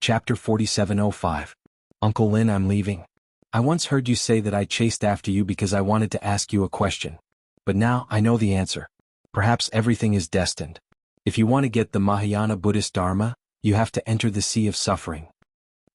Chapter 4705. Uncle Lin, I'm leaving. I once heard you say that I chased after you because I wanted to ask you a question. But now I know the answer. Perhaps everything is destined. If you want to get the Mahayana Buddhist Dharma, you have to enter the sea of suffering.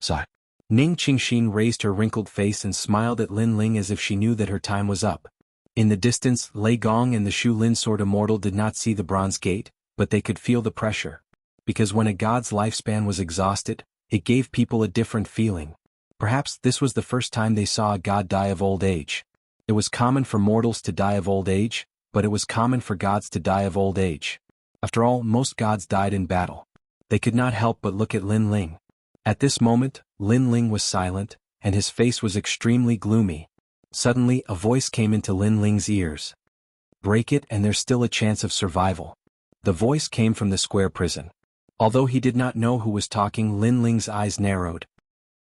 Sigh. Ning Qingxin raised her wrinkled face and smiled at Lin Ling as if she knew that her time was up. In the distance, Lei Gong and the Shu Lin Sword Immortal did not see the bronze gate, but they could feel the pressure. Because when a god's lifespan was exhausted, it gave people a different feeling. Perhaps this was the first time they saw a god die of old age. It was common for mortals to die of old age, but it was common for gods to die of old age. After all, most gods died in battle. They could not help but look at Lin Ling. At this moment, Lin Ling was silent, and his face was extremely gloomy. Suddenly, a voice came into Lin Ling's ears. Break it and there's still a chance of survival. The voice came from the square prison. Although he did not know who was talking, Lin Ling's eyes narrowed.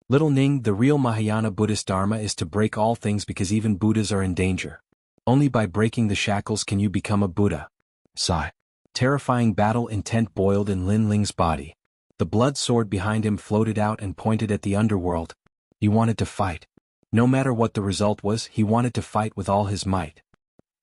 Little Ning, the real Mahayana Buddhist Dharma is to break all things because even Buddhas are in danger. Only by breaking the shackles can you become a Buddha. Sigh. Terrifying battle intent boiled in Lin Ling's body. The blood sword behind him floated out and pointed at the underworld. He wanted to fight. No matter what the result was, he wanted to fight with all his might.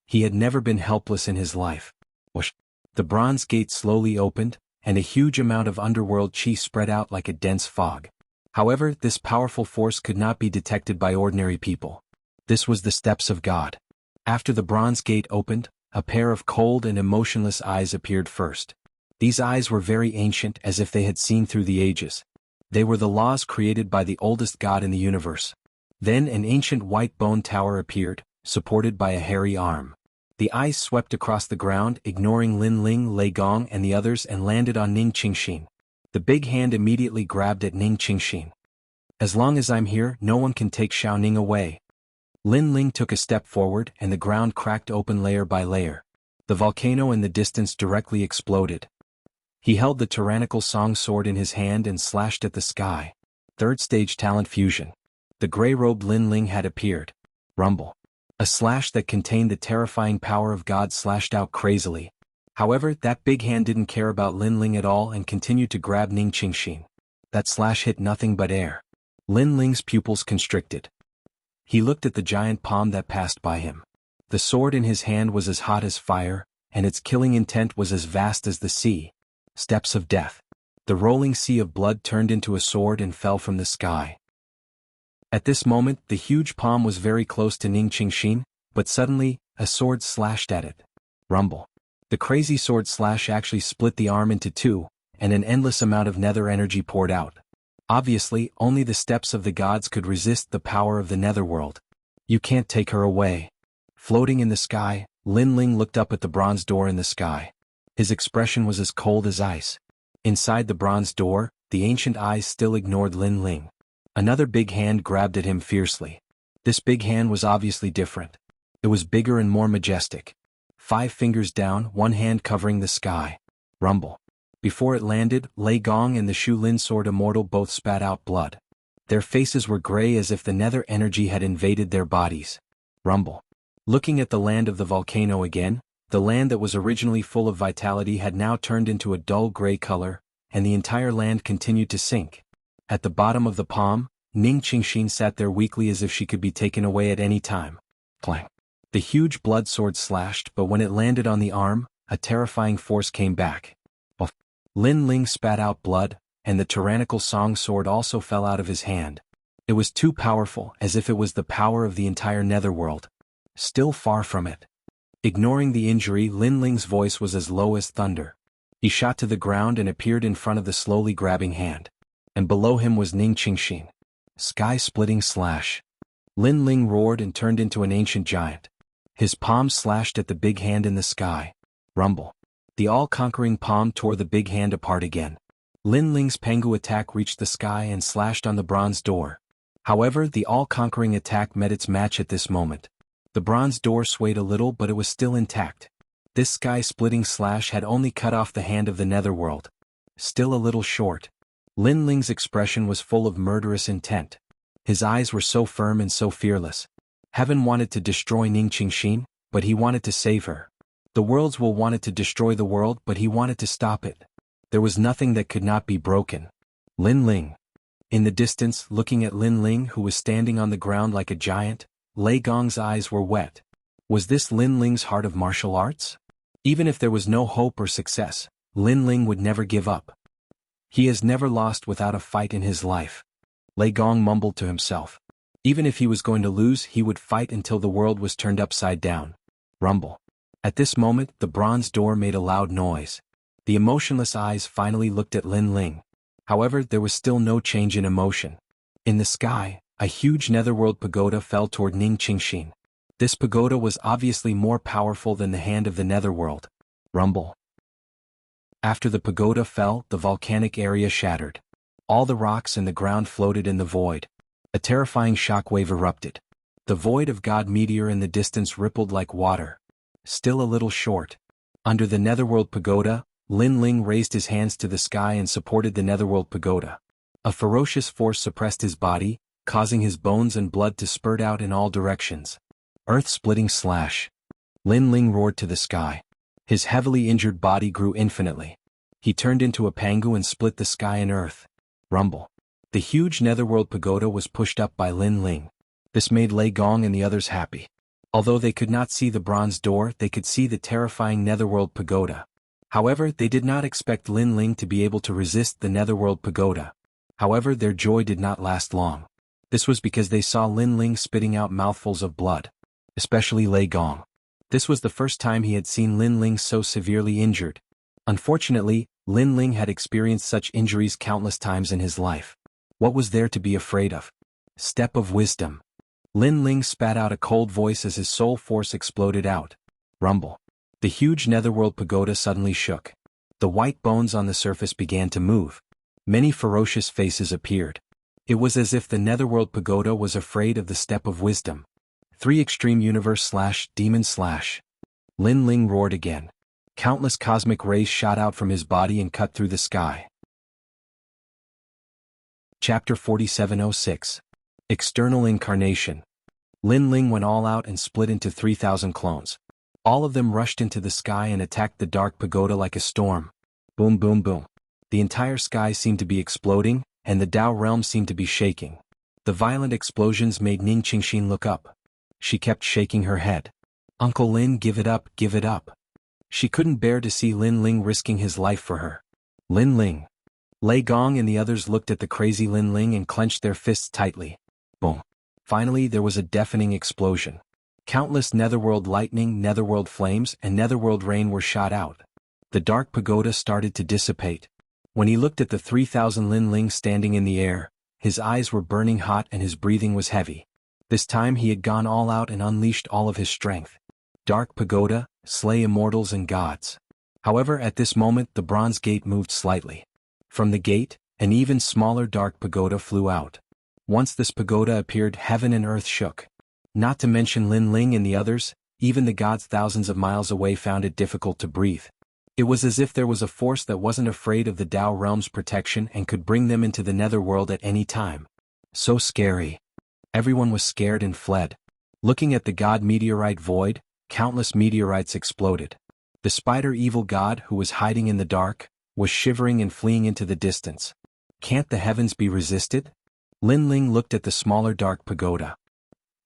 He had never been helpless in his life. Whoosh. The bronze gate slowly opened, and a huge amount of underworld chi spread out like a dense fog. However, this powerful force could not be detected by ordinary people. This was the steps of God. After the bronze gate opened, a pair of cold and emotionless eyes appeared first. These eyes were very ancient, as if they had seen through the ages. They were the laws created by the oldest god in the universe. Then an ancient white bone tower appeared, supported by a hairy arm. The eyes swept across the ground, ignoring Lin Ling, Lei Gong and the others, and landed on Ning Qingxin. The big hand immediately grabbed at Ning Qingxin. As long as I'm here, no one can take Xiao Ning away. Lin Ling took a step forward and the ground cracked open layer by layer. The volcano in the distance directly exploded. He held the tyrannical song sword in his hand and slashed at the sky. Third stage talent fusion. The gray-robed Lin Ling had appeared. Rumble. A slash that contained the terrifying power of God slashed out crazily. However, that big hand didn't care about Lin Ling at all and continued to grab Ning Qingxin. That slash hit nothing but air. Lin Ling's pupils constricted. He looked at the giant palm that passed by him. The sword in his hand was as hot as fire, and its killing intent was as vast as the sea. Steps of death. The rolling sea of blood turned into a sword and fell from the sky. At this moment, the huge palm was very close to Ning Qingxin, but suddenly, a sword slashed at it. Rumble. The crazy sword slash actually split the arm into two, and an endless amount of nether energy poured out. Obviously, only the steps of the gods could resist the power of the netherworld. You can't take her away. Floating in the sky, Lin Ling looked up at the bronze door in the sky. His expression was as cold as ice. Inside the bronze door, the ancient eyes still ignored Lin Ling. Another big hand grabbed at him fiercely. This big hand was obviously different. It was bigger and more majestic. 5 fingers down, one hand covering the sky. Rumble. Before it landed, Lei Gong and the Shu Lin Sword Immortal both spat out blood. Their faces were gray as if the nether energy had invaded their bodies. Rumble. Looking at the land of the volcano again, the land that was originally full of vitality had now turned into a dull gray color, and the entire land continued to sink. At the bottom of the palm, Ning Qingxin sat there weakly as if she could be taken away at any time. Clang. The huge blood sword slashed, but when it landed on the arm, a terrifying force came back. Lin Ling spat out blood, and the tyrannical song sword also fell out of his hand. It was too powerful, as if it was the power of the entire netherworld. Still far from it. Ignoring the injury, Lin Ling's voice was as low as thunder. He shot to the ground and appeared in front of the slowly grabbing hand. And below him was Ning Qingxin. Sky-splitting slash. Lin Ling roared and turned into an ancient giant. His palm slashed at the big hand in the sky. Rumble. The all-conquering palm tore the big hand apart again. Lin Ling's Pengu attack reached the sky and slashed on the bronze door. However, the all-conquering attack met its match at this moment. The bronze door swayed a little, but it was still intact. This sky-splitting slash had only cut off the hand of the netherworld. Still a little short. Lin Ling's expression was full of murderous intent. His eyes were so firm and so fearless. Heaven wanted to destroy Ning Qingxin, but he wanted to save her. The world's will wanted to destroy the world, but he wanted to stop it. There was nothing that could not be broken. Lin Ling. In the distance, looking at Lin Ling who was standing on the ground like a giant, Lei Gong's eyes were wet. Was this Lin Ling's heart of martial arts? Even if there was no hope or success, Lin Ling would never give up. He has never lost without a fight in his life. Lei Gong mumbled to himself. Even if he was going to lose, he would fight until the world was turned upside down. Rumble. At this moment, the bronze door made a loud noise. The emotionless eyes finally looked at Lin Ling. However, there was still no change in emotion. In the sky, a huge netherworld pagoda fell toward Ning Qingxin. This pagoda was obviously more powerful than the hand of the netherworld. Rumble. After the pagoda fell, the volcanic area shattered. All the rocks and the ground floated in the void. A terrifying shockwave erupted. The void of God meteor in the distance rippled like water. Still a little short. Under the netherworld pagoda, Lin Ling raised his hands to the sky and supported the netherworld pagoda. A ferocious force suppressed his body, causing his bones and blood to spurt out in all directions. Earth-splitting slash. Lin Ling roared to the sky. His heavily injured body grew infinitely. He turned into a pangu and split the sky and earth. Rumble. The huge netherworld pagoda was pushed up by Lin Ling. This made Lei Gong and the others happy. Although they could not see the bronze door, they could see the terrifying netherworld pagoda. However, they did not expect Lin Ling to be able to resist the netherworld pagoda. However, their joy did not last long. This was because they saw Lin Ling spitting out mouthfuls of blood. Especially Lei Gong. This was the first time he had seen Lin Ling so severely injured. Unfortunately, Lin Ling had experienced such injuries countless times in his life. What was there to be afraid of? Step of wisdom. Lin Ling spat out a cold voice as his soul force exploded out. Rumble. The huge netherworld pagoda suddenly shook. The white bones on the surface began to move. Many ferocious faces appeared. It was as if the netherworld pagoda was afraid of the step of wisdom. 3 Extreme Universe / Demon / Lin Ling roared again. Countless cosmic rays shot out from his body and cut through the sky. Chapter 4706. External Incarnation. Lin Ling went all out and split into 3,000 clones. All of them rushed into the sky and attacked the dark pagoda like a storm. Boom boom boom. The entire sky seemed to be exploding, and the Tao realm seemed to be shaking. The violent explosions made Ning Qingxin look up. She kept shaking her head. Uncle Lin, give it up, give it up. She couldn't bear to see Lin Ling risking his life for her. Lin Ling. Lei Gong and the others looked at the crazy Lin Ling and clenched their fists tightly. Boom. Finally, there was a deafening explosion. Countless netherworld lightning, netherworld flames, and netherworld rain were shot out. The dark pagoda started to dissipate. When he looked at the 3,000 Lin Ling standing in the air, his eyes were burning hot and his breathing was heavy. This time he had gone all out and unleashed all of his strength. Dark pagoda, slay immortals and gods. However, at this moment the bronze gate moved slightly. From the gate, an even smaller dark pagoda flew out. Once this pagoda appeared, heaven and earth shook. Not to mention Lin Ling and the others, even the gods thousands of miles away found it difficult to breathe. It was as if there was a force that wasn't afraid of the Tao realm's protection and could bring them into the netherworld at any time. So scary. Everyone was scared and fled. Looking at the god meteorite void, countless meteorites exploded. The spider evil god who was hiding in the dark, was shivering and fleeing into the distance. Can't the heavens be resisted? Lin Ling looked at the smaller dark pagoda.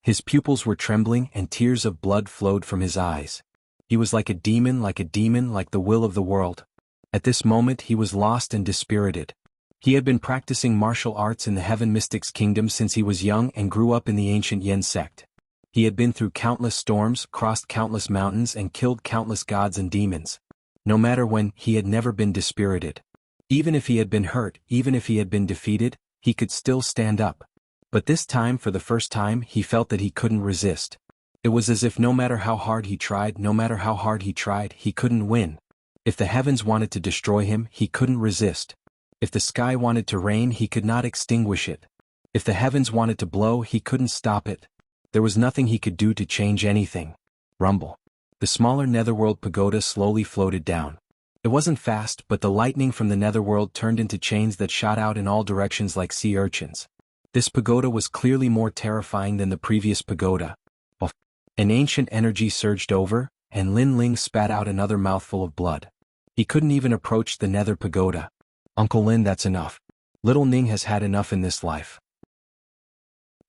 His pupils were trembling and tears of blood flowed from his eyes. He was like a demon, like the will of the world. At this moment he was lost and dispirited. He had been practicing martial arts in the Heaven Mystics Kingdom since he was young and grew up in the ancient Yen sect. He had been through countless storms, crossed countless mountains and killed countless gods and demons. No matter when, he had never been dispirited. Even if he had been hurt, even if he had been defeated, he could still stand up. But this time, for the first time, he felt that he couldn't resist. It was as if no matter how hard he tried, he couldn't win. If the heavens wanted to destroy him, he couldn't resist. If the sky wanted to rain, he could not extinguish it. If the heavens wanted to blow, he couldn't stop it. There was nothing he could do to change anything. Rumble. The smaller netherworld pagoda slowly floated down. It wasn't fast, but the lightning from the netherworld turned into chains that shot out in all directions like sea urchins. This pagoda was clearly more terrifying than the previous pagoda. An ancient energy surged over, and Lin Ling spat out another mouthful of blood. He couldn't even approach the nether pagoda. Uncle Lin, that's enough. Little Ning has had enough in this life.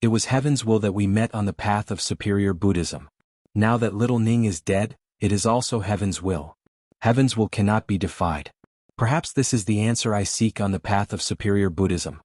It was heaven's will that we met on the path of superior Buddhism. Now that little Ning is dead, it is also heaven's will. Heaven's will cannot be defied. Perhaps this is the answer I seek on the path of superior Buddhism.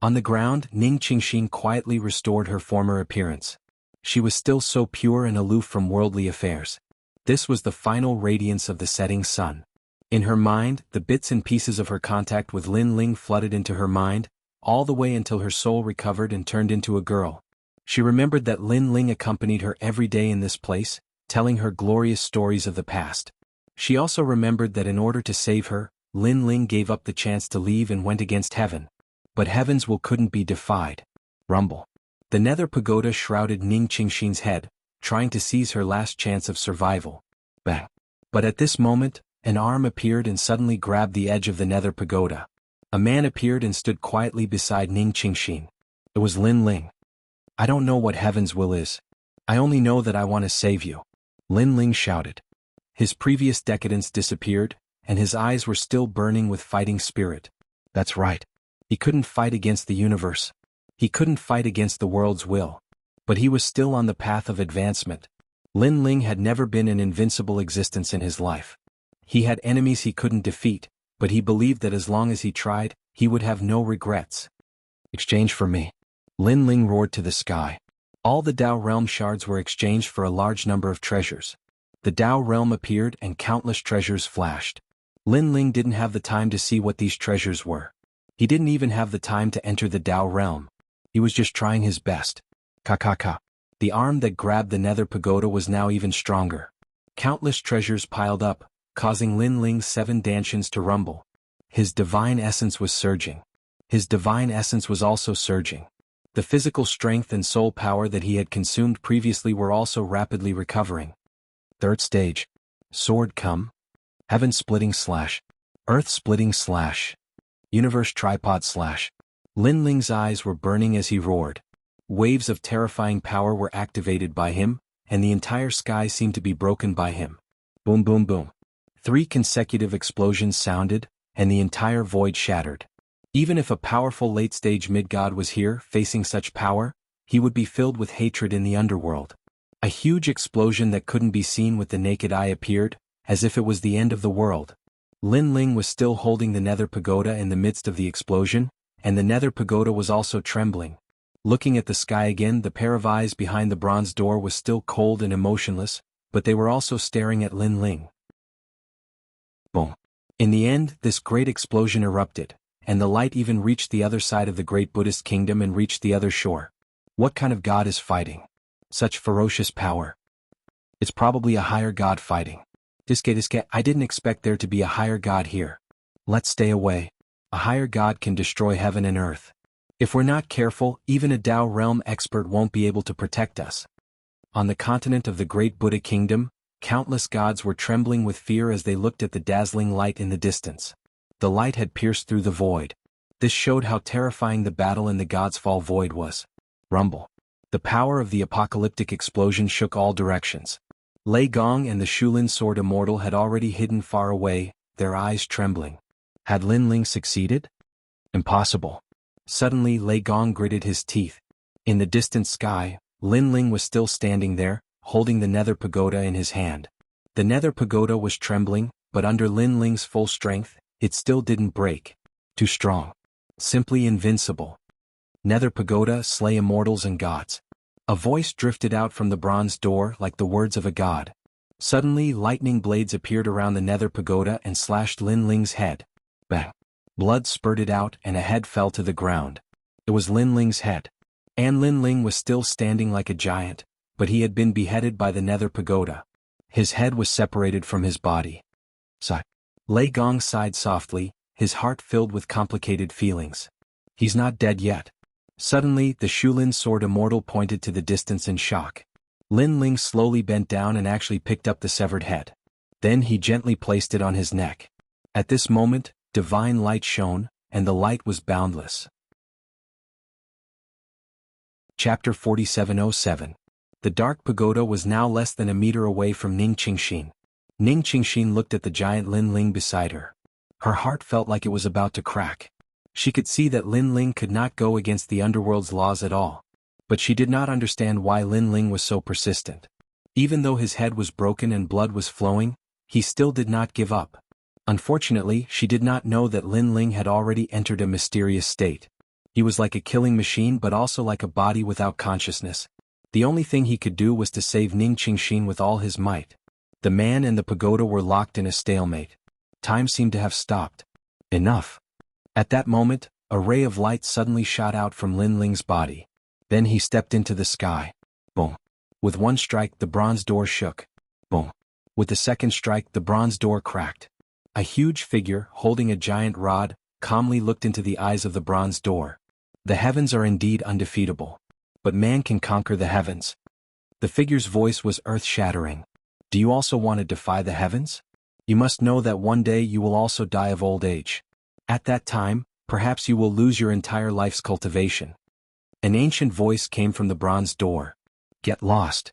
On the ground, Ning Qingxin quietly restored her former appearance. She was still so pure and aloof from worldly affairs. This was the final radiance of the setting sun. In her mind, the bits and pieces of her contact with Lin Ling flooded into her mind, all the way until her soul recovered and turned into a girl. She remembered that Lin Ling accompanied her every day in this place, telling her glorious stories of the past. She also remembered that in order to save her, Lin Ling gave up the chance to leave and went against heaven. But heaven's will couldn't be defied. Rumble. The nether pagoda shrouded Ning Qingxin's head, trying to seize her last chance of survival. Bang. But at this moment, an arm appeared and suddenly grabbed the edge of the nether pagoda. A man appeared and stood quietly beside Ning Qingxin. It was Lin Ling. I don't know what heaven's will is. I only know that I want to save you. Lin Ling shouted. His previous decadence disappeared, and his eyes were still burning with fighting spirit. That's right. He couldn't fight against the universe. He couldn't fight against the world's will. But he was still on the path of advancement. Lin Ling had never been an invincible existence in his life. He had enemies he couldn't defeat, but he believed that as long as he tried, he would have no regrets. Exchange for me. Lin Ling roared to the sky. All the Dao realm shards were exchanged for a large number of treasures. The Dao realm appeared and countless treasures flashed. Lin Ling didn't have the time to see what these treasures were. He didn't even have the time to enter the Dao realm. He was just trying his best. Ka. The arm that grabbed the nether pagoda was now even stronger. Countless treasures piled up, causing Lin Ling's 7 dantians to rumble. His divine essence was surging. His divine essence was also surging. The physical strength and soul power that he had consumed previously were also rapidly recovering. Third stage. Sword come. Heaven splitting / Earth splitting / Universe tripod /. Lin Ling's eyes were burning as he roared. Waves of terrifying power were activated by him, and the entire sky seemed to be broken by him. Boom boom boom. 3 consecutive explosions sounded, and the entire void shattered. Even if a powerful late-stage mid-god was here facing such power, he would be filled with hatred in the underworld. A huge explosion that couldn't be seen with the naked eye appeared, as if it was the end of the world. Lin Ling was still holding the nether pagoda in the midst of the explosion, and the nether pagoda was also trembling. Looking at the sky again, the pair of eyes behind the bronze door was still cold and emotionless, but they were also staring at Lin Ling. Boom. In the end, this great explosion erupted, and the light even reached the other side of the great Buddhist kingdom and reached the other shore. What kind of god is fighting such ferocious power? It's probably a higher god fighting. Diske, I didn't expect there to be a higher god here. Let's stay away. A higher god can destroy heaven and earth. If we're not careful, even a Dao realm expert won't be able to protect us. On the continent of the great Buddha kingdom, countless gods were trembling with fear as they looked at the dazzling light in the distance. The light had pierced through the void. This showed how terrifying the battle in the God's Fall void was. Rumble. The power of the apocalyptic explosion shook all directions. Lei Gong and the Shulin sword immortal had already hidden far away, their eyes trembling. Had Lin Ling succeeded? Impossible. Suddenly Lei Gong gritted his teeth. In the distant sky, Lin Ling was still standing there, holding the nether pagoda in his hand. The nether pagoda was trembling, but under Lin Ling's full strength, it still didn't break. Too strong. Simply invincible. Nether pagoda, slay immortals and gods. A voice drifted out from the bronze door like the words of a god. Suddenly lightning blades appeared around the nether pagoda and slashed Lin Ling's head. Bang. Blood spurted out and a head fell to the ground. It was Lin Ling's head. And Lin Ling was still standing like a giant, but he had been beheaded by the nether pagoda. His head was separated from his body. Sigh. Lei Gong sighed softly, his heart filled with complicated feelings. He's not dead yet. Suddenly, the Shulin sword immortal pointed to the distance in shock. Lin Ling slowly bent down and actually picked up the severed head. Then he gently placed it on his neck. At this moment, divine light shone, and the light was boundless. Chapter 4707. The dark pagoda was now less than a meter away from Ning Qingxin. Ning Qingxin looked at the giant Lin Ling beside her. Her heart felt like it was about to crack. She could see that Lin Ling could not go against the underworld's laws at all. But she did not understand why Lin Ling was so persistent. Even though his head was broken and blood was flowing, he still did not give up. Unfortunately, she did not know that Lin Ling had already entered a mysterious state. He was like a killing machine but also like a body without consciousness. The only thing he could do was to save Ning Qingxin with all his might. The man and the pagoda were locked in a stalemate. Time seemed to have stopped. Enough. At that moment, a ray of light suddenly shot out from Lin Ling's body. Then he stepped into the sky. Boom. With one strike, the bronze door shook. Boom. With the second strike, the bronze door cracked. A huge figure, holding a giant rod, calmly looked into the eyes of the bronze door. The heavens are indeed undefeatable. But man can conquer the heavens. The figure's voice was earth-shattering. Do you also want to defy the heavens? You must know that one day you will also die of old age. At that time, perhaps you will lose your entire life's cultivation. An ancient voice came from the bronze door. Get lost.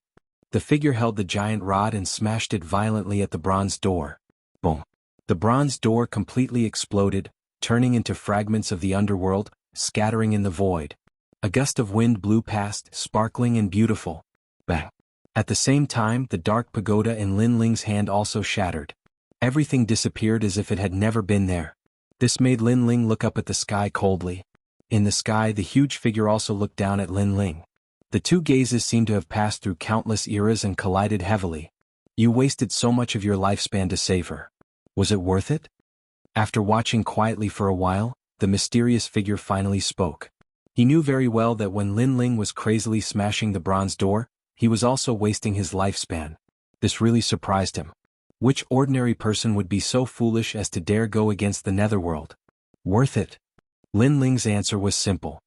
The figure held the giant rod and smashed it violently at the bronze door. Boom. The bronze door completely exploded, turning into fragments of the underworld, scattering in the void. A gust of wind blew past, sparkling and beautiful. Bang. At the same time, the dark pagoda in Lin Ling's hand also shattered. Everything disappeared as if it had never been there. This made Lin Ling look up at the sky coldly. In the sky, the huge figure also looked down at Lin Ling. The two gazes seemed to have passed through countless eras and collided heavily. You wasted so much of your lifespan to save her. Was it worth it? After watching quietly for a while, the mysterious figure finally spoke. He knew very well that when Lin Ling was crazily smashing the bronze door, he was also wasting his lifespan. This really surprised him. Which ordinary person would be so foolish as to dare go against the netherworld? Worth it. Lin Ling's answer was simple.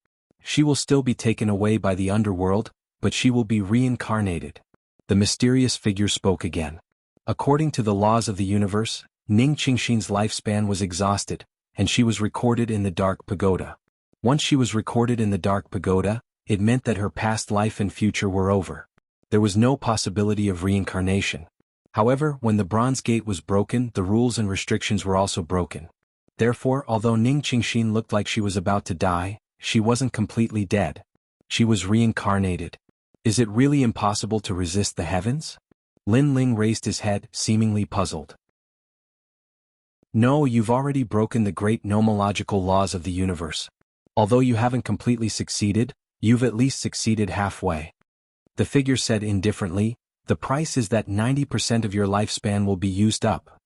She will still be taken away by the underworld, but she will be reincarnated. The mysterious figure spoke again. According to the laws of the universe, Ning Qingxin's lifespan was exhausted, and she was recorded in the Dark Pagoda. Once she was recorded in the Dark Pagoda, it meant that her past life and future were over. There was no possibility of reincarnation. However, when the Bronze Gate was broken, the rules and restrictions were also broken. Therefore, although Ning Qingxin looked like she was about to die, she wasn't completely dead. She was reincarnated. Is it really impossible to resist the heavens? Lin Ling raised his head, seemingly puzzled. No, you've already broken the great nomological laws of the universe. Although you haven't completely succeeded, you've at least succeeded halfway. The figure said indifferently, the price is that 90% of your lifespan will be used up.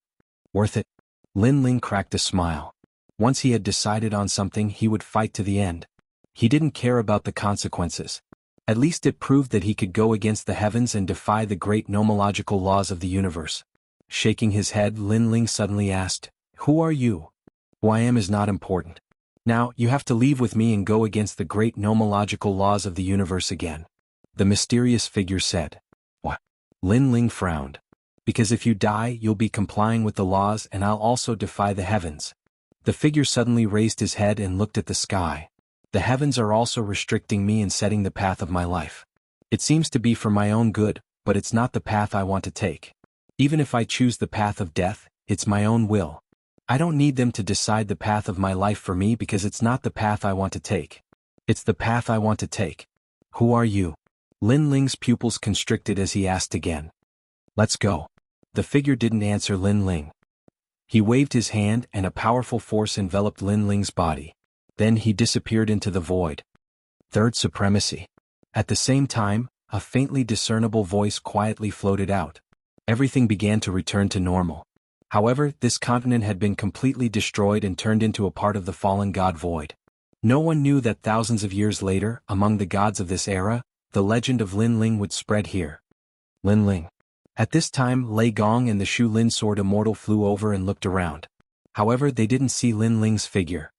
Worth it? Lin Ling cracked a smile. Once he had decided on something, he would fight to the end. He didn't care about the consequences. At least it proved that he could go against the heavens and defy the great nomological laws of the universe. Shaking his head, Lin Ling suddenly asked, "Who are you?" "Who I am is not important. Now, you have to leave with me and go against the great nomological laws of the universe again," the mysterious figure said. What? Lin Ling frowned. "Because if you die, you'll be complying with the laws and I'll also defy the heavens." The figure suddenly raised his head and looked at the sky. "The heavens are also restricting me and setting the path of my life. It seems to be for my own good, but it's not the path I want to take. Even if I choose the path of death, it's my own will. I don't need them to decide the path of my life for me because it's not the path I want to take. It's the path I want to take. Who are you?" Lin Ling's pupils constricted as he asked again. "Let's go." The figure didn't answer Lin Ling. He waved his hand and a powerful force enveloped Lin Ling's body. Then he disappeared into the void. Third supremacy. At the same time, a faintly discernible voice quietly floated out. Everything began to return to normal. However, this continent had been completely destroyed and turned into a part of the fallen god Void. No one knew that thousands of years later, among the gods of this era, the legend of Lin Ling would spread here. Lin Ling. At this time, Lei Gong and the Shu Lin sword immortal flew over and looked around. However, they didn't see Lin Ling's figure.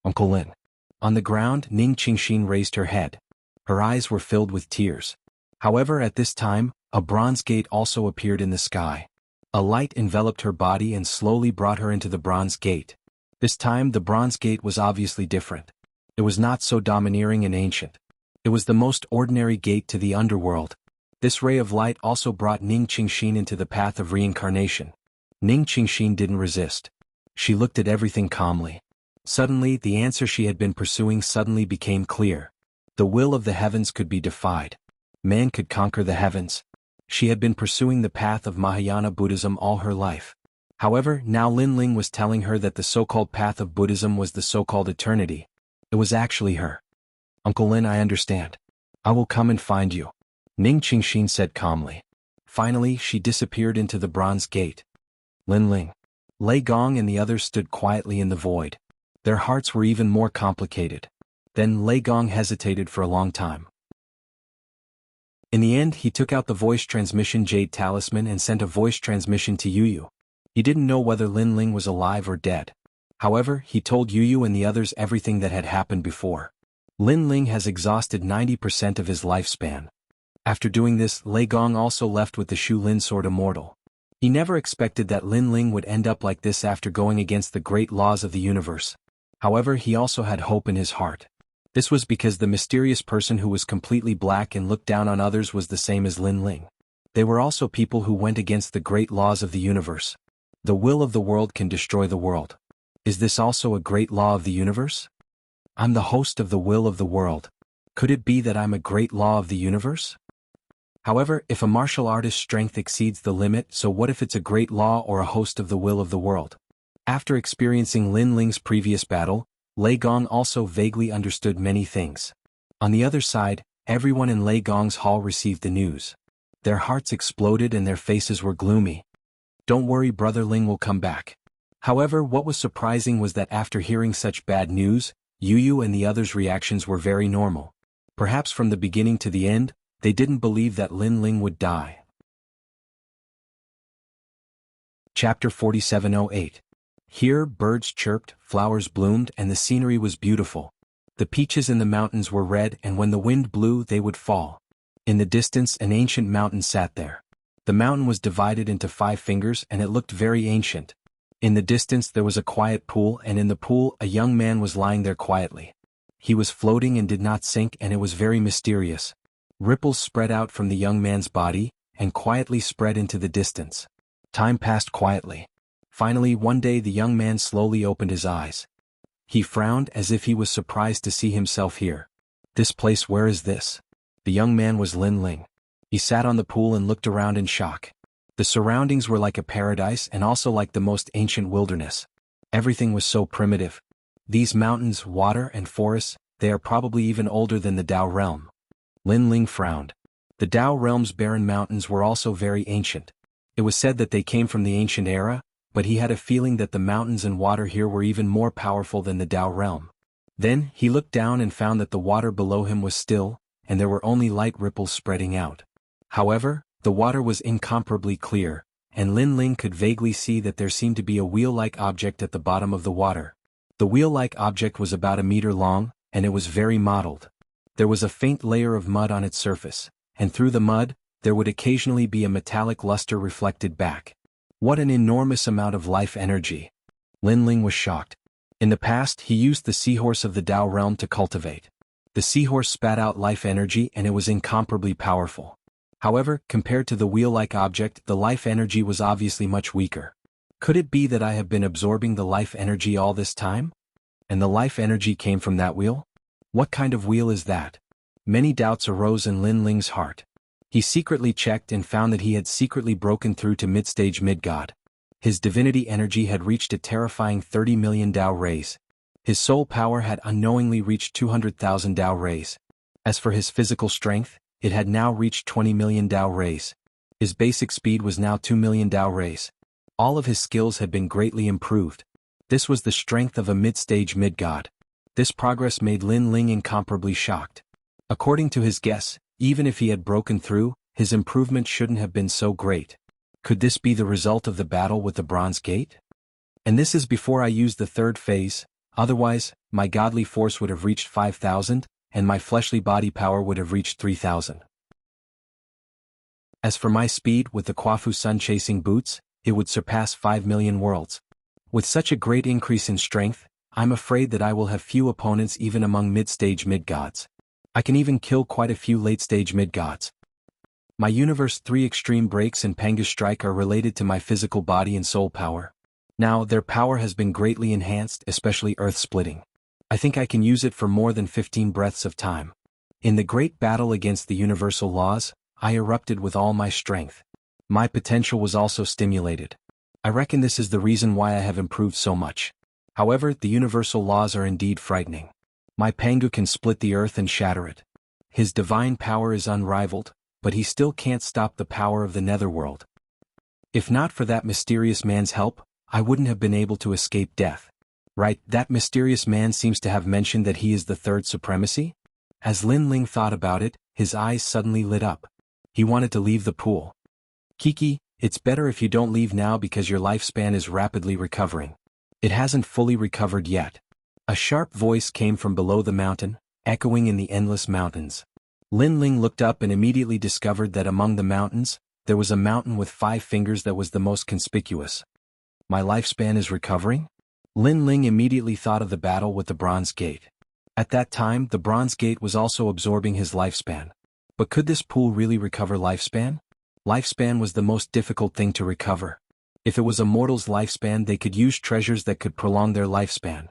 Uncle Lin. On the ground, Ning Qingxin raised her head. Her eyes were filled with tears. However, at this time, a bronze gate also appeared in the sky. A light enveloped her body and slowly brought her into the bronze gate. This time, the bronze gate was obviously different. It was not so domineering and ancient. It was the most ordinary gate to the underworld. This ray of light also brought Ning Qingxin into the path of reincarnation. Ning Qingxin didn't resist. She looked at everything calmly. Suddenly, the answer she had been pursuing suddenly became clear. The will of the heavens could be defied. Man could conquer the heavens. She had been pursuing the path of Mahayana Buddhism all her life. However, now Lin Ling was telling her that the so-called path of Buddhism was the so-called eternity. It was actually her. Uncle Lin, I understand. I will come and find you, Ning Qingxin said calmly. Finally, she disappeared into the bronze gate. Lin Ling, Lei Gong and the others stood quietly in the void. Their hearts were even more complicated. Then Lei Gong hesitated for a long time. In the end, he took out the voice transmission jade talisman and sent a voice transmission to Yu. He didn't know whether Lin Ling was alive or dead. However, he told Yu and the others everything that had happened before. Lin Ling has exhausted 90% of his lifespan. After doing this, Lei Gong also left with the Shu Lin sword immortal. He never expected that Lin Ling would end up like this after going against the great laws of the universe. However, he also had hope in his heart. This was because the mysterious person who was completely black and looked down on others was the same as Lin Ling. They were also people who went against the great laws of the universe. The will of the world can destroy the world. Is this also a great law of the universe? I'm the host of the will of the world. Could it be that I'm a great law of the universe? However, if a martial artist's strength exceeds the limit, so what if it's a great law or a host of the will of the world? After experiencing Lin Ling's previous battle, Lei Gong also vaguely understood many things. On the other side, everyone in Lei Gong's hall received the news. Their hearts exploded and their faces were gloomy. Don't worry, Brother Ling will come back. However, what was surprising was that after hearing such bad news, Yu and the others' reactions were very normal. Perhaps from the beginning to the end, they didn't believe that Lin Ling would die. Chapter 4708. Here, birds chirped, flowers bloomed, and the scenery was beautiful. The peaches in the mountains were red, and when the wind blew, they would fall. In the distance, an ancient mountain sat there. The mountain was divided into 5 fingers, and it looked very ancient. In the distance, there was a quiet pool, and in the pool, a young man was lying there quietly. He was floating and did not sink, and it was very mysterious. Ripples spread out from the young man's body, and quietly spread into the distance. Time passed quietly. Finally, one day the young man slowly opened his eyes. He frowned as if he was surprised to see himself here. This place, where is this? The young man was Lin Ling. He sat on the pool and looked around in shock. The surroundings were like a paradise and also like the most ancient wilderness. Everything was so primitive. These mountains, water, and forests, they are probably even older than the Dao realm. Lin Ling frowned. The Dao realm's barren mountains were also very ancient. It was said that they came from the ancient era, but he had a feeling that the mountains and water here were even more powerful than the Dao realm. Then, he looked down and found that the water below him was still, and there were only light ripples spreading out. However, the water was incomparably clear, and Lin Ling could vaguely see that there seemed to be a wheel-like object at the bottom of the water. The wheel-like object was about 1 meter long, and it was very mottled. There was a faint layer of mud on its surface, and through the mud, there would occasionally be a metallic luster reflected back. What an enormous amount of life energy! Lin Ling was shocked. In the past, he used the seahorse of the Dao realm to cultivate. The seahorse spat out life energy and it was incomparably powerful. However, compared to the wheel-like object, the life energy was obviously much weaker. Could it be that I have been absorbing the life energy all this time? And the life energy came from that wheel? What kind of wheel is that? Many doubts arose in Lin Ling's heart. He secretly checked and found that he had secretly broken through to mid-stage mid-god. His divinity energy had reached a terrifying 30 million Dao rays. His soul power had unknowingly reached 200,000 Dao rays. As for his physical strength, it had now reached 20 million Dao rays. His basic speed was now 2 million Dao rays. All of his skills had been greatly improved. This was the strength of a mid-stage mid-god. This progress made Lin Ling incomparably shocked. According to his guess, even if he had broken through, his improvement shouldn't have been so great. Could this be the result of the battle with the Bronze Gate? And this is before I used the 3rd phase, otherwise, my godly force would have reached 5,000, and my fleshly body power would have reached 3,000. As for my speed with the Quafu sun-chasing boots, it would surpass 5 million worlds. With such a great increase in strength, I'm afraid that I will have few opponents even among mid-stage mid-gods. I can even kill quite a few late-stage mid-gods. My Universe 3 extreme breaks and Penga's strike are related to my physical body and soul power. Now, their power has been greatly enhanced, especially earth-splitting. I think I can use it for more than 15 breaths of time. In the great battle against the universal laws, I erupted with all my strength. My potential was also stimulated. I reckon this is the reason why I have improved so much. However, the universal laws are indeed frightening. My Pangu can split the earth and shatter it. His divine power is unrivaled, but he still can't stop the power of the netherworld. If not for that mysterious man's help, I wouldn't have been able to escape death. Right, that mysterious man seems to have mentioned that he is the third supremacy? As Lin Ling thought about it, his eyes suddenly lit up. He wanted to leave the pool. Kiki, it's better if you don't leave now because your lifespan is rapidly recovering. It hasn't fully recovered yet. A sharp voice came from below the mountain, echoing in the endless mountains. Lin Ling looked up and immediately discovered that among the mountains, there was a mountain with 5 fingers that was the most conspicuous. My lifespan is recovering? Lin Ling immediately thought of the battle with the Bronze Gate. At that time, the Bronze Gate was also absorbing his lifespan. But could this pool really recover lifespan? Lifespan was the most difficult thing to recover. If it was a mortal's lifespan, they could use treasures that could prolong their lifespan.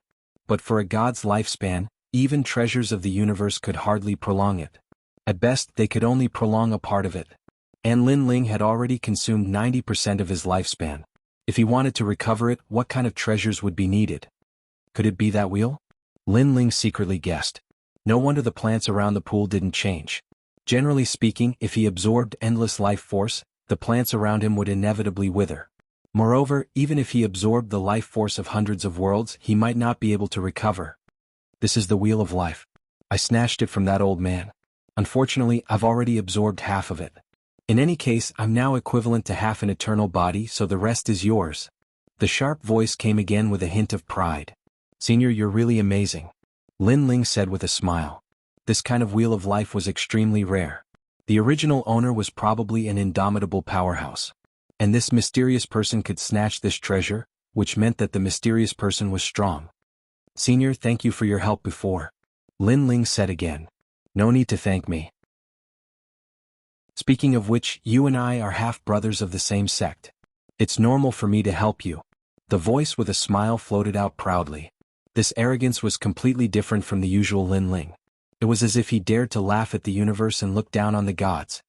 But for a god's lifespan, even treasures of the universe could hardly prolong it. At best, they could only prolong a part of it. And Lin Ling had already consumed 90% of his lifespan. If he wanted to recover it, what kind of treasures would be needed? Could it be that wheel? Lin Ling secretly guessed. No wonder the plants around the pool didn't change. Generally speaking, if he absorbed endless life force, the plants around him would inevitably wither. Moreover, even if he absorbed the life force of hundreds of worlds, he might not be able to recover. This is the wheel of life. I snatched it from that old man. Unfortunately, I've already absorbed half of it. In any case, I'm now equivalent to half an eternal body, so the rest is yours. The sharp voice came again with a hint of pride. Senior, you're really amazing. Lin Ling said with a smile. This kind of wheel of life was extremely rare. The original owner was probably an indomitable powerhouse. And this mysterious person could snatch this treasure, which meant that the mysterious person was strong. Senior, thank you for your help before. Lin Ling said again. No need to thank me. Speaking of which, you and I are half-brothers of the same sect. It's normal for me to help you. The voice with a smile floated out proudly. This arrogance was completely different from the usual Lin Ling. It was as if he dared to laugh at the universe and look down on the gods.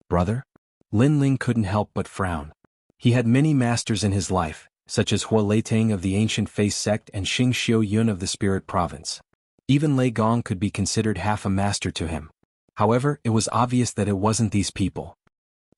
Brother? Lin Ling couldn't help but frown. He had many masters in his life, such as Hua Leitang of the Ancient Face sect and Xing Xiu Yun of the Spirit Province. Even Lei Gong could be considered half a master to him. However, it was obvious that it wasn't these people.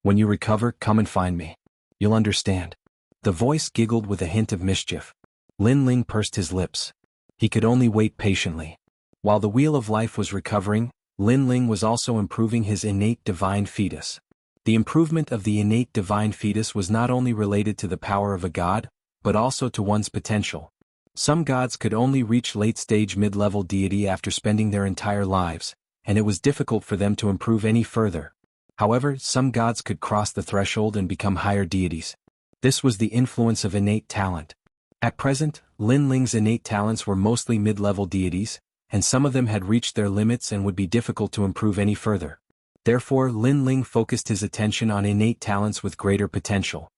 When you recover, come and find me. You'll understand. The voice giggled with a hint of mischief. Lin Ling pursed his lips. He could only wait patiently. While the wheel of life was recovering, Lin Ling was also improving his innate divine fetus. The improvement of the innate divine fetus was not only related to the power of a god, but also to one's potential. Some gods could only reach late-stage mid-level deity after spending their entire lives, and it was difficult for them to improve any further. However, some gods could cross the threshold and become higher deities. This was the influence of innate talent. At present, Lin Ling's innate talents were mostly mid-level deities, and some of them had reached their limits and would be difficult to improve any further. Therefore, Lin Ling focused his attention on innate talents with greater potential.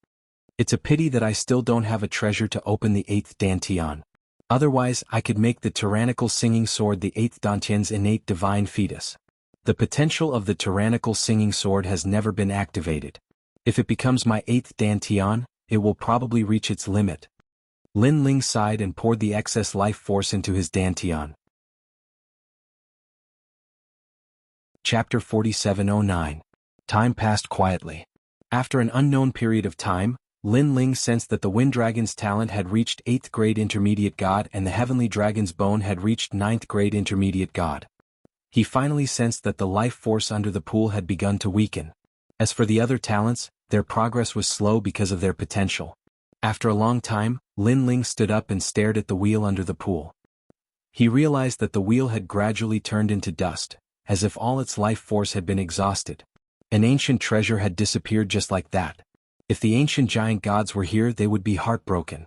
It's a pity that I still don't have a treasure to open the 8th Dantian. Otherwise, I could make the tyrannical singing sword the 8th Dantian's innate divine fetus. The potential of the tyrannical singing sword has never been activated. If it becomes my 8th Dantian, it will probably reach its limit. Lin Ling sighed and poured the excess life force into his Dantian. Chapter 4709. Time passed quietly. After an unknown period of time, Lin Ling sensed that the Wind Dragon's talent had reached 8th grade Intermediate God and the Heavenly Dragon's bone had reached 9th grade Intermediate God. He finally sensed that the life force under the pool had begun to weaken. As for the other talents, their progress was slow because of their potential. After a long time, Lin Ling stood up and stared at the wheel under the pool. He realized that the wheel had gradually turned into dust, as if all its life force had been exhausted. An ancient treasure had disappeared just like that. If the ancient giant gods were here, they would be heartbroken.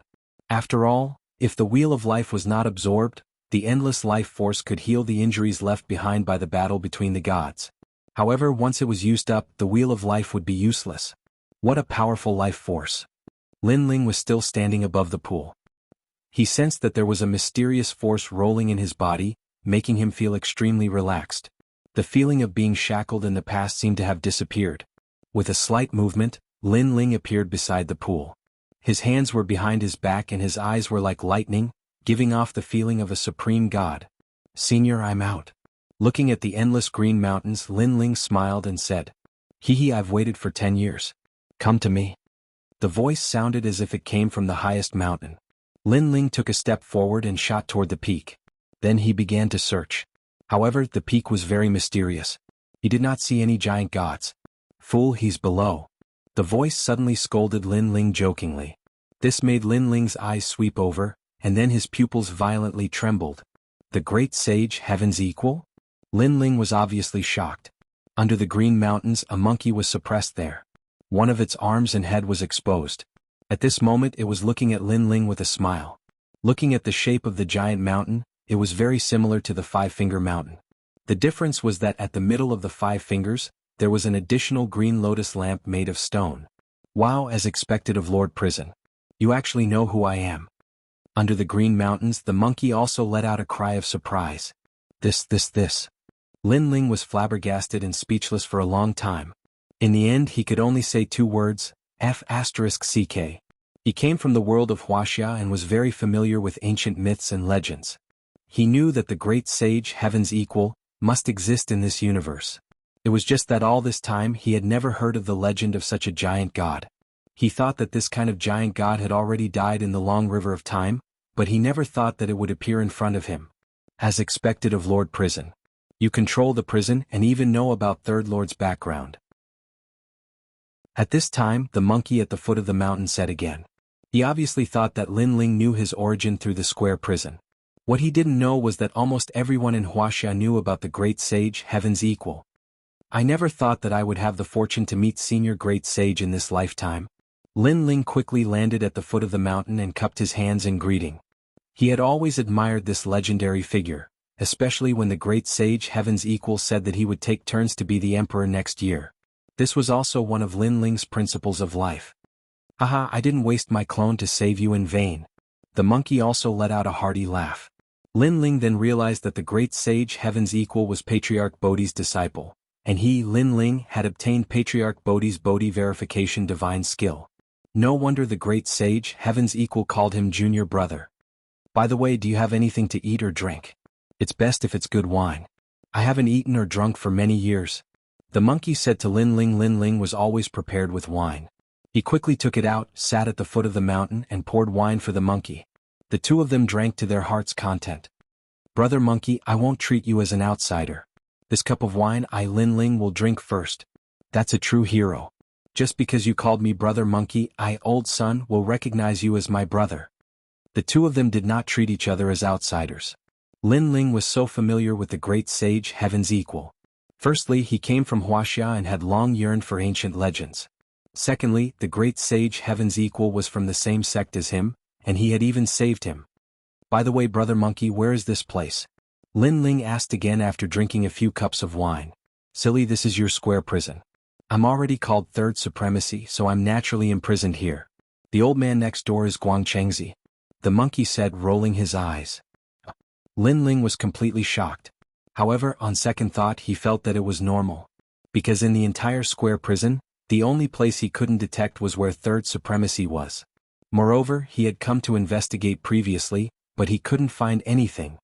After all, if the wheel of life was not absorbed, the endless life force could heal the injuries left behind by the battle between the gods. However, once it was used up, the wheel of life would be useless. What a powerful life force. Lin Ling was still standing above the pool. He sensed that there was a mysterious force rolling in his body, making him feel extremely relaxed. The feeling of being shackled in the past seemed to have disappeared. With a slight movement, Lin Ling appeared beside the pool. His hands were behind his back and his eyes were like lightning, giving off the feeling of a supreme god. "Senior, I'm out." Looking at the endless green mountains, Lin Ling smiled and said, "Hee, I've waited for 10 years. Come to me." The voice sounded as if it came from the highest mountain. Lin Ling took a step forward and shot toward the peak. Then he began to search. However, the peak was very mysterious. He did not see any giant gods. "Fool, he's below." The voice suddenly scolded Lin Ling jokingly. This made Lin Ling's eyes sweep over, and then his pupils violently trembled. The great sage, heaven's equal? Lin Ling was obviously shocked. Under the green mountains, a monkey was suppressed there. One of its arms and head was exposed. At this moment it was looking at Lin Ling with a smile. Looking at the shape of the giant mountain, it was very similar to the five-finger mountain. The difference was that at the middle of the 5 fingers, there was an additional green lotus lamp made of stone. "Wow, as expected of Lord Prison. You actually know who I am." Under the green mountains, the monkey also let out a cry of surprise. This. Lin Ling was flabbergasted and speechless for a long time. In the end he could only say 2 words, F***ck. He came from the world of Wuxia and was very familiar with ancient myths and legends. He knew that the great sage, heaven's equal, must exist in this universe. It was just that all this time he had never heard of the legend of such a giant god. He thought that this kind of giant god had already died in the long river of time, but he never thought that it would appear in front of him. As expected of Lord Prison. You control the prison and even know about Third Lord's background. At this time, the monkey at the foot of the mountain said again. He obviously thought that Lin Ling knew his origin through the square prison. What he didn't know was that almost everyone in Wuxia knew about the great sage, heaven's equal. "I never thought that I would have the fortune to meet senior great sage in this lifetime." Lin Ling quickly landed at the foot of the mountain and cupped his hands in greeting. He had always admired this legendary figure, especially when the great sage, heaven's equal, said that he would take turns to be the emperor next year. This was also one of Lin Ling's principles of life. "Haha, I didn't waste my clone to save you in vain." The monkey also let out a hearty laugh. Lin Ling then realized that the great sage, heaven's equal, was Patriarch Bodhi's disciple, and he, Lin Ling, had obtained Patriarch Bodhi's Bodhi verification divine skill. No wonder the great sage, heaven's equal, called him junior brother. "By the way, do you have anything to eat or drink? It's best if it's good wine. I haven't eaten or drunk for many years." The monkey said to Lin Ling. Lin Ling was always prepared with wine. He quickly took it out, sat at the foot of the mountain and poured wine for the monkey. The 2 of them drank to their heart's content. "Brother monkey, I won't treat you as an outsider. This cup of wine I, Lin Ling, will drink first. That's a true hero. Just because you called me brother monkey, I, old son, will recognize you as my brother." The 2 of them did not treat each other as outsiders. Lin Ling was so familiar with the great sage, heaven's equal. Firstly, he came from Wuxia and had long yearned for ancient legends. Secondly, the great sage, heaven's equal, was from the same sect as him, and he had even saved him. "By the way, brother monkey, where is this place?" Lin Ling asked again after drinking a few cups of wine. "Silly, this is your square prison. I'm already called Third Supremacy, so I'm naturally imprisoned here. The old man next door is Guangchengzi," the monkey said, rolling his eyes. Lin Ling was completely shocked. However, on second thought he felt that it was normal. Because in the entire square prison, the only place he couldn't detect was where Third Supremacy was. Moreover, he had come to investigate previously, but he couldn't find anything.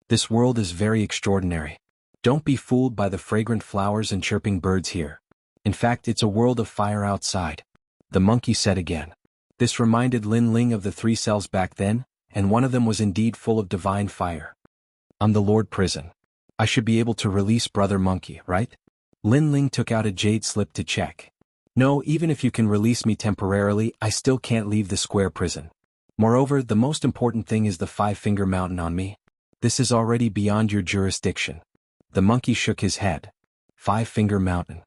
This world is very extraordinary. Don't be fooled by the fragrant flowers and chirping birds here. In fact, it's a world of fire outside. The monkey said again. This reminded Lin Ling of the 3 cells back then, and one of them was indeed full of divine fire. "I'm the Lord Prison. I should be able to release brother monkey, right?" Lin Ling took out a jade slip to check. "No, even if you can release me temporarily, I still can't leave the square prison. Moreover, the most important thing is the 5-finger mountain on me. This is already beyond your jurisdiction." The monkey shook his head. 5-finger mountain.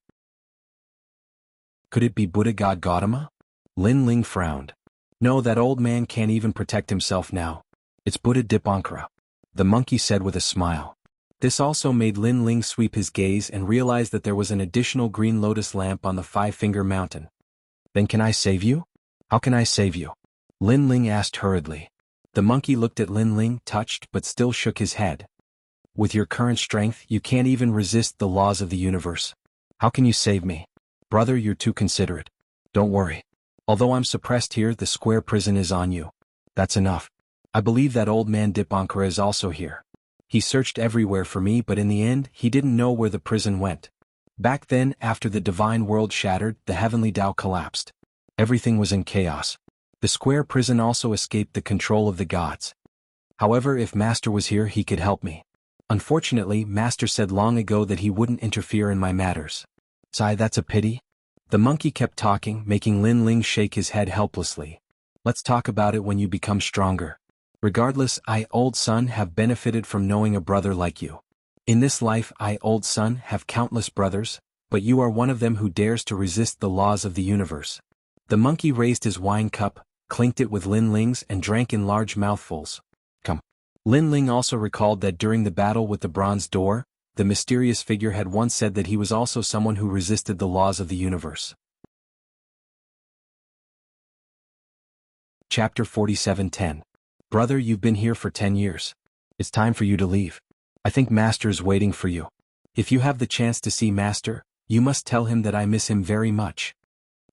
Could it be Buddha God Gautama? Lin Ling frowned. "No, that old man can't even protect himself now. It's Buddha Dipankara," the monkey said with a smile. This also made Lin Ling sweep his gaze and realize that there was an additional green lotus lamp on the 5-finger mountain. "Then can I save you? How can I save you? Lin Ling asked hurriedly. The monkey looked at Lin Ling, touched but still shook his head. With your current strength, you can't even resist the laws of the universe. How can you save me? Brother, you're too considerate. Don't worry. Although I'm suppressed here, the square prison is on you. That's enough. I believe that old man Dipankara is also here. He searched everywhere for me, but in the end, he didn't know where the prison went. Back then, after the divine world shattered, the heavenly Tao collapsed. Everything was in chaos. The square prison also escaped the control of the gods. However, if Master was here, he could help me. Unfortunately, Master said long ago that he wouldn't interfere in my matters. Sigh, that's a pity. The monkey kept talking, making Lin Ling shake his head helplessly. Let's talk about it when you become stronger. Regardless, I, old son, have benefited from knowing a brother like you. In this life, I, old son, have countless brothers, but you are one of them who dares to resist the laws of the universe. The monkey raised his wine cup, clinked it with Lin Ling's and drank in large mouthfuls. Come. Lin Ling also recalled that during the battle with the bronze door, the mysterious figure had once said that he was also someone who resisted the laws of the universe. Chapter 47:10. Brother, you've been here for 10 years. It's time for you to leave. I think Master is waiting for you. If you have the chance to see Master, you must tell him that I miss him very much.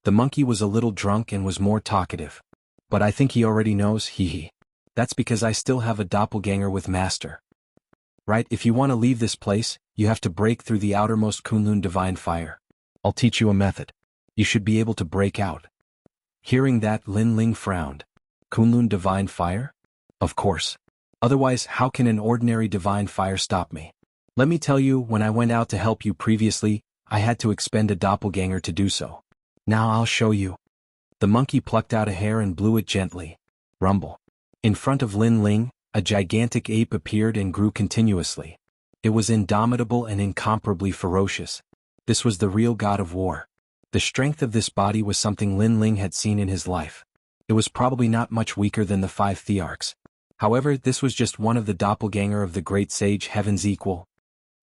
The monkey was a little drunk and was more talkative. But I think he already knows, hee. That's because I still have a doppelganger with Master. Right, if you want to leave this place, you have to break through the outermost Kunlun divine fire. I'll teach you a method. You should be able to break out. Hearing that, Lin Ling frowned. Kunlun divine fire? Of course. Otherwise, how can an ordinary divine fire stop me? Let me tell you, when I went out to help you previously, I had to expend a doppelganger to do so. Now I'll show you. The monkey plucked out a hair and blew it gently. Rumble. In front of Lin Ling, a gigantic ape appeared and grew continuously. It was indomitable and incomparably ferocious. This was the real god of war. The strength of this body was something Lin Ling had seen in his life. It was probably not much weaker than the 5 thearchs. However, this was just one of the doppelganger of the great sage Heaven's equal.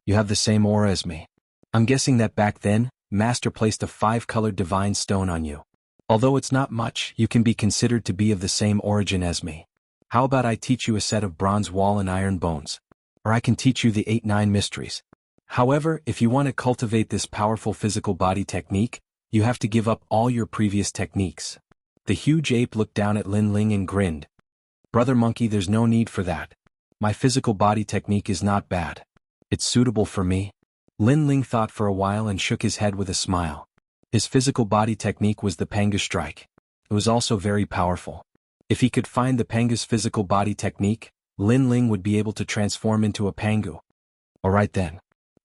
You have the same aura as me. I'm guessing that back then, Master placed a 5-colored divine stone on you. Although it's not much, you can be considered to be of the same origin as me. How about I teach you a set of bronze wall and iron bones? Or I can teach you the 8-9 mysteries. However, if you want to cultivate this powerful physical body technique, you have to give up all your previous techniques. The huge ape looked down at Lin Ling and grinned. Brother monkey, there's no need for that. My physical body technique is not bad. It's suitable for me. Lin Ling thought for a while and shook his head with a smile. His physical body technique was the Panga strike. It was also very powerful. If he could find the Panga's physical body technique, Lin Ling would be able to transform into a Pangu. Alright then.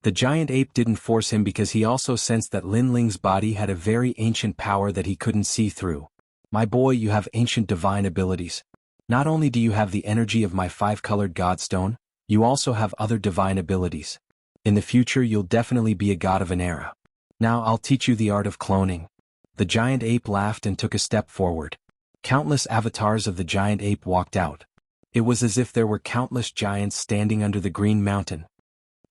The giant ape didn't force him because he also sensed that Lin Ling's body had a very ancient power that he couldn't see through. My boy, you have ancient divine abilities. Not only do you have the energy of my 5-colored godstone, you also have other divine abilities. In the future you'll definitely be a god of an era. Now I'll teach you the art of cloning. The giant ape laughed and took a step forward. Countless avatars of the giant ape walked out. It was as if there were countless giants standing under the green mountain.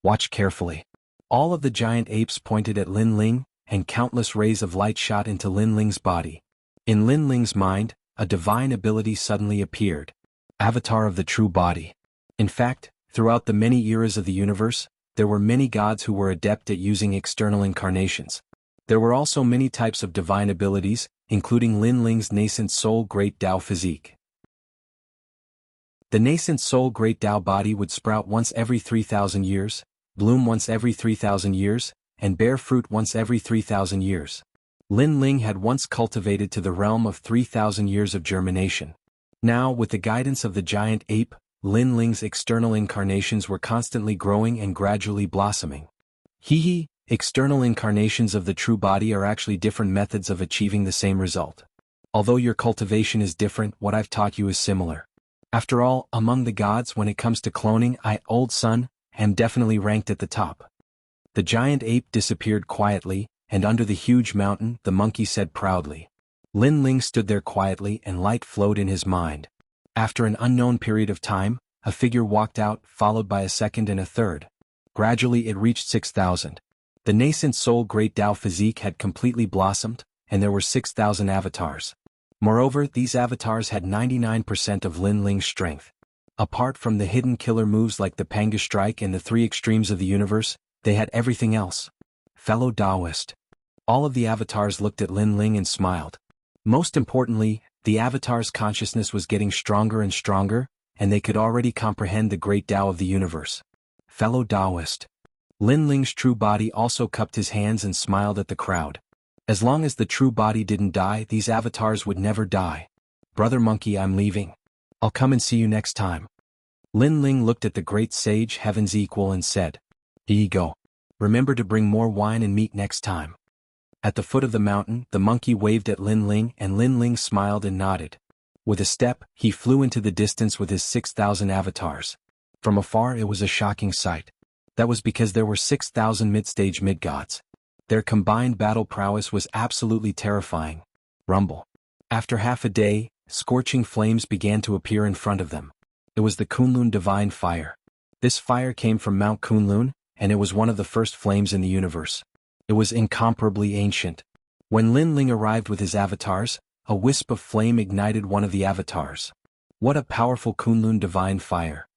Watch carefully. All of the giant apes pointed at Lin Ling, and countless rays of light shot into Lin Ling's body. In Lin Ling's mind, a divine ability suddenly appeared. Avatar of the true body. In fact, throughout the many eras of the universe, there were many gods who were adept at using external incarnations. There were also many types of divine abilities, including Lin Ling's nascent soul Great Tao physique. The nascent soul Great Tao body would sprout once every 3,000 years, bloom once every 3,000 years, and bear fruit once every 3,000 years. Lin Ling had once cultivated to the realm of 3,000 years of germination. Now, with the guidance of the giant ape, Lin Ling's external incarnations were constantly growing and gradually blossoming. External incarnations of the true body are actually different methods of achieving the same result. Although your cultivation is different, what I've taught you is similar. After all, among the gods when it comes to cloning, I, old son, am definitely ranked at the top. The giant ape disappeared quietly, and under the huge mountain, the monkey said proudly. Lin Ling stood there quietly and light flowed in his mind. After an unknown period of time, a figure walked out, followed by a second and a third. Gradually it reached 6,000. The nascent soul Great Tao physique had completely blossomed, and there were 6,000 avatars. Moreover, these avatars had 99% of Lin Ling's strength. Apart from the hidden killer moves like the Panga Strike and the three extremes of the universe, they had everything else. Fellow Taoist. All of the avatars looked at Lin Ling and smiled. Most importantly, the avatar's consciousness was getting stronger and stronger, and they could already comprehend the great Tao of the universe. Fellow Taoist. Lin Ling's true body also cupped his hands and smiled at the crowd. As long as the true body didn't die, these avatars would never die. Brother Monkey, I'm leaving. I'll come and see you next time. Lin Ling looked at the great sage, heaven's equal, and said, Here you go. Remember to bring more wine and meat next time. At the foot of the mountain, the monkey waved at Lin Ling, and Lin Ling smiled and nodded. With a step, he flew into the distance with his 6,000 avatars. From afar it was a shocking sight. That was because there were 6,000 mid-stage mid-gods. Their combined battle prowess was absolutely terrifying. Rumble. After half a day, scorching flames began to appear in front of them. It was the Kunlun divine fire. This fire came from Mount Kunlun, and it was one of the first flames in the universe. It was incomparably ancient. When Lin Ling arrived with his avatars, a wisp of flame ignited one of the avatars. What a powerful Kunlun divine fire.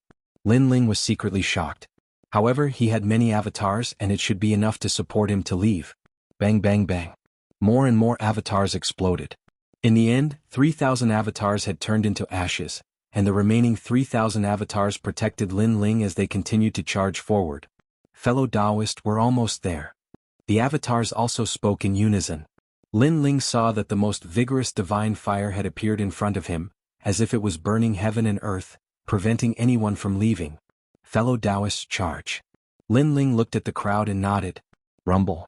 Lin Ling was secretly shocked. However, he had many avatars and it should be enough to support him to leave. Bang bang bang. More and more avatars exploded. In the end, 3,000 avatars had turned into ashes, and the remaining 3,000 avatars protected Lin Ling as they continued to charge forward. Fellow Taoist, we're almost there. The avatars also spoke in unison. Lin Ling saw that the most vigorous divine fire had appeared in front of him, as if it was burning heaven and earth, preventing anyone from leaving. Fellow Taoists, charge. Lin Ling looked at the crowd and nodded. Rumble.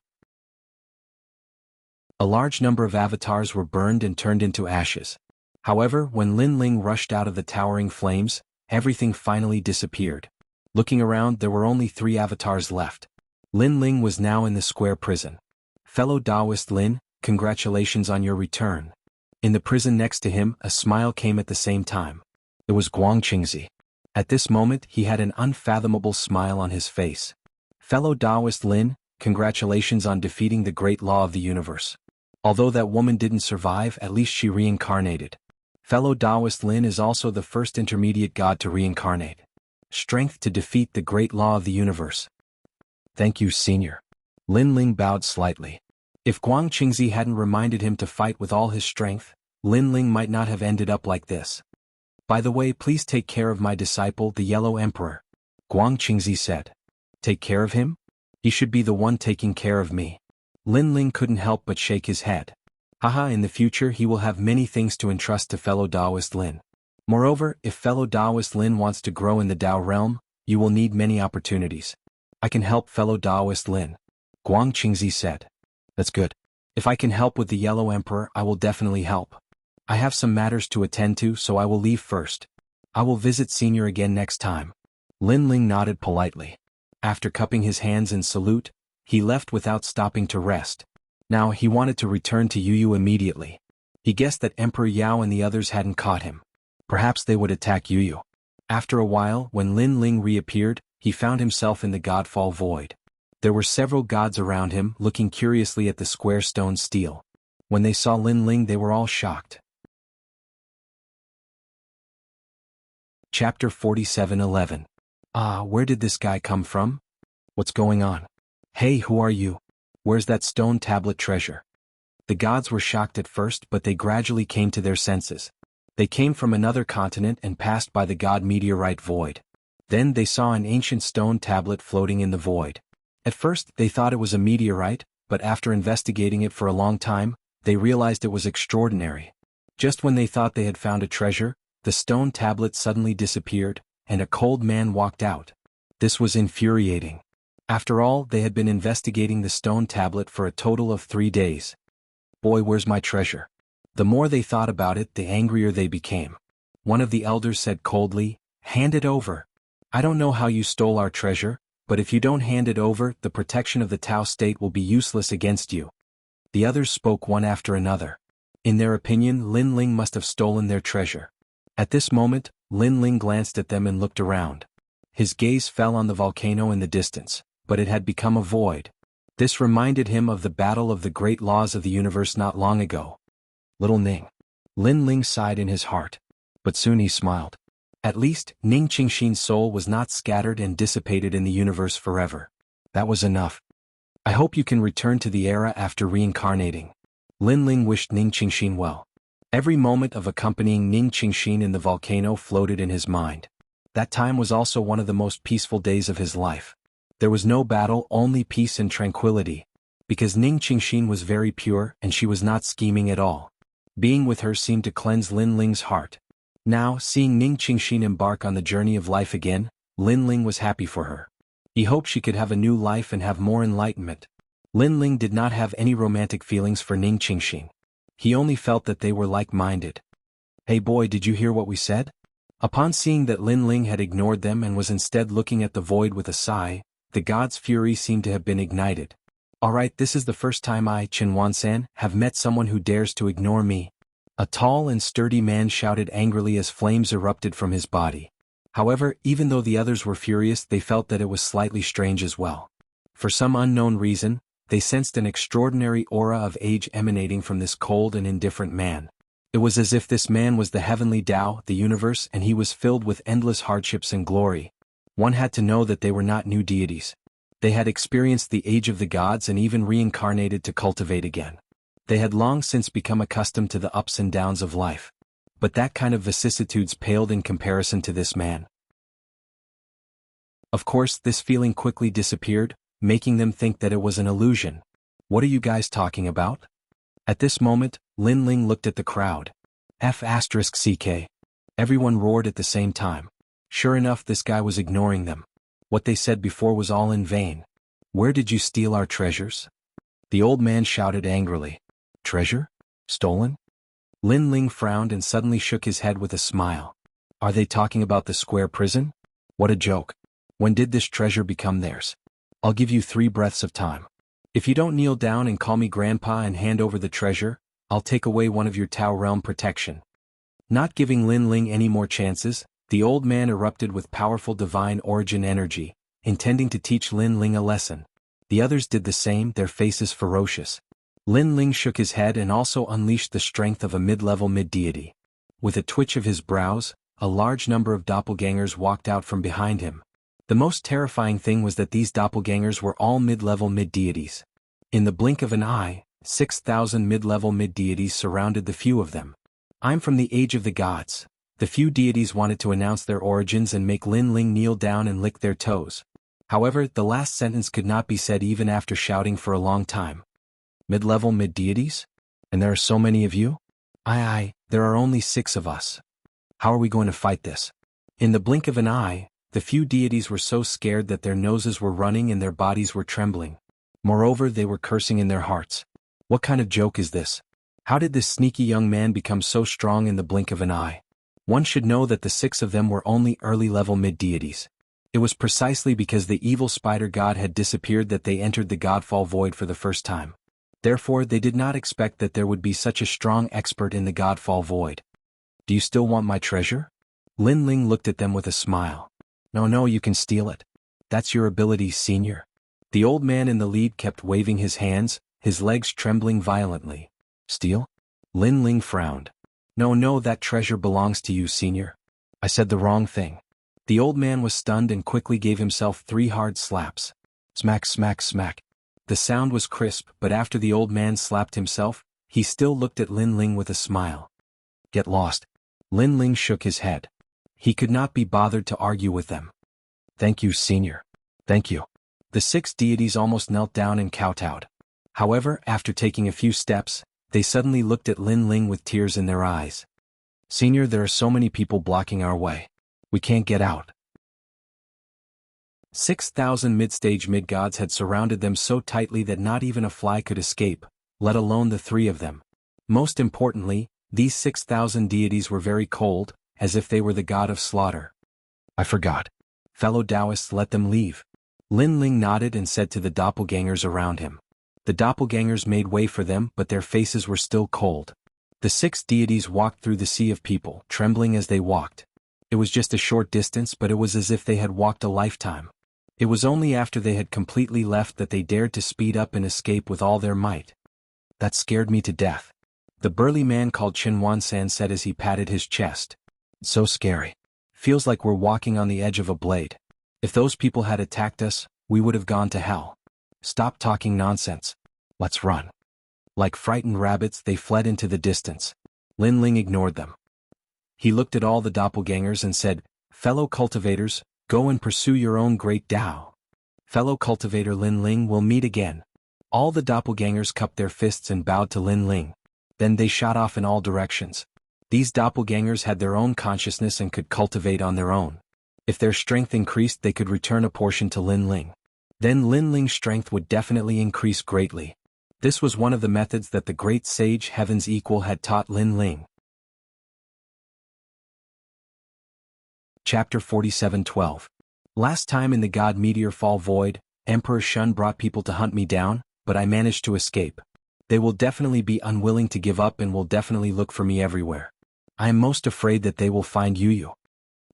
A large number of avatars were burned and turned into ashes. However, when Lin Ling rushed out of the towering flames, everything finally disappeared. Looking around, there were only 3 avatars left. Lin Ling was now in the square prison. Fellow Taoist Lin, congratulations on your return. In the prison next to him, a smile came at the same time. It was Guang Qingzi. At this moment, he had an unfathomable smile on his face. Fellow Taoist Lin, congratulations on defeating the great law of the universe. Although that woman didn't survive, at least she reincarnated. Fellow Taoist Lin is also the first intermediate god to reincarnate. Strength to defeat the great law of the universe. Thank you, senior. Lin Ling bowed slightly. If Guang Qingzi hadn't reminded him to fight with all his strength, Lin Ling might not have ended up like this. By the way, please take care of my disciple, the Yellow Emperor. Guang Qingzi said. Take care of him? He should be the one taking care of me. Lin Ling couldn't help but shake his head. Haha, in the future he will have many things to entrust to fellow Taoist Lin. Moreover, if fellow Taoist Lin wants to grow in the Tao realm, you will need many opportunities. I can help fellow Taoist Lin. Guang Qingzi said. That's good. If I can help with the Yellow Emperor, I will definitely help. I have some matters to attend to, so I will leave first. I will visit senior again next time. Lin Ling nodded politely. After cupping his hands in salute, he left without stopping to rest. Now he wanted to return to Yuyu immediately. He guessed that Emperor Yao and the others hadn't caught him. Perhaps they would attack Yuyu. After a while, when Lin Ling reappeared, he found himself in the Godfall Void. There were several gods around him, looking curiously at the square stone stele. When they saw Lin Ling, they were all shocked. Chapter 47:11. Where did this guy come from? What's going on? Hey, who are you? Where's that stone tablet treasure? The gods were shocked at first, but they gradually came to their senses. They came from another continent and passed by the god meteorite void. Then they saw an ancient stone tablet floating in the void. At first, they thought it was a meteorite, but after investigating it for a long time, they realized it was extraordinary. Just when they thought they had found a treasure, the stone tablet suddenly disappeared, and a cold man walked out. This was infuriating. After all, they had been investigating the stone tablet for a total of 3 days. Boy, where's my treasure? The more they thought about it, the angrier they became. One of the elders said coldly, "Hand it over. I don't know how you stole our treasure, but if you don't hand it over, the protection of the Tao state will be useless against you." The others spoke one after another. In their opinion, Lin Ling must have stolen their treasure. At this moment, Lin Ling glanced at them and looked around. His gaze fell on the volcano in the distance, but it had become a void. This reminded him of the battle of the great laws of the universe not long ago. Little Ning. Lin Ling sighed in his heart. But soon he smiled. At least, Ning Qingxin's soul was not scattered and dissipated in the universe forever. That was enough. I hope you can return to the era after reincarnating. Lin Ling wished Ning Qingxin well. Every moment of accompanying Ning Qingxin in the volcano floated in his mind. That time was also one of the most peaceful days of his life. There was no battle, only peace and tranquility. Because Ning Qingxin was very pure and she was not scheming at all. Being with her seemed to cleanse Lin Ling's heart. Now, seeing Ning Qingxin embark on the journey of life again, Lin Ling was happy for her. He hoped she could have a new life and have more enlightenment. Lin Ling did not have any romantic feelings for Ning Qingxin. He only felt that they were like-minded. Hey boy, did you hear what we said? Upon seeing that Lin Ling had ignored them and was instead looking at the void with a sigh, the god's fury seemed to have been ignited. Alright, this is the first time I, Chen-Wan-san, have met someone who dares to ignore me. A tall and sturdy man shouted angrily as flames erupted from his body. However, even though the others were furious, they felt that it was slightly strange as well. For some unknown reason, they sensed an extraordinary aura of age emanating from this cold and indifferent man. It was as if this man was the heavenly Tao, the universe, and he was filled with endless hardships and glory. One had to know that they were not new deities. They had experienced the age of the gods and even reincarnated to cultivate again. They had long since become accustomed to the ups and downs of life. But that kind of vicissitudes paled in comparison to this man. Of course, this feeling quickly disappeared, making them think that it was an illusion. What are you guys talking about? At this moment, Lin Ling looked at the crowd. F***CK. Everyone roared at the same time. Sure enough, this guy was ignoring them. What they said before was all in vain. Where did you steal our treasures? The old man shouted angrily. Treasure? Stolen? Lin Ling frowned and suddenly shook his head with a smile. Are they talking about the square prison? What a joke. When did this treasure become theirs? I'll give you 3 breaths of time. If you don't kneel down and call me grandpa and hand over the treasure, I'll take away one of your Tao realm protection. Not giving Lin Ling any more chances, the old man erupted with powerful divine origin energy, intending to teach Lin Ling a lesson. The others did the same, their faces ferocious. Lin Ling shook his head and also unleashed the strength of a mid-level mid-deity. With a twitch of his brows, a large number of doppelgangers walked out from behind him. The most terrifying thing was that these doppelgangers were all mid-level mid-deities. In the blink of an eye, 6,000 mid-level mid-deities surrounded the few of them. I'm from the age of the gods. The few deities wanted to announce their origins and make Lin Ling kneel down and lick their toes. However, the last sentence could not be said even after shouting for a long time. Mid-level mid-deities? And there are so many of you? Aye, there are only 6 of us. How are we going to fight this? In the blink of an eye, the few deities were so scared that their noses were running and their bodies were trembling. Moreover, they were cursing in their hearts. What kind of joke is this? How did this sneaky young man become so strong in the blink of an eye? One should know that the 6 of them were only early-level mid-deities. It was precisely because the evil spider god had disappeared that they entered the Godfall Void for the first time. Therefore, they did not expect that there would be such a strong expert in the Godfall Void. Do you still want my treasure? Lin Ling looked at them with a smile. No, you can steal it. That's your ability, senior. The old man in the lead kept waving his hands, his legs trembling violently. Steal? Lin Ling frowned. No, that treasure belongs to you, senior. I said the wrong thing. The old man was stunned and quickly gave himself 3 hard slaps. Smack, smack, smack. The sound was crisp, but after the old man slapped himself, he still looked at Lin Ling with a smile. Get lost. Lin Ling shook his head. He could not be bothered to argue with them. Thank you, senior. Thank you. The 6 deities almost knelt down and kowtowed. However, after taking a few steps, they suddenly looked at Lin Ling with tears in their eyes. Senior, there are so many people blocking our way. We can't get out. 6,000 mid-stage mid-gods had surrounded them so tightly that not even a fly could escape, let alone the 3 of them. Most importantly, these 6,000 deities were very cold, as if they were the god of slaughter. I forgot. Fellow Taoists, let them leave. Lin Ling nodded and said to the doppelgangers around him. The doppelgangers made way for them, but their faces were still cold. The 6 deities walked through the sea of people, trembling as they walked. It was just a short distance, but it was as if they had walked a lifetime. It was only after they had completely left that they dared to speed up and escape with all their might. That scared me to death. The burly man called Chen Wansan said as he patted his chest. "It's so scary. Feels like we're walking on the edge of a blade. If those people had attacked us, we would have gone to hell. Stop talking nonsense. Let's run." Like frightened rabbits, they fled into the distance. Lin Ling ignored them. He looked at all the doppelgangers and said, "Fellow cultivators, go and pursue your own great Tao. Fellow cultivator Lin Ling will meet again." All the doppelgangers cupped their fists and bowed to Lin Ling. Then they shot off in all directions. These doppelgangers had their own consciousness and could cultivate on their own. If their strength increased, they could return a portion to Lin Ling. Then Lin Ling's strength would definitely increase greatly. This was one of the methods that the great sage Heaven's Equal had taught Lin Ling. Chapter 47:12. Last time in the God Meteor Fall Void, Emperor Shun brought people to hunt me down, but I managed to escape. They will definitely be unwilling to give up and will definitely look for me everywhere. I am most afraid that they will find Yu.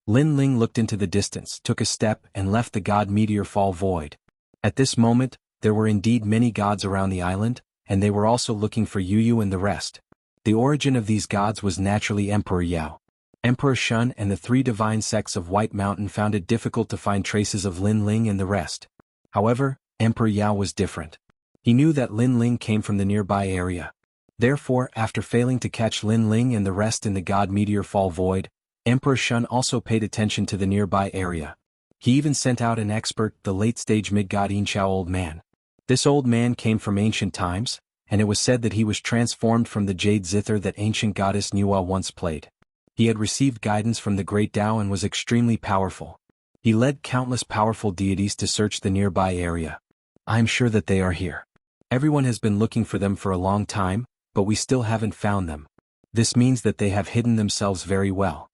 Lin Ling looked into the distance, took a step, and left the God Meteor Fall Void. At this moment, there were indeed many gods around the island, and they were also looking for Yu and the rest. The origin of these gods was naturally Emperor Yao. Emperor Shun and the three divine sects of White Mountain found it difficult to find traces of Lin Ling and the rest. However, Emperor Yao was different. He knew that Lin Ling came from the nearby area. Therefore, after failing to catch Lin Ling and the rest in the God Meteor Fall Void, Emperor Shun also paid attention to the nearby area. He even sent out an expert, the late-stage mid-god Inchao old man. This old man came from ancient times, and it was said that he was transformed from the jade zither that ancient goddess Nuwa once played. He had received guidance from the great Tao and was extremely powerful. He led countless powerful deities to search the nearby area. I am sure that they are here. Everyone has been looking for them for a long time, but we still haven't found them. This means that they have hidden themselves very well.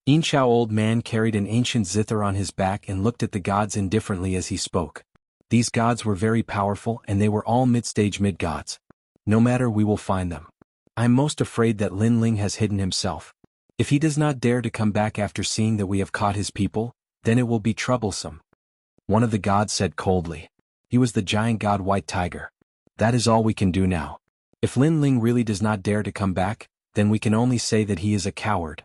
Inchao old man carried an ancient zither on his back and looked at the gods indifferently as he spoke. These gods were very powerful and they were all mid-stage mid-gods. No matter, we will find them. I am most afraid that Lin Ling has hidden himself. If he does not dare to come back after seeing that we have caught his people, then it will be troublesome. One of the gods said coldly. He was the giant god White Tiger. That is all we can do now. If Lin Ling really does not dare to come back, then we can only say that he is a coward.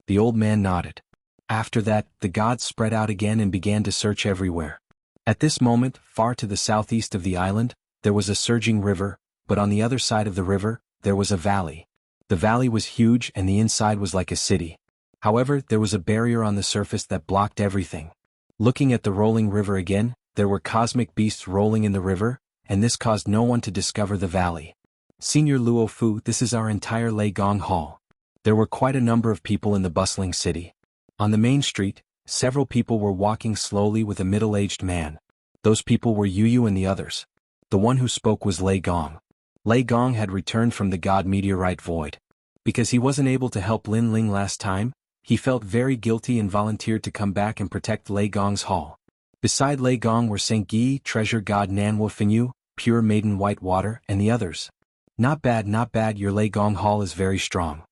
The old man nodded. After that, the gods spread out again and began to search everywhere. At this moment, far to the southeast of the island, there was a surging river, but on the other side of the river, there was a valley. The valley was huge and the inside was like a city. However, there was a barrier on the surface that blocked everything. Looking at the rolling river again, there were cosmic beasts rolling in the river, and this caused no one to discover the valley. Senior Luo Fu, this is our entire Lei Gong Hall. There were quite a number of people in the bustling city. On the main street, several people were walking slowly with a middle-aged man. Those people were Yu and the others. The one who spoke was Lei Gong. Lei Gong had returned from the God Meteorite Void. Because he wasn't able to help Lin Ling last time, he felt very guilty and volunteered to come back and protect Lei Gong's hall. Beside Lei Gong were Saint Gi, Treasure God Nanwo Finyu, Pure Maiden White Water, and the others. Not bad, your Lei Gong hall is very strong.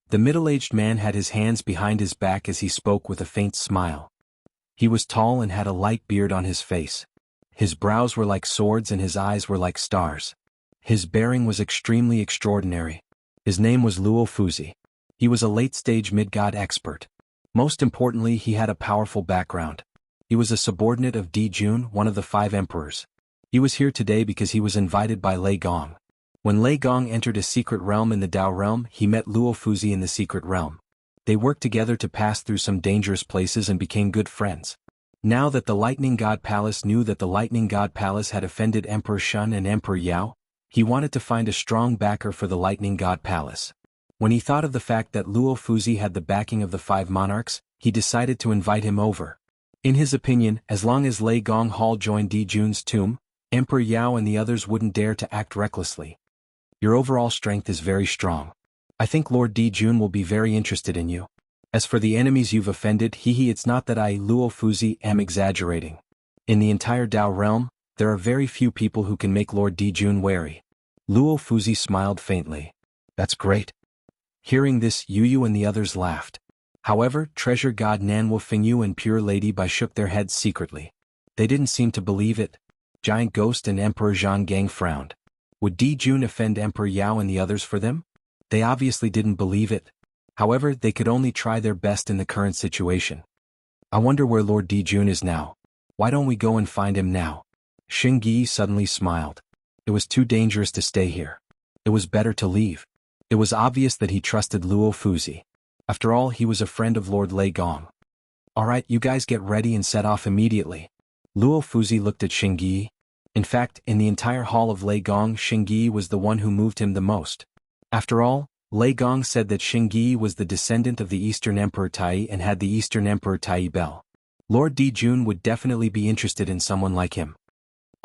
The middle-aged man had his hands behind his back as he spoke with a faint smile. He was tall and had a light beard on his face. His brows were like swords and his eyes were like stars. His bearing was extremely extraordinary. His name was Luo Fuzi. He was a late-stage mid-god expert. Most importantly, he had a powerful background. He was a subordinate of Di Jun, one of the 5 emperors. He was here today because he was invited by Lei Gong. When Lei Gong entered a secret realm in the Dao realm, he met Luo Fuzi in the secret realm. They worked together to pass through some dangerous places and became good friends. Now that the Lightning God Palace knew that the Lightning God Palace had offended Emperor Shun and Emperor Yao, he wanted to find a strong backer for the Lightning God Palace. When he thought of the fact that Luo Fuzi had the backing of the 5 monarchs, he decided to invite him over. In his opinion, as long as Lei Gong Hall joined Di Jun's tomb, Emperor Yao and the others wouldn't dare to act recklessly. Your overall strength is very strong. I think Lord Di Jun will be very interested in you. As for the enemies you've offended, it's not that I, Luo Fuzi, am exaggerating. In the entire Dao realm, there are very few people who can make Lord Di Jun wary. Luo Fuzi smiled faintly. That's great. Hearing this, Yu and the others laughed. However, Treasure God Nanwo Fingyu and Pure Lady Bai shook their heads secretly. They didn't seem to believe it. Giant Ghost and Emperor Zhang Gang frowned. Would Di Jun offend Emperor Yao and the others for them? They obviously didn't believe it. However, they could only try their best in the current situation. I wonder where Lord Di Jun is now. Why don't we go and find him now? Xing Yi suddenly smiled. It was too dangerous to stay here. It was better to leave. It was obvious that he trusted Luo Fuzi. After all, he was a friend of Lord Lei Gong. Alright, you guys get ready and set off immediately. Luo Fuzi looked at Xing Yi. In fact, in the entire hall of Lei Gong, Xing Yi was the one who moved him the most. After all, Lei Gong said that Xing Yi was the descendant of the Eastern Emperor Tai and had the Eastern Emperor Tai bell. Lord Di Jun would definitely be interested in someone like him.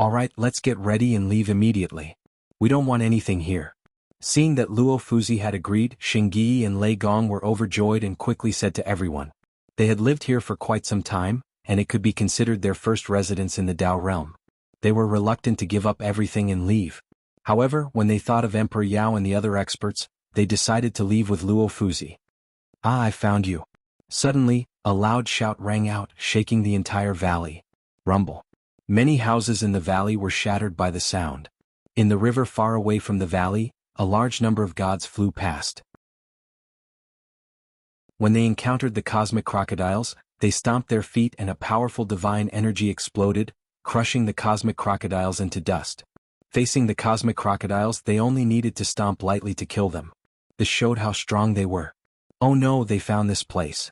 Alright, let's get ready and leave immediately. We don't want anything here. Seeing that Luo Fuzi had agreed, Xing Yi and Lei Gong were overjoyed and quickly said to everyone. They had lived here for quite some time, and it could be considered their first residence in the Dao realm. They were reluctant to give up everything and leave. However, when they thought of Emperor Yao and the other experts, they decided to leave with Luo Fuzi. Ah, I found you. Suddenly, a loud shout rang out, shaking the entire valley. Rumble. Many houses in the valley were shattered by the sound. In the river far away from the valley, a large number of gods flew past. When they encountered the cosmic crocodiles, they stomped their feet and a powerful divine energy exploded, crushing the cosmic crocodiles into dust. Facing the cosmic crocodiles, they only needed to stomp lightly to kill them. This showed how strong they were. Oh no, they found this place.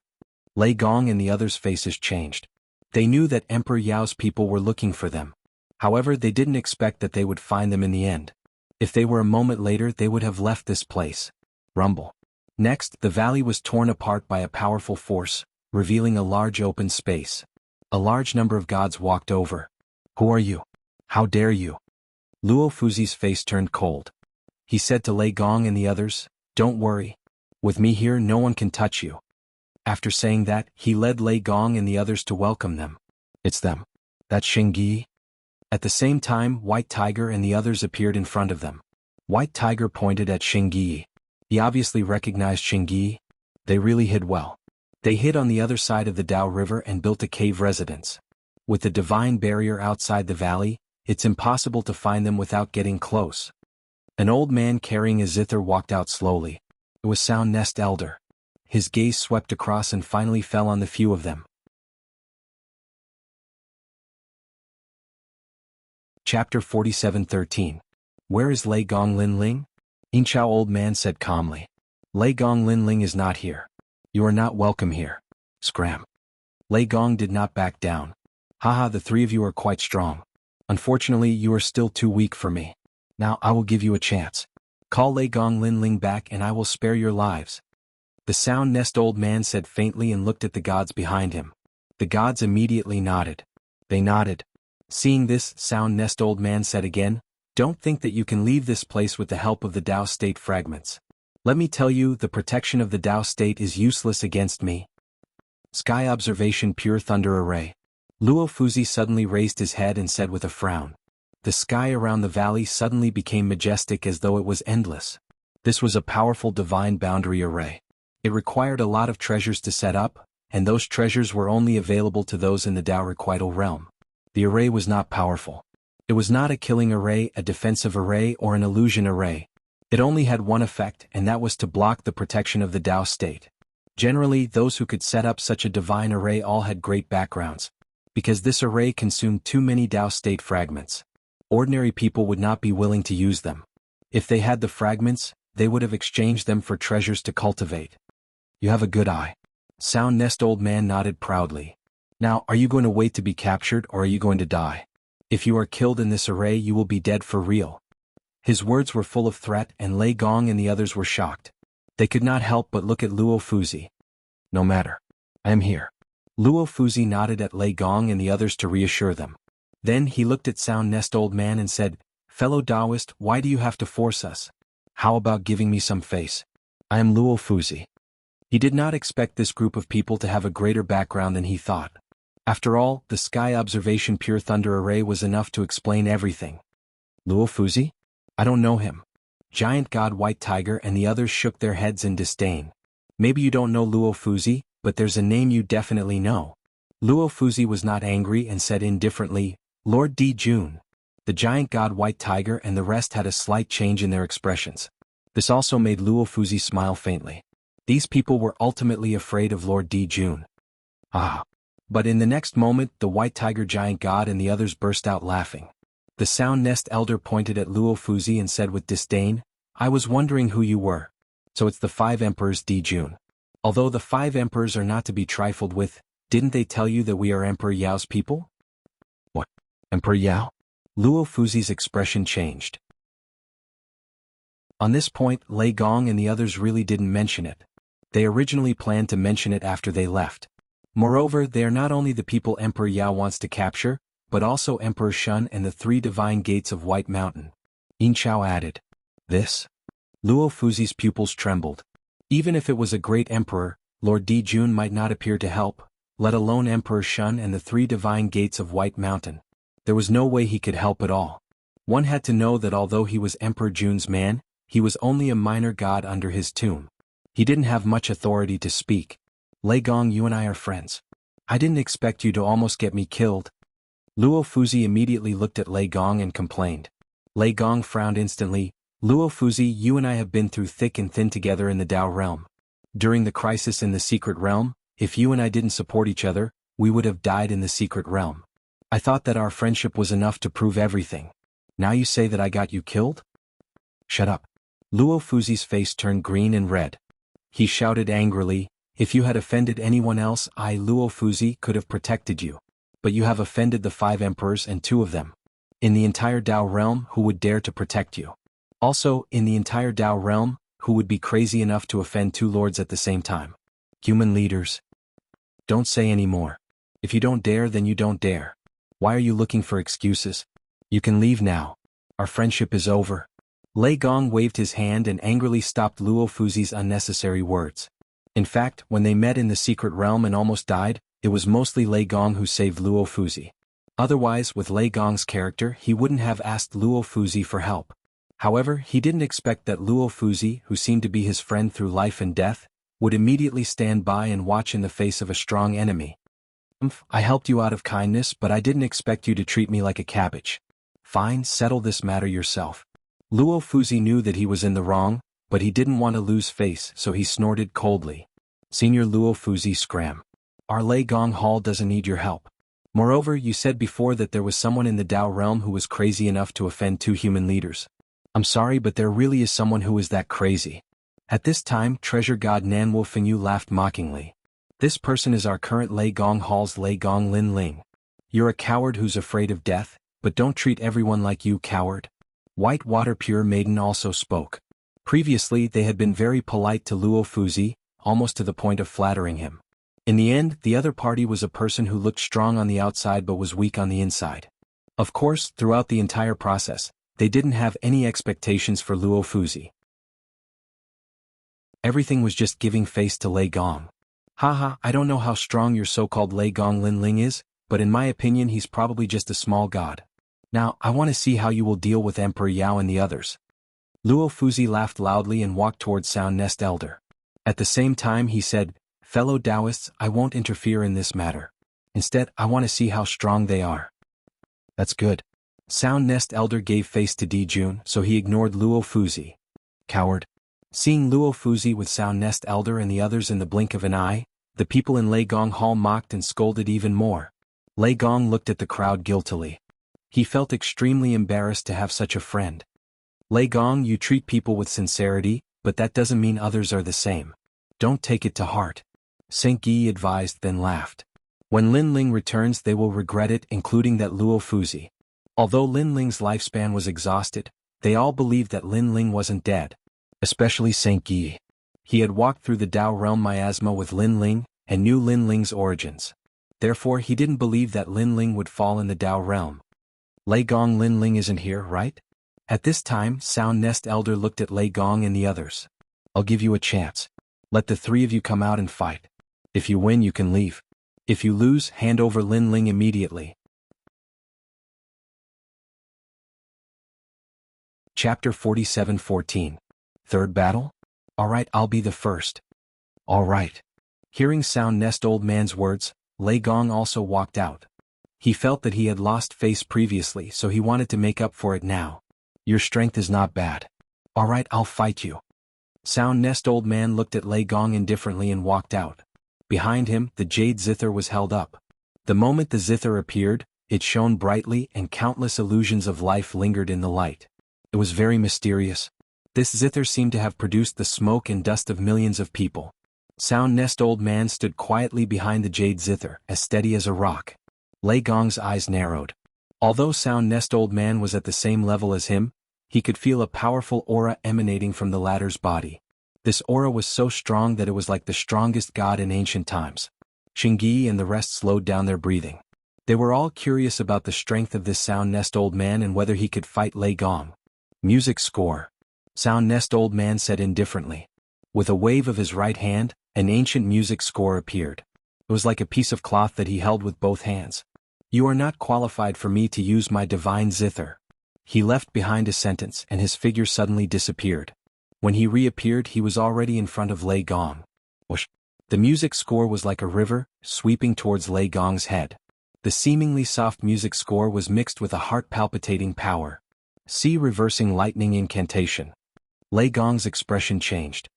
Lei Gong and the others' faces changed. They knew that Emperor Yao's people were looking for them. However, they didn't expect that they would find them in the end. If they were a moment later, they would have left this place. Rumble. Next, the valley was torn apart by a powerful force, revealing a large open space. A large number of gods walked over. Who are you? How dare you? Luo Fuzi's face turned cold. He said to Lei Gong and the others, don't worry. With me here, no one can touch you. After saying that, he led Lei Gong and the others to welcome them. It's them. That's Xing Yi. At the same time, White Tiger and the others appeared in front of them. White Tiger pointed at Xing Yi. He obviously recognized Xing Yi. They really hid well. They hid on the other side of the Dao River and built a cave residence. With the divine barrier outside the valley, it's impossible to find them without getting close. An old man carrying a zither walked out slowly. It was Sound Nest Elder. His gaze swept across and finally fell on the few of them. Chapter 47:13. Where is Lei Gong Linling? Inchao old man said calmly. Lei Gong Linling is not here. You are not welcome here. Scram. Lei Gong did not back down. Haha, the three of you are quite strong. Unfortunately, you are still too weak for me. Now I will give you a chance. Call Lei Gong Linling back and I will spare your lives. The Sound Nest old man said faintly and looked at the gods behind him. The gods immediately nodded. They nodded. Seeing this, Sound Nest old man said again, don't think that you can leave this place with the help of the Dao state fragments. Let me tell you, the protection of the Dao state is useless against me. Sky Observation Pure Thunder Array. Luo Fuzi suddenly raised his head and said with a frown. The sky around the valley suddenly became majestic as though it was endless. This was a powerful divine boundary array. It required a lot of treasures to set up, and those treasures were only available to those in the Dao Requital realm. The array was not powerful. It was not a killing array, a defensive array, or an illusion array. It only had one effect, and that was to block the protection of the Dao state. Generally, those who could set up such a divine array all had great backgrounds. Because this array consumed too many Dao state fragments. Ordinary people would not be willing to use them. If they had the fragments, they would have exchanged them for treasures to cultivate. You have a good eye. Sound Nest old man nodded proudly. Now, are you going to wait to be captured or are you going to die? If you are killed in this array, you will be dead for real. His words were full of threat and Lei Gong and the others were shocked. They could not help but look at Luo Fuzi. No matter. I am here. Luo Fuzi nodded at Lei Gong and the others to reassure them. Then he looked at Sound Nest old man and said, Fellow Taoist, why do you have to force us? How about giving me some face? I am Luo Fuzi. He did not expect this group of people to have a greater background than he thought. After all, the Sky Observation Pure Thunder Array was enough to explain everything. Luo Fuzi? I don't know him. Giant God White Tiger and the others shook their heads in disdain. Maybe you don't know Luo Fuzi, but there's a name you definitely know. Luo Fuzi was not angry and said indifferently, Lord Di Jun. The giant god White Tiger and the rest had a slight change in their expressions. This also made Luo Fuzi smile faintly. These people were ultimately afraid of Lord Di Jun. Ah. But in the next moment the White Tiger giant god and the others burst out laughing. The Sound Nest Elder pointed at Luo Fuzi and said with disdain, "I was wondering who you were. So it's the 5 Emperors Di Jun. Although the 5 Emperors are not to be trifled with, didn't they tell you that we are Emperor Yao's people?" "What? Emperor Yao?" Luo Fuzi's expression changed. On this point Lei Gong and the others really didn't mention it. They originally planned to mention it after they left. Moreover, they are not only the people Emperor Yao wants to capture, but also Emperor Shun and the 3 divine gates of White Mountain. Yin Chao added. This? Luo Fuzi's pupils trembled. Even if it was a great emperor, Lord Di Jun might not appear to help, let alone Emperor Shun and the 3 divine gates of White Mountain. There was no way he could help at all. One had to know that although he was Emperor Jun's man, he was only a minor god under his tomb. He didn't have much authority to speak. Lei Gong, you and I are friends. I didn't expect you to almost get me killed. Luo Fuzi immediately looked at Lei Gong and complained. Lei Gong frowned instantly. Luo Fuzi, you and I have been through thick and thin together in the Dao realm. During the crisis in the secret realm, if you and I didn't support each other, we would have died in the secret realm. I thought that our friendship was enough to prove everything. Now you say that I got you killed? Shut up. Luo Fuzi's face turned green and red. He shouted angrily, if you had offended anyone else, I, Luo Fuzi, could have protected you. But you have offended the 5 emperors and 2 of them. In the entire Dao realm, who would dare to protect you? Also, in the entire Dao realm, who would be crazy enough to offend 2 lords at the same time? Human leaders. Don't say any more. If you don't dare, then you don't dare. Why are you looking for excuses? You can leave now. Our friendship is over. Lei Gong waved his hand and angrily stopped Luo Fuzi's unnecessary words. In fact, when they met in the secret realm and almost died, it was mostly Lei Gong who saved Luo Fuzi. Otherwise, with Lei Gong's character, he wouldn't have asked Luo Fuzi for help. However, he didn't expect that Luo Fuzi, who seemed to be his friend through life and death, would immediately stand by and watch in the face of a strong enemy. I helped you out of kindness, but I didn't expect you to treat me like a cabbage. Fine, settle this matter yourself. Luo Fuzi knew that he was in the wrong, but he didn't want to lose face, so he snorted coldly. Senior Luo Fuzi scram. Our Lei Gong Hall doesn't need your help. Moreover, you said before that there was someone in the Dao realm who was crazy enough to offend 2 human leaders. I'm sorry, but there really is someone who is that crazy. At this time, treasure god Nanwo Fengyu laughed mockingly. This person is our current Lei Gong Hall's Lei Gong Lin Ling. You're a coward who's afraid of death, but don't treat everyone like you, coward. White Water Pure Maiden also spoke. Previously, they had been very polite to Luo Fuzi, almost to the point of flattering him. In the end, the other party was a person who looked strong on the outside but was weak on the inside. Of course, throughout the entire process, they didn't have any expectations for Luo Fuzi. Everything was just giving face to Lei Gong. Haha, I don't know how strong your so-called Lei Gong Lin Ling is, but in my opinion he's probably just a small god. Now, I want to see how you will deal with Emperor Yao and the others. Luo Fuzi laughed loudly and walked towards Sound Nest Elder. At the same time he said, fellow Taoists, I won't interfere in this matter. Instead, I want to see how strong they are. That's good. Sound Nest Elder gave face to Di Jun, so he ignored Luo Fuzi. Coward. Seeing Luo Fuzi with Sound Nest Elder and the others in the blink of an eye, the people in Lei Gong Hall mocked and scolded even more. Lei Gong looked at the crowd guiltily. He felt extremely embarrassed to have such a friend. Lei Gong, you treat people with sincerity, but that doesn't mean others are the same. Don't take it to heart. Saint Yi advised, then laughed. When Lin Ling returns they will regret it, including that Luo Fuzi. Although Lin Ling's lifespan was exhausted, they all believed that Lin Ling wasn't dead. Especially Saint Yi. He had walked through the Dao realm miasma with Lin Ling, and knew Lin Ling's origins. Therefore he didn't believe that Lin Ling would fall in the Dao realm. Lei Gong Lin Ling isn't here, right? At this time, Sound Nest Elder looked at Lei Gong and the others. I'll give you a chance. Let the 3 of you come out and fight. If you win, you can leave. If you lose, hand over Lin Ling immediately. Chapter 47:14. Third battle? Alright, I'll be the first. Alright. Hearing Sound Nest Old Man's words, Lei Gong also walked out. He felt that he had lost face previously, so he wanted to make up for it now. Your strength is not bad. Alright, I'll fight you. Sound Nest Old Man looked at Lei Gong indifferently and walked out. Behind him, the jade zither was held up. The moment the zither appeared, it shone brightly and countless illusions of life lingered in the light. It was very mysterious. This zither seemed to have produced the smoke and dust of millions of people. Sound Nest Old Man stood quietly behind the jade zither, as steady as a rock. Lei Gong's eyes narrowed. Although Sound Nest Old Man was at the same level as him, he could feel a powerful aura emanating from the latter's body. This aura was so strong that it was like the strongest god in ancient times. Qingyi and the rest slowed down their breathing. They were all curious about the strength of this Sound Nest Old Man and whether he could fight Lei Gong. Music score. Sound Nest Old Man said indifferently. With a wave of his right hand, an ancient music score appeared. It was like a piece of cloth that he held with both hands. You are not qualified for me to use my divine zither. He left behind a sentence and his figure suddenly disappeared. When he reappeared, he was already in front of Lei Gong. Whoosh! The music score was like a river, sweeping towards Lei Gong's head. The seemingly soft music score was mixed with a heart-palpitating power. See reversing lightning incantation. Lei Gong's expression changed.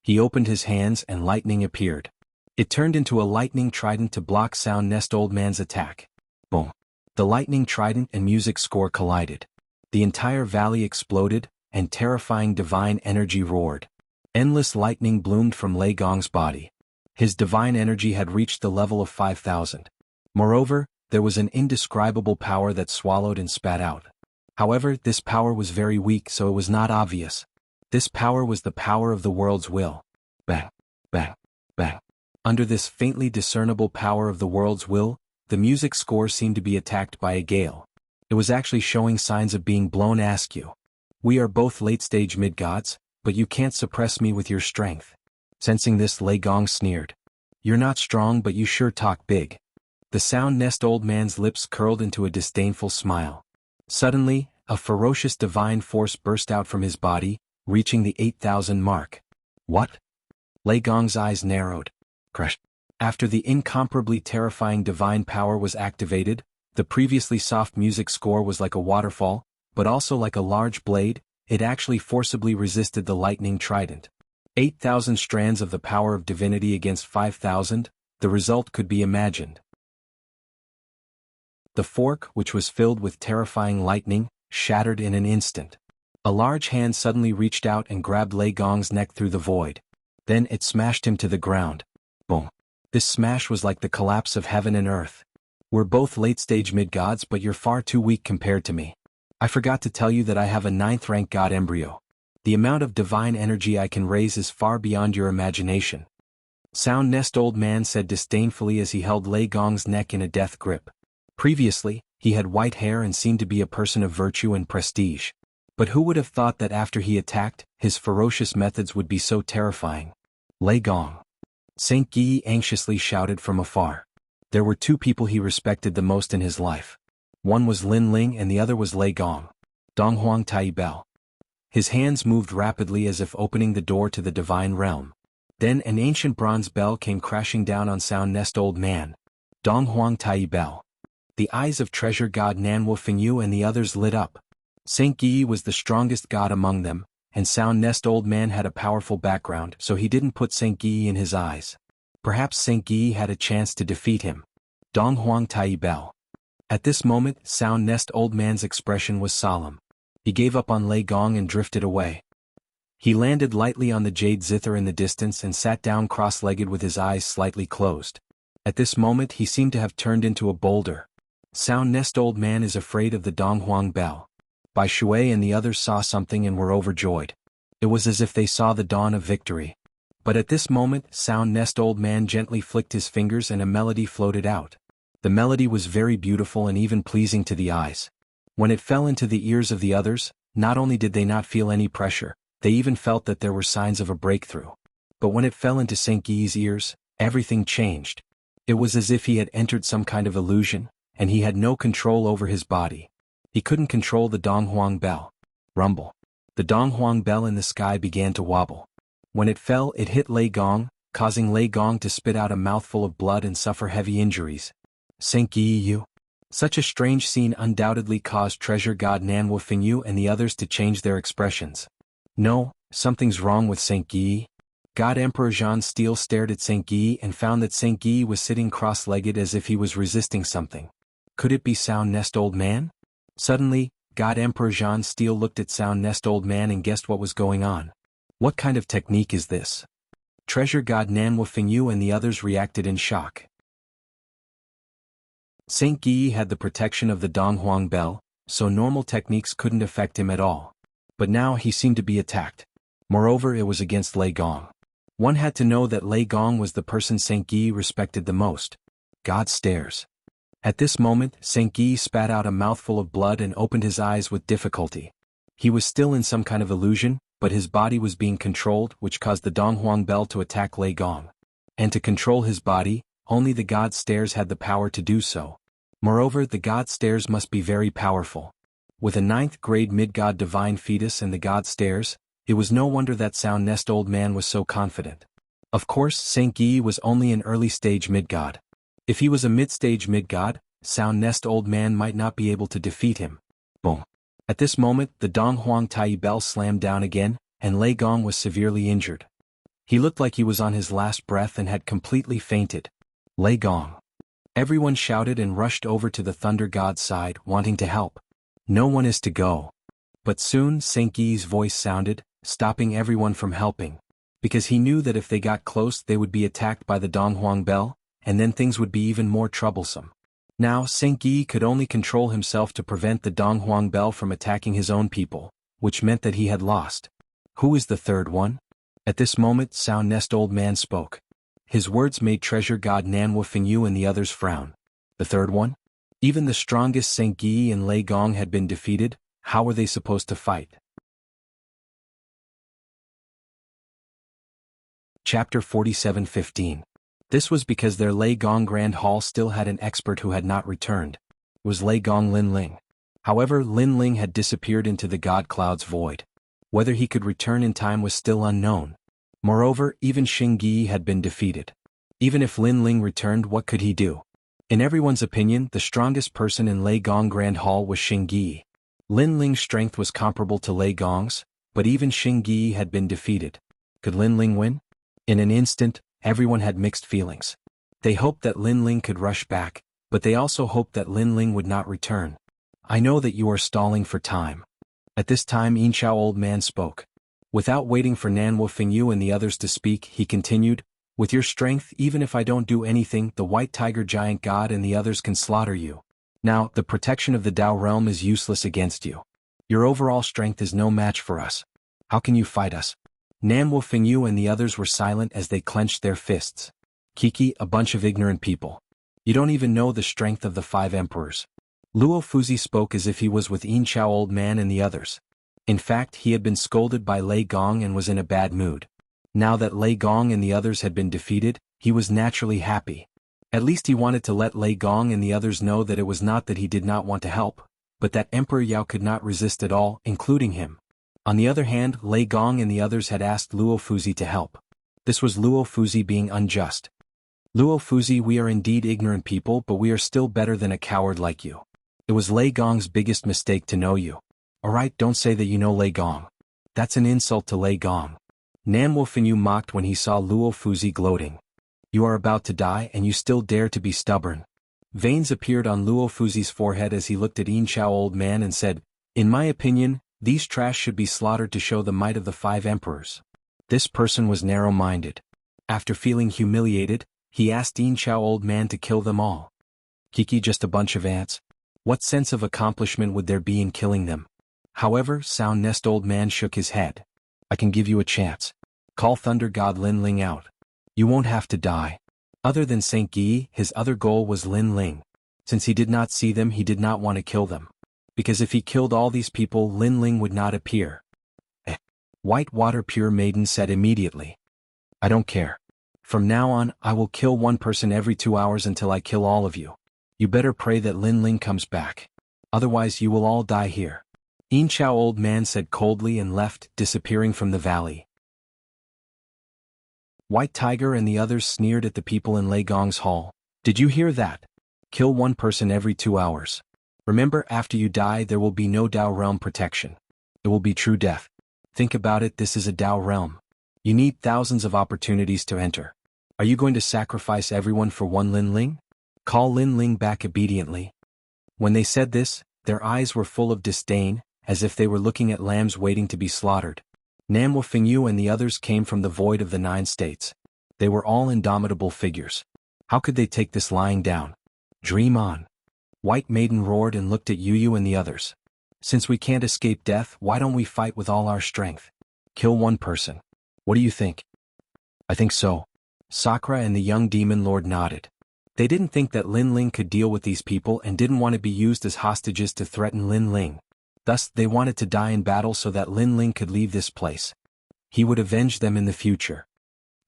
He opened his hands and lightning appeared. It turned into a lightning trident to block Sound Nest Old Man's attack. Boom! The lightning trident and music score collided. The entire valley exploded, and terrifying divine energy roared. Endless lightning bloomed from Lei Gong's body. His divine energy had reached the level of 5,000. Moreover, there was an indescribable power that swallowed and spat out. However, this power was very weak, so it was not obvious. This power was the power of the world's will. Bang! Bang! Bang! Under this faintly discernible power of the world's will, the music score seemed to be attacked by a gale. It was actually showing signs of being blown askew. We are both late-stage mid-gods, but you can't suppress me with your strength. Sensing this, Lei Gong sneered. You're not strong, but you sure talk big. The Sound Nest Old Man's lips curled into a disdainful smile. Suddenly, a ferocious divine force burst out from his body, reaching the 8,000 mark. What? Lei Gong's eyes narrowed. Crush. After the incomparably terrifying divine power was activated, the previously soft music score was like a waterfall, but also like a large blade. It actually forcibly resisted the lightning trident. 8,000 strands of the power of divinity against 5,000, the result could be imagined. The fork, which was filled with terrifying lightning, shattered in an instant. A large hand suddenly reached out and grabbed Lei Gong's neck through the void. Then it smashed him to the ground. Boom. This smash was like the collapse of heaven and earth. We're both late-stage mid-gods, but you're far too weak compared to me. I forgot to tell you that I have a 9th-rank god embryo. The amount of divine energy I can raise is far beyond your imagination. Sound Nest Old Man said disdainfully as he held Lei Gong's neck in a death grip. Previously, he had white hair and seemed to be a person of virtue and prestige. But who would have thought that after he attacked, his ferocious methods would be so terrifying? Lei Gong. Saint Yi anxiously shouted from afar. There were two people he respected the most in his life. One was Lin Ling and the other was Lei Gong. Donghuang Tai Bell. His hands moved rapidly as if opening the door to the divine realm. Then an ancient bronze bell came crashing down on Sound Nest Old Man. Donghuang Tai Bell. The eyes of treasure god Nanwu Fengyu and the others lit up. Saint Yi was the strongest god among them, and Sound Nest Old Man had a powerful background, so he didn't put Saint Yi in his eyes. Perhaps Saint Yi had a chance to defeat him. Donghuang Tai Bell. At this moment, Sound Nest Old Man's expression was solemn. He gave up on Lei Gong and drifted away. He landed lightly on the jade zither in the distance and sat down cross-legged with his eyes slightly closed. At this moment he seemed to have turned into a boulder. Sound Nest Old Man is afraid of the Donghuang Bell. Bai Shui and the others saw something and were overjoyed. It was as if they saw the dawn of victory. But at this moment, Sound Nest Old Man gently flicked his fingers and a melody floated out. The melody was very beautiful and even pleasing to the eyes. When it fell into the ears of the others, not only did they not feel any pressure, they even felt that there were signs of a breakthrough. But when it fell into Saint Yi's ears, everything changed. It was as if he had entered some kind of illusion, and he had no control over his body. He couldn't control the Donghuang Bell. Rumble. The Donghuang Bell in the sky began to wobble. When it fell, it hit Lei Gong, causing Lei Gong to spit out a mouthful of blood and suffer heavy injuries. Saint Yi, you? Such a strange scene undoubtedly caused treasure god Nanwu Fingyu and the others to change their expressions. No, something's wrong with Saint Guy. God Emperor Jean Steele stared at Saint Guy and found that Saint Guy was sitting cross-legged as if he was resisting something. Could it be Sound Nest Old Man? Suddenly, God Emperor Jean Steele looked at Sound Nest Old Man and guessed what was going on. What kind of technique is this? Treasure god Nanwu Fingyu and the others reacted in shock. Saint Guy had the protection of the Donghuang Bell, so normal techniques couldn't affect him at all. But now he seemed to be attacked. Moreover, it was against Lei Gong. One had to know that Lei Gong was the person Saint Guy respected the most. God stares. At this moment, Saint Guy spat out a mouthful of blood and opened his eyes with difficulty. He was still in some kind of illusion, but his body was being controlled, which caused the Donghuang Bell to attack Lei Gong. And to control his body, only the God Stairs had the power to do so. Moreover, the God Stairs must be very powerful. With a 9th grade mid-god divine fetus and the God Stairs, it was no wonder that Sound Nest Old Man was so confident. Of course, Saint Guy was only an early-stage mid-god. If he was a mid-stage mid-god, Sound Nest Old Man might not be able to defeat him. Boom. At this moment, the Donghuang Tai Bell slammed down again, and Lei Gong was severely injured. He looked like he was on his last breath and had completely fainted. Lei Gong. Everyone shouted and rushed over to the Thunder God's side, wanting to help. No one is to go. But soon Saint Guy's voice sounded, stopping everyone from helping. Because he knew that if they got close they would be attacked by the Donghuang Bell, and then things would be even more troublesome. Now Saint Guy could only control himself to prevent the Donghuang Bell from attacking his own people, which meant that he had lost. Who is the third one? At this moment Sound Nest Old Man spoke. His words made treasure god Nanwu Fingyu and the others frown. The third one? Even the strongest Saint Guy and Lei Gong had been defeated. How were they supposed to fight? Chapter 47:15. This was because their Lei Gong Grand Hall still had an expert who had not returned. It was Lei Gong Lin Ling. However, Lin Ling had disappeared into the God Cloud's void. Whether he could return in time was still unknown. Moreover, even Xing Yi had been defeated. Even if Lin Ling returned, what could he do? In everyone's opinion, the strongest person in Lei Gong Grand Hall was Xing Yi. Lin Ling's strength was comparable to Lei Gong's, but even Xing Yi had been defeated. Could Lin Ling win? In an instant, everyone had mixed feelings. They hoped that Lin Ling could rush back, but they also hoped that Lin Ling would not return. I know that you are stalling for time. At this time Inchao Old Man spoke. Without waiting for Nanwu Fingyu and the others to speak, he continued, with your strength, even if I don't do anything, the White Tiger Giant God and the others can slaughter you. Now, the protection of the Dao realm is useless against you. Your overall strength is no match for us. How can you fight us? Nanwu Fingyu and the others were silent as they clenched their fists. Kiki, a bunch of ignorant people. You don't even know the strength of the 5 emperors. Luo Fuzi spoke as if he was with Inchao Old Man and the others. In fact, he had been scolded by Lei Gong and was in a bad mood. Now that Lei Gong and the others had been defeated, he was naturally happy. At least he wanted to let Lei Gong and the others know that it was not that he did not want to help, but that Emperor Yao could not resist at all, including him. On the other hand, Lei Gong and the others had asked Luo Fuzi to help. This was Luo Fuzi being unjust. Luo Fuzi, we are indeed ignorant people, but we are still better than a coward like you. It was Lei Gong's biggest mistake to know you. Alright, don't say that you know Lei Gong. That's an insult to Lei Gong. Nanwu Fingyu mocked when he saw Luo Fuzi gloating. You are about to die and you still dare to be stubborn. Veins appeared on Luo Fuzi's forehead as he looked at Inchao Old Man and said, in my opinion, these trash should be slaughtered to show the might of the 5 emperors. This person was narrow-minded. After feeling humiliated, he asked Inchao Old Man to kill them all. Kiki, just a bunch of ants? What sense of accomplishment would there be in killing them? However, Sound Nest Old Man shook his head. I can give you a chance. Call Thunder God Lin Ling out. You won't have to die. Other than Saint Guy, his other goal was Lin Ling. Since he did not see them, he did not want to kill them. Because if he killed all these people, Lin Ling would not appear. White Water Pure Maiden said immediately. I don't care. From now on, I will kill one person every 2 hours until I kill all of you. You better pray that Lin Ling comes back. Otherwise you will all die here. Inchao Old Man said coldly and left, disappearing from the valley. White Tiger and the others sneered at the people in Lei Gong's hall. Did you hear that? Kill one person every 2 hours. Remember, after you die there will be no Dao realm protection. It will be true death. Think about it, this is a Dao realm. You need thousands of opportunities to enter. Are you going to sacrifice everyone for one Lin Ling? Call Lin Ling back obediently. When they said this, their eyes were full of disdain, as if they were looking at lambs waiting to be slaughtered. Namwo Fengyu and the others came from the void of the 9 states. They were all indomitable figures. How could they take this lying down? Dream on. White Maiden roared and looked at Yu and the others. Since we can't escape death, why don't we fight with all our strength? Kill one person. What do you think? I think so. Sakura and the young demon lord nodded. They didn't think that Lin Ling could deal with these people and didn't want to be used as hostages to threaten Lin Ling. Thus, they wanted to die in battle so that Lin Ling could leave this place. He would avenge them in the future.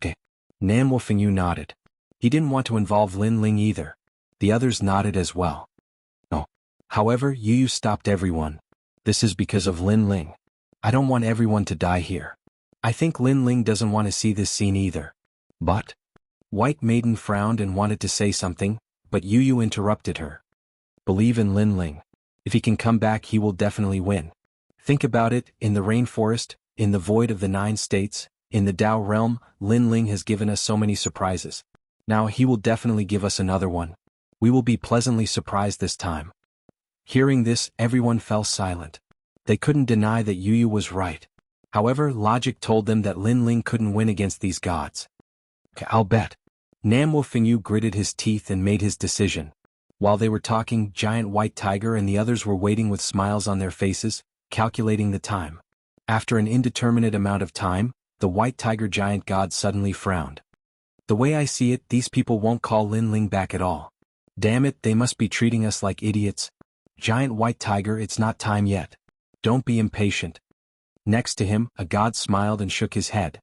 Okay. Namwo Fengyu nodded. He didn't want to involve Lin Ling either. The others nodded as well. No. However, Yu stopped everyone. This is because of Lin Ling. I don't want everyone to die here. I think Lin Ling doesn't want to see this scene either. But? White Maiden frowned and wanted to say something, but Yu interrupted her. Believe in Lin Ling. If he can come back he will definitely win. Think about it, in the rainforest, in the void of the 9 states, in the Dao realm, Lin Ling has given us so many surprises. Now he will definitely give us another one. We will be pleasantly surprised this time. Hearing this, everyone fell silent. They couldn't deny that Yu was right. However, logic told them that Lin Ling couldn't win against these gods. I'll bet. Namwo Fengyu gritted his teeth and made his decision. While they were talking, Giant White Tiger and the others were waiting with smiles on their faces, calculating the time. After an indeterminate amount of time, the White Tiger giant god suddenly frowned. The way I see it, these people won't call Lin Ling back at all. Damn it, they must be treating us like idiots. Giant White Tiger, it's not time yet. Don't be impatient. Next to him, a god smiled and shook his head.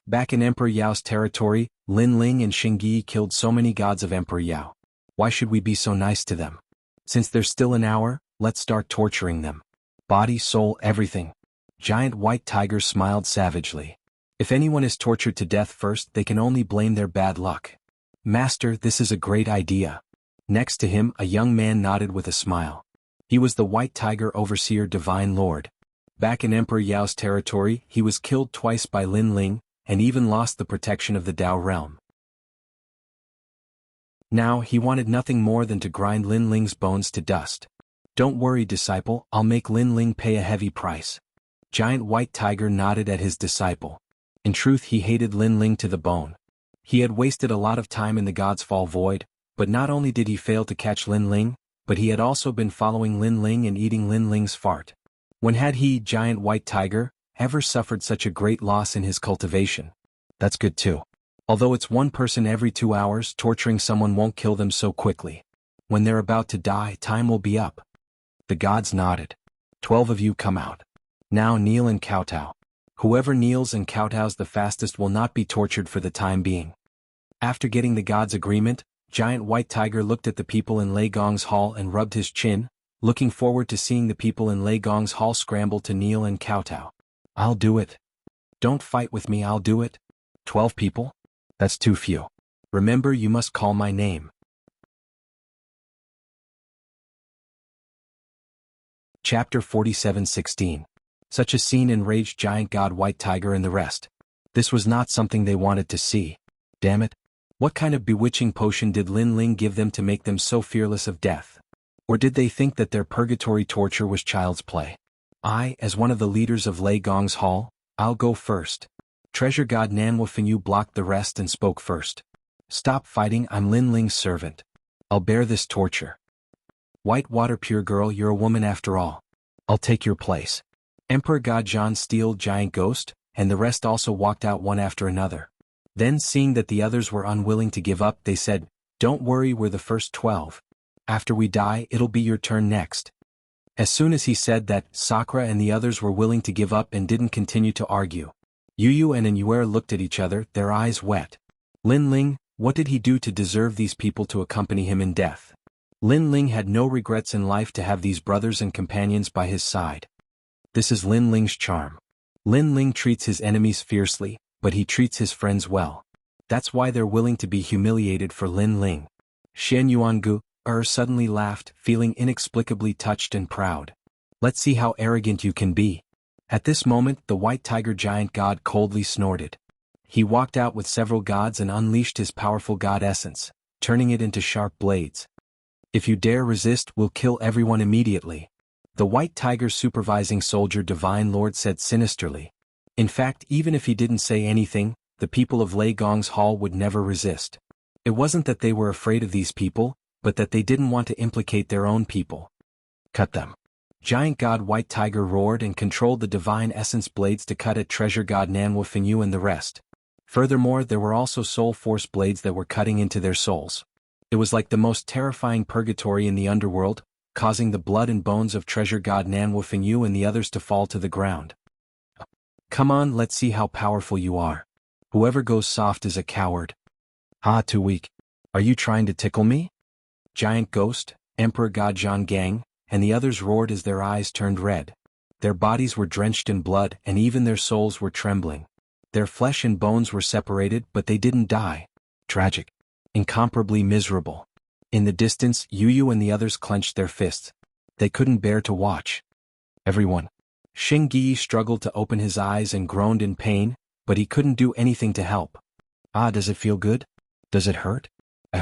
Back in Emperor Yao's territory, Lin Ling and Xingyi killed so many gods of Emperor Yao. Why should we be so nice to them? Since there's still an hour, let's start torturing them. Body, soul, everything. Giant White Tiger smiled savagely. If anyone is tortured to death first, they can only blame their bad luck. Master, this is a great idea. Next to him, a young man nodded with a smile. He was the White Tiger Overseer Divine Lord. Back in Emperor Yao's territory, he was killed twice by Lin Ling, and even lost the protection of the Dao realm. Now, he wanted nothing more than to grind Lin Ling's bones to dust. Don't worry, disciple, I'll make Lin Ling pay a heavy price. Giant White Tiger nodded at his disciple. In truth, he hated Lin Ling to the bone. He had wasted a lot of time in the God's Fall Void, but not only did he fail to catch Lin Ling, but he had also been following Lin Ling and eating Lin Ling's fart. When had he, Giant White Tiger, ever suffered such a great loss in his cultivation? That's good too. Although it's one person every 2 hours, torturing someone won't kill them so quickly. When they're about to die, time will be up. The gods nodded. 12 of you come out. Now kneel and kowtow. Whoever kneels and kowtows the fastest will not be tortured for the time being. After getting the gods' agreement, Giant White Tiger looked at the people in Lei Gong's hall and rubbed his chin, looking forward to seeing the people in Lei Gong's hall scramble to kneel and kowtow. I'll do it. Don't fight with me, I'll do it. 12 people? That's too few. Remember, you must call my name. Chapter 47:16. Such a scene enraged Giant God White Tiger and the rest. This was not something they wanted to see. Damn it. What kind of bewitching potion did Lin Ling give them to make them so fearless of death? Or did they think that their purgatory torture was child's play? I, as one of the leaders of Lei Gong's hall, I'll go first. Treasure God Nanhua Fengyu blocked the rest and spoke first. Stop fighting, I'm Lin Ling's servant. I'll bear this torture. White Water Pure Girl, you're a woman after all. I'll take your place. Emperor God John Steel Giant Ghost, and the rest also walked out one after another. Then, seeing that the others were unwilling to give up, they said, "Don't worry, we're the first 12. After we die, it'll be your turn next." As soon as he said that, Sakura and the others were willing to give up and didn't continue to argue. Yu and Anuer looked at each other, their eyes wet. Lin Ling, what did he do to deserve these people to accompany him in death? Lin Ling had no regrets in life to have these brothers and companions by his side. This is Lin Ling's charm. Lin Ling treats his enemies fiercely, but he treats his friends well. That's why they're willing to be humiliated for Lin Ling. Xian Yuangu suddenly laughed, feeling inexplicably touched and proud. Let's see how arrogant you can be. At this moment, the white tiger giant god coldly snorted. He walked out with several gods and unleashed his powerful god essence, turning it into sharp blades. If you dare resist, we'll kill everyone immediately. The white tiger's supervising soldier Divine Lord said sinisterly. In fact, even if he didn't say anything, the people of Lei Gong's hall would never resist. It wasn't that they were afraid of these people, but that they didn't want to implicate their own people. Cut them. Giant God White Tiger roared and controlled the divine essence blades to cut at treasure god Nanwu Fengyu and the rest. Furthermore, there were also soul force blades that were cutting into their souls. It was like the most terrifying purgatory in the underworld, causing the blood and bones of treasure god Nanwu Fengyu and the others to fall to the ground. Come on, let's see how powerful you are. Whoever goes soft is a coward. Too weak. Are you trying to tickle me? Giant Ghost, Emperor God Zhang Gang, and the others roared as their eyes turned red. Their bodies were drenched in blood and even their souls were trembling. Their flesh and bones were separated, but they didn't die. Tragic. Incomparably miserable. In the distance, Yu and the others clenched their fists. They couldn't bear to watch. Everyone. Xing Yi struggled to open his eyes and groaned in pain, but he couldn't do anything to help. Does it feel good? Does it hurt?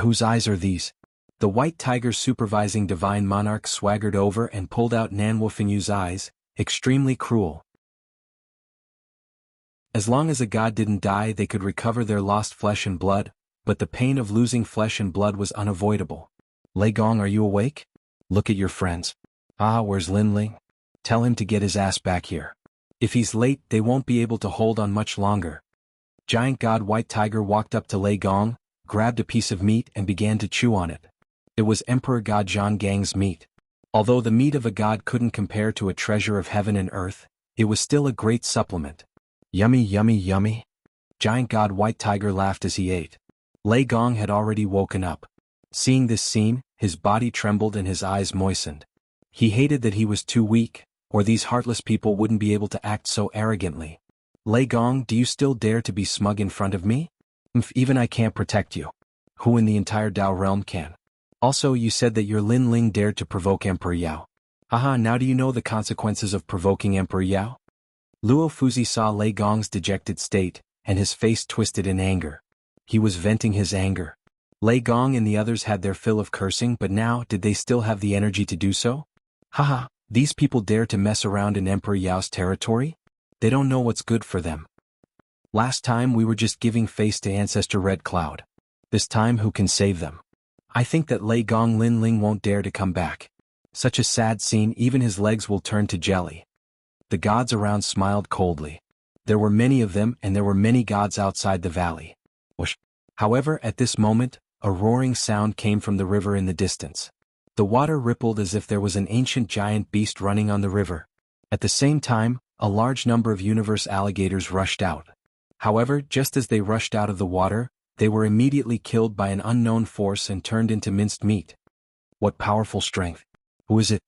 Whose eyes are these? The white tiger's supervising divine monarch swaggered over and pulled out Nanwu Fengyu's eyes, extremely cruel. As long as a god didn't die, they could recover their lost flesh and blood, but the pain of losing flesh and blood was unavoidable. Lei Gong, are you awake? Look at your friends. Where's Lin Ling? Tell him to get his ass back here. If he's late, they won't be able to hold on much longer. Giant God White Tiger walked up to Lei Gong, grabbed a piece of meat and began to chew on it. It was Emperor God Zhang Gang's meat. Although the meat of a god couldn't compare to a treasure of heaven and earth, it was still a great supplement. Yummy, yummy, yummy. Giant God White Tiger laughed as he ate. Lei Gong had already woken up. Seeing this scene, his body trembled and his eyes moistened. He hated that he was too weak, or these heartless people wouldn't be able to act so arrogantly. Lei Gong, do you still dare to be smug in front of me? Even I can't protect you. Who in the entire Dao realm can? Also, you said that your Lin Ling dared to provoke Emperor Yao. Now do you know the consequences of provoking Emperor Yao? Luo Fuzi saw Lei Gong's dejected state, and his face twisted in anger. He was venting his anger. Lei Gong and the others had their fill of cursing, but now, did they still have the energy to do so? These people dare to mess around in Emperor Yao's territory? They don't know what's good for them. Last time we were just giving face to Ancestor Red Cloud. This time who can save them? I think that Lei Gong Lin Ling won't dare to come back. Such a sad scene, even his legs will turn to jelly. The gods around smiled coldly. There were many of them and there were many gods outside the valley. Whoosh. However, at this moment, a roaring sound came from the river in the distance. The water rippled as if there was an ancient giant beast running on the river. At the same time, a large number of universe alligators rushed out. However, just as they rushed out of the water, they were immediately killed by an unknown force and turned into minced meat. What powerful strength! Who is it?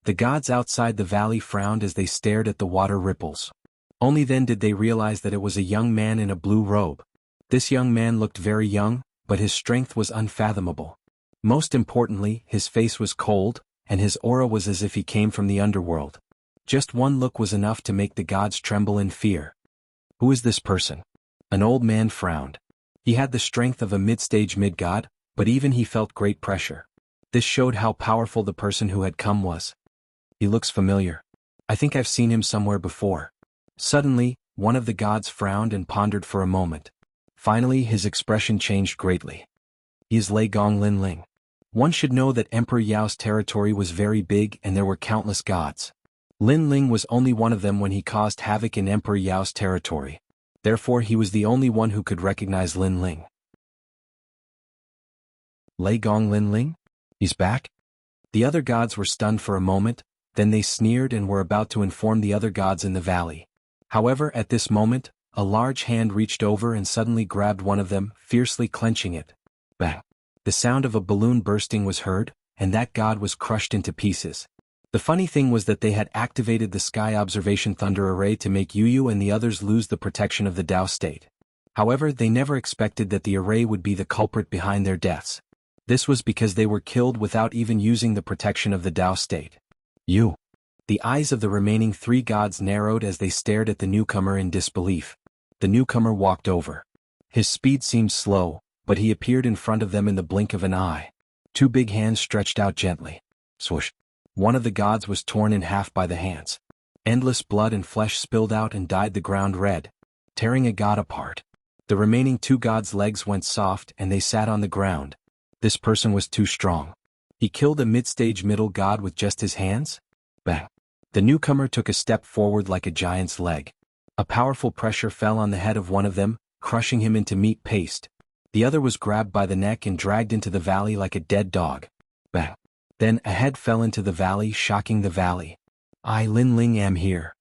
The gods outside the valley frowned as they stared at the water ripples. Only then did they realize that it was a young man in a blue robe. This young man looked very young, but his strength was unfathomable. Most importantly, his face was cold, and his aura was as if he came from the underworld. Just one look was enough to make the gods tremble in fear. Who is this person? An old man frowned. He had the strength of a mid-stage mid-god, but even he felt great pressure. This showed how powerful the person who had come was. He looks familiar. I think I've seen him somewhere before. Suddenly, one of the gods frowned and pondered for a moment. Finally, his expression changed greatly. He is Lei Gong Lin Ling. One should know that Emperor Yao's territory was very big and there were countless gods. Lin Ling was only one of them when he caused havoc in Emperor Yao's territory. Therefore, he was the only one who could recognize Lin Ling. Lei Gong Lin Ling? He's back? The other gods were stunned for a moment, then they sneered and were about to inform the other gods in the valley. However, at this moment, a large hand reached over and suddenly grabbed one of them, fiercely clenching it. Bang! The sound of a balloon bursting was heard, and that god was crushed into pieces. The funny thing was that they had activated the Sky Observation Thunder Array to make Yu and the others lose the protection of the Dao state. However, they never expected that the array would be the culprit behind their deaths. This was because they were killed without even using the protection of the Tao state. You. The eyes of the remaining 3 gods narrowed as they stared at the newcomer in disbelief. The newcomer walked over. His speed seemed slow, but he appeared in front of them in the blink of an eye. 2 big hands stretched out gently. Swoosh. One of the gods was torn in half by the hands. Endless blood and flesh spilled out and dyed the ground red, tearing a god apart. The remaining 2 gods' legs went soft and they sat on the ground. This person was too strong. He killed a mid-stage middle god with just his hands? Bang. The newcomer took a step forward like a giant's leg. A powerful pressure fell on the head of one of them, crushing him into meat paste. The other was grabbed by the neck and dragged into the valley like a dead dog. Bang. Then a head fell into the valley, shocking the valley. I, Lin Ling, am here.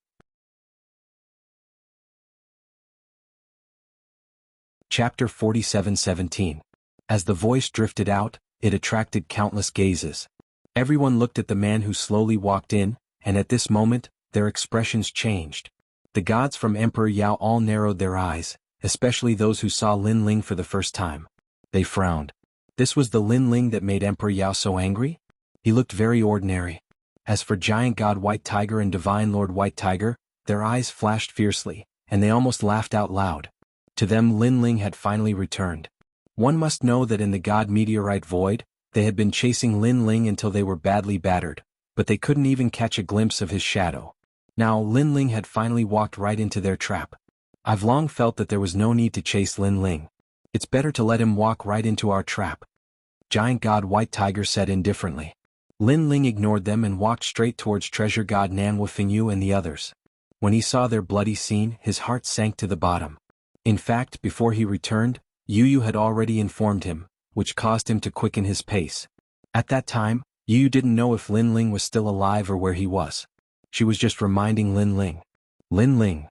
Chapter 47:17. As the voice drifted out, it attracted countless gazes. Everyone looked at the man who slowly walked in, and at this moment, their expressions changed. The gods from Emperor Yao all narrowed their eyes, especially those who saw Lin Ling for the first time. They frowned. This was the Lin Ling that made Emperor Yao so angry? He looked very ordinary. As for Giant God White Tiger and Divine Lord White Tiger, their eyes flashed fiercely, and they almost laughed out loud. To them Lin Ling had finally returned. One must know that in the God Meteorite Void, they had been chasing Lin Ling until they were badly battered, but they couldn't even catch a glimpse of his shadow. Now Lin Ling had finally walked right into their trap. I've long felt that there was no need to chase Lin Ling. It's better to let him walk right into our trap. Giant God White Tiger said indifferently. Lin Ling ignored them and walked straight towards Treasure God Nanhua Fingyu and the others. When he saw their bloody scene, his heart sank to the bottom. In fact, before he returned, Yu had already informed him, which caused him to quicken his pace. At that time, Yu didn't know if Lin Ling was still alive or where he was. She was just reminding Lin Ling. Lin Ling.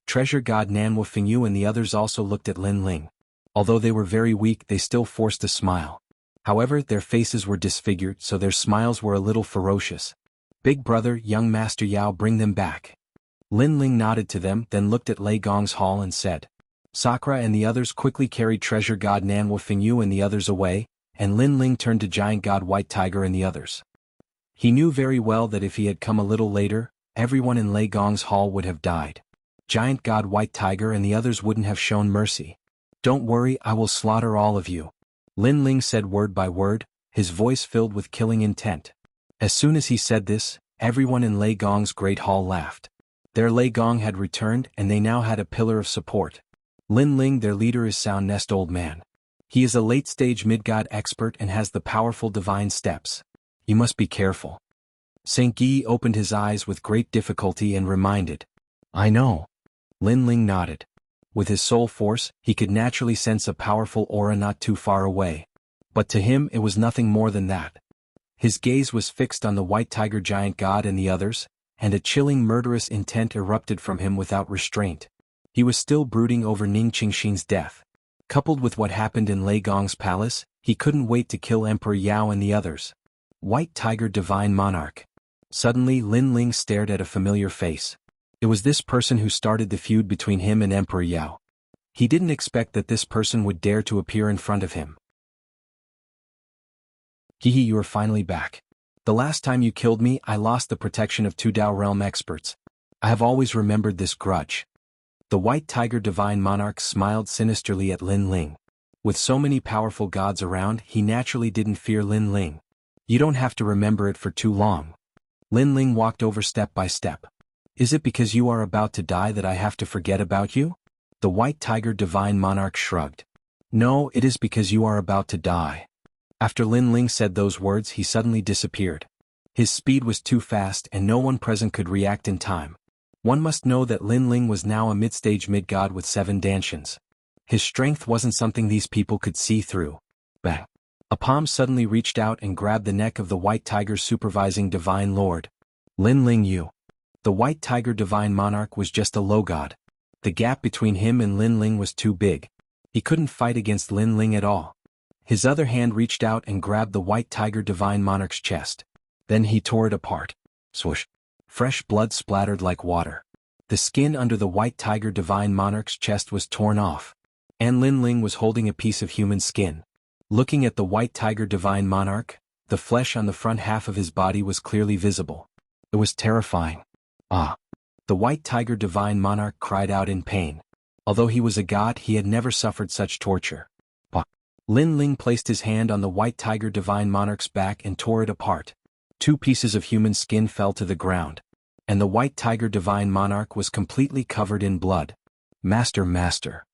Treasure God Nanhua Fingyu and the others also looked at Lin Ling. Although they were very weak, they still forced a smile. However, their faces were disfigured, so their smiles were a little ferocious. Big brother, young Master Yao, bring them back. Lin Ling nodded to them, then looked at Lei Gong's hall and said. Sakura and the others quickly carried Treasure God Nanhua Fingyu and the others away, and Lin Ling turned to Giant God White Tiger and the others. He knew very well that if he had come a little later, everyone in Lei Gong's hall would have died. Giant God White Tiger and the others wouldn't have shown mercy. Don't worry, I will slaughter all of you. Lin Ling said word by word, his voice filled with killing intent. As soon as he said this, everyone in Lei Gong's great hall laughed. Their Lei Gong had returned and they now had a pillar of support. Lin Ling, their leader, is Sound Nest Old Man. He is a late-stage mid-god expert and has the powerful divine steps. You must be careful. Saint Gi opened his eyes with great difficulty and reminded. I know. Lin Ling nodded. With his soul force, he could naturally sense a powerful aura not too far away. But to him it was nothing more than that. His gaze was fixed on the White Tiger Giant God and the others, and a chilling murderous intent erupted from him without restraint. He was still brooding over Ning Qingxin's death. Coupled with what happened in Lei Gong's palace, he couldn't wait to kill Emperor Yao and the others. White Tiger Divine Monarch. Suddenly Lin Ling stared at a familiar face. It was this person who started the feud between him and Emperor Yao. He didn't expect that this person would dare to appear in front of him. Hihi, you are finally back. The last time you killed me, I lost the protection of 2 Dao Realm experts. I have always remembered this grudge. The White Tiger Divine Monarch smiled sinisterly at Lin Ling. With so many powerful gods around, he naturally didn't fear Lin Ling. You don't have to remember it for too long. Lin Ling walked over step by step. Is it because you are about to die that I have to forget about you? The White Tiger Divine Monarch shrugged. No, it is because you are about to die. After Lin Ling said those words, he suddenly disappeared. His speed was too fast and no one present could react in time. One must know that Lin Ling was now a mid-stage mid-god with 7 dantians. His strength wasn't something these people could see through. Bang. A palm suddenly reached out and grabbed the neck of the White Tiger's supervising Divine Lord. Lin Ling Yu. The White Tiger Divine Monarch was just a low god. The gap between him and Lin Ling was too big. He couldn't fight against Lin Ling at all. His other hand reached out and grabbed the White Tiger Divine Monarch's chest. Then he tore it apart. Swoosh. Fresh blood splattered like water. The skin under the White Tiger Divine Monarch's chest was torn off. And Lin Ling was holding a piece of human skin. Looking at the white tiger divine monarch, the flesh on the front half of his body was clearly visible. It was terrifying. Ah! The white tiger divine monarch cried out in pain. Although he was a god, he had never suffered such torture. Lin Ling placed his hand on the white tiger divine monarch's back and tore it apart. 2 pieces of human skin fell to the ground, and the white tiger divine monarch was completely covered in blood. "Master, master!"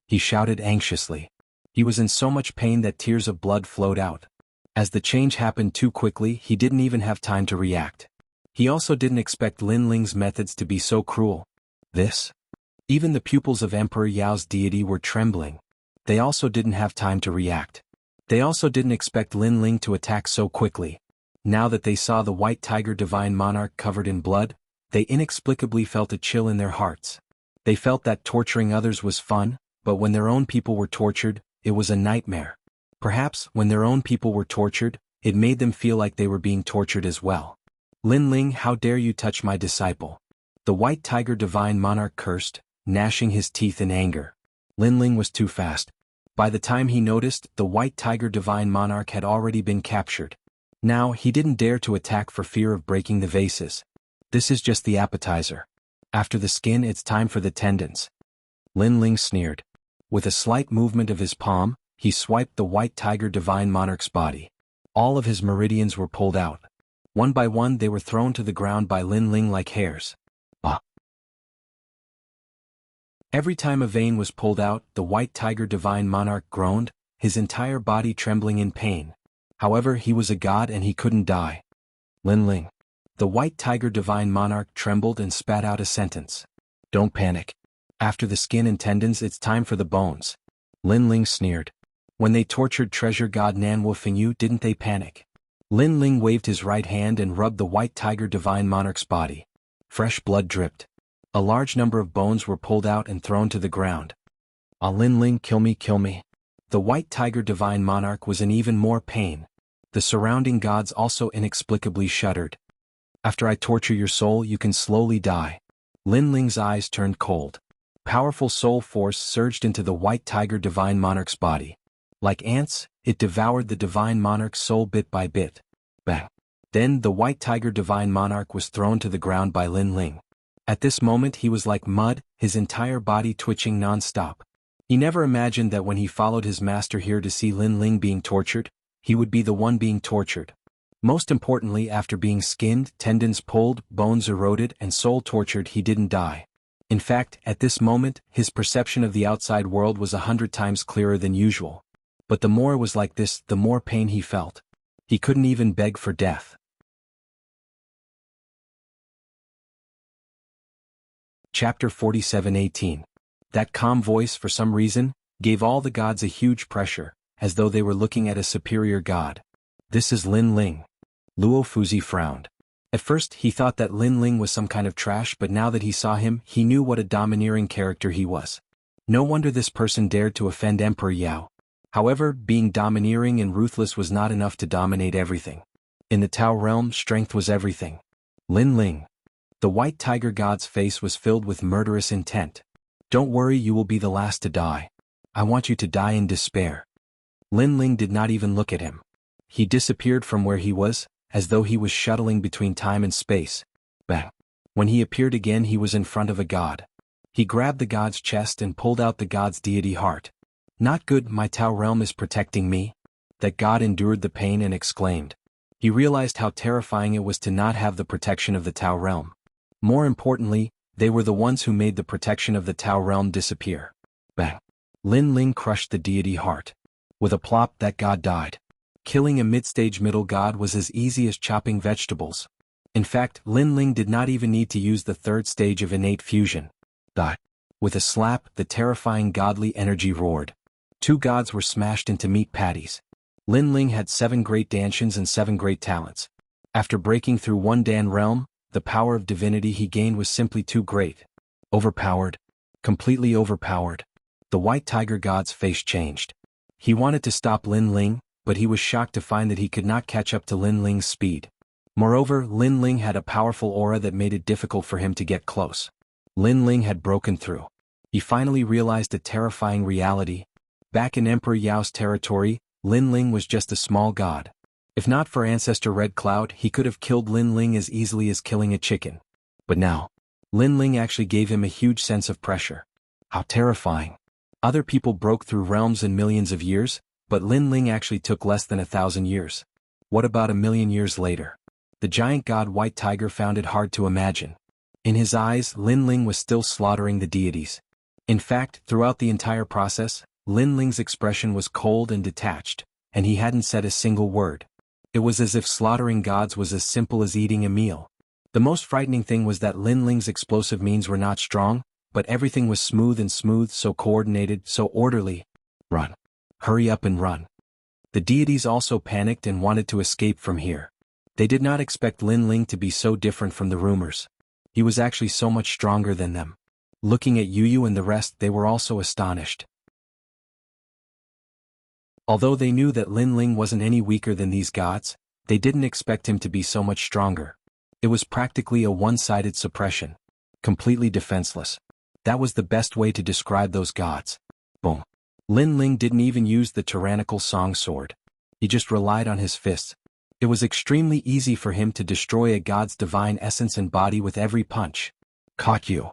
he shouted anxiously. He was in so much pain that tears of blood flowed out. As the change happened too quickly, he didn't even have time to react. He also didn't expect Lin Ling's methods to be so cruel. This? Even the pupils of Emperor Yao's deity were trembling. They also didn't have time to react. They also didn't expect Lin Ling to attack so quickly. Now that they saw the white tiger divine monarch covered in blood, they inexplicably felt a chill in their hearts. They felt that torturing others was fun, but when their own people were tortured, it was a nightmare. Perhaps, when their own people were tortured, it made them feel like they were being tortured as well. "Lin Ling, how dare you touch my disciple?" The white tiger divine monarch cursed, gnashing his teeth in anger. Lin Ling was too fast. By the time he noticed, the white tiger divine monarch had already been captured. Now, he didn't dare to attack for fear of breaking the vases. "This is just the appetizer. After the skin, it's time for the tendons." Lin Ling sneered. With a slight movement of his palm, he swiped the white tiger divine monarch's body. All of his meridians were pulled out. One by one they were thrown to the ground by Lin Ling like hairs. Ah! Every time a vein was pulled out, the white tiger divine monarch groaned, his entire body trembling in pain. However, he was a god and he couldn't die. "Lin Ling." The white tiger divine monarch trembled and spat out a sentence. "Don't panic. After the skin and tendons, it's time for the bones." Lin Ling sneered. "When they tortured treasure god Nan Wufingyu, didn't they panic?" Lin Ling waved his right hand and rubbed the white tiger divine monarch's body. Fresh blood dripped. A large number of bones were pulled out and thrown to the ground. "Ah, Lin Ling, kill me, kill me." The white tiger divine monarch was in even more pain. The surrounding gods also inexplicably shuddered. "After I torture your soul, you can slowly die." Lin Ling's eyes turned cold. Powerful soul force surged into the white tiger divine monarch's body. Like ants, it devoured the divine monarch's soul bit by bit. Bang! Then the white tiger divine monarch was thrown to the ground by Lin Ling. At this moment he was like mud, his entire body twitching non-stop. He never imagined that when he followed his master here to see Lin Ling being tortured, he would be the one being tortured. Most importantly, after being skinned, tendons pulled, bones eroded, and soul tortured, he didn't die. In fact, at this moment, his perception of the outside world was 100 times clearer than usual. But the more it was like this, the more pain he felt. He couldn't even beg for death. Chapter 47:18. That calm voice, for some reason, gave all the gods a huge pressure, as though they were looking at a superior god. "This is Lin Ling." Luo Fuzi frowned. At first he thought that Lin Ling was some kind of trash, but now that he saw him, he knew what a domineering character he was. No wonder this person dared to offend Emperor Yao. However, being domineering and ruthless was not enough to dominate everything. In the Tao realm, strength was everything. "Lin Ling." The white tiger god's face was filled with murderous intent. "Don't worry, you will be the last to die. I want you to die in despair." Lin Ling did not even look at him. He disappeared from where he was, as though he was shuttling between time and space. Bang! When he appeared again, he was in front of a god. He grabbed the god's chest and pulled out the god's deity heart. "Not good, my Tao realm is protecting me." That god endured the pain and exclaimed. He realized how terrifying it was to not have the protection of the Tao realm. More importantly, they were the ones who made the protection of the Tao realm disappear. Bang! Lin Ling crushed the deity heart. With a plop, that god died. Killing a mid-stage middle god was as easy as chopping vegetables. In fact, Lin Ling did not even need to use the third stage of innate fusion. Die. With a slap, the terrifying godly energy roared. 2 gods were smashed into meat patties. Lin Ling had 7 great dantians and 7 great talents. After breaking through 1 Dan realm, the power of divinity he gained was simply too great. Overpowered. Completely overpowered. The white tiger god's face changed. He wanted to stop Lin Ling, but he was shocked to find that he could not catch up to Lin Ling's speed. Moreover, Lin Ling had a powerful aura that made it difficult for him to get close. Lin Ling had broken through. He finally realized a terrifying reality. Back in Emperor Yao's territory, Lin Ling was just a small god. If not for Ancestor Red Cloud, he could have killed Lin Ling as easily as killing a chicken. But now, Lin Ling actually gave him a huge sense of pressure. How terrifying. Other people broke through realms in millions of years, but Lin Ling actually took less than 1,000 years. What about 1,000,000 years later? The giant god White Tiger found it hard to imagine. In his eyes, Lin Ling was still slaughtering the deities. In fact, throughout the entire process, Lin Ling's expression was cold and detached, and he hadn't said a single word. It was as if slaughtering gods was as simple as eating a meal. The most frightening thing was that Lin Ling's explosive means were not strong, but everything was smooth, so coordinated, so orderly. Run. Hurry up and run. The deities also panicked and wanted to escape from here. They did not expect Lin Ling to be so different from the rumors. He was actually so much stronger than them. Looking at Yu and the rest, they were also astonished. Although they knew that Lin Ling wasn't any weaker than these gods, they didn't expect him to be so much stronger. It was practically a one-sided suppression. Completely defenseless. That was the best way to describe those gods. Boom. Lin Ling didn't even use the tyrannical song sword. He just relied on his fists. It was extremely easy for him to destroy a god's divine essence and body with every punch. Caught you.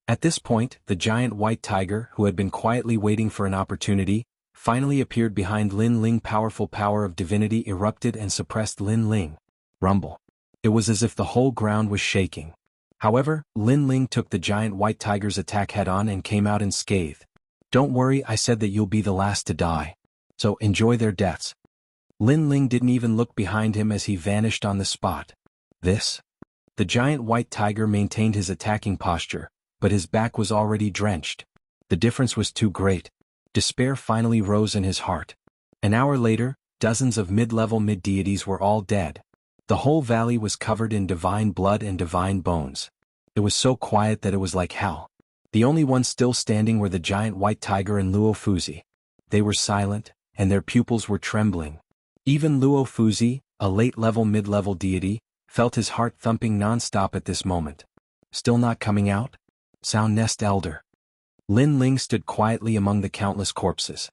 At this point, the giant White Tiger, who had been quietly waiting for an opportunity, finally appeared behind Lin Ling. Powerful power of divinity erupted and suppressed Lin Ling. Rumble. It was as if the whole ground was shaking. However, Lin Ling took the giant White Tiger's attack head-on and came out unscathed. Don't worry, I said that you'll be the last to die. So enjoy their deaths. Lin Ling didn't even look behind him as he vanished on the spot. This? The giant White Tiger maintained his attacking posture, but his back was already drenched. The difference was too great. Despair finally rose in his heart. An hour later, dozens of mid-level mid-deities were all dead. The whole valley was covered in divine blood and divine bones. It was so quiet that it was like hell. The only ones still standing were the giant White Tiger and Luo Fuzi. They were silent, and their pupils were trembling. Even Luo Fuzi, a late-level mid-level deity, felt his heart thumping non-stop at this moment. Still not coming out? Sound Nest Elder. Lin Ling stood quietly among the countless corpses.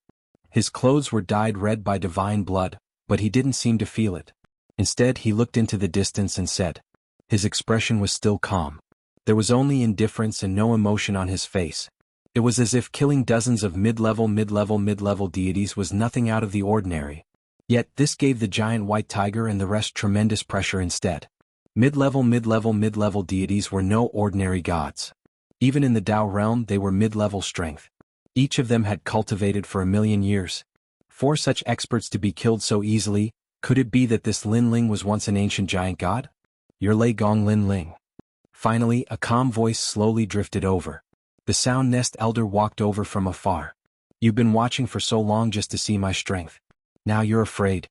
His clothes were dyed red by divine blood, but he didn't seem to feel it. Instead, he looked into the distance and said. His expression was still calm. There was only indifference and no emotion on his face. It was as if killing dozens of mid-level deities was nothing out of the ordinary. Yet, this gave the giant White Tiger and the rest tremendous pressure instead. Mid-level deities were no ordinary gods. Even in the Dao realm, they were mid-level strength. Each of them had cultivated for 1,000,000 years. For such experts to be killed so easily, could it be that this Lin Ling was once an ancient giant god? You're Lei Gong Lin Ling. Finally, a calm voice slowly drifted over. The Sound Nest Elder walked over from afar. You've been watching for so long just to see my strength. Now you're afraid.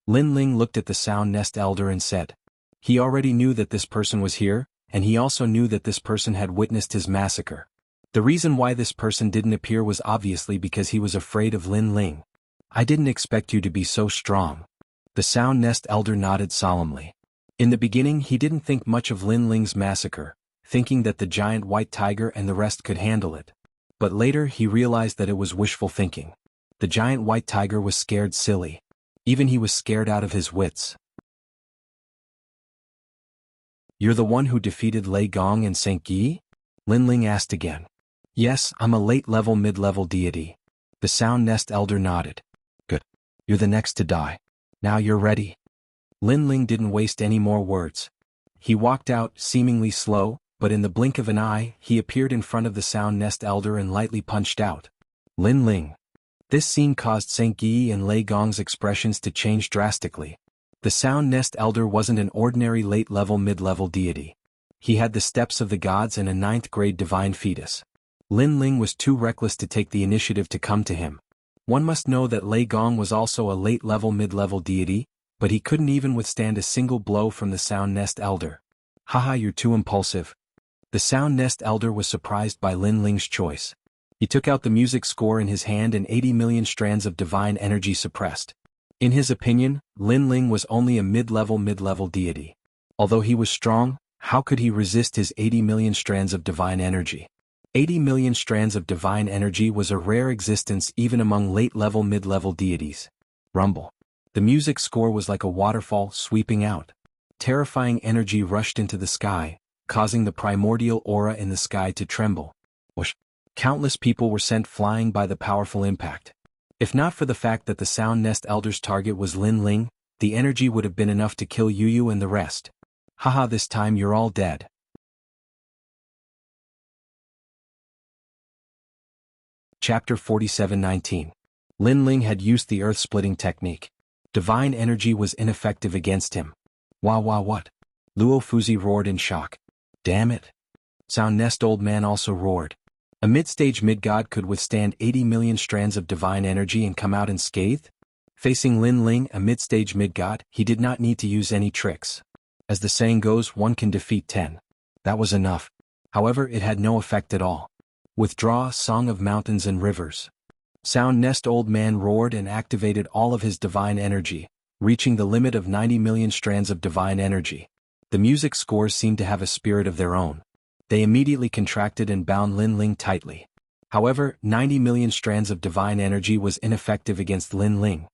Lin Ling looked at the Sound Nest Elder and said. He already knew that this person was here, and he also knew that this person had witnessed his massacre. The reason why this person didn't appear was obviously because he was afraid of Lin Ling. I didn't expect you to be so strong. The Sound Nest Elder nodded solemnly. In the beginning, he didn't think much of Lin Ling's massacre, thinking that the giant White Tiger and the rest could handle it. But later he realized that it was wishful thinking. The giant White Tiger was scared silly. Even he was scared out of his wits. You're the one who defeated Lei Gong and St. Yi? Lin Ling asked again. Yes, I'm a late-level mid-level deity. The Sound Nest Elder nodded. Good. You're the next to die. Now you're ready. Lin Ling didn't waste any more words. He walked out, seemingly slow, but in the blink of an eye, he appeared in front of the Sound Nest Elder and lightly punched out. Lin Ling. This scene caused St. Yi and Lei Gong's expressions to change drastically. The Sound Nest Elder wasn't an ordinary late-level mid-level deity. He had the steps of the gods and a 9th-grade divine fetus. Lin Ling was too reckless to take the initiative to come to him. One must know that Lei Gong was also a late-level mid-level deity, but he couldn't even withstand a single blow from the Sound Nest Elder. Haha, you're too impulsive. The Sound Nest Elder was surprised by Lin Ling's choice. He took out the music score in his hand and 80 million strands of divine energy suppressed. In his opinion, Lin Ling was only a mid-level deity. Although he was strong, how could he resist his 80 million strands of divine energy? 80 million strands of divine energy was a rare existence even among late-level mid-level deities. Rumble. The music score was like a waterfall sweeping out. Terrifying energy rushed into the sky, causing the primordial aura in the sky to tremble. Whoosh. Countless people were sent flying by the powerful impact. If not for the fact that the Sound Nest Elder's target was Lin Ling, the energy would have been enough to kill Yu and the rest. Haha, this time you're all dead. Chapter 47:19. Lin Ling had used the earth-splitting technique. Divine energy was ineffective against him. What? Luo Fuzi roared in shock. Damn it. Sound Nest Old Man also roared. A mid-stage mid-god could withstand 80 million strands of divine energy and come out unscathed? Facing Lin Ling, a mid-stage mid-god, he did not need to use any tricks. As the saying goes, one can defeat 10. That was enough. However, it had no effect at all. Withdraw, Song of Mountains and Rivers. Sound Nest Old Man roared and activated all of his divine energy, reaching the limit of 90 million strands of divine energy. The music scores seemed to have a spirit of their own. They immediately contracted and bound Lin Ling tightly. However, 90 million strands of divine energy was ineffective against Lin Ling.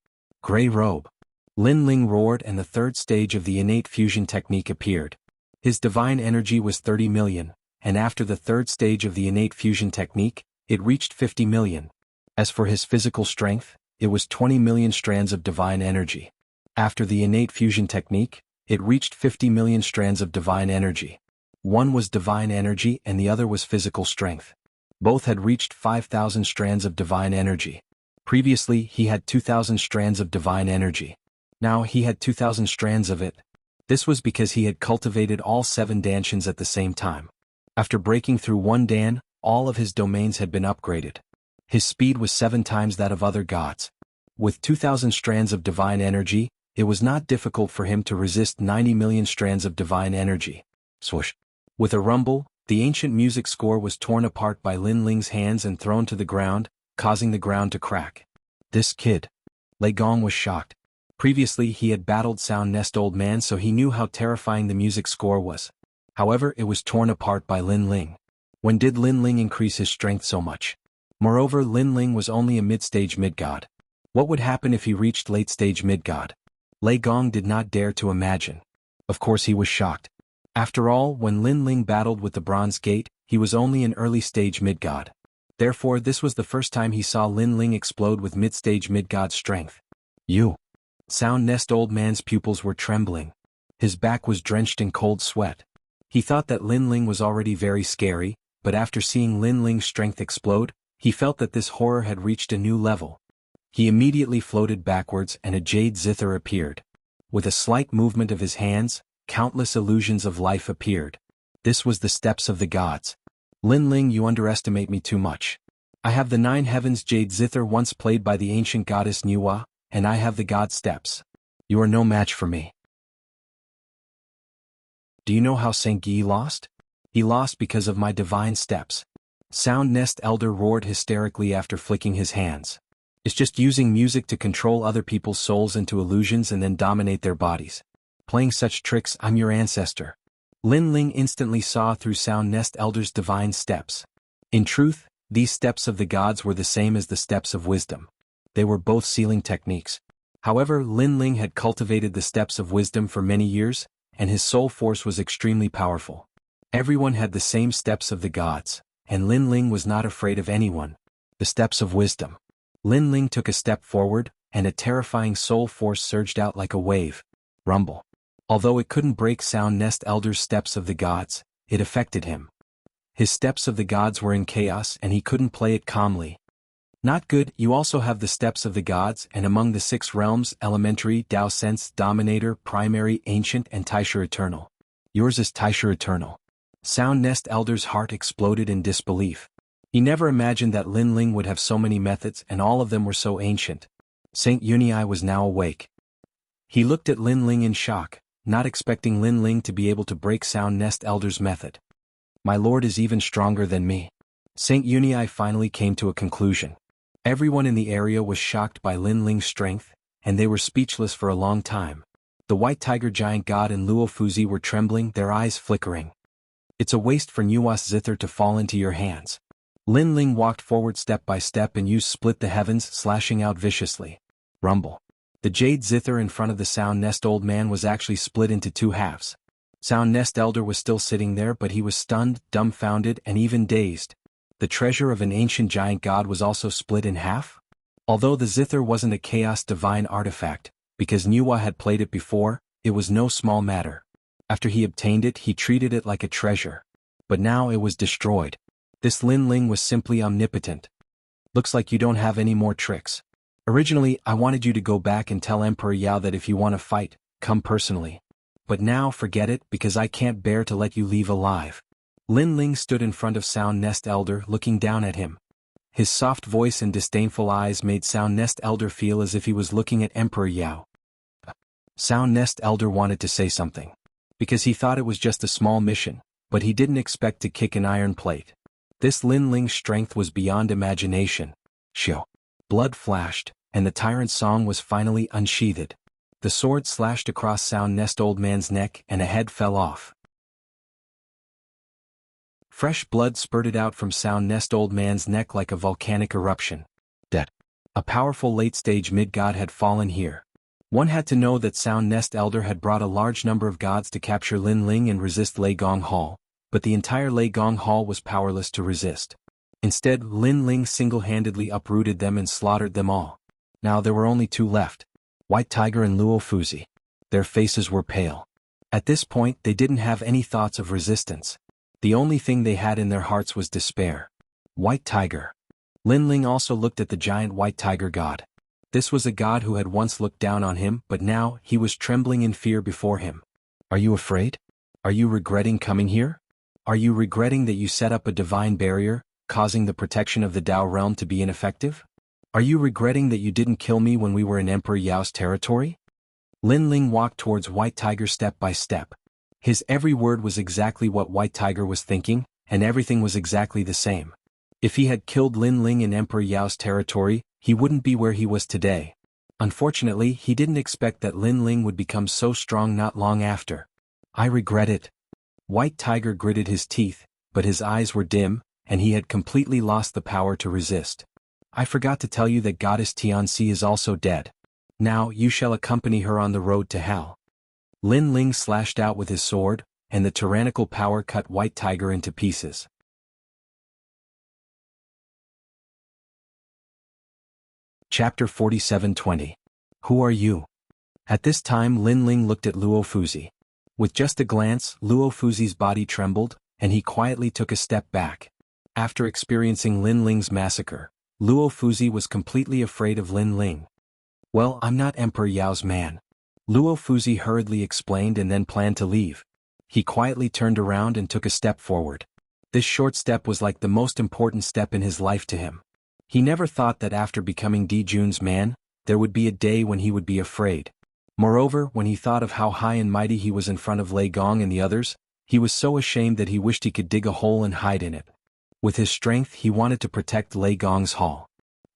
Grey Robe. Lin Ling roared and the third stage of the innate fusion technique appeared. His divine energy was 30 million, and after the third stage of the innate fusion technique, it reached 50 million. As for his physical strength, it was 20 million strands of divine energy. After the innate fusion technique, it reached 50 million strands of divine energy. One was divine energy and the other was physical strength. Both had reached 5,000 strands of divine energy. Previously, he had 2,000 strands of divine energy. Now he had 2,000 strands of it. This was because he had cultivated all 7 danshans at the same time. After breaking through one dan, all of his domains had been upgraded. His speed was 7 times that of other gods. With 2,000 strands of divine energy, it was not difficult for him to resist 90 million strands of divine energy. Swoosh. With a rumble, the ancient music score was torn apart by Lin Ling's hands and thrown to the ground, causing the ground to crack. This kid. Lei Gong was shocked. Previously he had battled Sound Nest Old Man, so he knew how terrifying the music score was. However, it was torn apart by Lin Ling. When did Lin Ling increase his strength so much? Moreover, Lin Ling was only a mid-stage mid-god. What would happen if he reached late-stage mid-god? Lei Gong did not dare to imagine. Of course he was shocked. After all, when Lin Ling battled with the Bronze Gate, he was only an early-stage mid-god. Therefore, this was the first time he saw Lin Ling explode with mid-stage mid-god strength. Sound Nest Old Man's pupils were trembling. His back was drenched in cold sweat. He thought that Lin Ling was already very scary, but after seeing Lin Ling's strength explode, he felt that this horror had reached a new level. He immediately floated backwards and a jade zither appeared. With a slight movement of his hands, countless illusions of life appeared. This was the steps of the gods. Lin Ling, you underestimate me too much. I have the 9 heavens jade zither once played by the ancient goddess Nuwa, and I have the god steps. You are no match for me. Do you know how Saint Guy lost? He lost because of my divine steps. Sound Nest Elder roared hysterically after flicking his hands. It's just using music to control other people's souls into illusions and then dominate their bodies. Playing such tricks, I'm your ancestor. Lin Ling instantly saw through Sound Nest Elder's divine steps. In truth, these steps of the gods were the same as the steps of wisdom. They were both sealing techniques. However, Lin Ling had cultivated the steps of wisdom for many years, and his soul force was extremely powerful. Everyone had the same steps of the gods, and Lin Ling was not afraid of anyone. The steps of wisdom. Lin Ling took a step forward, and a terrifying soul force surged out like a wave. Rumble. Although it couldn't break Sound Nest Elder's steps of the gods, it affected him. His steps of the gods were in chaos and he couldn't play it calmly. Not good. You also have the steps of the gods, and among the 6 realms, elementary, Tao Sense, Dominator, Primary, Ancient, and Taisha Eternal. Yours is Taisha Eternal. Sound Nest Elder's heart exploded in disbelief. He never imagined that Lin Ling would have so many methods and all of them were so ancient. Saint Unii was now awake. He looked at Lin Ling in shock, not expecting Lin Ling to be able to break Sound Nest Elder's method. My lord is even stronger than me. Saint Unii finally came to a conclusion. Everyone in the area was shocked by Lin Ling's strength, and they were speechless for a long time. The White Tiger Giant God and Luo Fuzi were trembling, their eyes flickering. It's a waste for Nuwa's zither to fall into your hands. Lin Ling walked forward step by step and used Split the Heavens, slashing out viciously. Rumble. The jade zither in front of the Sound Nest Old Man was actually split into two halves. Sound Nest Elder was still sitting there, but he was stunned, dumbfounded, and even dazed. The treasure of an ancient giant god was also split in half? Although the zither wasn't a chaos divine artifact, because Nuwa had played it before, it was no small matter. After he obtained it, he treated it like a treasure. But now it was destroyed. This Lin Ling was simply omnipotent. Looks like you don't have any more tricks. Originally, I wanted you to go back and tell Emperor Yao that if you want to fight, come personally. But now forget it, because I can't bear to let you leave alive. Lin Ling stood in front of Sound Nest Elder, looking down at him. His soft voice and disdainful eyes made Sound Nest Elder feel as if he was looking at Emperor Yao. Sound Nest Elder wanted to say something, because he thought it was just a small mission, but he didn't expect to kick an iron plate. This Lin Ling's strength was beyond imagination. Shio. Blood flashed, and the tyrant's song was finally unsheathed. The sword slashed across Sound Nest Old Man's neck and a head fell off. Fresh blood spurted out from Sound Nest Old Man's neck like a volcanic eruption. Dead. A powerful late-stage mid-god had fallen here. One had to know that Sound Nest Elder had brought a large number of gods to capture Lin Ling and resist Lei Gong Hall, but the entire Lei Gong Hall was powerless to resist. Instead, Lin Ling single-handedly uprooted them and slaughtered them all. Now there were only two left, White Tiger and Luo Fuzi. Their faces were pale. At this point they didn't have any thoughts of resistance. The only thing they had in their hearts was despair. White Tiger. Lin Ling also looked at the giant White Tiger god. This was a god who had once looked down on him, but now he was trembling in fear before him. Are you afraid? Are you regretting coming here? Are you regretting that you set up a divine barrier, causing the protection of the Dao realm to be ineffective? Are you regretting that you didn't kill me when we were in Emperor Yao's territory? Lin Ling walked towards White Tiger step by step. His every word was exactly what White Tiger was thinking, and everything was exactly the same. If he had killed Lin Ling in Emperor Yao's territory, he wouldn't be where he was today. Unfortunately, he didn't expect that Lin Ling would become so strong not long after. I regret it. White Tiger gritted his teeth, but his eyes were dim, and he had completely lost the power to resist. I forgot to tell you that Goddess Tianxi is also dead. Now you shall accompany her on the road to hell. Lin Ling slashed out with his sword, and the tyrannical power cut White Tiger into pieces. Chapter 47:20. Who are you? At this time Lin Ling looked at Luo Fuzi. With just a glance, Luo Fuzi's body trembled, and he quietly took a step back. After experiencing Lin Ling's massacre, Luo Fuzi was completely afraid of Lin Ling. Well, I'm not Emperor Yao's man. Luo Fuzi hurriedly explained and then planned to leave. He quietly turned around and took a step forward. This short step was like the most important step in his life to him. He never thought that after becoming Di Jun's man, there would be a day when he would be afraid. Moreover, when he thought of how high and mighty he was in front of Lei Gong and the others, he was so ashamed that he wished he could dig a hole and hide in it. With his strength he wanted to protect Lei Gong's hall.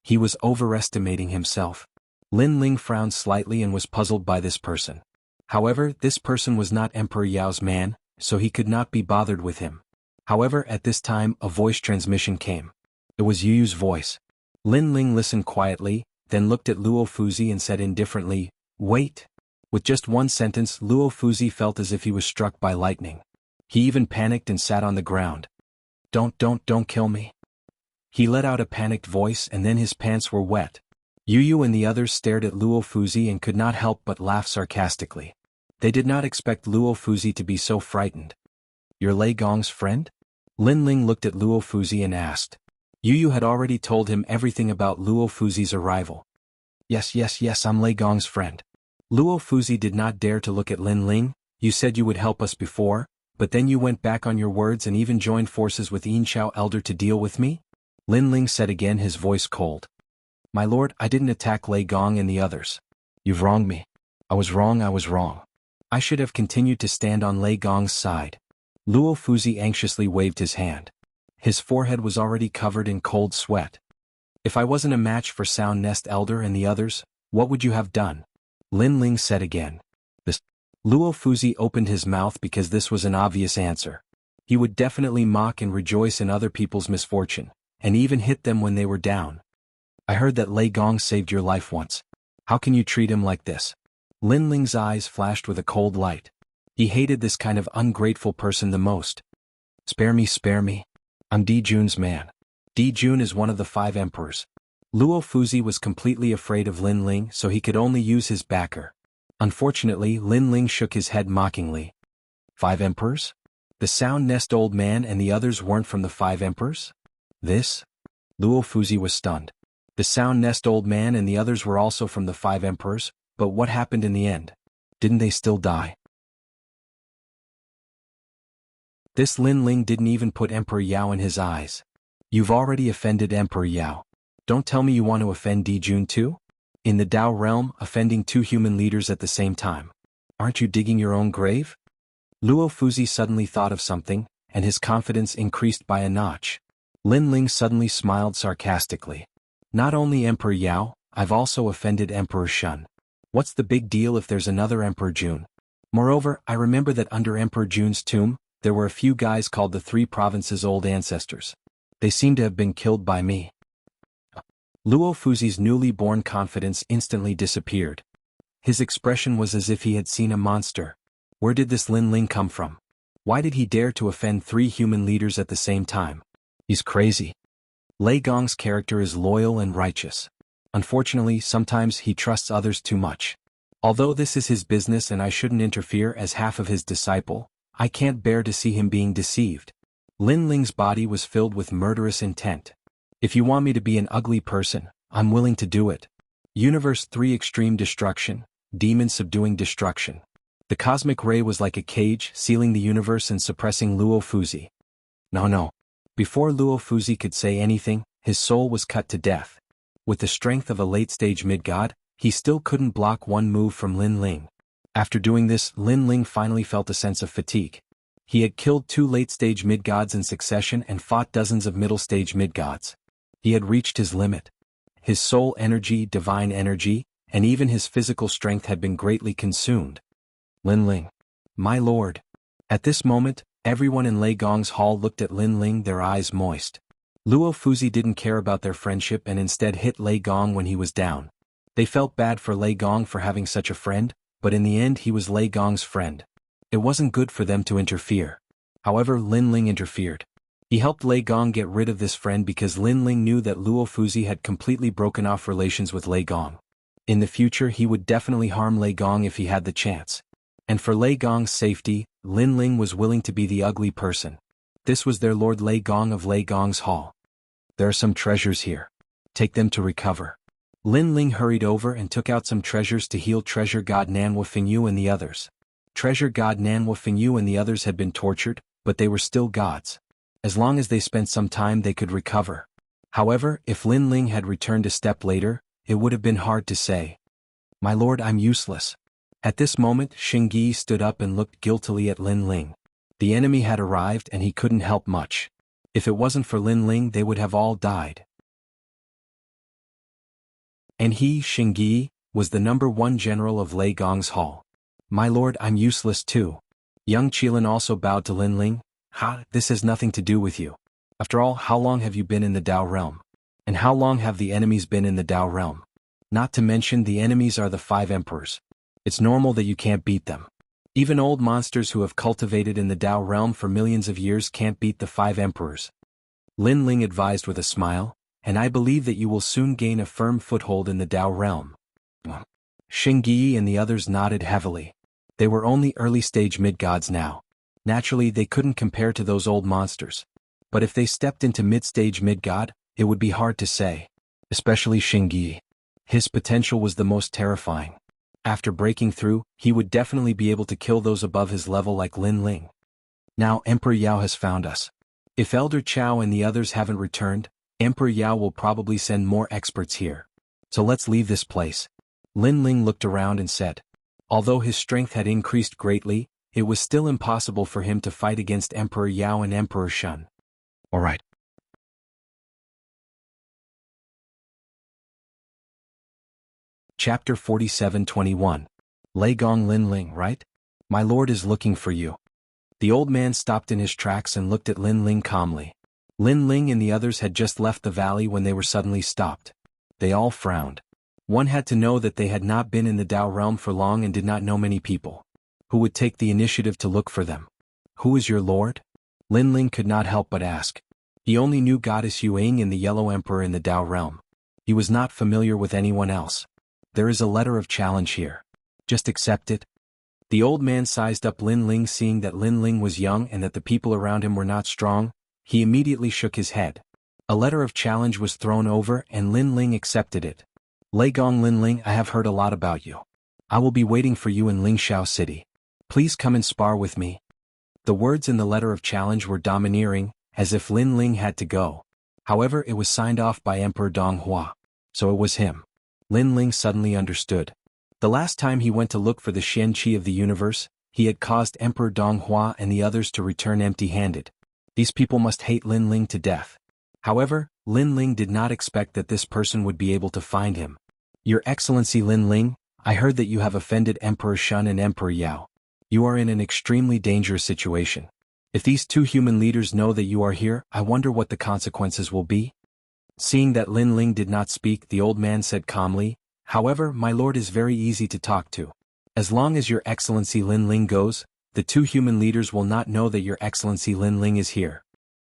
He was overestimating himself. Lin Ling frowned slightly and was puzzled by this person. However, this person was not Emperor Yao's man, so he could not be bothered with him. However, at this time a voice transmission came. It was Yu's voice. Lin Ling listened quietly, then looked at Luo Fuzi and said indifferently, "Wait." With just one sentence, Luo Fuzi felt as if he was struck by lightning. He even panicked and sat on the ground. Don't kill me." He let out a panicked voice and then his pants were wet. Yu and the others stared at Luo Fuzi and could not help but laugh sarcastically. They did not expect Luo Fuzi to be so frightened. "You're Lei Gong's friend?" Lin Ling looked at Luo Fuzi and asked. Yu had already told him everything about Luo Fuzi's arrival. Yes, I'm Lei Gong's friend." Luo Fuzi did not dare to look at Lin Ling. "You said you would help us before, but then you went back on your words and even joined forces with Yinxiao Elder to deal with me?" Lin Ling said again, his voice cold. "My lord, I didn't attack Lei Gong and the others. You've wronged me. I was wrong. I should have continued to stand on Lei Gong's side." Luo Fuzi anxiously waved his hand. His forehead was already covered in cold sweat. "If I wasn't a match for Sound Nest Elder and the others, what would you have done?" Lin Ling said again. Luo Fuzi opened his mouth because this was an obvious answer. He would definitely mock and rejoice in other people's misfortune, and even hit them when they were down. "I heard that Lei Gong saved your life once. How can you treat him like this? Lin Ling's eyes flashed with a cold light. He hated this kind of ungrateful person the most. Spare me, spare me. I'm Di Jun's man. Di Jun is one of the 5 emperors. Luo Fuzi was completely afraid of Lin Ling, so he could only use his backer. Unfortunately, Lin Ling shook his head mockingly. 5 emperors? The Sound Nest old man and the others weren't from the 5 emperors? This? Luo Fuzi was stunned. The Sound Nest old man and the others were also from the 5 emperors, but what happened in the end? Didn't they still die? This Lin Ling didn't even put Emperor Yao in his eyes. You've already offended Emperor Yao. Don't tell me you want to offend Di Jun too? In the Dao realm, offending 2 human leaders at the same time. Aren't you digging your own grave? Luo Fuzi suddenly thought of something, and his confidence increased by a notch. Lin Ling suddenly smiled sarcastically. Not only Emperor Yao, I've also offended Emperor Shun. What's the big deal if there's another Emperor Jun? Moreover, I remember that under Emperor Jun's tomb, there were a few guys called the 3 provinces' old ancestors. They seem to have been killed by me. Luo Fuzi's newly born confidence instantly disappeared. His expression was as if he had seen a monster. Where did this Lin Ling come from? Why did he dare to offend 3 human leaders at the same time? He's crazy. Lei Gong's character is loyal and righteous. Unfortunately, sometimes he trusts others too much. Although this is his business and I shouldn't interfere as half of his disciple, I can't bear to see him being deceived. Lin Ling's body was filled with murderous intent. If you want me to be an ugly person, I'm willing to do it. Universe 3 Extreme Destruction, Demon Subduing Destruction. The cosmic ray was like a cage, sealing the universe and suppressing Luo Fuzi. No. Before Luo Fuzi could say anything, his soul was cut to death. With the strength of a late-stage mid-god, he still couldn't block one move from Lin Ling. After doing this, Lin Ling finally felt a sense of fatigue. He had killed 2 late-stage mid-gods in succession and fought dozens of middle-stage mid-gods. He had reached his limit. His soul energy, divine energy, and even his physical strength had been greatly consumed. Lin Ling. My lord. At this moment, everyone in Lei Gong's hall looked at Lin Ling, their eyes moist. Luo Fuzi didn't care about their friendship and instead hit Lei Gong when he was down. They felt bad for Lei Gong for having such a friend, but in the end he was Lei Gong's friend. It wasn't good for them to interfere. However, Lin Ling interfered. He helped Lei Gong get rid of this friend because Lin Ling knew that Luo Fuzi had completely broken off relations with Lei Gong. In the future he would definitely harm Lei Gong if he had the chance. And for Lei Gong's safety, Lin Ling was willing to be the ugly person. This was their Lord Lei Gong of Lei Gong's hall. There are some treasures here. Take them to recover. Lin Ling hurried over and took out some treasures to heal Treasure God Nanhua Fingyu and the others. Treasure God Nanhua Fingyu and the others had been tortured, but they were still gods. As long as they spent some time they could recover. However, if Lin Ling had returned a step later, it would have been hard to say. My lord, I'm useless. At this moment, Xingyi stood up and looked guiltily at Lin Ling. The enemy had arrived and he couldn't help much. If it wasn't for Lin Ling they would have all died. And he, Xingyi, was the #1 general of Lei Gong's hall. My lord, I'm useless too. Young Qilin also bowed to Lin Ling. This has nothing to do with you. After all, how long have you been in the Dao realm? And how long have the enemies been in the Dao realm? Not to mention the enemies are the 5 emperors. It's normal that you can't beat them. Even old monsters who have cultivated in the Dao realm for millions of years can't beat the 5 emperors. Lin Ling advised with a smile, and I believe that you will soon gain a firm foothold in the Dao realm. Xingyi and the others nodded heavily. They were only early-stage mid-gods now. Naturally, they couldn't compare to those old monsters. But if they stepped into mid-stage mid-god, it would be hard to say. Especially Xingyi. His potential was the most terrifying. After breaking through, he would definitely be able to kill those above his level like Lin Ling. Now Emperor Yao has found us. If Elder Chao and the others haven't returned, Emperor Yao will probably send more experts here. So let's leave this place. Lin Ling looked around and said. Although his strength had increased greatly, it was still impossible for him to fight against Emperor Yao and Emperor Shun. Alright. Chapter 47-21. Lei Gong Lin Ling, right? My lord is looking for you. The old man stopped in his tracks and looked at Lin Ling calmly. Lin Ling and the others had just left the valley when they were suddenly stopped. They all frowned. One had to know that they had not been in the Tao realm for long and did not know many people. Who would take the initiative to look for them? Who is your lord? Lin Ling could not help but ask. He only knew Goddess Yuing and the Yellow Emperor in the Tao realm. He was not familiar with anyone else. There is a letter of challenge here. Just accept it. The old man sized up Lin Ling, seeing that Lin Ling was young and that the people around him were not strong. He immediately shook his head. A letter of challenge was thrown over and Lin Ling accepted it. Lei Gong Lin Ling, I have heard a lot about you. I will be waiting for you in Lingxiao City. Please come and spar with me. The words in the letter of challenge were domineering, as if Lin Ling had to go. However, it was signed off by Emperor Donghua. So it was him. Lin Ling suddenly understood. The last time he went to look for the Xian Qi of the universe, he had caused Emperor Donghua and the others to return empty-handed. These people must hate Lin Ling to death. However, Lin Ling did not expect that this person would be able to find him. Your Excellency Lin Ling, I heard that you have offended Emperor Shun and Emperor Yao. You are in an extremely dangerous situation. If these two human leaders know that you are here, I wonder what the consequences will be. Seeing that Lin Ling did not speak, the old man said calmly, however, my lord is very easy to talk to. As long as your Excellency Lin Ling goes, the two human leaders will not know that your Excellency Lin Ling is here.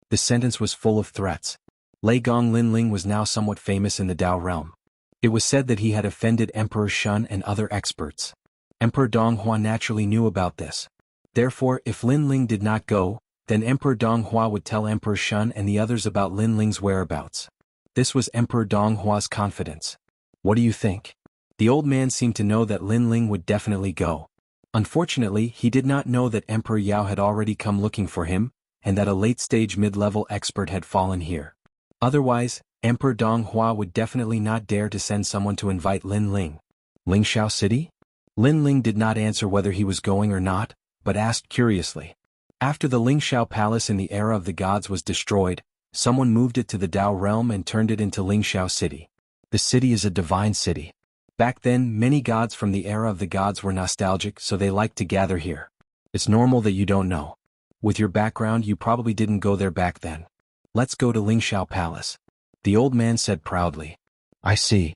The sentence was full of threats. Lei Gong Lin Ling was now somewhat famous in the Tao realm. It was said that he had offended Emperor Shun and other experts. Emperor Donghua naturally knew about this. Therefore, if Lin Ling did not go, then Emperor Donghua would tell Emperor Shun and the others about Lin Ling's whereabouts. This was Emperor Donghua's confidence. What do you think? The old man seemed to know that Lin Ling would definitely go. Unfortunately, he did not know that Emperor Yao had already come looking for him, and that a late-stage mid-level expert had fallen here. Otherwise, Emperor Donghua would definitely not dare to send someone to invite Lin Ling. Lingxiao City? Lin Ling did not answer whether he was going or not, but asked curiously. After the Lingxiao Palace in the era of the gods was destroyed, someone moved it to the Tao realm and turned it into Lingxiao City. The city is a divine city. Back then, many gods from the era of the gods were nostalgic, so they liked to gather here. It's normal that you don't know. With your background, you probably didn't go there back then. Let's go to Lingxiao Palace. The old man said proudly. I see.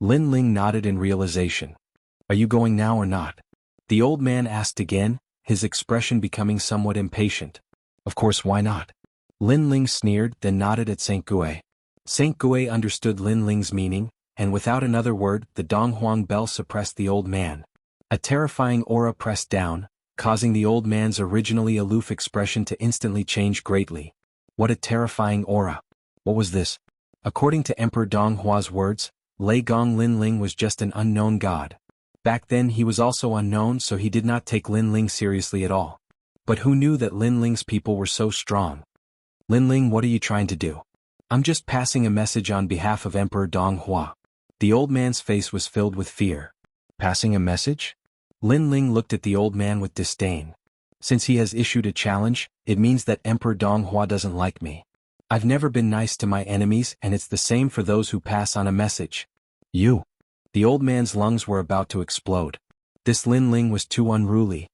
Lin Ling nodded in realization. Are you going now or not? The old man asked again, his expression becoming somewhat impatient. Of course, why not? Lin Ling sneered, then nodded at Saint Gui. Saint Gui understood Lin Ling's meaning, and without another word, the Donghuang bell suppressed the old man. A terrifying aura pressed down, causing the old man's originally aloof expression to instantly change greatly. What a terrifying aura! What was this? According to Emperor Donghua's words, Lei Gong Lin Ling was just an unknown god. Back then he was also unknown, so he did not take Lin Ling seriously at all. But who knew that Lin Ling's people were so strong? Lin Ling, what are you trying to do? I'm just passing a message on behalf of Emperor Donghua. The old man's face was filled with fear. Passing a message? Lin Ling looked at the old man with disdain. Since he has issued a challenge, it means that Emperor Donghua doesn't like me. I've never been nice to my enemies, and it's the same for those who pass on a message. You. The old man's lungs were about to explode. This Lin Ling was too unruly.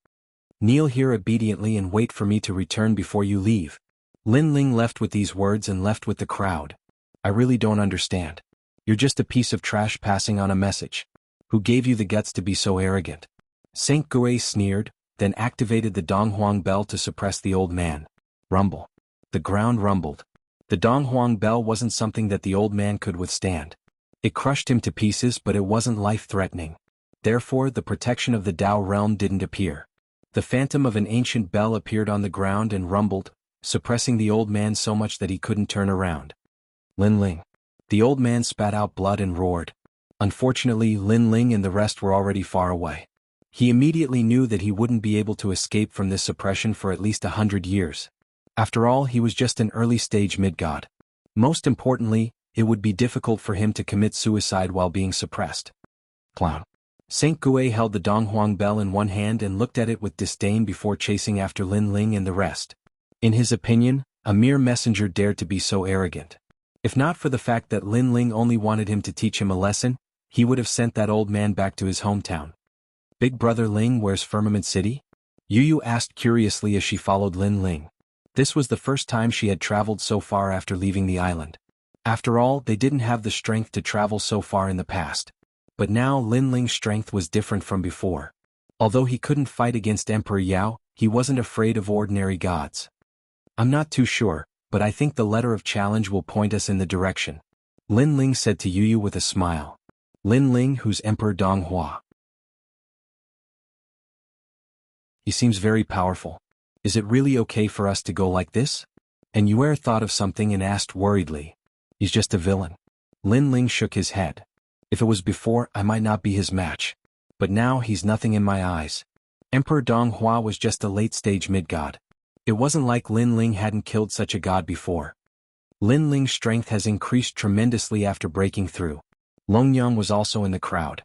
Kneel here obediently and wait for me to return before you leave. Lin Ling left with these words and left with the crowd. I really don't understand. You're just a piece of trash passing on a message. Who gave you the guts to be so arrogant? Saint Gui sneered, then activated the Donghuang bell to suppress the old man. Rumble. The ground rumbled. The Donghuang bell wasn't something that the old man could withstand. It crushed him to pieces, but it wasn't life-threatening. Therefore, the protection of the Tao realm didn't appear. The phantom of an ancient bell appeared on the ground and rumbled, suppressing the old man so much that he couldn't turn around. Lin Ling. The old man spat out blood and roared. Unfortunately, Lin Ling and the rest were already far away. He immediately knew that he wouldn't be able to escape from this suppression for at least 100 years. After all, he was just an early-stage mid-god. Most importantly, it would be difficult for him to commit suicide while being suppressed. Clown. Saint Gui held the Donghuang bell in one hand and looked at it with disdain before chasing after Lin Ling and the rest. In his opinion, a mere messenger dared to be so arrogant. If not for the fact that Lin Ling only wanted him to teach him a lesson, he would have sent that old man back to his hometown. Big brother Ling, where's Firmament City? Yu Yu asked curiously as she followed Lin Ling. This was the first time she had traveled so far after leaving the island. After all, they didn't have the strength to travel so far in the past. But now Lin Ling's strength was different from before. Although he couldn't fight against Emperor Yao, he wasn't afraid of ordinary gods. I'm not too sure, but I think the letter of challenge will point us in the direction. Lin Ling said to Yu Yu with a smile. Lin Ling, who's Emperor Donghua. He seems very powerful. Is it really okay for us to go like this? And Yuer thought of something and asked worriedly. He's just a villain. Lin Ling shook his head. If it was before, I might not be his match. But now he's nothing in my eyes. Emperor Donghua was just a late-stage mid-god. It wasn't like Lin Ling hadn't killed such a god before. Lin Ling's strength has increased tremendously after breaking through. Longyang was also in the crowd.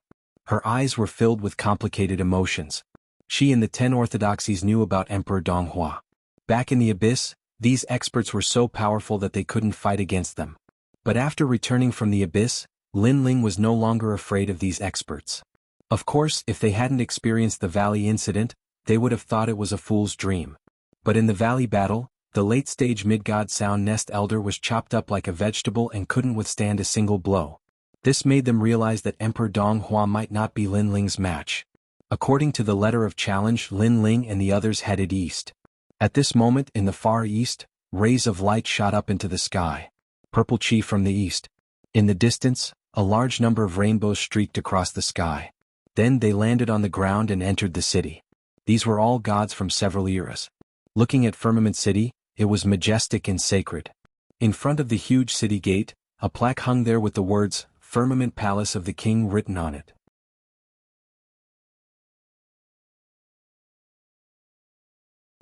Her eyes were filled with complicated emotions. She and the 10 orthodoxies knew about Emperor Donghua. Back in the abyss, these experts were so powerful that they couldn't fight against them. But after returning from the abyss, Lin Ling was no longer afraid of these experts. Of course, if they hadn't experienced the valley incident, they would have thought it was a fool's dream. But in the valley battle, the late-stage mid-god Sound Nest Elder was chopped up like a vegetable and couldn't withstand a single blow. This made them realize that Emperor Donghua might not be Lin Ling's match. According to the letter of challenge, Lin Ling and the others headed east. At this moment, in the far east, rays of light shot up into the sky. Purple chi from the east. In the distance, a large number of rainbows streaked across the sky. Then they landed on the ground and entered the city. These were all gods from several eras. Looking at Firmament City, it was majestic and sacred. In front of the huge city gate, a plaque hung there with the words, Firmament Palace of the King written on it.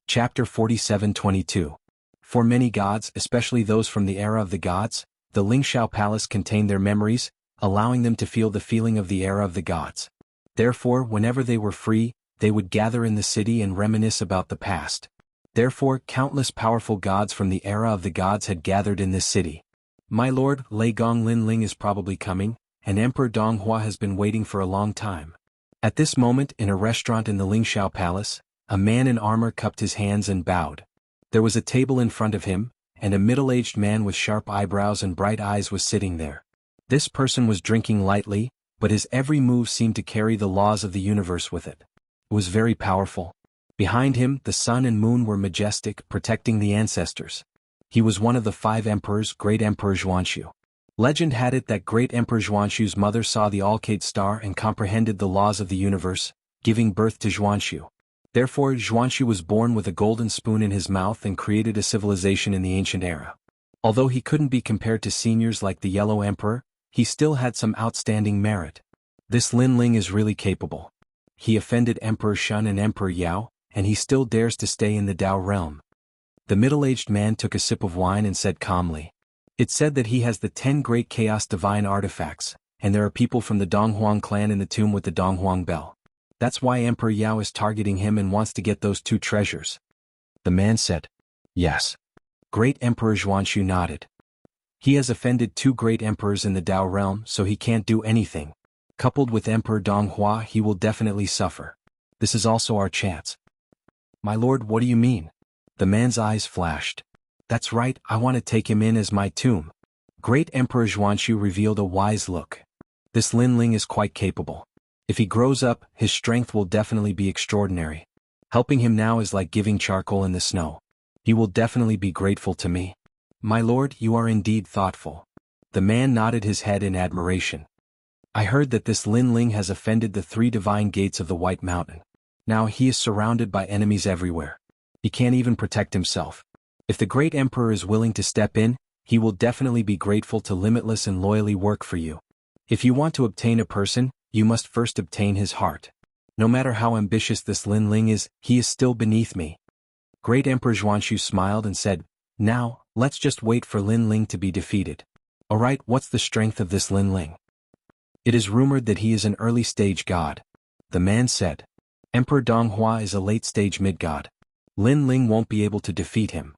Chapter 47:22. For many gods, especially those from the era of the gods, the Lingxiao Palace contained their memories, allowing them to feel the feeling of the era of the gods. Therefore, whenever they were free, they would gather in the city and reminisce about the past. Therefore, countless powerful gods from the era of the gods had gathered in this city. My lord, Lei Gong Lin Ling is probably coming, and Emperor Donghua has been waiting for a long time. At this moment, in a restaurant in the Lingxiao Palace, a man in armor cupped his hands and bowed. There was a table in front of him, and a middle-aged man with sharp eyebrows and bright eyes was sitting there. This person was drinking lightly, but his every move seemed to carry the laws of the universe with it. It was very powerful. Behind him, the sun and moon were majestic, protecting the ancestors. He was one of the 5 emperors, Great Emperor Zhuanshu. Legend had it that Great Emperor Zhuanshu's mother saw the Alcade star and comprehended the laws of the universe, giving birth to Zhuanshu. Therefore, Zhuanshu was born with a golden spoon in his mouth and created a civilization in the ancient era. Although he couldn't be compared to seniors like the Yellow Emperor, he still had some outstanding merit. This Lin Ling is really capable. He offended Emperor Shun and Emperor Yao, and he still dares to stay in the Dao realm. The middle-aged man took a sip of wine and said calmly. It's said that he has the 10 great chaos divine artifacts, and there are people from the Donghuang clan in the tomb with the Donghuang bell. That's why Emperor Yao is targeting him and wants to get those 2 treasures. The man said. Yes. Great Emperor Zhuanshu nodded. He has offended 2 great emperors in the Dao realm, so he can't do anything. Coupled with Emperor Donghua, he will definitely suffer. This is also our chance. My lord, what do you mean? The man's eyes flashed. That's right, I want to take him in as my tomb. Great Emperor Zhuanshu revealed a wise look. This Lin Ling is quite capable. If he grows up, his strength will definitely be extraordinary. Helping him now is like giving charcoal in the snow. He will definitely be grateful to me. My lord, you are indeed thoughtful. The man nodded his head in admiration. I heard that this Lin Ling has offended the 3 divine gates of the White Mountain. Now he is surrounded by enemies everywhere. He can't even protect himself. If the great emperor is willing to step in, he will definitely be grateful to limitless and loyally work for you. If you want to obtain a person, you must first obtain his heart. No matter how ambitious this Lin Ling is, he is still beneath me. Great Emperor Zhuanshu smiled and said, Now, let's just wait for Lin Ling to be defeated. Alright, what's the strength of this Lin Ling? It is rumored that he is an early-stage god. The man said. Emperor Donghua is a late-stage mid-god. Lin Ling won't be able to defeat him.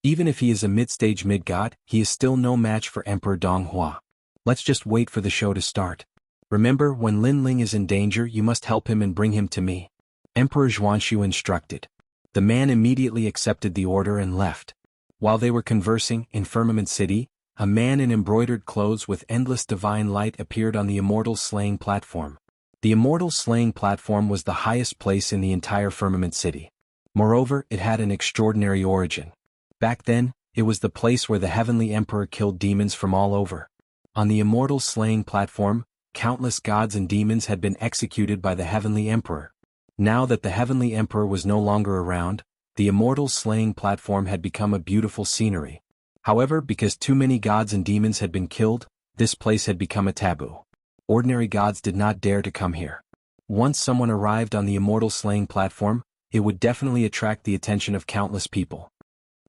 Even if he is a mid-stage mid-god, he is still no match for Emperor Donghua. Let's just wait for the show to start. Remember, when Lin Ling is in danger, you must help him and bring him to me. Emperor Zhuanshu instructed. The man immediately accepted the order and left. While they were conversing in Firmament City, a man in embroidered clothes with endless divine light appeared on the Immortal Slaying platform. The Immortal Slaying platform was the highest place in the entire Firmament City. Moreover, it had an extraordinary origin. Back then, it was the place where the Heavenly Emperor killed demons from all over. On the Immortal Slaying platform, countless gods and demons had been executed by the Heavenly Emperor. Now that the Heavenly Emperor was no longer around, the Immortal Slaying platform had become a beautiful scenery. However, because too many gods and demons had been killed, this place had become a taboo. Ordinary gods did not dare to come here. Once someone arrived on the Immortal Slaying platform, it would definitely attract the attention of countless people.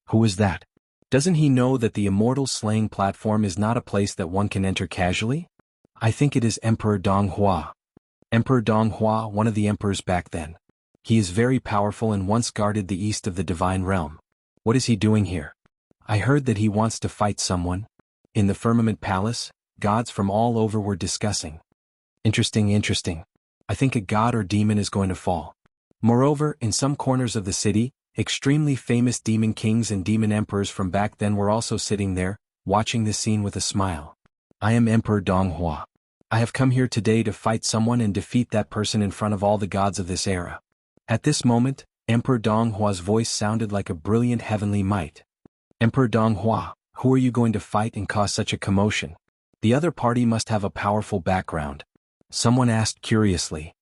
Who is that? Doesn't he know that the Immortal Slaying platform is not a place that one can enter casually? I think it is Emperor Donghua. Emperor Donghua, one of the emperors back then. He is very powerful and once guarded the east of the Divine Realm. What is he doing here? I heard that he wants to fight someone. In the Firmament Palace, gods from all over were discussing. Interesting. I think a god or demon is going to fall. Moreover, in some corners of the city, extremely famous demon kings and demon emperors from back then were also sitting there, watching the scene with a smile. I am Emperor Donghua. I have come here today to fight someone and defeat that person in front of all the gods of this era. At this moment, Emperor Donghua's voice sounded like a brilliant heavenly might. Emperor Donghua, who are you going to fight and cause such a commotion? The other party must have a powerful background. Someone asked curiously.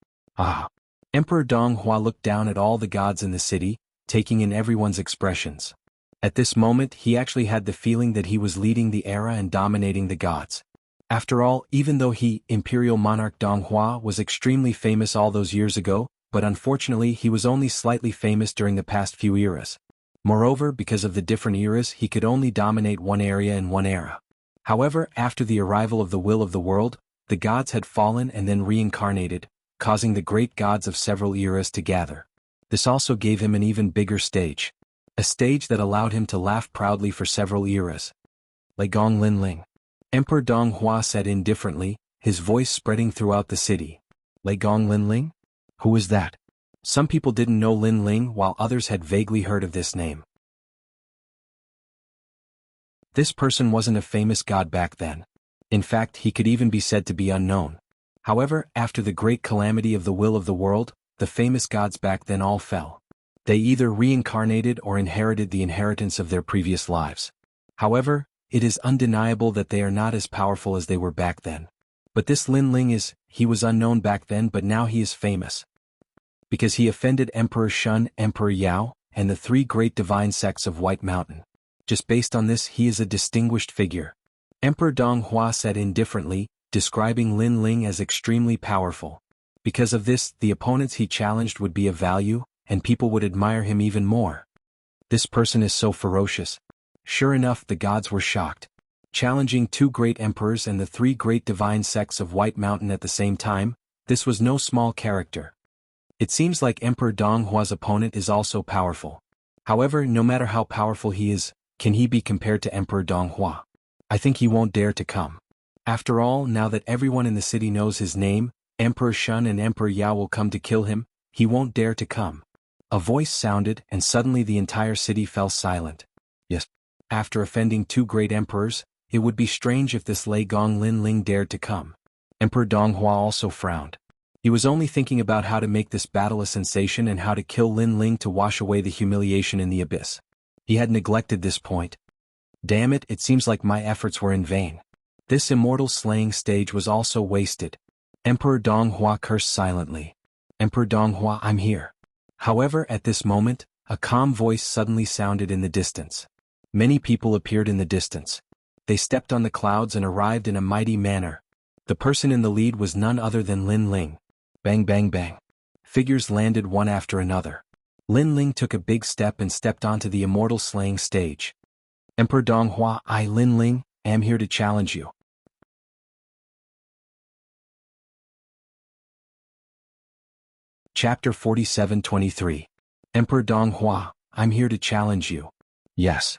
Emperor Donghua looked down at all the gods in the city, taking in everyone's expressions. At this moment he actually had the feeling that he was leading the era and dominating the gods. After all, even though he, Imperial Monarch Donghua, was extremely famous all those years ago, but unfortunately he was only slightly famous during the past few eras. Moreover, because of the different eras, he could only dominate one area in one era. However, after the arrival of the will of the world, the gods had fallen and then reincarnated, causing the great gods of several eras to gather. This also gave him an even bigger stage. A stage that allowed him to laugh proudly for several eras. Lei Gong Lin Ling. Emperor Donghua said indifferently, his voice spreading throughout the city. Lei Gong Lin Ling? Who is that? Some people didn't know Lin Ling while others had vaguely heard of this name. This person wasn't a famous god back then. In fact, he could even be said to be unknown. However, after the great calamity of the will of the world, the famous gods back then all fell. They either reincarnated or inherited the inheritance of their previous lives. However, it is undeniable that they are not as powerful as they were back then. But this Lin Ling he was unknown back then, but now he is famous. Because he offended Emperor Shun, Emperor Yao, and the three great divine sects of White Mountain. Just based on this, he is a distinguished figure. Emperor Donghua said indifferently, describing Lin Ling as extremely powerful. Because of this, the opponents he challenged would be of value, and people would admire him even more. This person is so ferocious. Sure enough, the gods were shocked. Challenging two great emperors and the three great divine sects of White Mountain at the same time, this was no small character. It seems like Emperor Donghua's opponent is also powerful. However, no matter how powerful he is, can he be compared to Emperor Donghua? I think he won't dare to come. After all, now that everyone in the city knows his name, Emperor Shun and Emperor Yao will come to kill him, he won't dare to come. A voice sounded and suddenly the entire city fell silent. Yes. After offending two great emperors, it would be strange if this Lei Gong Lin Ling dared to come. Emperor Donghua also frowned. He was only thinking about how to make this battle a sensation and how to kill Lin Ling to wash away the humiliation in the abyss. He had neglected this point. Damn it, it seems like my efforts were in vain. This immortal slaying stage was also wasted. Emperor Donghua cursed silently. Emperor Donghua, I'm here. However, at this moment, a calm voice suddenly sounded in the distance. Many people appeared in the distance. They stepped on the clouds and arrived in a mighty manner. The person in the lead was none other than Lin Ling. Bang bang bang. Figures landed one after another. Lin Ling took a big step and stepped onto the immortal slaying stage. Emperor Donghua, I, Lin Ling, am here to challenge you. Chapter 47-23. Emperor Donghua, I'm here to challenge you. Yes.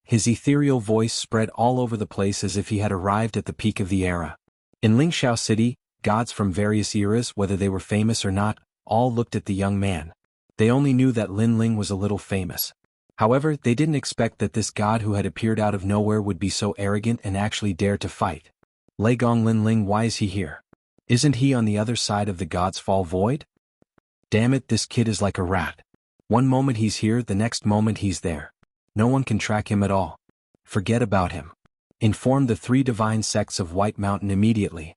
His ethereal voice spread all over the place as if he had arrived at the peak of the era. In Lingxiao City, gods from various eras, whether they were famous or not, all looked at the young man. They only knew that Lin Ling was a little famous. However, they didn't expect that this god who had appeared out of nowhere would be so arrogant and actually dare to fight. Lei Gong Linling, why is he here? Isn't he on the other side of the God's Fall void? Damn it, this kid is like a rat. One moment he's here, the next moment he's there. No one can track him at all. Forget about him. Inform the 3 divine sects of White Mountain immediately.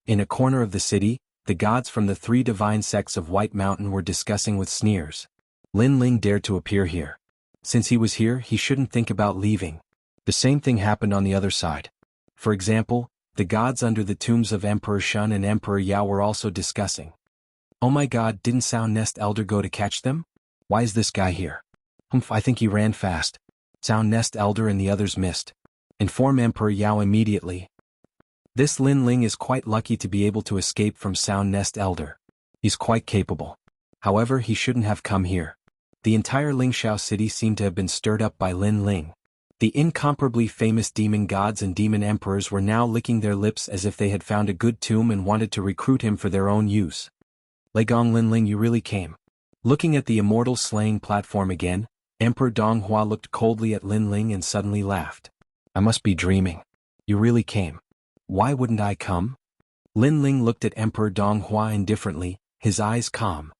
In a corner of the city, the gods from the 3 divine sects of White Mountain were discussing with sneers. Lin Ling dared to appear here. Since he was here, he shouldn't think about leaving. The same thing happened on the other side. For example, the gods under the tombs of Emperor Shun and Emperor Yao were also discussing. Oh my god, didn't Sound Nest Elder go to catch them? Why is this guy here? I think he ran fast. Sound Nest Elder and the others missed. Inform Emperor Yao immediately. This Lin Ling is quite lucky to be able to escape from Sound Nest Elder. He's quite capable. However, he shouldn't have come here. The entire Lingxiao city seemed to have been stirred up by Lin Ling. The incomparably famous demon gods and demon emperors were now licking their lips as if they had found a good tomb and wanted to recruit him for their own use. Lei Gong Linling, you really came. Looking at the immortal slaying platform again, Emperor Donghua looked coldly at Lin Ling and suddenly laughed. I must be dreaming. You really came. Why wouldn't I come? Lin Ling looked at Emperor Donghua indifferently, his eyes calm.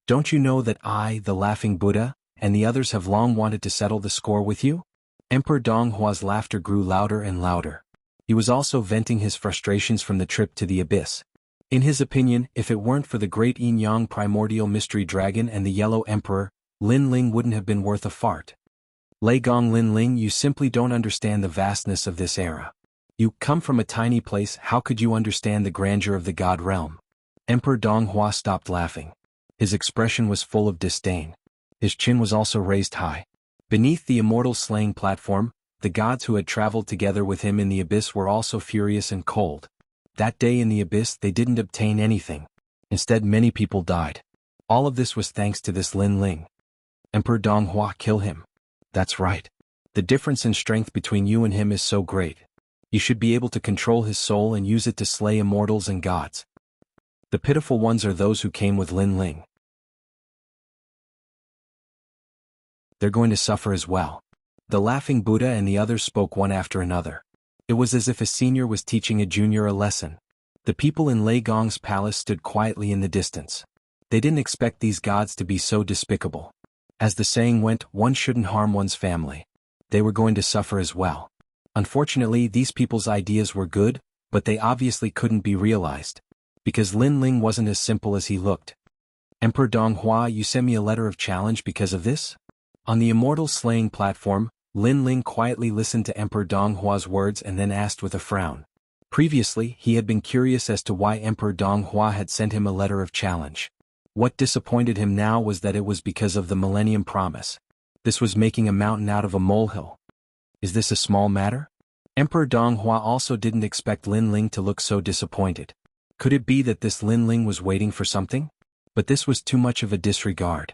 Don't you know that I, the Laughing Buddha, and the others have long wanted to settle the score with you? Emperor Donghua's laughter grew louder and louder. He was also venting his frustrations from the trip to the abyss. In his opinion, if it weren't for the great Yin-Yang primordial mystery dragon and the Yellow Emperor, Lin Ling wouldn't have been worth a fart. Lei Gong Lin Ling, you simply don't understand the vastness of this era. You come from a tiny place, how could you understand the grandeur of the God realm? Emperor Donghua stopped laughing. His expression was full of disdain. His chin was also raised high. Beneath the immortal slaying platform, the gods who had traveled together with him in the abyss were also furious and cold. That day in the abyss they didn't obtain anything. Instead, many people died. All of this was thanks to this Lin Ling. Emperor Donghua, kill him. That's right. The difference in strength between you and him is so great. You should be able to control his soul and use it to slay immortals and gods. The pitiful ones are those who came with Lin Ling. They're going to suffer as well. The Laughing Buddha and the others spoke one after another. It was as if a senior was teaching a junior a lesson. The people in Lei Gong's palace stood quietly in the distance. They didn't expect these gods to be so despicable. As the saying went, one shouldn't harm one's family. They were going to suffer as well. Unfortunately, these people's ideas were good, but they obviously couldn't be realized. Because Lin Ling wasn't as simple as he looked. Emperor Donghua, you sent me a letter of challenge because of this? On the immortal slaying platform, Lin Ling quietly listened to Emperor Donghua's words and then asked with a frown. Previously, he had been curious as to why Emperor Donghua had sent him a letter of challenge. What disappointed him now was that it was because of the Millennium Promise. This was making a mountain out of a molehill. Is this a small matter? Emperor Donghua also didn't expect Lin Ling to look so disappointed. Could it be that this Lin Ling was waiting for something? But this was too much of a disregard.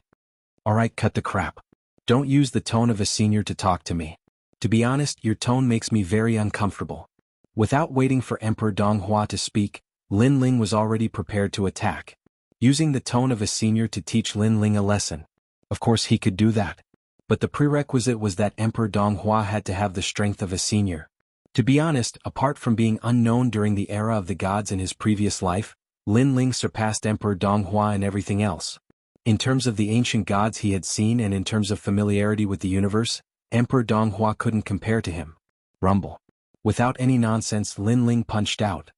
Alright, cut the crap. Don't use the tone of a senior to talk to me. To be honest, your tone makes me very uncomfortable. Without waiting for Emperor Donghua to speak, Lin Ling was already prepared to attack. Using the tone of a senior to teach Lin Ling a lesson. Of course he could do that. But the prerequisite was that Emperor Donghua had to have the strength of a senior. To be honest, apart from being unknown during the era of the gods in his previous life, Lin Ling surpassed Emperor Donghua in everything else. In terms of the ancient gods he had seen and in terms of familiarity with the universe, Emperor Donghua couldn't compare to him. Rumble. Without any nonsense, Lin Ling punched out.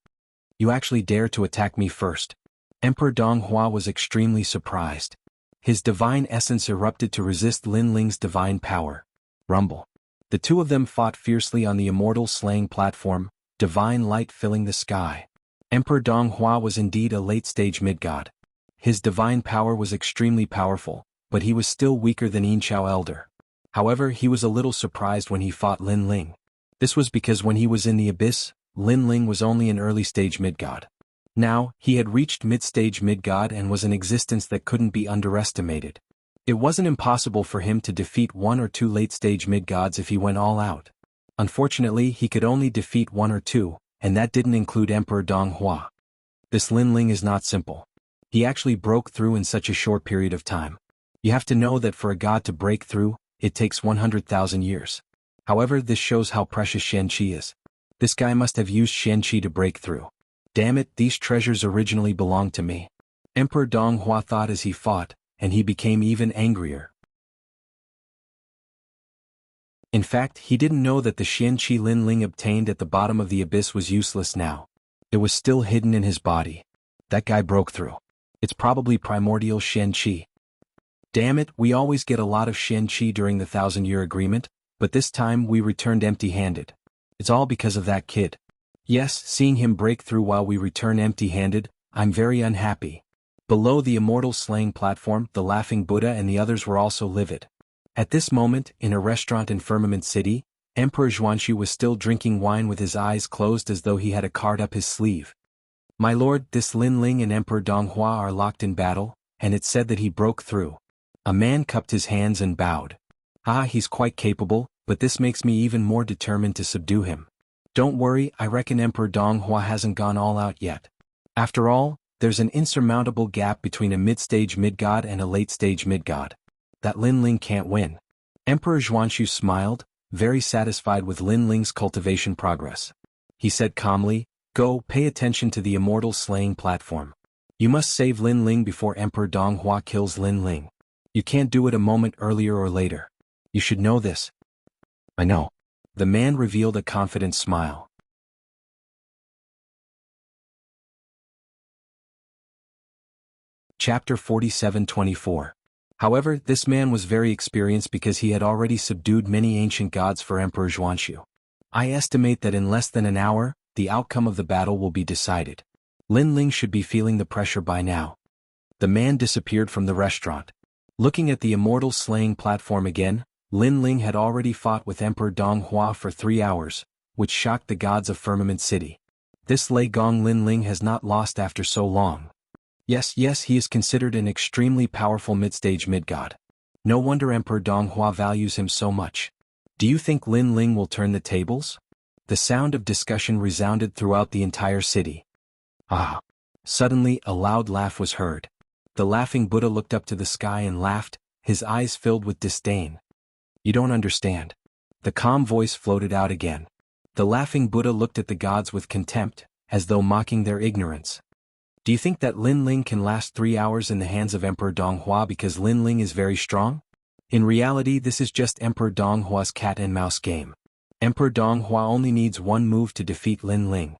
You actually dare to attack me first. Emperor Donghua was extremely surprised. His divine essence erupted to resist Lin Ling's divine power. Rumble. The two of them fought fiercely on the immortal slaying platform, divine light filling the sky. Emperor Donghua was indeed a late-stage mid-god. His divine power was extremely powerful, but he was still weaker than Yinqiao Elder. However, he was a little surprised when he fought Lin Ling. This was because when he was in the abyss, Lin Ling was only an early-stage mid-god. Now, he had reached mid-stage mid-god and was an existence that couldn't be underestimated. It wasn't impossible for him to defeat one or two late-stage mid-gods if he went all out. Unfortunately, he could only defeat one or two, and that didn't include Emperor Donghua. This Lin Ling is not simple. He actually broke through in such a short period of time. You have to know that for a god to break through, it takes 100,000 years. However, this shows how precious Shen-Qi is. This guy must have used Shen-Qi to break through. Damn it, these treasures originally belonged to me. Emperor Donghua thought as he fought, and he became even angrier. In fact, he didn't know that the Shen-Qi Lin Ling obtained at the bottom of the abyss was useless now. It was still hidden in his body. That guy broke through. It's probably primordial Shen-Qi. Damn it, we always get a lot of Shen-Qi during the 1,000-year agreement, but this time we returned empty-handed. It's all because of that kid. Yes, seeing him break through while we return empty-handed, I'm very unhappy. Below the immortal slaying platform, the laughing Buddha and the others were also livid. At this moment, in a restaurant in Firmament City, Emperor Zhuanxu was still drinking wine with his eyes closed as though he had a card up his sleeve. My lord, this Lin Ling and Emperor Donghua are locked in battle, and it's said that he broke through. A man cupped his hands and bowed. He's quite capable, but this makes me even more determined to subdue him. Don't worry, I reckon Emperor Donghua hasn't gone all out yet. After all, there's an insurmountable gap between a mid-stage mid-god and a late-stage mid-god. That Lin Ling can't win. Emperor Zhuanxu smiled, very satisfied with Lin Ling's cultivation progress. He said calmly, "Go, pay attention to the immortal slaying platform. You must save Lin Ling before Emperor Donghua kills Lin Ling. You can't do it a moment earlier or later. You should know this." "I know." The man revealed a confident smile. Chapter 47-24. However, this man was very experienced because he had already subdued many ancient gods for Emperor Zhuanxu. I estimate that in less than an hour, the outcome of the battle will be decided. Lin Ling should be feeling the pressure by now. The man disappeared from the restaurant. Looking at the immortal slaying platform again, Lin Ling had already fought with Emperor Donghua for 3 hours, which shocked the gods of Firmament City. This Lei Gong Lin Ling has not lost after so long. Yes, he is considered an extremely powerful mid-stage mid-god. No wonder Emperor Donghua values him so much. Do you think Lin Ling will turn the tables? The sound of discussion resounded throughout the entire city. Suddenly a loud laugh was heard. The laughing Buddha looked up to the sky and laughed, his eyes filled with disdain. You don't understand. The calm voice floated out again. The laughing Buddha looked at the gods with contempt, as though mocking their ignorance. Do you think that Lin Ling can last 3 hours in the hands of Emperor Donghua because Lin Ling is very strong? In reality, this is just Emperor Donghua's cat and mouse game. Emperor Donghua only needs one move to defeat Lin Ling.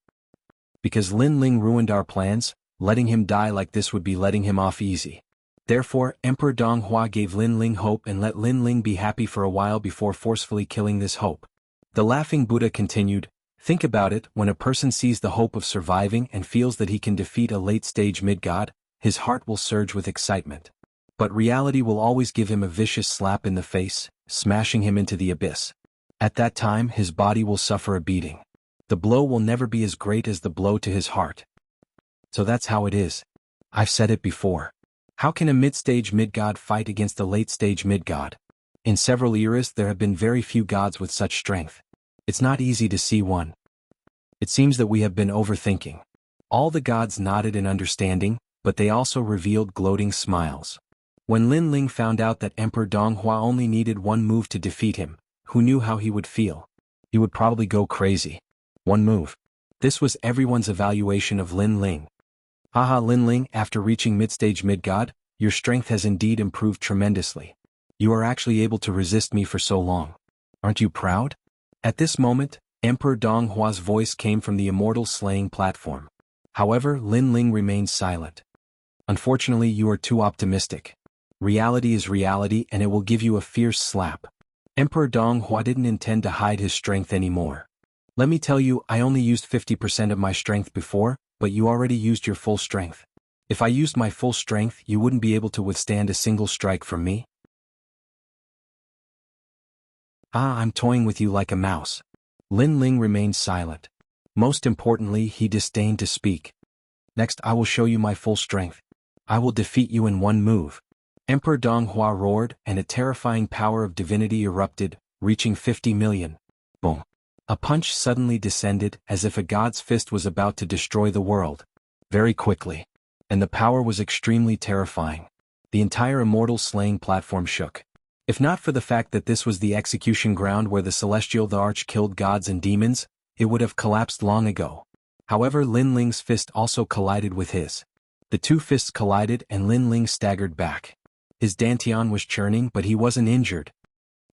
Because Lin Ling ruined our plans, letting him die like this would be letting him off easy. Therefore, Emperor Donghua gave Lin Ling hope and let Lin Ling be happy for a while before forcefully killing this hope. The laughing Buddha continued, think about it, when a person sees the hope of surviving and feels that he can defeat a late-stage mid-god, his heart will surge with excitement. But reality will always give him a vicious slap in the face, smashing him into the abyss. At that time, his body will suffer a beating. The blow will never be as great as the blow to his heart. So that's how it is. I've said it before. How can a mid-stage mid-god fight against a late-stage mid-god? In several eras there have been very few gods with such strength. It's not easy to see one. It seems that we have been overthinking. All the gods nodded in understanding, but they also revealed gloating smiles. When Lin Ling found out that Emperor Donghua only needed one move to defeat him, who knew how he would feel? He would probably go crazy. One move. This was everyone's evaluation of Lin Ling. Lin Ling, after reaching mid-stage mid-god, your strength has indeed improved tremendously. You are actually able to resist me for so long. Aren't you proud? At this moment, Emperor Donghua's voice came from the immortal slaying platform. However, Lin Ling remained silent. Unfortunately, you are too optimistic. Reality is reality and it will give you a fierce slap. Emperor Donghua didn't intend to hide his strength anymore. Let me tell you, I only used 50% of my strength before, but you already used your full strength. If I used my full strength, you wouldn't be able to withstand a single strike from me. I'm toying with you like a mouse. Lin Ling remained silent. Most importantly, he disdained to speak. Next, I will show you my full strength. I will defeat you in one move. Emperor Donghua roared, and a terrifying power of divinity erupted, reaching 50 million. Boom. A punch suddenly descended, as if a god's fist was about to destroy the world. Very quickly. And the power was extremely terrifying. The entire immortal slaying platform shook. If not for the fact that this was the execution ground where the celestial the arch killed gods and demons, it would have collapsed long ago. However, Lin Ling's fist also collided with his. The two fists collided and Lin Ling staggered back. His dantian was churning but he wasn't injured.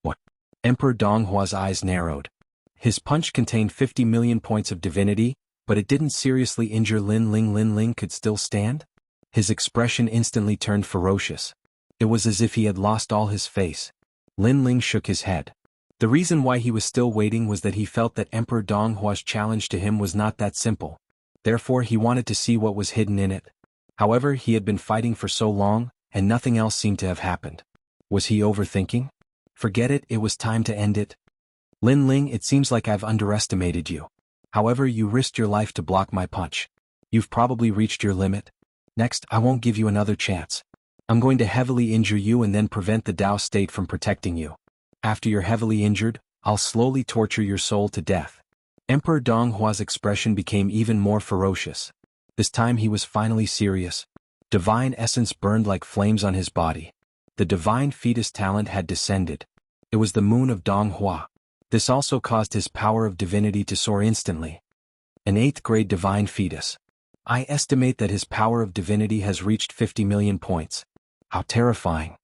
What? Emperor Donghua's eyes narrowed. His punch contained 50 million points of divinity, but it didn't seriously injure Lin Ling. Lin Ling could still stand? His expression instantly turned ferocious. It was as if he had lost all his face. Lin Ling shook his head. The reason why he was still waiting was that he felt that Emperor Donghua's challenge to him was not that simple. Therefore he wanted to see what was hidden in it. However, he had been fighting for so long, and nothing else seemed to have happened. Was he overthinking? Forget it, it was time to end it. Lin Ling, it seems like I've underestimated you. However, you risked your life to block my punch. You've probably reached your limit. Next, I won't give you another chance. I'm going to heavily injure you and then prevent the Tao state from protecting you. After you're heavily injured, I'll slowly torture your soul to death. Emperor Donghua's expression became even more ferocious. This time he was finally serious. Divine essence burned like flames on his body. The divine fetus talent had descended. It was the moon of Donghua. This also caused his power of divinity to soar instantly. An 8th grade divine fetus. I estimate that his power of divinity has reached 50 million points. How terrifying.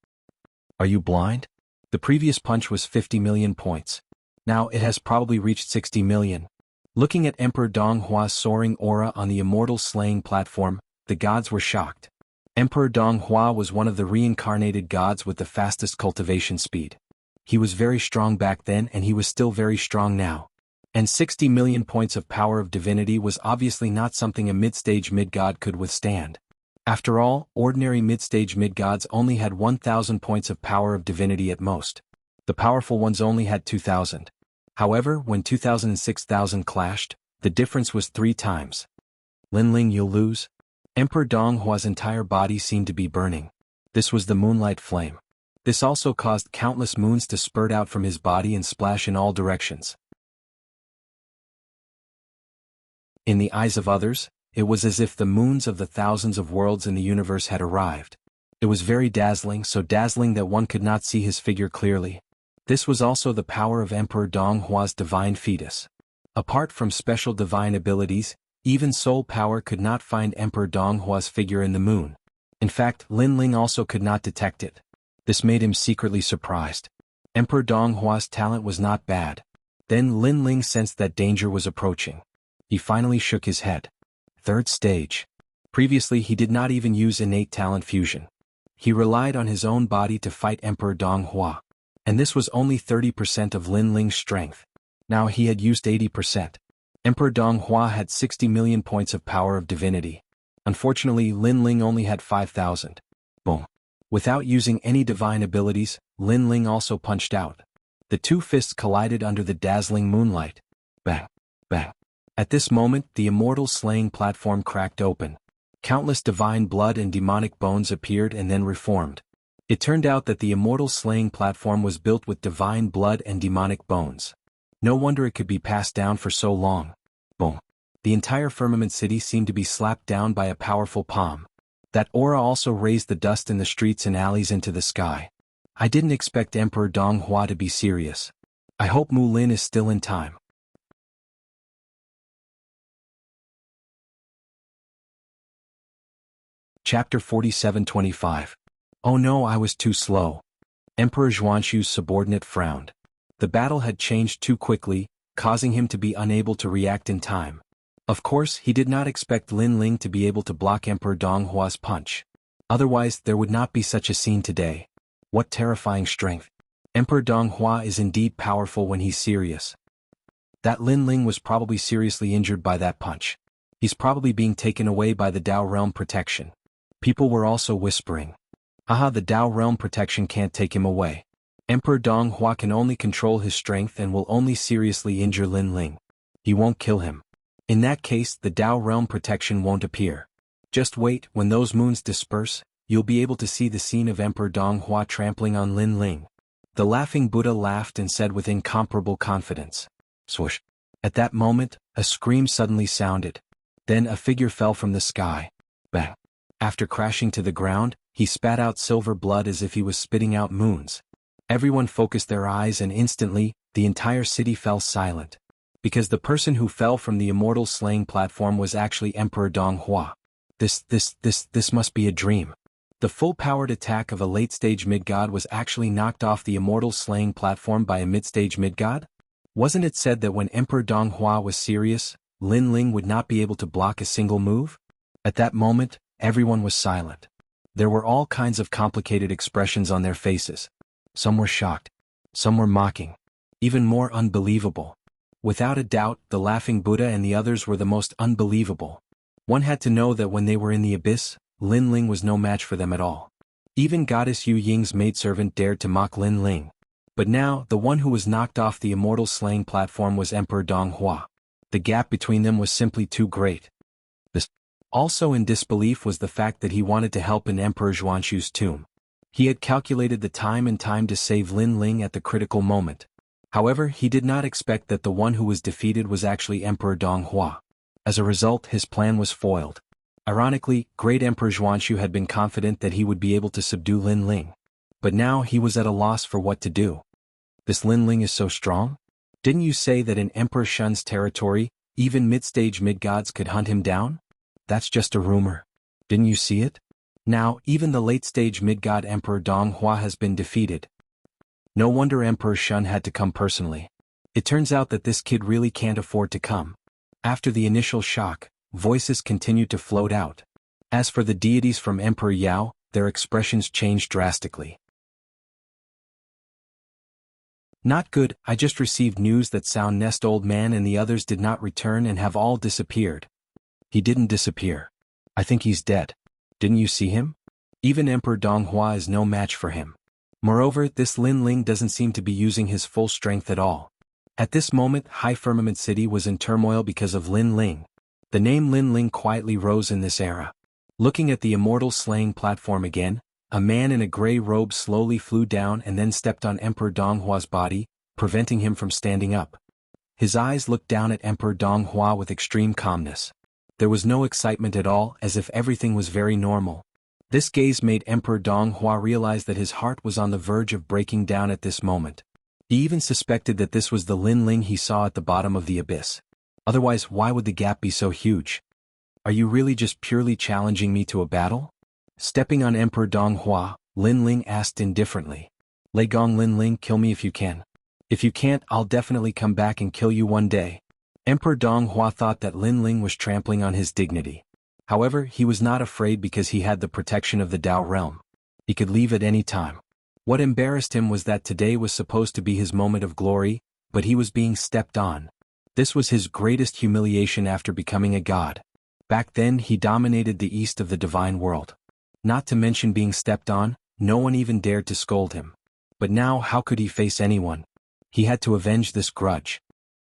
Are you blind? The previous punch was 50 million points. Now it has probably reached 60 million. Looking at Emperor Donghua's soaring aura on the immortal slaying platform, the gods were shocked. Emperor Donghua was one of the reincarnated gods with the fastest cultivation speed. He was very strong back then and he was still very strong now. And 60 million points of power of divinity was obviously not something a mid-stage mid-god could withstand. After all, ordinary mid-stage mid-gods only had 1,000 points of power of divinity at most. The powerful ones only had 2,000. However, when 2,000 and 6,000 clashed, the difference was 3 times. Lin Ling, you'll lose? Emperor Donghua's entire body seemed to be burning. This was the moonlight flame. This also caused countless moons to spurt out from his body and splash in all directions. In the eyes of others, it was as if the moons of the thousands of worlds in the universe had arrived. It was very dazzling, so dazzling that one could not see his figure clearly. This was also the power of Emperor Donghua's divine fetus. Apart from special divine abilities, even soul power could not find Emperor Donghua's figure in the moon. In fact, Lin Ling also could not detect it. This made him secretly surprised. Emperor Donghua's talent was not bad. Then Lin Ling sensed that danger was approaching. He finally shook his head. 3rd stage. Previously he did not even use innate talent fusion. He relied on his own body to fight Emperor Donghua. And this was only 30% of Lin Ling's strength. Now he had used 80%. Emperor Donghua had 60 million points of power of divinity. Unfortunately, Lin Ling only had 5,000. Boom. Without using any divine abilities, Lin Ling also punched out. The two fists collided under the dazzling moonlight. Bang. Bang. At this moment, the immortal slaying platform cracked open. Countless divine blood and demonic bones appeared and then reformed. It turned out that the immortal slaying platform was built with divine blood and demonic bones. No wonder it could be passed down for so long. Boom. The entire firmament city seemed to be slapped down by a powerful palm. That aura also raised the dust in the streets and alleys into the sky. I didn't expect Emperor Donghua to be serious. I hope Mu Lin is still in time. Chapter 47-25. Oh no, I was too slow. Emperor Zhuanshu's subordinate frowned. The battle had changed too quickly, causing him to be unable to react in time. Of course, he did not expect Lin Ling to be able to block Emperor Donghua's punch. Otherwise, there would not be such a scene today. What terrifying strength. Emperor Donghua is indeed powerful when he's serious. That Lin Ling was probably seriously injured by that punch. He's probably being taken away by the Tao realm protection. People were also whispering. Haha, the Tao realm protection can't take him away. Emperor Donghua can only control his strength and will only seriously injure Lin Ling. He won't kill him. In that case, the Tao realm protection won't appear. Just wait, when those moons disperse, you'll be able to see the scene of Emperor Donghua trampling on Lin Ling. The laughing Buddha laughed and said with incomparable confidence. Swoosh. At that moment, a scream suddenly sounded. Then a figure fell from the sky. Bang. After crashing to the ground, he spat out silver blood as if he was spitting out moons. Everyone focused their eyes and instantly, the entire city fell silent. Because the person who fell from the immortal slaying platform was actually Emperor Donghua. This must be a dream. The full-powered attack of a late-stage mid-god was actually knocked off the immortal slaying platform by a mid-stage mid-god? Wasn't it said that when Emperor Donghua was serious, Lin Ling would not be able to block a single move? At that moment, everyone was silent. There were all kinds of complicated expressions on their faces. Some were shocked. Some were mocking. Even more unbelievable. Without a doubt, the Laughing Buddha and the others were the most unbelievable. One had to know that when they were in the abyss, Lin Ling was no match for them at all. Even Goddess Yu Ying's maidservant dared to mock Lin Ling. But now, the one who was knocked off the immortal slaying platform was Emperor Donghua. The gap between them was simply too great. Also in disbelief was the fact that he wanted to help in Emperor Zhuanshu's tomb. He had calculated the time and time to save Lin Ling at the critical moment. However, he did not expect that the one who was defeated was actually Emperor Donghua. As a result, his plan was foiled. Ironically, Great Emperor Zhuanshu had been confident that he would be able to subdue Lin Ling. But now he was at a loss for what to do. This Lin Ling is so strong? Didn't you say that in Emperor Shun's territory, even mid-stage mid-gods could hunt him down? That's just a rumor. Didn't you see it? Now, even the late-stage mid-god Emperor Donghua has been defeated. No wonder Emperor Shun had to come personally. It turns out that this kid really can't afford to come. After the initial shock, voices continued to float out. As for the deities from Emperor Yao, their expressions changed drastically. Not good. I just received news that Sound Nest Old Man and the others did not return and have all disappeared. He didn't disappear. I think he's dead. Didn't you see him? Even Emperor Donghua is no match for him. Moreover, this Lin Ling doesn't seem to be using his full strength at all. At this moment, High Firmament City was in turmoil because of Lin Ling. The name Lin Ling quietly rose in this era. Looking at the immortal slaying platform again, a man in a gray robe slowly flew down and then stepped on Emperor Donghua's body, preventing him from standing up. His eyes looked down at Emperor Donghua with extreme calmness. There was no excitement at all, as if everything was very normal. This gaze made Emperor Donghua realize that his heart was on the verge of breaking down at this moment. He even suspected that this was the Lin Ling he saw at the bottom of the abyss. Otherwise, why would the gap be so huge? Are you really just purely challenging me to a battle? Stepping on Emperor Donghua, Lin Ling asked indifferently. Lei Gong Lin Ling, kill me if you can. If you can't, I'll definitely come back and kill you one day. Emperor Donghua thought that Lin Ling was trampling on his dignity. However, he was not afraid because he had the protection of the Dao realm. He could leave at any time. What embarrassed him was that today was supposed to be his moment of glory, but he was being stepped on. This was his greatest humiliation after becoming a god. Back then he dominated the east of the divine world. Not to mention being stepped on, no one even dared to scold him. But now how could he face anyone? He had to avenge this grudge.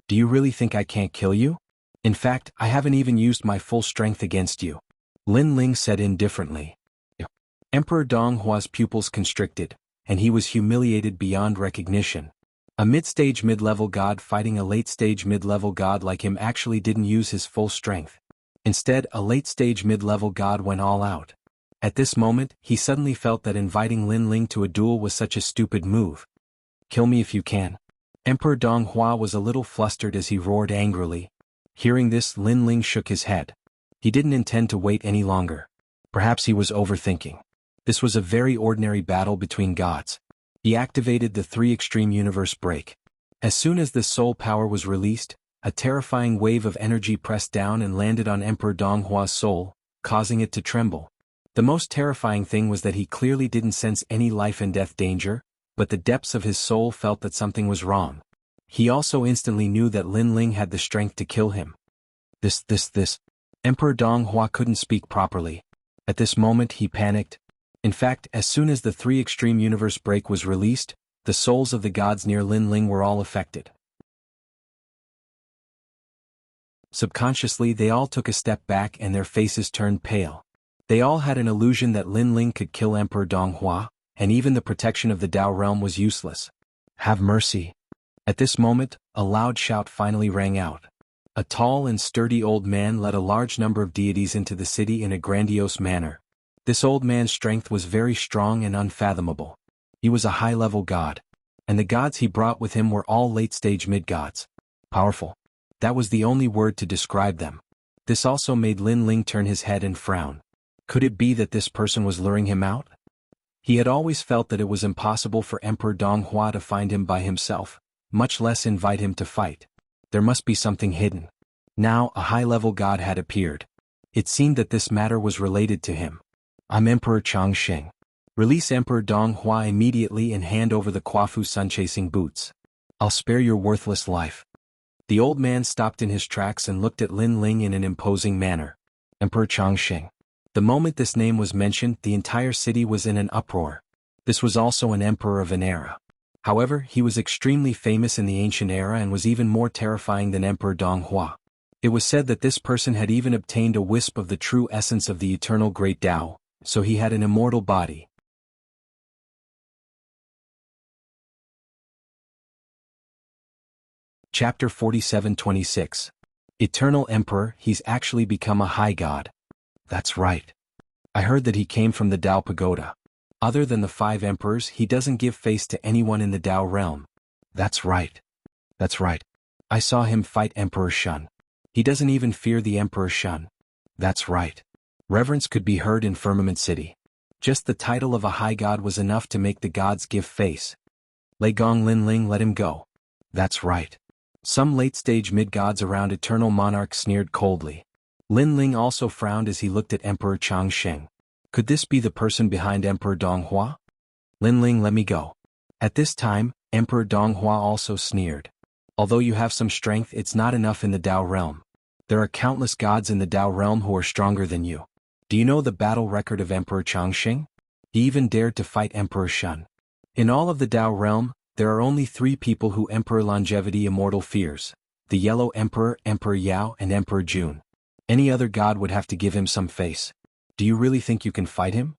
Do you really think I can't kill you? In fact, I haven't even used my full strength against you. Lin Ling said indifferently. Emperor Donghua's pupils constricted, and he was humiliated beyond recognition. A mid-stage mid-level god fighting a late-stage mid-level god like him actually didn't use his full strength. Instead, a late-stage mid-level god went all out. At this moment, he suddenly felt that inviting Lin Ling to a duel was such a stupid move. Kill me if you can. Emperor Donghua was a little flustered as he roared angrily. Hearing this, Lin Ling shook his head. He didn't intend to wait any longer. Perhaps he was overthinking. This was a very ordinary battle between gods. He activated the 3 extreme universe break. As soon as this soul power was released, a terrifying wave of energy pressed down and landed on Emperor Donghua's soul, causing it to tremble. The most terrifying thing was that he clearly didn't sense any life and death danger, but the depths of his soul felt that something was wrong. He also instantly knew that Lin Ling had the strength to kill him. This. Emperor Donghua couldn't speak properly. At this moment he panicked. In fact, as soon as the 3 extreme universe break was released, the souls of the gods near Lin Ling were all affected. Subconsciously they all took a step back and their faces turned pale. They all had an illusion that Lin Ling could kill Emperor Donghua, and even the protection of the Dao realm was useless. Have mercy. At this moment, a loud shout finally rang out. A tall and sturdy old man led a large number of deities into the city in a grandiose manner. This old man's strength was very strong and unfathomable. He was a high-level god. And the gods he brought with him were all late-stage mid-gods. Powerful. That was the only word to describe them. This also made Lin Ling turn his head and frown. Could it be that this person was luring him out? He had always felt that it was impossible for Emperor Donghua to find him by himself, much less invite him to fight. There must be something hidden. Now a high-level god had appeared. It seemed that this matter was related to him. I'm Emperor Changsheng. Release Emperor Donghua immediately and hand over the Quafu sun-chasing boots. I'll spare your worthless life. The old man stopped in his tracks and looked at Lin Ling in an imposing manner. Emperor Changsheng. The moment this name was mentioned, the entire city was in an uproar. This was also an emperor of an era. However, he was extremely famous in the ancient era and was even more terrifying than Emperor Donghua. It was said that this person had even obtained a wisp of the true essence of the eternal great Tao, so he had an immortal body. Chapter 47-26. Eternal Emperor, he's actually become a high god. That's right. I heard that he came from the Tao Pagoda. Other than the 5 emperors, he doesn't give face to anyone in the Tao realm. That's right. That's right. I saw him fight Emperor Shun. He doesn't even fear the Emperor Shun. That's right. Reverence could be heard in Firmament City. Just the title of a high god was enough to make the gods give face. Lei Gong Lin Ling, let him go. That's right. Some late-stage mid-gods around Eternal Monarch sneered coldly. Lin Ling also frowned as he looked at Emperor Changsheng. Could this be the person behind Emperor Donghua? Lin Ling, let me go. At this time, Emperor Donghua also sneered. Although you have some strength, it's not enough in the Tao realm. There are countless gods in the Tao realm who are stronger than you. Do you know the battle record of Emperor Changsheng? He even dared to fight Emperor Shun. In all of the Tao realm, there are only 3 people who Emperor Longevity Immortal fears: the Yellow Emperor, Emperor Yao, and Emperor Jun. Any other god would have to give him some face. Do you really think you can fight him?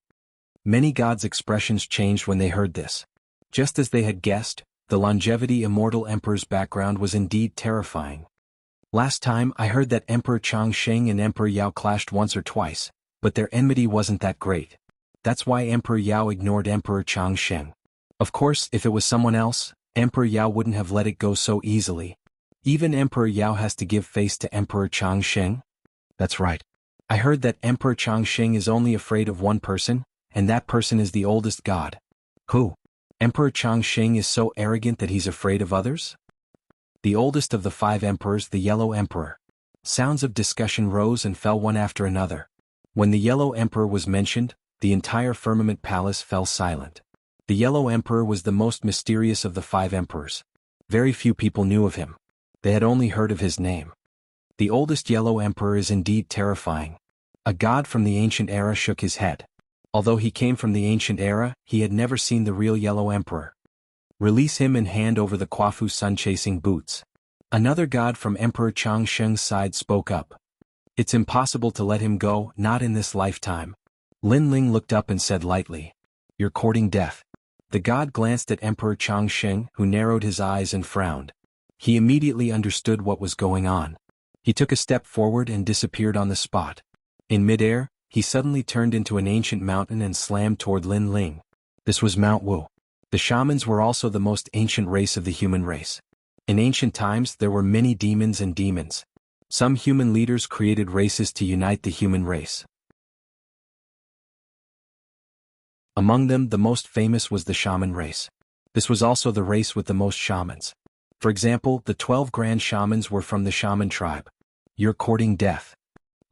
Many gods' expressions changed when they heard this. Just as they had guessed, the Longevity Immortal Emperor's background was indeed terrifying. Last time I heard that Emperor Changsheng and Emperor Yao clashed once or twice, but their enmity wasn't that great. That's why Emperor Yao ignored Emperor Changsheng. Of course, if it was someone else, Emperor Yao wouldn't have let it go so easily. Even Emperor Yao has to give face to Emperor Changsheng? That's right. I heard that Emperor Changsheng is only afraid of one person, and that person is the oldest god. Who? Emperor Changsheng is so arrogant that he's afraid of others? The oldest of the 5 emperors, the Yellow Emperor. Sounds of discussion rose and fell one after another. When the Yellow Emperor was mentioned, the entire Firmament Palace fell silent. The Yellow Emperor was the most mysterious of the 5 emperors. Very few people knew of him. They had only heard of his name. The oldest Yellow Emperor is indeed terrifying. A god from the ancient era shook his head. Although he came from the ancient era, he had never seen the real Yellow Emperor. Release him and hand over the Quafu sun-chasing boots. Another god from Emperor Changsheng's side spoke up. It's impossible to let him go, not in this lifetime. Lin Ling looked up and said lightly, "You're courting death." The god glanced at Emperor Changsheng, who narrowed his eyes and frowned. He immediately understood what was going on. He took a step forward and disappeared on the spot. In midair, he suddenly turned into an ancient mountain and slammed toward Lin Ling. This was Mount Wu. The shamans were also the most ancient race of the human race. In ancient times there were many demons and demons. Some human leaders created races to unite the human race. Among them, the most famous was the shaman race. This was also the race with the most shamans. For example, the 12 grand shamans were from the shaman tribe. You're courting death.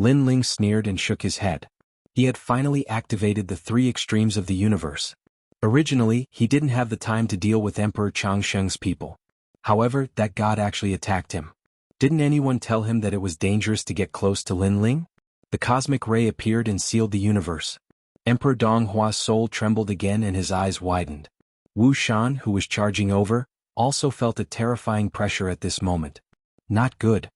Lin Ling sneered and shook his head. He had finally activated the 3 extremes of the universe. Originally, he didn't have the time to deal with Emperor Changsheng's people. However, that god actually attacked him. Didn't anyone tell him that it was dangerous to get close to Lin Ling? The cosmic ray appeared and sealed the universe. Emperor Donghua's soul trembled again and his eyes widened. Wu Shan, who was charging over, also felt a terrifying pressure at this moment. Not good.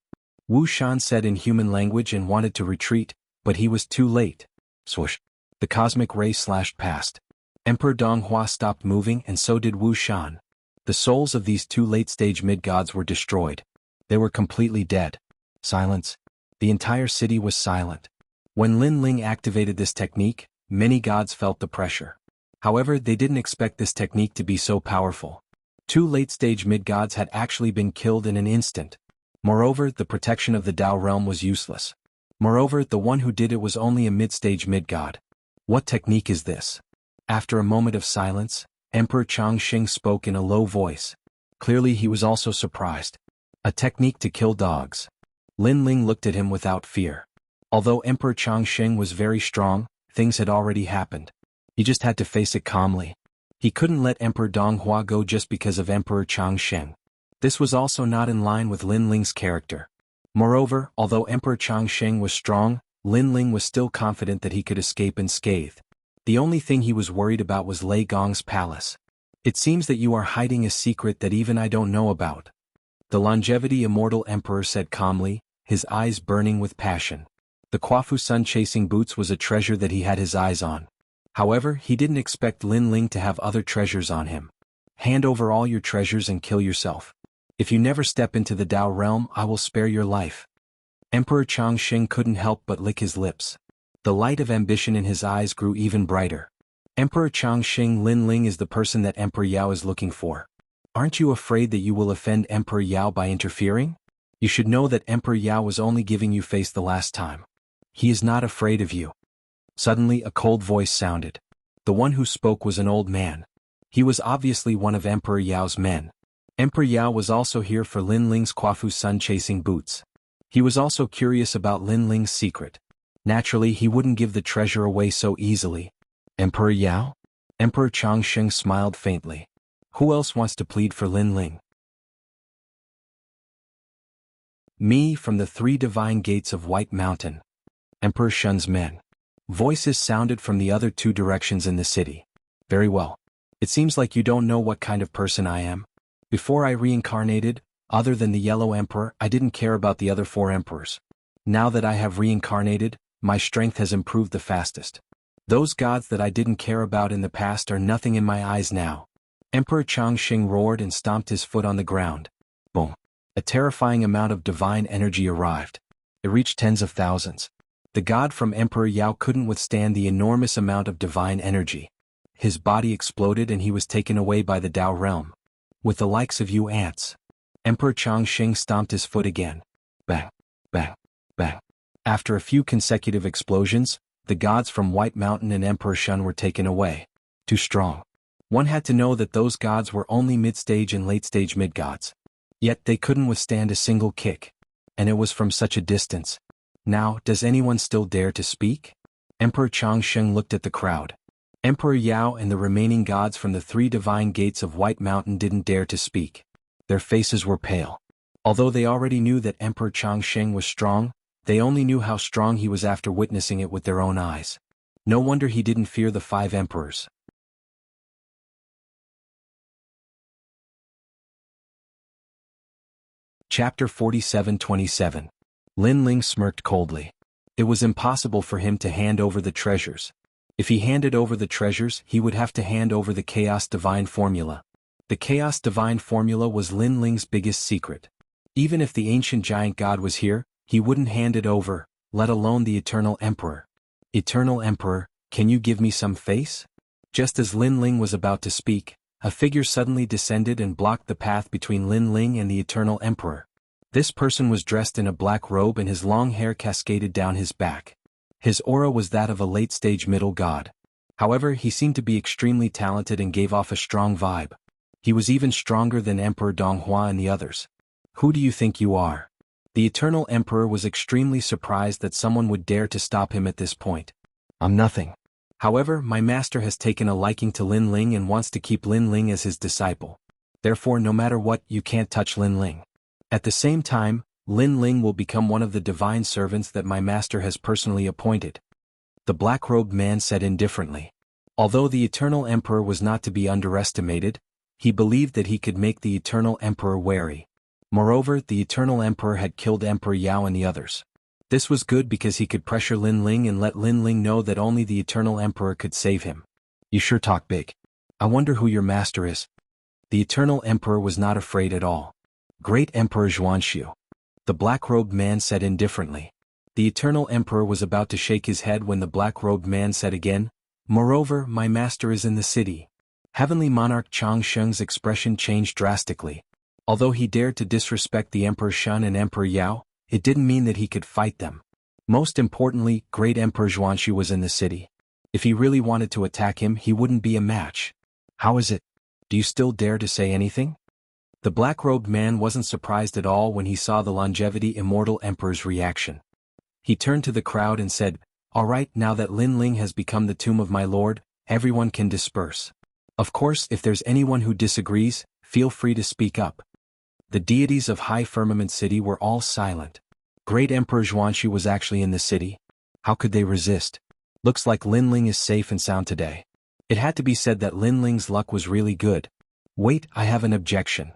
Wu Shan said in human language and wanted to retreat, but he was too late. Swoosh. The cosmic ray slashed past. Emperor Donghua stopped moving and so did Wu Shan. The souls of these 2 late-stage mid-gods were destroyed. They were completely dead. Silence. The entire city was silent. When Lin Ling activated this technique, many gods felt the pressure. However, they didn't expect this technique to be so powerful. 2 late-stage mid-gods had actually been killed in an instant. Moreover, the protection of the Dao realm was useless. Moreover, the one who did it was only a mid-stage mid-god. What technique is this? After a moment of silence, Emperor Changxing spoke in a low voice. Clearly he was also surprised. A technique to kill dogs. Lin Ling looked at him without fear. Although Emperor Changxing was very strong, things had already happened. He just had to face it calmly. He couldn't let Emperor Donghua go just because of Emperor Changxing. This was also not in line with Lin Ling's character. Moreover, although Emperor Changxing was strong, Lin Ling was still confident that he could escape unscathed. The only thing he was worried about was Lei Gong's palace. It seems that you are hiding a secret that even I don't know about. The longevity immortal emperor said calmly, his eyes burning with passion. The Quafu sun-chasing boots was a treasure that he had his eyes on. However, he didn't expect Lin Ling to have other treasures on him. Hand over all your treasures and kill yourself. If you never step into the Dao realm, I will spare your life. Emperor Changxing couldn't help but lick his lips. The light of ambition in his eyes grew even brighter. Emperor Changxing, Lin Ling is the person that Emperor Yao is looking for. Aren't you afraid that you will offend Emperor Yao by interfering? You should know that Emperor Yao was only giving you face the last time. He is not afraid of you. Suddenly a cold voice sounded. The one who spoke was an old man. He was obviously one of Emperor Yao's men. Emperor Yao was also here for Lin Ling's Quafu sun-chasing boots. He was also curious about Lin Ling's secret. Naturally, he wouldn't give the treasure away so easily. Emperor Yao? Emperor Changxing smiled faintly. Who else wants to plead for Lin Ling? Me from the 3 divine gates of White Mountain. Emperor Shun's men. Voices sounded from the other 2 directions in the city. Very well. It seems like you don't know what kind of person I am. Before I reincarnated, other than the Yellow Emperor, I didn't care about the other 4 emperors. Now that I have reincarnated, my strength has improved the fastest. Those gods that I didn't care about in the past are nothing in my eyes now. Emperor Changxing roared and stomped his foot on the ground. Boom. A terrifying amount of divine energy arrived. It reached tens of thousands. The god from Emperor Yao couldn't withstand the enormous amount of divine energy. His body exploded and he was taken away by the Dao realm. With the likes of you ants. Emperor Changxing stomped his foot again. Bang, bang, bang. After a few consecutive explosions, the gods from White Mountain and Emperor Shun were taken away. Too strong. One had to know that those gods were only mid-stage and late-stage mid-gods. Yet they couldn't withstand a single kick. And it was from such a distance. Now, does anyone still dare to speak? Emperor Changxing looked at the crowd. Emperor Yao and the remaining gods from the 3 divine gates of White Mountain didn't dare to speak. Their faces were pale. Although they already knew that Emperor Changxing was strong, they only knew how strong he was after witnessing it with their own eyes. No wonder he didn't fear the 5 emperors. Chapter 47-27. Lin Ling smirked coldly. It was impossible for him to hand over the treasures. If he handed over the treasures, he would have to hand over the Chaos Divine Formula. The Chaos Divine Formula was Lin Ling's biggest secret. Even if the ancient giant god was here, he wouldn't hand it over, let alone the Eternal Emperor. Eternal Emperor, can you give me some face? Just as Lin Ling was about to speak, a figure suddenly descended and blocked the path between Lin Ling and the Eternal Emperor. This person was dressed in a black robe and his long hair cascaded down his back. His aura was that of a late-stage middle god. However, he seemed to be extremely talented and gave off a strong vibe. He was even stronger than Emperor Donghua and the others. Who do you think you are? The Eternal Emperor was extremely surprised that someone would dare to stop him at this point. I'm nothing. However, my master has taken a liking to Lin Ling and wants to keep Lin Ling as his disciple. Therefore, no matter what, you can't touch Lin Ling. At the same time, Lin Ling will become one of the divine servants that my master has personally appointed. The black-robed man said indifferently. Although the Eternal Emperor was not to be underestimated, he believed that he could make the Eternal Emperor wary. Moreover, the Eternal Emperor had killed Emperor Yao and the others. This was good because he could pressure Lin Ling and let Lin Ling know that only the Eternal Emperor could save him. You sure talk big. I wonder who your master is. The Eternal Emperor was not afraid at all. Great Emperor Zhuanxiu. The black-robed man said indifferently. The Eternal Emperor was about to shake his head when the black-robed man said again, Moreover, my master is in the city. Heavenly Monarch Chang Sheng's expression changed drastically. Although he dared to disrespect the Emperor Shun and Emperor Yao, it didn't mean that he could fight them. Most importantly, Great Emperor Xuanxu was in the city. If he really wanted to attack him, he wouldn't be a match. How is it? Do you still dare to say anything? The black-robed man wasn't surprised at all when he saw the longevity immortal emperor's reaction. He turned to the crowd and said, "All right, now that Lin Ling has become the tomb of my lord, everyone can disperse. Of course, if there's anyone who disagrees, feel free to speak up." The deities of High Firmament City were all silent. Great Emperor Xuanxu was actually in the city. How could they resist? Looks like Lin Ling is safe and sound today. It had to be said that Lin Ling's luck was really good. Wait, I have an objection.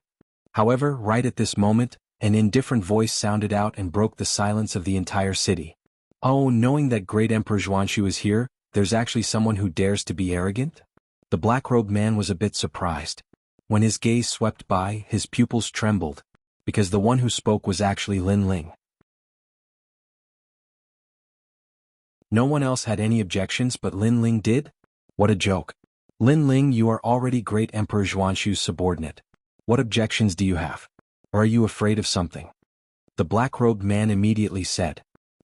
However, right at this moment, an indifferent voice sounded out and broke the silence of the entire city. Oh, knowing that Great Emperor Xuanxu is here, there's actually someone who dares to be arrogant? The black-robed man was a bit surprised. When his gaze swept by, his pupils trembled, because the one who spoke was actually Lin Ling. No one else had any objections but Lin Ling did? What a joke. Lin Ling, you are already Great Emperor Xuanxu's subordinate. What objections do you have? Or are you afraid of something? The black-robed man immediately said,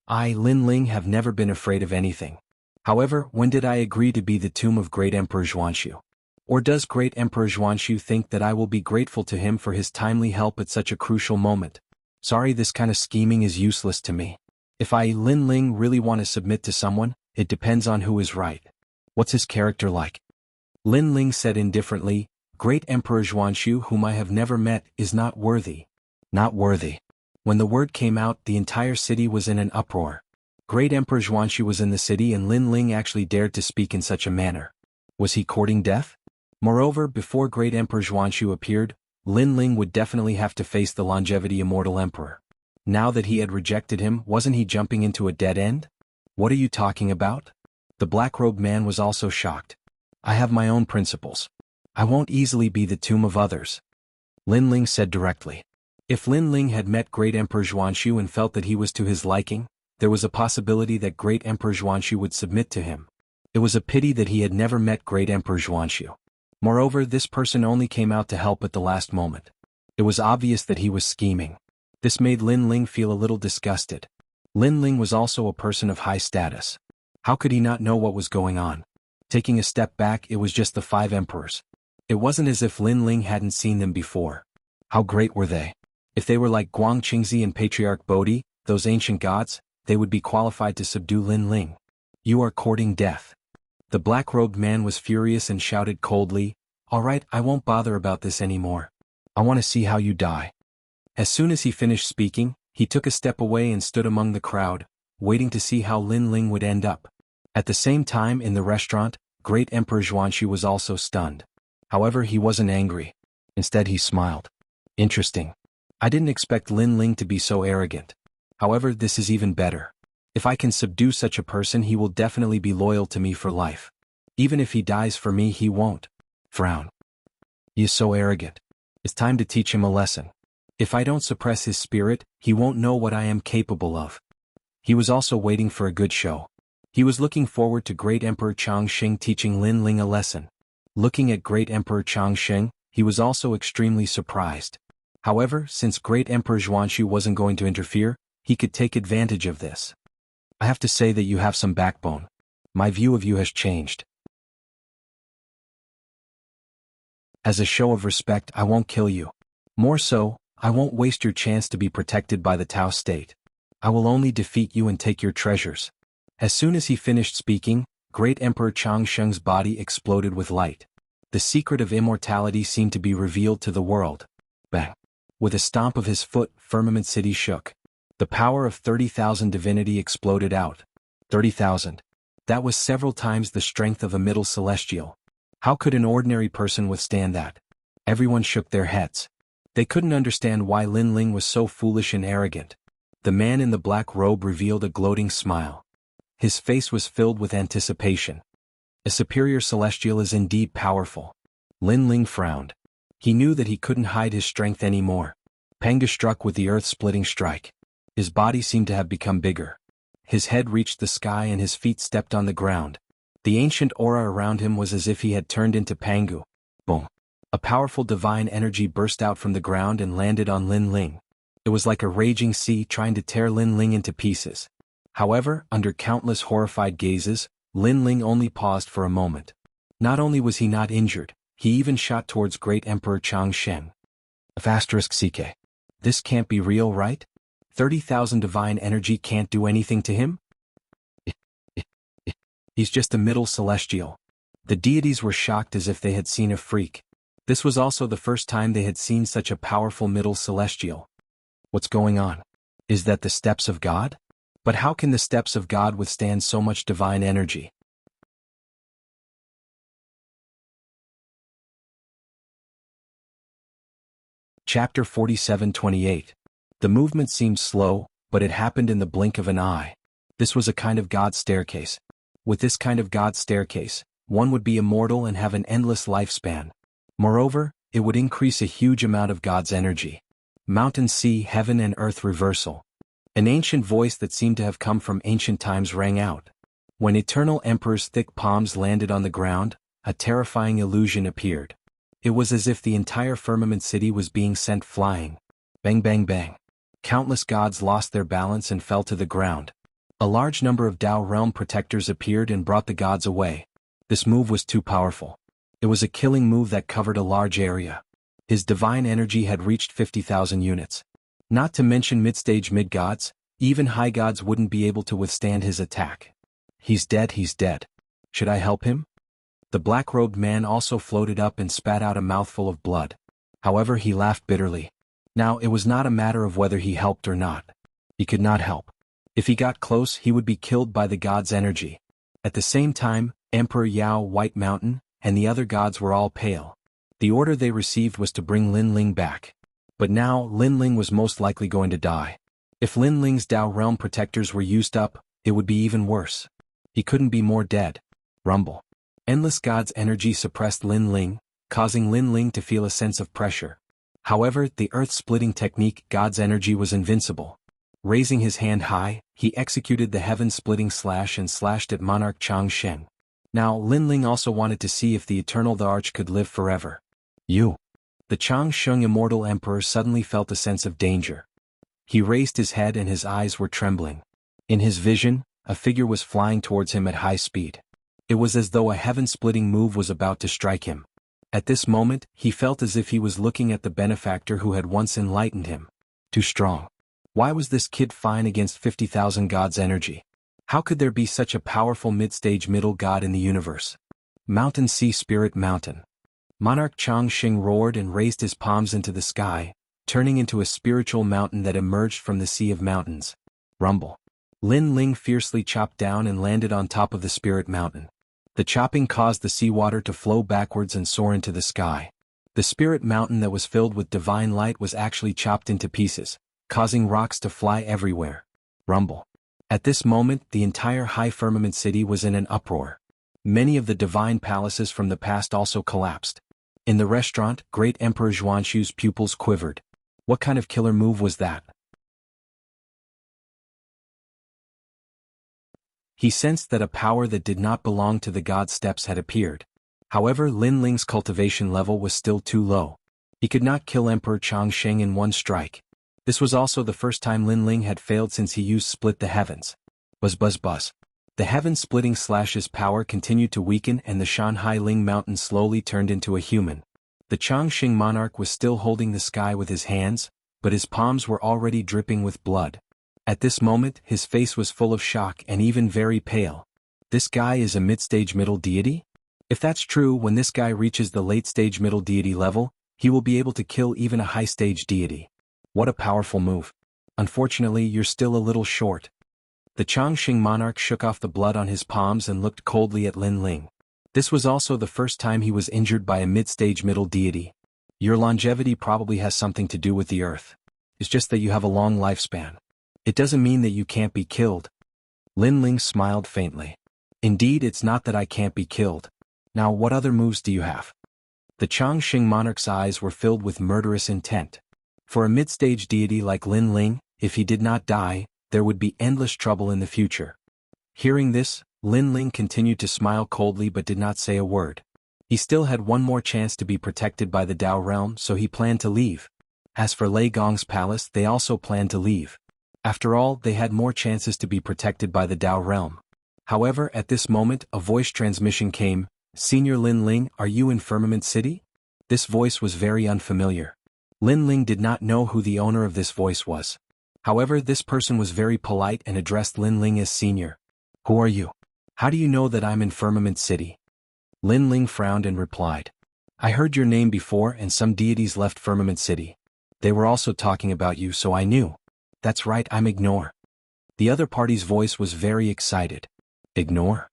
I, Lin Ling, have never been afraid of anything. However, when did I agree to be the tomb of Great Emperor Xuanxu? Or does Great Emperor Xuanxu think that I will be grateful to him for his timely help at such a crucial moment? Sorry, this kind of scheming is useless to me. If I, Lin Ling, really want to submit to someone, it depends on who is right. What's his character like? Lin Ling said indifferently, Great Emperor Xuanxu, whom I have never met, is not worthy. Not worthy. When the word came out, the entire city was in an uproar. Great Emperor Xuanxu was in the city and Lin Ling actually dared to speak in such a manner. Was he courting death? Moreover, before Great Emperor Xuanxu appeared, Lin Ling would definitely have to face the longevity immortal emperor. Now that he had rejected him, wasn't he jumping into a dead end? What are you talking about? The black-robed man was also shocked. I have my own principles. I won't easily be the tomb of others. Lin Ling said directly. If Lin Ling had met Great Emperor Xuanxu and felt that he was to his liking, there was a possibility that Great Emperor Xuanxu would submit to him. It was a pity that he had never met Great Emperor Xuanxu. Moreover, this person only came out to help at the last moment. It was obvious that he was scheming. This made Lin Ling feel a little disgusted. Lin Ling was also a person of high status. How could he not know what was going on? Taking a step back, it was just the 5 emperors. It wasn't as if Lin Ling hadn't seen them before. How great were they? If they were like Guang Qingzi and Patriarch Bodhi, those ancient gods, they would be qualified to subdue Lin Ling. You are courting death. The black-robed man was furious and shouted coldly, All right, I won't bother about this anymore. I want to see how you die. As soon as he finished speaking, he took a step away and stood among the crowd, waiting to see how Lin Ling would end up. At the same time, in the restaurant, Great Emperor Xuanxu was also stunned. However, he wasn't angry. Instead, he smiled. Interesting. I didn't expect Lin Ling to be so arrogant. However, this is even better. If I can subdue such a person, he will definitely be loyal to me for life. Even if he dies for me, he won't. Frown. He is so arrogant. It's time to teach him a lesson. If I don't suppress his spirit, he won't know what I am capable of. He was also waiting for a good show. He was looking forward to Great Emperor Changsheng teaching Lin Ling a lesson. Looking at Great Emperor Changsheng, he was also extremely surprised. However, since Great Emperor Xuanxu wasn't going to interfere, he could take advantage of this. I have to say that you have some backbone. My view of you has changed. As a show of respect, I won't kill you. More so, I won't waste your chance to be protected by the Tao state. I will only defeat you and take your treasures. As soon as he finished speaking, Great Emperor Changsheng's body exploded with light. The secret of immortality seemed to be revealed to the world. Bang! With a stomp of his foot, Firmament City shook. The power of 30,000 divinity exploded out. 30,000. That was several times the strength of a middle celestial. How could an ordinary person withstand that? Everyone shook their heads. They couldn't understand why Lin Ling was so foolish and arrogant. The man in the black robe revealed a gloating smile. His face was filled with anticipation. A superior celestial is indeed powerful. Lin Ling frowned. He knew that he couldn't hide his strength anymore. Panga struck with the earth-splitting strike. His body seemed to have become bigger. His head reached the sky and his feet stepped on the ground. The ancient aura around him was as if he had turned into Pangu. Boom. A powerful divine energy burst out from the ground and landed on Lin Ling. It was like a raging sea trying to tear Lin Ling into pieces. However, under countless horrified gazes, Lin Ling only paused for a moment. Not only was he not injured, he even shot towards Great Emperor Changsheng. *CK. This can't be real, right? 30,000 divine energy can't do anything to him? He's just a middle celestial. The deities were shocked as if they had seen a freak. This was also the first time they had seen such a powerful middle celestial. What's going on? Is that the steps of God? But how can the steps of God withstand so much divine energy? Chapter 47:28. The movement seemed slow, but it happened in the blink of an eye. This was a kind of God staircase. With this kind of God staircase, one would be immortal and have an endless lifespan. Moreover, it would increase a huge amount of God's energy. Mountain, sea, heaven and earth reversal. An ancient voice that seemed to have come from ancient times rang out. When Eternal Emperor's thick palms landed on the ground, a terrifying illusion appeared. It was as if the entire firmament city was being sent flying. Bang bang bang. Countless gods lost their balance and fell to the ground. A large number of Tao realm protectors appeared and brought the gods away. This move was too powerful. It was a killing move that covered a large area. His divine energy had reached 50,000 units. Not to mention mid-stage mid-gods, even high gods wouldn't be able to withstand his attack. He's dead, he's dead. Should I help him? The black-robed man also floated up and spat out a mouthful of blood. However, he laughed bitterly. Now, it was not a matter of whether he helped or not. He could not help. If he got close, he would be killed by the god's energy. At the same time, Emperor Yao, White Mountain, and the other gods were all pale. The order they received was to bring Lin Ling back. But now, Lin Ling was most likely going to die. If Lin Ling's Tao realm protectors were used up, it would be even worse. He couldn't be more dead. Rumble. Endless God's energy suppressed Lin Ling, causing Lin Ling to feel a sense of pressure. However, the earth-splitting technique, God's energy, was invincible. Raising his hand high, he executed the heaven-splitting slash and slashed at Monarch Changsheng. Now, Lin Ling also wanted to see if the Eternal the Arch could live forever. You. The Changsheng Immortal Emperor suddenly felt a sense of danger. He raised his head and his eyes were trembling. In his vision, a figure was flying towards him at high speed. It was as though a heaven-splitting move was about to strike him. At this moment, he felt as if he was looking at the benefactor who had once enlightened him. Too strong. Why was this kid fine against 50,000 gods' energy? How could there be such a powerful mid-stage middle god in the universe? Mountain, Sea Spirit Mountain. Monarch Changsheng roared and raised his palms into the sky, turning into a spiritual mountain that emerged from the sea of mountains. Rumble. Lin Ling fiercely chopped down and landed on top of the spirit mountain. The chopping caused the seawater to flow backwards and soar into the sky. The spirit mountain that was filled with divine light was actually chopped into pieces, causing rocks to fly everywhere. Rumble. At this moment, the entire high firmament city was in an uproar. Many of the divine palaces from the past also collapsed. In the restaurant, Great Emperor Zhuanshu's pupils quivered. What kind of killer move was that? He sensed that a power that did not belong to the god steps had appeared. However, Lin Ling's cultivation level was still too low. He could not kill Emperor Changsheng in one strike. This was also the first time Lin Ling had failed since he used Split the Heavens. Buzz buzz buzz. The heaven-splitting slash's power continued to weaken and the Shanhai Ling Mountain slowly turned into a human. The Changsheng monarch was still holding the sky with his hands, but his palms were already dripping with blood. At this moment, his face was full of shock and even very pale. This guy is a mid-stage middle deity? If that's true, when this guy reaches the late-stage middle deity level, he will be able to kill even a high-stage deity. What a powerful move. Unfortunately, you're still a little short. The Changsheng monarch shook off the blood on his palms and looked coldly at Lin Ling. This was also the first time he was injured by a mid-stage middle deity. Your longevity probably has something to do with the earth. It's just that you have a long lifespan. It doesn't mean that you can't be killed. Lin Ling smiled faintly. Indeed, it's not that I can't be killed. Now, what other moves do you have? The Changsheng monarch's eyes were filled with murderous intent. For a mid-stage deity like Lin Ling, if he did not die, there would be endless trouble in the future. Hearing this, Lin Ling continued to smile coldly but did not say a word. He still had one more chance to be protected by the Dao realm, so he planned to leave. As for Lei Gong's palace, they also planned to leave. After all, they had more chances to be protected by the Dao realm. However, at this moment, a voice transmission came. "Senior Lin Ling, are you in Firmament City?" This voice was very unfamiliar. Lin Ling did not know who the owner of this voice was. However, this person was very polite and addressed Lin Ling as senior. "Who are you? How do you know that I'm in Firmament City?" Lin Ling frowned and replied, "I heard your name before and some deities left Firmament City. They were also talking about you, so I knew." "That's right, I'm Ignore." The other party's voice was very excited. Ignore?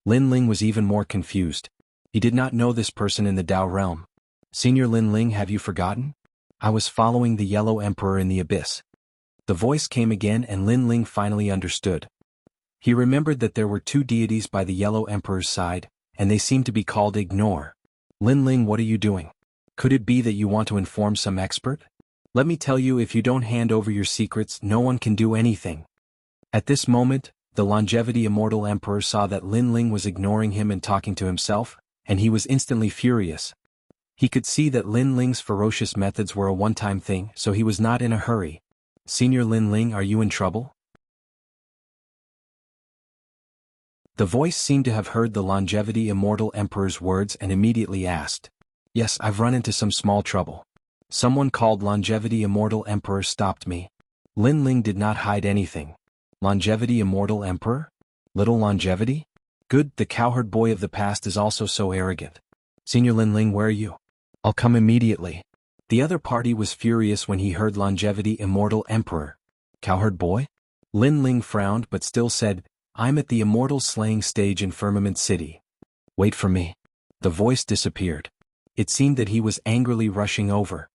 Lin Ling was even more confused. He did not know this person in the Dao realm. "Senior Lin Ling, have you forgotten? I was following the Yellow Emperor in the abyss." The voice came again and Lin Ling finally understood. He remembered that there were two deities by the Yellow Emperor's side, and they seemed to be called Ignore. "Lin Ling, what are you doing? Could it be that you want to inform some expert? Let me tell you, if you don't hand over your secrets, no one can do anything." At this moment, the Longevity Immortal Emperor saw that Lin Ling was ignoring him and talking to himself, and he was instantly furious. He could see that Lin Ling's ferocious methods were a one-time thing, so he was not in a hurry. "Senior Lin Ling, are you in trouble?" The voice seemed to have heard the Longevity Immortal Emperor's words and immediately asked, "Yes, I've run into some small trouble. Someone called Longevity Immortal Emperor stopped me." Lin Ling did not hide anything. "Longevity Immortal Emperor? Little Longevity? Good, the cowherd boy of the past is also so arrogant. Senior Lin Ling, where are you? I'll come immediately." The other party was furious when he heard Longevity Immortal Emperor. "Cowherd boy?" Lin Ling frowned but still said, "I'm at the immortal slaying stage in Firmament City. Wait for me." The voice disappeared. It seemed that he was angrily rushing over.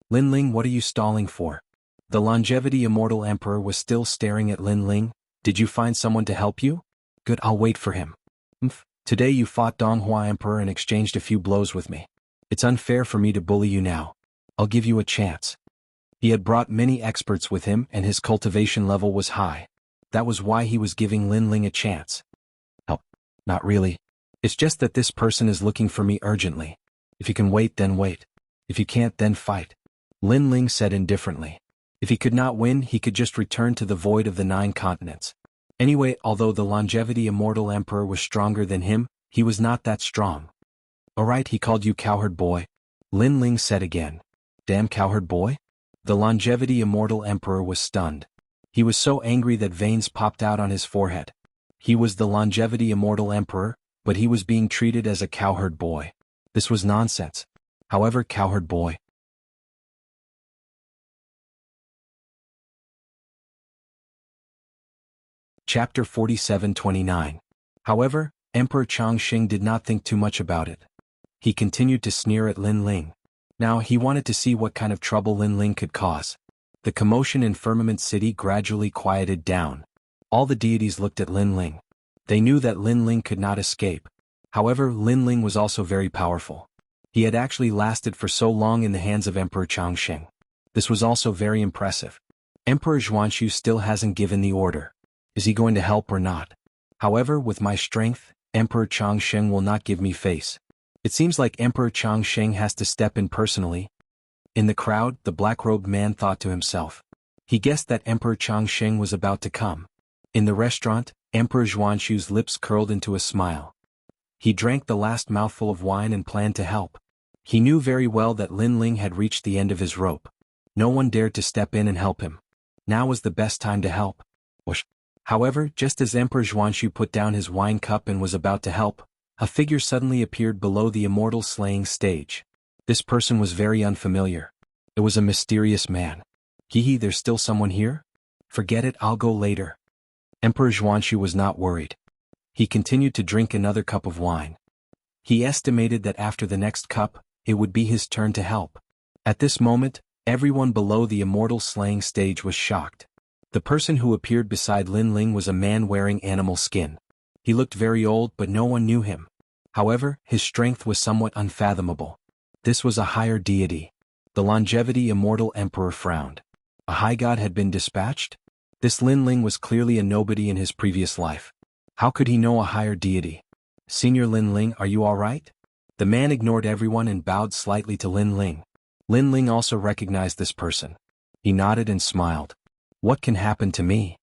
"Lin Ling, what are you stalling for?" The Longevity Immortal Emperor was still staring at Lin Ling. "Did you find someone to help you?" "Good, I'll wait for him." Today you fought Donghua Emperor and exchanged a few blows with me. It's unfair for me to bully you now. I'll give you a chance." He had brought many experts with him and his cultivation level was high. That was why he was giving Lin Ling a chance. "Oh, not really. It's just that this person is looking for me urgently. If you can wait, then wait. If you can't, then fight," Lin Ling said indifferently. If he could not win, he could just return to the void of the 9 continents. Anyway, although the Longevity Immortal Emperor was stronger than him, he was not that strong. "Alright, he called you cowherd boy," Lin Ling said again. "Damn cowherd boy?" The Longevity Immortal Emperor was stunned. He was so angry that veins popped out on his forehead. He was the Longevity Immortal Emperor, but he was being treated as a cowherd boy. This was nonsense. However, cowherd boy. Chapter 47-29. However, Emperor Changxing did not think too much about it. He continued to sneer at Lin Ling. Now he wanted to see what kind of trouble Lin Ling could cause. The commotion in Firmament City gradually quieted down. All the deities looked at Lin Ling. They knew that Lin Ling could not escape. However, Lin Ling was also very powerful. He had actually lasted for so long in the hands of Emperor Changxing. This was also very impressive. Emperor Zhuanshu still hasn't given the order. Is he going to help or not? However, with my strength, Emperor Changxing will not give me face. It seems like Emperor Changxing has to step in personally. In the crowd, the black-robed man thought to himself. He guessed that Emperor Changxing was about to come. In the restaurant, Emperor Zhuanshu's lips curled into a smile. He drank the last mouthful of wine and planned to help. He knew very well that Lin Ling had reached the end of his rope. No one dared to step in and help him. Now was the best time to help. Whoosh. However, just as Emperor Zhuanshu put down his wine cup and was about to help, a figure suddenly appeared below the immortal slaying stage. This person was very unfamiliar. It was a mysterious man. Hee, there's still someone here? Forget it, I'll go later. Emperor Zhuanshu was not worried. He continued to drink another cup of wine. He estimated that after the next cup, it would be his turn to help. At this moment, everyone below the immortal slaying stage was shocked. The person who appeared beside Lin Ling was a man wearing animal skin. He looked very old but no one knew him. However, his strength was somewhat unfathomable. This was a higher deity. The Longevity Immortal Emperor frowned. A high god had been dispatched? This Lin Ling was clearly a nobody in his previous life. How could he know a higher deity? Senior Lin Ling, are you all right? The man ignored everyone and bowed slightly to Lin Ling. Lin Ling also recognized this person. He nodded and smiled. What can happen to me?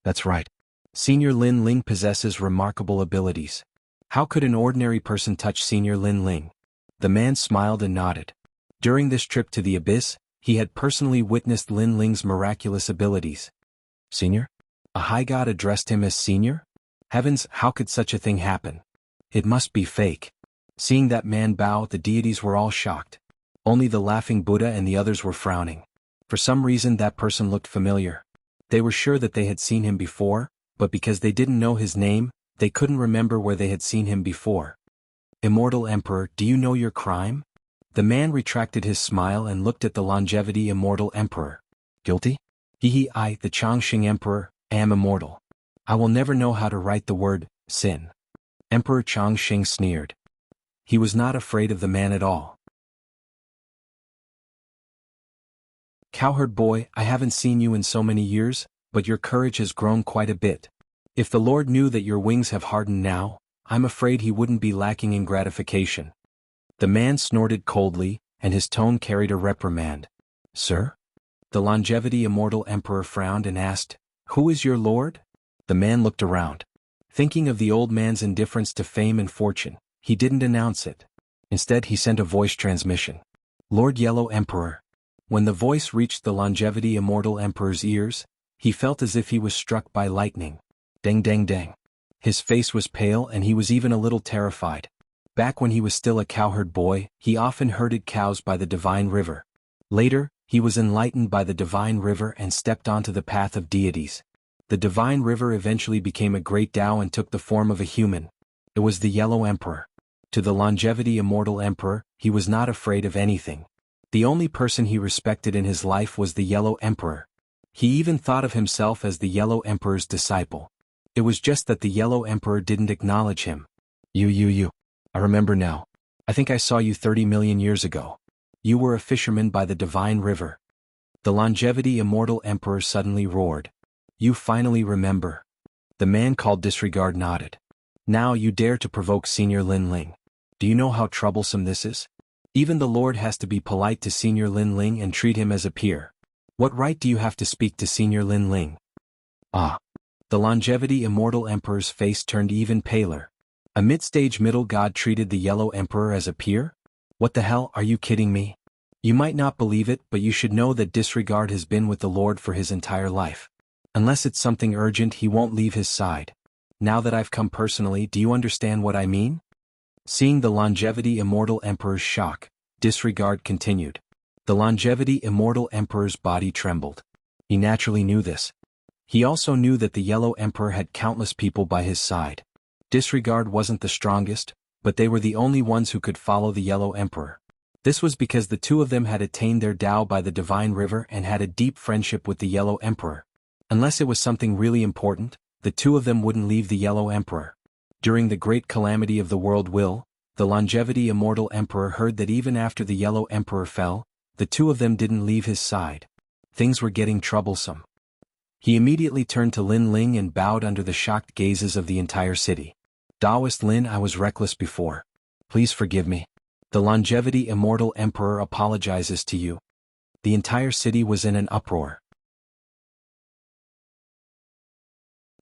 That's right. Senior Lin Ling possesses remarkable abilities. How could an ordinary person touch Senior Lin Ling? The man smiled and nodded. During this trip to the abyss, he had personally witnessed Lin Ling's miraculous abilities. Senior? A high god addressed him as Senior? Heavens, how could such a thing happen? It must be fake. Seeing that man bow, the deities were all shocked. Only the laughing Buddha and the others were frowning. For some reason that person looked familiar. They were sure that they had seen him before, but because they didn't know his name, they couldn't remember where they had seen him before. Immortal Emperor, do you know your crime? The man retracted his smile and looked at the longevity Immortal Emperor. Guilty? I, the Chongqing Emperor, am immortal. I will never know how to write the word sin. Emperor Chongqing sneered. He was not afraid of the man at all. Cowherd boy, I haven't seen you in so many years, but your courage has grown quite a bit. If the Lord knew that your wings have hardened now, I'm afraid he wouldn't be lacking in gratification. The man snorted coldly, and his tone carried a reprimand. Sir? The longevity Immortal Emperor frowned and asked, Who is your lord? The man looked around. Thinking of the old man's indifference to fame and fortune, he didn't announce it. Instead he sent a voice transmission. Lord Yellow Emperor. When the voice reached the longevity Immortal Emperor's ears, he felt as if he was struck by lightning. Dang dang dang. His face was pale and he was even a little terrified. Back when he was still a cowherd boy, he often herded cows by the divine river. Later, he was enlightened by the divine river and stepped onto the path of deities. The divine river eventually became a great Tao and took the form of a human. It was the Yellow Emperor. To the longevity Immortal Emperor, he was not afraid of anything. The only person he respected in his life was the Yellow Emperor. He even thought of himself as the Yellow Emperor's disciple. It was just that the Yellow Emperor didn't acknowledge him. You. I remember now. I think I saw you 30 million years ago. You were a fisherman by the divine river. The longevity Immortal Emperor suddenly roared. You finally remember. The man called Disregard nodded. Now you dare to provoke Senior Lin Ling. Do you know how troublesome this is? Even the Lord has to be polite to Senior Lin Ling and treat him as a peer. What right do you have to speak to Senior Lin Ling? Ah. The longevity Immortal Emperor's face turned even paler. A mid-stage middle god treated the Yellow Emperor as a peer? What the hell, are you kidding me? You might not believe it, but you should know that Disregard has been with the Lord for his entire life. Unless it's something urgent, he won't leave his side. Now that I've come personally, do you understand what I mean? Seeing the longevity Immortal Emperor's shock, Disregard continued. The longevity Immortal Emperor's body trembled. He naturally knew this. He also knew that the Yellow Emperor had countless people by his side. Disregard wasn't the strongest, but they were the only ones who could follow the Yellow Emperor. This was because the two of them had attained their Tao by the divine river and had a deep friendship with the Yellow Emperor. Unless it was something really important, the two of them wouldn't leave the Yellow Emperor. During the great calamity of the world will, the longevity Immortal Emperor heard that even after the Yellow Emperor fell, the two of them didn't leave his side. Things were getting troublesome. He immediately turned to Lin Ling and bowed under the shocked gazes of the entire city. Taoist Lin, I was reckless before. Please forgive me. The longevity Immortal Emperor apologizes to you. The entire city was in an uproar.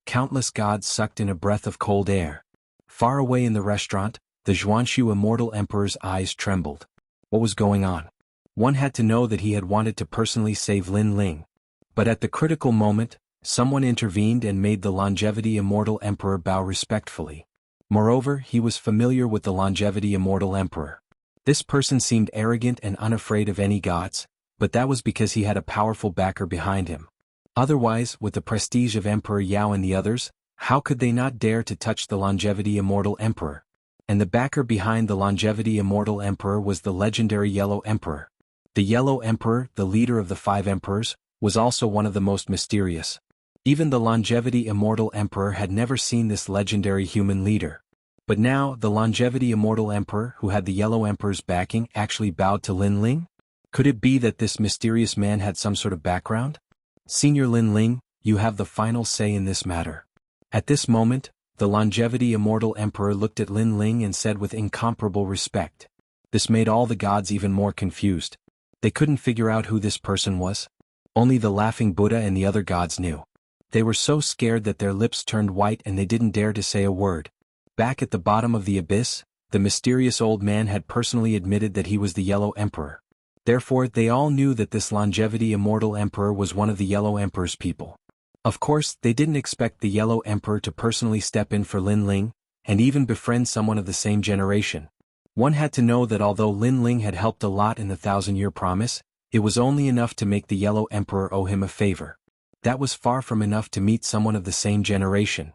Countless gods sucked in a breath of cold air. Far away in the restaurant, the Jianghu Immortal Emperor's eyes trembled. What was going on? One had to know that he had wanted to personally save Lin Ling. But at the critical moment, someone intervened and made the longevity Immortal Emperor bow respectfully. Moreover, he was familiar with the longevity Immortal Emperor. This person seemed arrogant and unafraid of any gods, but that was because he had a powerful backer behind him. Otherwise, with the prestige of Emperor Yao and the others, how could they not dare to touch the longevity Immortal Emperor? And the backer behind the longevity Immortal Emperor was the legendary Yellow Emperor. The Yellow Emperor, the leader of the 5 emperors, was also one of the most mysterious. Even the longevity Immortal Emperor had never seen this legendary human leader. But now, the longevity Immortal Emperor, who had the Yellow Emperor's backing, actually bowed to Lin Ling? Could it be that this mysterious man had some sort of background? Senior Lin Ling, you have the final say in this matter. At this moment, The longevity immortal emperor looked at Lin Ling and said with incomparable respect. This made all the gods even more confused. They couldn't figure out who this person was. Only the laughing Buddha and the other gods knew. They were so scared that their lips turned white and they didn't dare to say a word. Back at the bottom of the abyss, the mysterious old man had personally admitted that he was the Yellow Emperor. Therefore, they all knew that this longevity immortal emperor was one of the Yellow Emperor's people. Of course, they didn't expect the Yellow Emperor to personally step in for Lin Ling, and even befriend someone of the same generation. One had to know that although Lin Ling had helped a lot in the 1,000-year promise, it was only enough to make the Yellow Emperor owe him a favor. That was far from enough to meet someone of the same generation.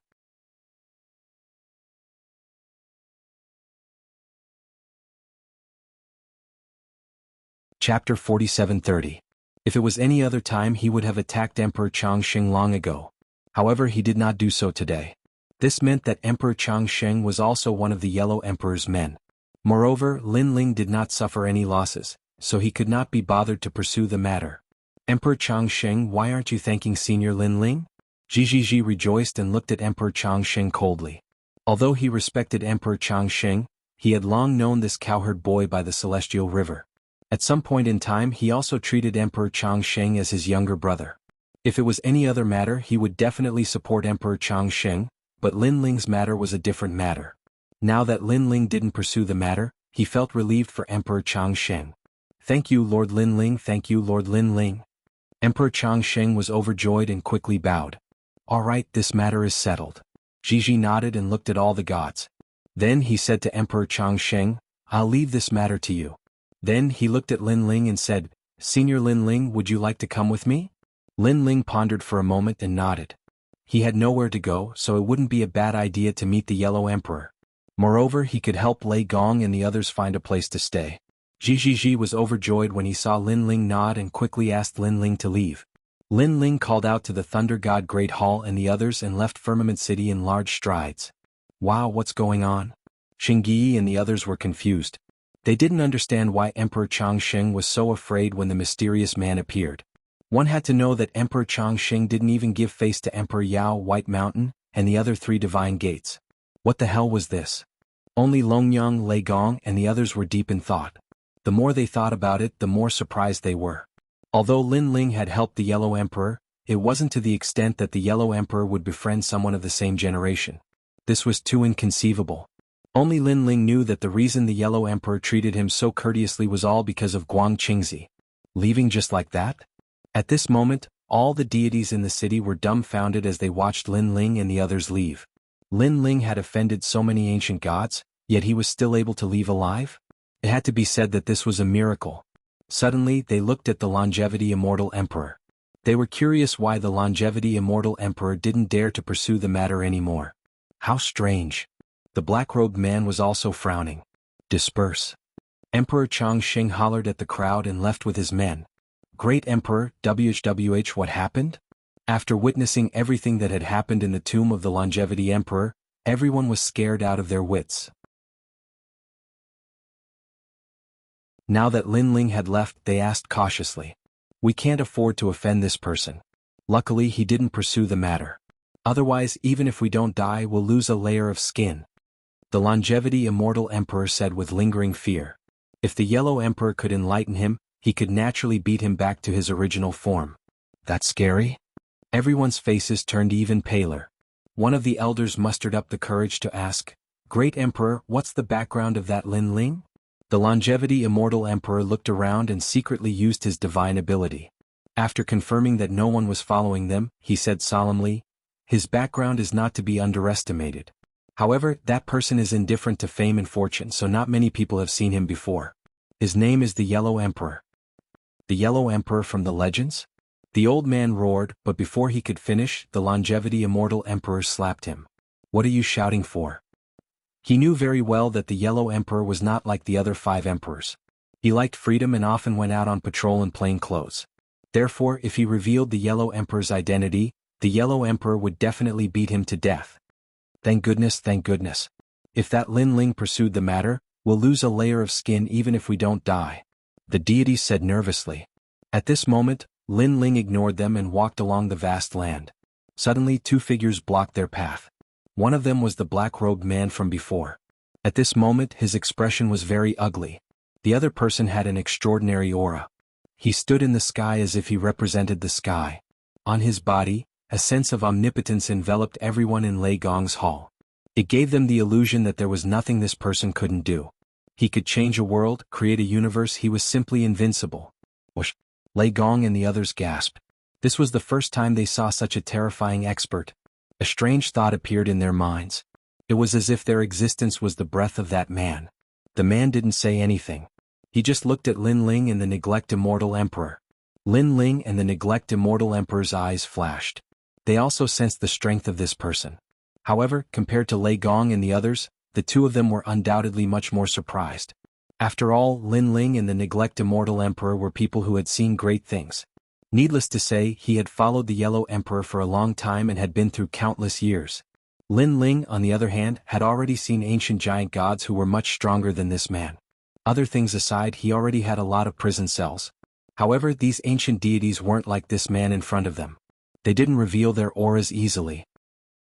Chapter 47:30. If it was any other time he would have attacked Emperor Changsheng long ago. However, he did not do so today. This meant that Emperor Changsheng was also one of the Yellow Emperor's men. Moreover, Lin Ling did not suffer any losses, so he could not be bothered to pursue the matter. Emperor Changsheng, why aren't you thanking Senior Lin Ling? Jiji rejoiced and looked at Emperor Changsheng coldly. Although he respected Emperor Changsheng, he had long known this cowherd boy by the Celestial River. At some point in time he also treated Emperor Changsheng as his younger brother. If it was any other matter he would definitely support Emperor Changsheng, but Lin Ling's matter was a different matter. Now that Lin Ling didn't pursue the matter, he felt relieved for Emperor Changsheng. Thank you, Lord Lin Ling, thank you, Lord Lin Ling. Emperor Changsheng was overjoyed and quickly bowed. All right, this matter is settled. Jiji nodded and looked at all the gods. Then he said to Emperor Changsheng, I'll leave this matter to you. Then he looked at Lin Ling and said, Senior Lin Ling, would you like to come with me? Lin Ling pondered for a moment and nodded. He had nowhere to go, so it wouldn't be a bad idea to meet the Yellow Emperor. Moreover, he could help Lei Gong and the others find a place to stay. Jiji was overjoyed when he saw Lin Ling nod and quickly asked Lin Ling to leave. Lin Ling called out to the Thunder God Great Hall and the others and left Firmament City in large strides. Wow, what's going on? Xingyi and the others were confused. They didn't understand why Emperor Changsheng was so afraid when the mysterious man appeared. One had to know that Emperor Changsheng didn't even give face to Emperor Yao White Mountain and the other 3 divine gates. What the hell was this? Only Longyang, Lei Gong and the others were deep in thought. The more they thought about it, the more surprised they were. Although Lin Ling had helped the Yellow Emperor, it wasn't to the extent that the Yellow Emperor would befriend someone of the same generation. This was too inconceivable. Only Lin Ling knew that the reason the Yellow Emperor treated him so courteously was all because of Guang Qingzi. Leaving just like that? At this moment, all the deities in the city were dumbfounded as they watched Lin Ling and the others leave. Lin Ling had offended so many ancient gods, yet he was still able to leave alive? It had to be said that this was a miracle. Suddenly, they looked at the longevity immortal emperor. They were curious why the longevity immortal emperor didn't dare to pursue the matter anymore. How strange. The black-robed man was also frowning. Disperse. Emperor Changsheng hollered at the crowd and left with his men. Great Emperor, WHWH, what happened? After witnessing everything that had happened in the tomb of the longevity emperor, everyone was scared out of their wits. Now that Lin Ling had left, they asked cautiously. We can't afford to offend this person. Luckily he didn't pursue the matter. Otherwise, even if we don't die, we'll lose a layer of skin. The longevity immortal emperor said with lingering fear. If the Yellow Emperor could enlighten him, he could naturally beat him back to his original form. That's scary? Everyone's faces turned even paler. One of the elders mustered up the courage to ask, Great Emperor, what's the background of that Lin Ling? The longevity immortal emperor looked around and secretly used his divine ability. After confirming that no one was following them, he said solemnly, His background is not to be underestimated. However, that person is indifferent to fame and fortune, so not many people have seen him before. His name is the Yellow Emperor. The Yellow Emperor from the legends? The old man roared, but before he could finish, the longevity immortal emperor slapped him. What are you shouting for? He knew very well that the Yellow Emperor was not like the other 5 emperors. He liked freedom and often went out on patrol in plain clothes. Therefore, if he revealed the Yellow Emperor's identity, the Yellow Emperor would definitely beat him to death. Thank goodness, thank goodness. If that Lin Ling pursued the matter, we'll lose a layer of skin even if we don't die. The deities said nervously. At this moment, Lin Ling ignored them and walked along the vast land. Suddenly 2 figures blocked their path. One of them was the black-robed man from before. At this moment his expression was very ugly. The other person had an extraordinary aura. He stood in the sky as if he represented the sky. On his body, a sense of omnipotence enveloped everyone in Lei Gong's hall. It gave them the illusion that there was nothing this person couldn't do. He could change a world, create a universe, he was simply invincible. Whoosh! Lei Gong and the others gasped. This was the first time they saw such a terrifying expert. A strange thought appeared in their minds. It was as if their existence was the breath of that man. The man didn't say anything. He just looked at Lin Ling and the Neglect Immortal Emperor. Lin Ling and the Neglect Immortal Emperor's eyes flashed. They also sensed the strength of this person. However, compared to Lei Gong and the others, the two of them were undoubtedly much more surprised. After all, Lin Ling and the Neglect Immortal Emperor were people who had seen great things. Needless to say, he had followed the Yellow Emperor for a long time and had been through countless years. Lin Ling, on the other hand, had already seen ancient giant gods who were much stronger than this man. Other things aside, he already had a lot of prison cells. However, these ancient deities weren't like this man in front of them. They didn't reveal their auras easily.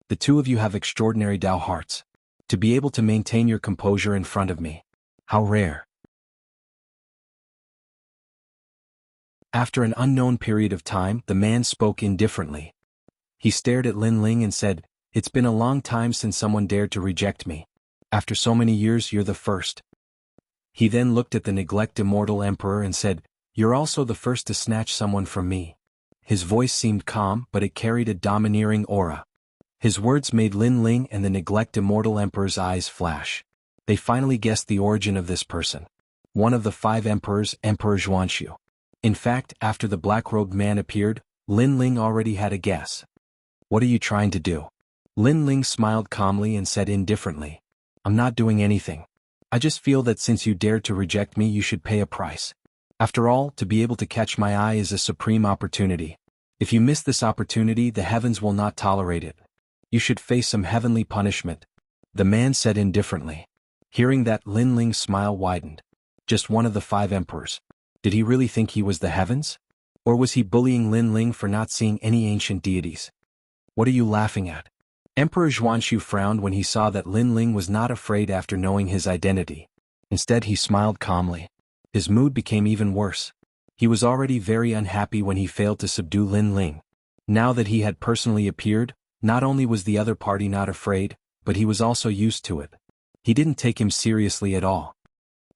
The two of you have extraordinary Dao hearts. To be able to maintain your composure in front of me. How rare. After an unknown period of time, the man spoke indifferently. He stared at Lin Ling and said, "It's been a long time since someone dared to reject me. After so many years, you're the first." He then looked at the Neglect Immortal Emperor and said, "You're also the first to snatch someone from me." His voice seemed calm, but it carried a domineering aura. His words made Lin Ling and the Neglect Immortal Emperor's eyes flash. They finally guessed the origin of this person. One of the 5 emperors, Emperor Zhuanxu. In fact, after the black-robed man appeared, Lin Ling already had a guess. "What are you trying to do?" Lin Ling smiled calmly and said indifferently, "I'm not doing anything. I just feel that since you dared to reject me, you should pay a price. After all, to be able to catch my eye is a supreme opportunity. If you miss this opportunity, the heavens will not tolerate it. You should face some heavenly punishment," the man said indifferently. Hearing that, Lin Ling's smile widened. Just one of the 5 emperors. Did he really think he was the heavens? Or was he bullying Lin Ling for not seeing any ancient deities? "What are you laughing at?" Emperor Zhuanxu frowned when he saw that Lin Ling was not afraid after knowing his identity. Instead, he smiled calmly. His mood became even worse. He was already very unhappy when he failed to subdue Lin Ling. Now that he had personally appeared, not only was the other party not afraid, but he was also used to it. He didn't take him seriously at all.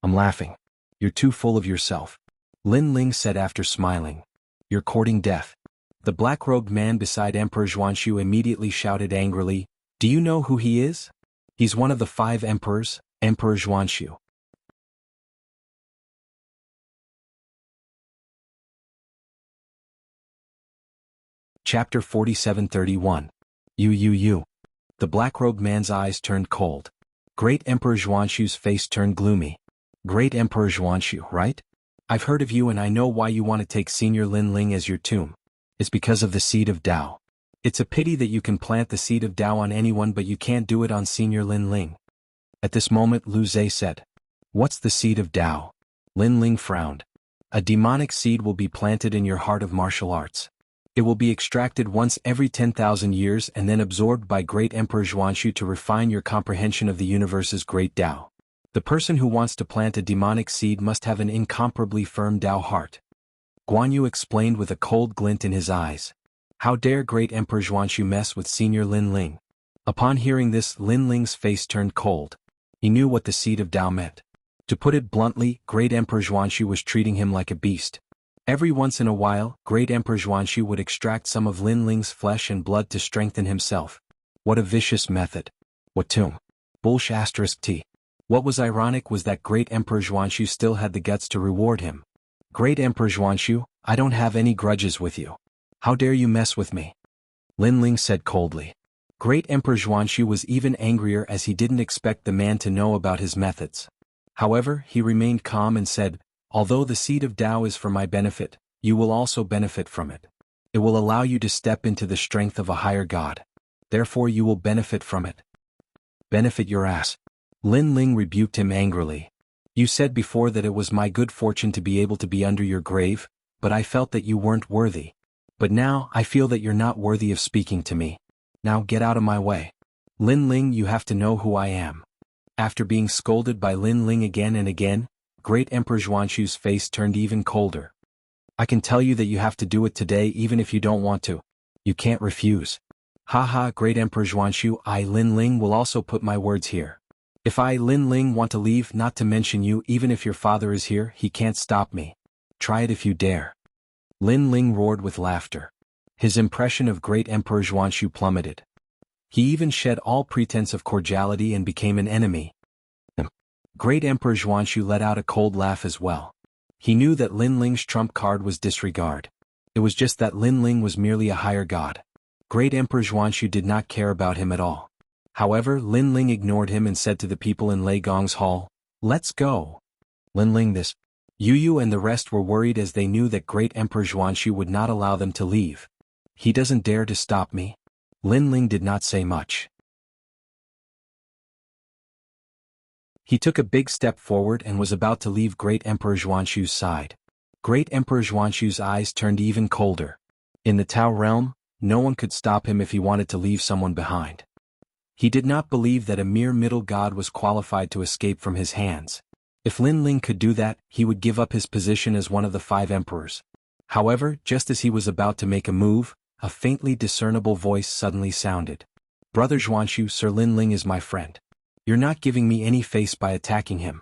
"I'm laughing. You're too full of yourself," Lin Ling said after smiling. "You're courting death." The black-robed man beside Emperor Zhuanxu immediately shouted angrily, "Do you know who he is? He's one of the 5 emperors, Emperor Zhuanxu." Chapter 47-31. You. The black-robed man's eyes turned cold. Great Emperor Zhuanxu's face turned gloomy. "Great Emperor Zhuanxu, right? I've heard of you and I know why you want to take Senior Lin Ling as your tomb. It's because of the seed of Dao. It's a pity that you can plant the seed of Dao on anyone but you can't do it on Senior Lin Ling." At this moment Lu Zhe said, "What's the seed of Dao?" Lin Ling frowned. "A demonic seed will be planted in your heart of martial arts. It will be extracted once every 10,000 years and then absorbed by Great Emperor Zhuanxu to refine your comprehension of the universe's great Dao. The person who wants to plant a demonic seed must have an incomparably firm Dao heart." Guan Yu explained with a cold glint in his eyes. How dare Great Emperor Zhuanxu mess with Senior Lin Ling? Upon hearing this, Lin Ling's face turned cold. He knew what the seed of Dao meant. To put it bluntly, Great Emperor Zhuanxu was treating him like a beast. Every once in a while, Great Emperor Zhuanxu would extract some of Lin Ling's flesh and blood to strengthen himself. What a vicious method. What tomb? T. What was ironic was that Great Emperor Zhuanxu still had the guts to reward him. "Great Emperor Zhuanxu, I don't have any grudges with you. How dare you mess with me?" Lin Ling said coldly. Great Emperor Zhuanxu was even angrier as he didn't expect the man to know about his methods. However, he remained calm and said, "Although the seed of Dao is for my benefit, you will also benefit from it. It will allow you to step into the strength of a higher god. Therefore you will benefit from it." "Benefit your ass." Lin Ling rebuked him angrily. "You said before that it was my good fortune to be able to be under your grave, but I felt that you weren't worthy. But now I feel that you're not worthy of speaking to me. Now get out of my way." Lin Ling, you have to know who I am. After being scolded by Lin Ling again and again, Great Emperor Xuanxu's face turned even colder. I can tell you that you have to do it today even if you don't want to. You can't refuse. Haha, Great Emperor Xuanxu, I Lin Ling will also put my words here. If I Lin Ling want to leave, not to mention you, even if your father is here, he can't stop me. Try it if you dare. Lin Ling roared with laughter. His impression of Great Emperor Xuanxu plummeted. He even shed all pretense of cordiality and became an enemy. Great Emperor Xuanxu let out a cold laugh as well. He knew that Lin Ling's trump card was disregard. It was just that Lin Ling was merely a higher god. Great Emperor Xuanxu did not care about him at all. However, Lin Ling ignored him and said to the people in Lei Gong's hall, "Let's go." Lin Ling this. Yu Yu and the rest were worried as they knew that Great Emperor Xuanxu would not allow them to leave. He doesn't dare to stop me. Lin Ling did not say much. He took a big step forward and was about to leave Great Emperor Xuanxu's side. Great Emperor Xuanxu's eyes turned even colder. In the Tao realm, no one could stop him if he wanted to leave someone behind. He did not believe that a mere middle god was qualified to escape from his hands. If Lin Ling could do that, he would give up his position as one of the 5 emperors. However, just as he was about to make a move, a faintly discernible voice suddenly sounded. "Brother Xuanxu, Sir Lin Ling is my friend. You're not giving me any face by attacking him."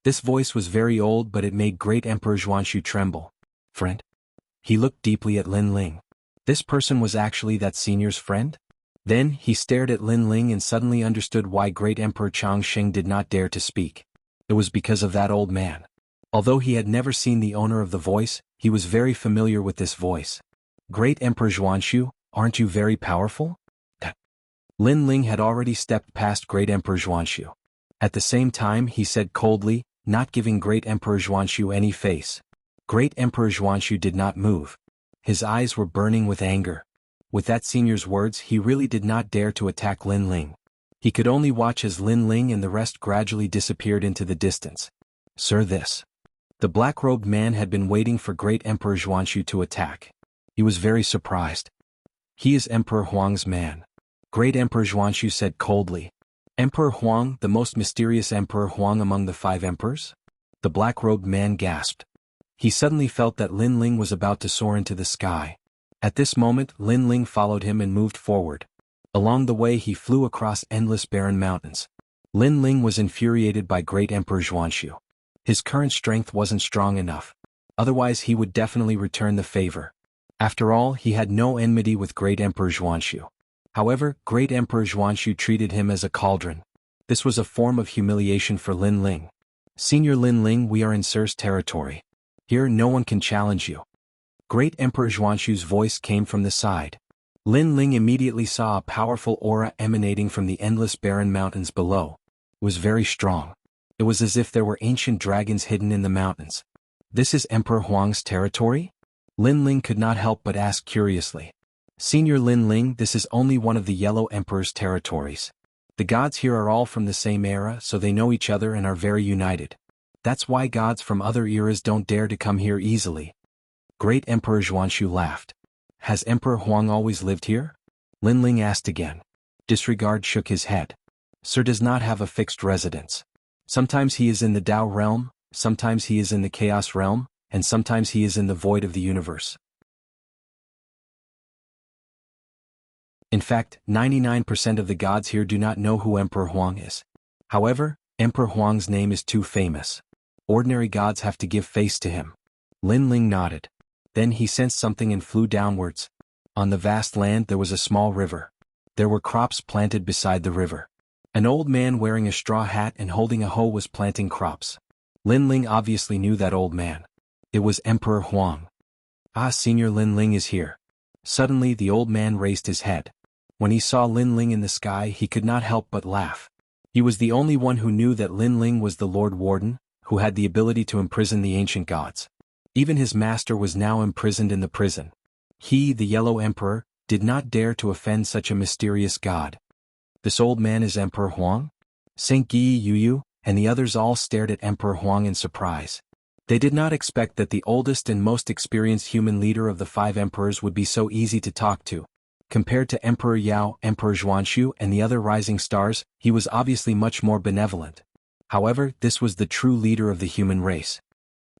This voice was very old, but it made Great Emperor Xuanxu tremble. "Friend?" He looked deeply at Lin Ling. This person was actually that senior's friend? Then, he stared at Lin Ling and suddenly understood why Great Emperor Changsheng did not dare to speak. It was because of that old man. Although he had never seen the owner of the voice, he was very familiar with this voice. "Great Emperor Xuanxu, aren't you very powerful?" Lin Ling had already stepped past Great Emperor Xuanxu. At the same time, he said coldly, not giving Great Emperor Xuanxu any face. Great Emperor Xuanxu did not move. His eyes were burning with anger. With that senior's words, he really did not dare to attack Lin Ling. He could only watch as Lin Ling and the rest gradually disappeared into the distance. "Sir, this." The black-robed man had been waiting for Great Emperor Xuanxu to attack. He was very surprised. "He is Emperor Huang's man." Great Emperor Xuanxu said coldly. "Emperor Huang, the most mysterious Emperor Huang among the 5 emperors?" The black-robed man gasped. He suddenly felt that Lin Ling was about to soar into the sky. At this moment, Lin Ling followed him and moved forward. Along the way he flew across endless barren mountains. Lin Ling was infuriated by Great Emperor Xuanxu. His current strength wasn't strong enough. Otherwise he would definitely return the favor. After all, he had no enmity with Great Emperor Xuanxu. However, Great Emperor Xuanxu treated him as a cauldron. This was a form of humiliation for Lin Ling. "Senior Lin Ling, we are in Sir's territory. Here no one can challenge you." Great Emperor Xuanxu's voice came from the side. Lin Ling immediately saw a powerful aura emanating from the endless barren mountains below. It was very strong. It was as if there were ancient dragons hidden in the mountains. "This is Emperor Huang's territory?" Lin Ling could not help but ask curiously. "Senior Lin Ling, this is only one of the Yellow Emperor's territories. The gods here are all from the same era, so they know each other and are very united. That's why gods from other eras don't dare to come here easily." Great Emperor Xuanxu laughed. "Has Emperor Huang always lived here?" Lin Ling asked again. Disregard shook his head. "Sir does not have a fixed residence. Sometimes he is in the Tao realm, sometimes he is in the Chaos realm, and sometimes he is in the void of the universe. In fact, 99% of the gods here do not know who Emperor Huang is. However, Emperor Huang's name is too famous. Ordinary gods have to give face to him." Lin Ling nodded. Then he sensed something and flew downwards. On the vast land there was a small river. There were crops planted beside the river. An old man wearing a straw hat and holding a hoe was planting crops. Lin Ling obviously knew that old man. It was Emperor Huang. "Ah, Senior Lin Ling is here." Suddenly the old man raised his head. When he saw Lin Ling in the sky, he could not help but laugh. He was the only one who knew that Lin Ling was the Lord Warden, who had the ability to imprison the ancient gods. Even his master was now imprisoned in the prison. He, the Yellow Emperor, did not dare to offend such a mysterious god. "This old man is Emperor Huang?" Saint Yi, Yu Yu, and the others all stared at Emperor Huang in surprise. They did not expect that the oldest and most experienced human leader of the 5 emperors would be so easy to talk to. Compared to Emperor Yao, Emperor Zhuanshu, and the other rising stars, he was obviously much more benevolent. However, this was the true leader of the human race.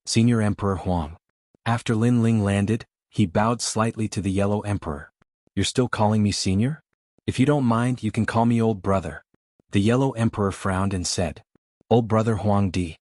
Senior Emperor Huang. After Lin Ling landed, he bowed slightly to the Yellow Emperor. You're still calling me senior? If you don't mind, you can call me old brother. The Yellow Emperor frowned and said, Old brother Huang Di.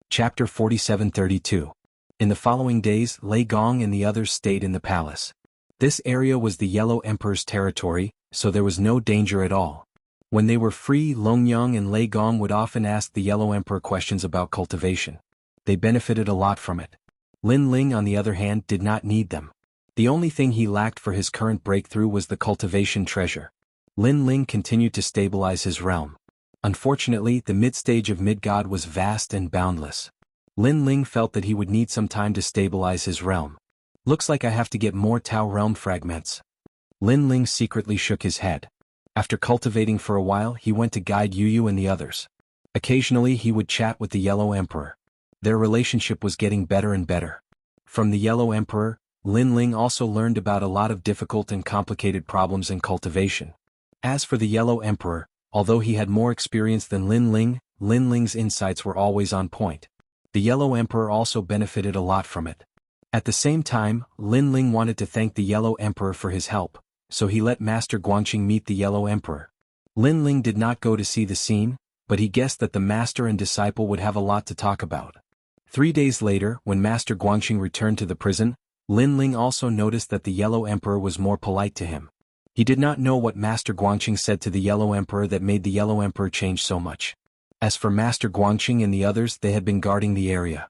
Chapter 4732. In the following days, Lei Gong and the others stayed in the palace. This area was the Yellow Emperor's territory, so there was no danger at all. When they were free, Longyang and Lei Gong would often ask the Yellow Emperor questions about cultivation. They benefited a lot from it. Lin Ling, on the other hand, did not need them. The only thing he lacked for his current breakthrough was the cultivation treasure. Lin Ling continued to stabilize his realm. Unfortunately, the mid-stage of Midgod was vast and boundless. Lin Ling felt that he would need some time to stabilize his realm. Looks like I have to get more Tao realm fragments. Lin Ling secretly shook his head. After cultivating for a while, he went to guide Yu and the others. Occasionally he would chat with the Yellow Emperor. Their relationship was getting better and better. From the Yellow Emperor, Lin Ling also learned about a lot of difficult and complicated problems in cultivation. As for the Yellow Emperor, although he had more experience than Lin Ling's insights were always on point. The Yellow Emperor also benefited a lot from it. At the same time, Lin Ling wanted to thank the Yellow Emperor for his help, so he let Master Guangqing meet the Yellow Emperor. Lin Ling did not go to see the scene, but he guessed that the master and disciple would have a lot to talk about. 3 days later, when Master Guangqing returned to the prison, Lin Ling also noticed that the Yellow Emperor was more polite to him. He did not know what Master Guangqing said to the Yellow Emperor that made the Yellow Emperor change so much. As for Master Guangqing and the others, they had been guarding the area.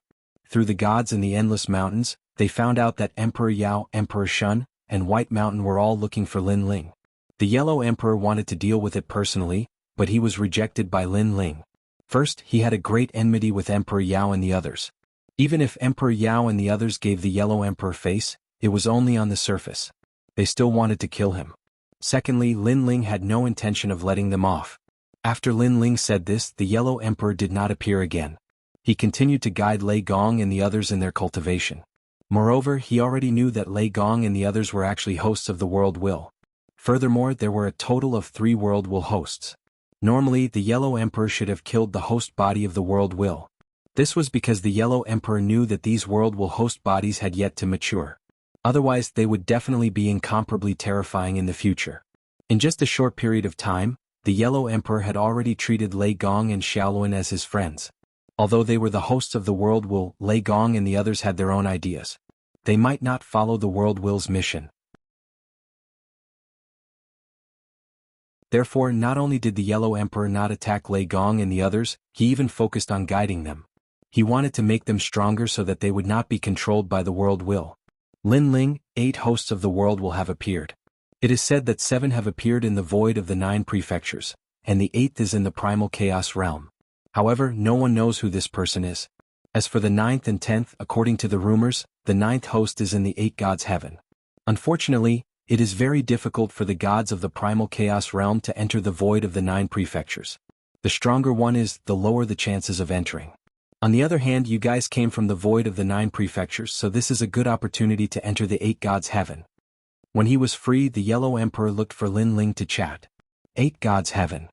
Through the gods and the endless mountains, they found out that Emperor Yao, Emperor Shun, and White Mountain were all looking for Lin Ling. The Yellow Emperor wanted to deal with it personally, but he was rejected by Lin Ling. First, he had a great enmity with Emperor Yao and the others. Even if Emperor Yao and the others gave the Yellow Emperor face, it was only on the surface. They still wanted to kill him. Secondly, Lin Ling had no intention of letting them off. After Lin Ling said this, the Yellow Emperor did not appear again. He continued to guide Lei Gong and the others in their cultivation. Moreover, he already knew that Lei Gong and the others were actually hosts of the World Will. Furthermore, there were a total of 3 World Will hosts. Normally, the Yellow Emperor should have killed the host body of the World Will. This was because the Yellow Emperor knew that these World Will host bodies had yet to mature. Otherwise, they would definitely be incomparably terrifying in the future. In just a short period of time, the Yellow Emperor had already treated Lei Gong and Xiaoluan as his friends. Although they were the hosts of the World Will, Lei Gong and the others had their own ideas. They might not follow the World Will's mission. Therefore, not only did the Yellow Emperor not attack Lei Gong and the others, he even focused on guiding them. He wanted to make them stronger so that they would not be controlled by the World Will. Lin Ling, 8 hosts of the world will have appeared. It is said that 7 have appeared in the void of the 9 prefectures, and the 8th is in the primal chaos realm. However, no one knows who this person is. As for the 9th and 10th, according to the rumors, the 9th host is in the 8 gods' heaven. Unfortunately, it is very difficult for the gods of the primal chaos realm to enter the void of the 9 prefectures. The stronger one is, the lower the chances of entering. On the other hand, you guys came from the void of the 9 prefectures, so this is a good opportunity to enter the 8 gods' heaven. When he was free, the Yellow Emperor looked for Lin Ling to chat. 8 gods' heaven.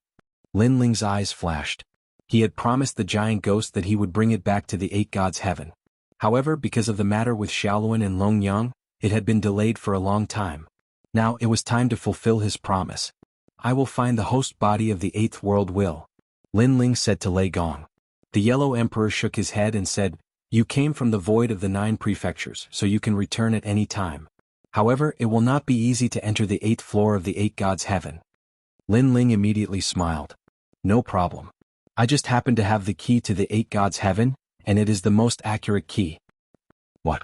Lin Ling's eyes flashed. He had promised the giant ghost that he would bring it back to the 8 gods' heaven. However, because of the matter with Xiaoluan and Longyang, it had been delayed for a long time. Now it was time to fulfill his promise. I will find the host body of the 8th world will. Lin Ling said to Lei Gong. The Yellow Emperor shook his head and said, You came from the void of the 9 prefectures, so you can return at any time. However, it will not be easy to enter the 8th floor of the 8 gods' heaven. Lin Ling immediately smiled. No problem. I just happen to have the key to the 8 gods' heaven, and it is the most accurate key. What?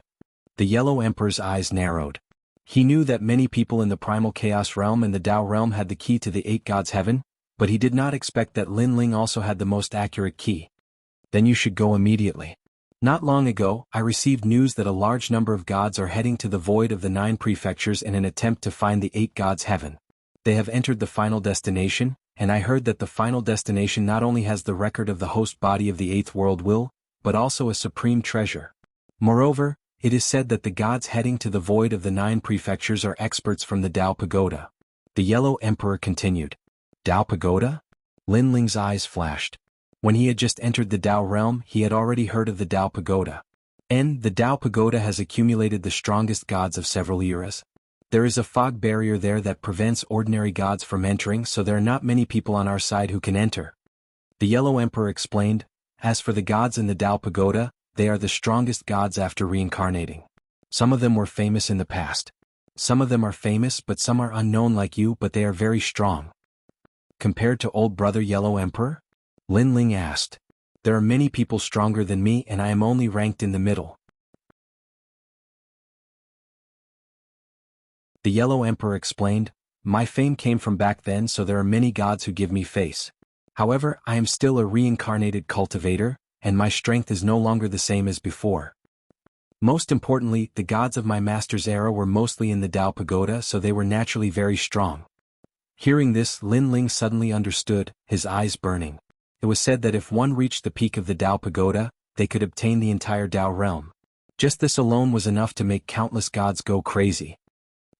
The Yellow Emperor's eyes narrowed. He knew that many people in the primal chaos realm and the Tao realm had the key to the 8 gods' heaven, but he did not expect that Lin Ling also had the most accurate key. Then you should go immediately. Not long ago, I received news that a large number of gods are heading to the void of the 9 prefectures in an attempt to find the 8 gods' heaven. They have entered the final destination, and I heard that the final destination not only has the record of the host body of the 8th world will, but also a supreme treasure. Moreover, it is said that the gods heading to the void of the 9 prefectures are experts from the Tao Pagoda. The Yellow Emperor continued. Tao Pagoda? Lin Ling's eyes flashed. When he had just entered the Tao realm, he had already heard of the Tao Pagoda. The Tao Pagoda has accumulated the strongest gods of several eras. There is a fog barrier there that prevents ordinary gods from entering, so there are not many people on our side who can enter. The Yellow Emperor explained, as for the gods in the Tao Pagoda, they are the strongest gods after reincarnating. Some of them were famous in the past. Some of them are famous but some are unknown like you, but they are very strong. Compared to old brother Yellow Emperor? Lin Ling asked. There are many people stronger than me and I am only ranked in the middle. The Yellow Emperor explained, my fame came from back then, so there are many gods who give me face. However, I am still a reincarnated cultivator, and my strength is no longer the same as before. Most importantly, the gods of my master's era were mostly in the Tao Pagoda, so they were naturally very strong. Hearing this, Lin Ling suddenly understood, his eyes burning. It was said that if one reached the peak of the Tao Pagoda, they could obtain the entire Tao realm. Just this alone was enough to make countless gods go crazy.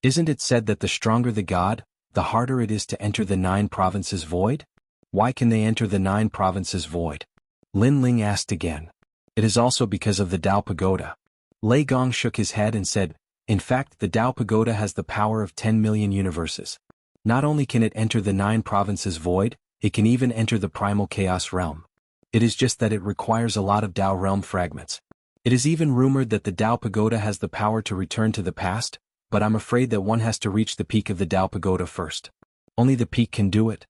Isn't it said that the stronger the god, the harder it is to enter the 9 provinces void? Why can they enter the 9 provinces void? Lin Ling asked again. It is also because of the Tao Pagoda. Lei Gong shook his head and said, in fact, the Tao Pagoda has the power of 10 million universes. Not only can it enter the 9 provinces void, it can even enter the primal chaos realm. It is just that it requires a lot of Tao realm fragments. It is even rumored that the Tao Pagoda has the power to return to the past, but I'm afraid that one has to reach the peak of the Tao Pagoda first. Only the peak can do it.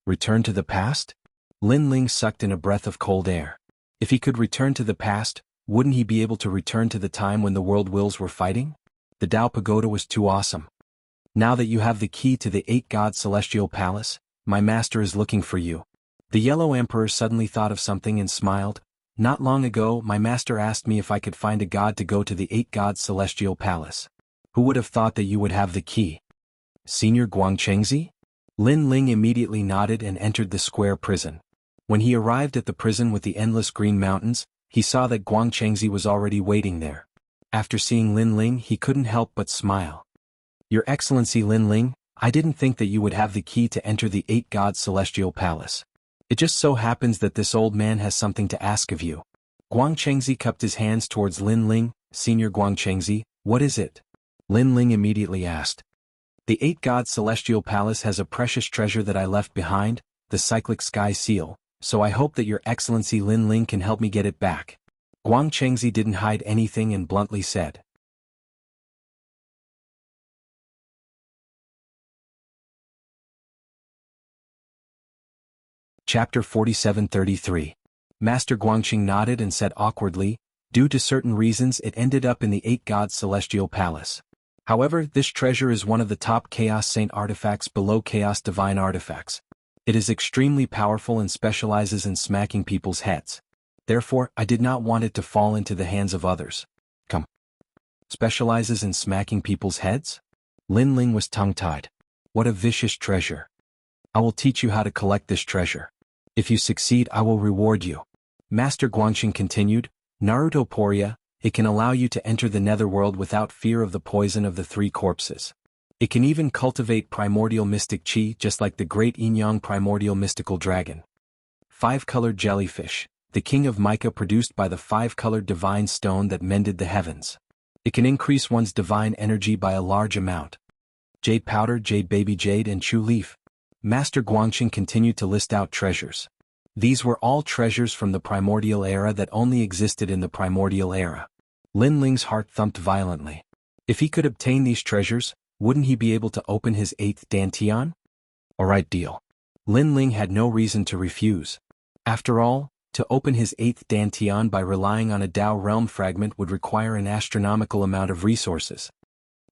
Return to the past? Lin Ling sucked in a breath of cold air. If he could return to the past, wouldn't he be able to return to the time when the world wills were fighting? The Tao Pagoda was too awesome. Now that you have the key to the 8 God Celestial Palace, my master is looking for you. The Yellow Emperor suddenly thought of something and smiled. Not long ago, my master asked me if I could find a god to go to the 8 God Celestial Palace. Who would have thought that you would have the key? Senior Guangchengzi? Lin Ling immediately nodded and entered the square prison. When he arrived at the prison with the endless green mountains, he saw that Guangchengzi was already waiting there. After seeing Lin Ling, he couldn't help but smile. Your Excellency Lin Ling, I didn't think that you would have the key to enter the 8 God Celestial Palace. It just so happens that this old man has something to ask of you. Guangchengzi cupped his hands towards Lin Ling. Senior Guangchengzi, what is it? Lin Ling immediately asked. The 8 God Celestial Palace has a precious treasure that I left behind, the Cyclic Sky Seal, so I hope that Your Excellency Lin Ling can help me get it back. Guangchengzi didn't hide anything and bluntly said. Chapter 4733. Master Guangqing nodded and said awkwardly, due to certain reasons it ended up in the 8 God Celestial Palace. However, this treasure is one of the top Chaos Saint artifacts below Chaos Divine artifacts. It is extremely powerful and specializes in smacking people's heads. Therefore, I did not want it to fall into the hands of others. Come. Specializes in smacking people's heads? Lin Ling was tongue-tied. What a vicious treasure. I will teach you how to collect this treasure. If you succeed, I will reward you. Master Guangqing continued, Naruto Poria, it can allow you to enter the netherworld without fear of the poison of the 3 corpses. It can even cultivate primordial mystic chi just like the great Yin-Yang primordial mystical dragon. 5-colored jellyfish, the king of mica produced by the 5-colored divine stone that mended the heavens. It can increase one's divine energy by a large amount. Jade powder, jade baby jade and chu leaf. Master Guangqing continued to list out treasures. These were all treasures from the primordial era that only existed in the primordial era. Lin Ling's heart thumped violently. If he could obtain these treasures, wouldn't he be able to open his 8th Dantian? Alright, deal. Lin Ling had no reason to refuse. After all, to open his 8th Dantian by relying on a Tao realm fragment would require an astronomical amount of resources.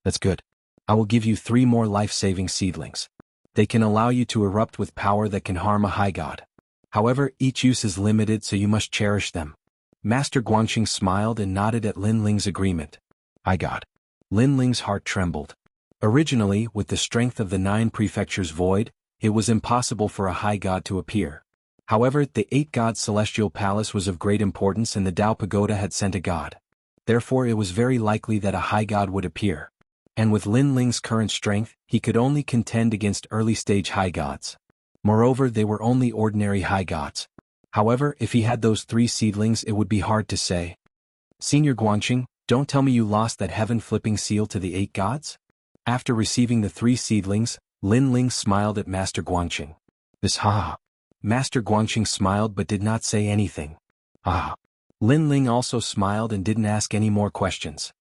That's good. I will give you 3 more life-saving seedlings. They can allow you to erupt with power that can harm a high god. However, each use is limited, so you must cherish them. Master Guangqing smiled and nodded at Lin Ling's agreement. I got. Lin Ling's heart trembled. Originally, with the strength of the 9 prefectures void, it was impossible for a high god to appear. However, the 8 gods' celestial palace was of great importance and the Tao Pagoda had sent a god. Therefore it was very likely that a high god would appear. And with Lin Ling's current strength, he could only contend against early-stage high gods. Moreover, they were only ordinary high gods. However, if he had those 3 seedlings it would be hard to say. Senior Guanqing, don't tell me you lost that heaven-flipping seal to the 8 gods? After receiving the 3 seedlings, Lin Ling smiled at Master Guanqing. This ha. Master Guanqing smiled but did not say anything. Ah. Lin Ling also smiled and didn't ask any more questions.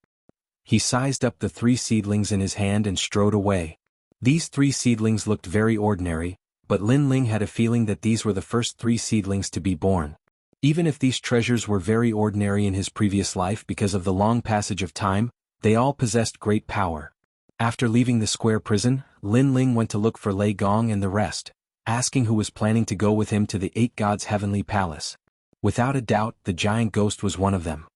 He sized up the 3 seedlings in his hand and strode away. These 3 seedlings looked very ordinary, but Lin Ling had a feeling that these were the first 3 seedlings to be born. Even if these treasures were very ordinary in his previous life because of the long passage of time, they all possessed great power. After leaving the square prison, Lin Ling went to look for Lei Gong and the rest, asking who was planning to go with him to the 8 gods' heavenly palace. Without a doubt, the giant ghost was one of them.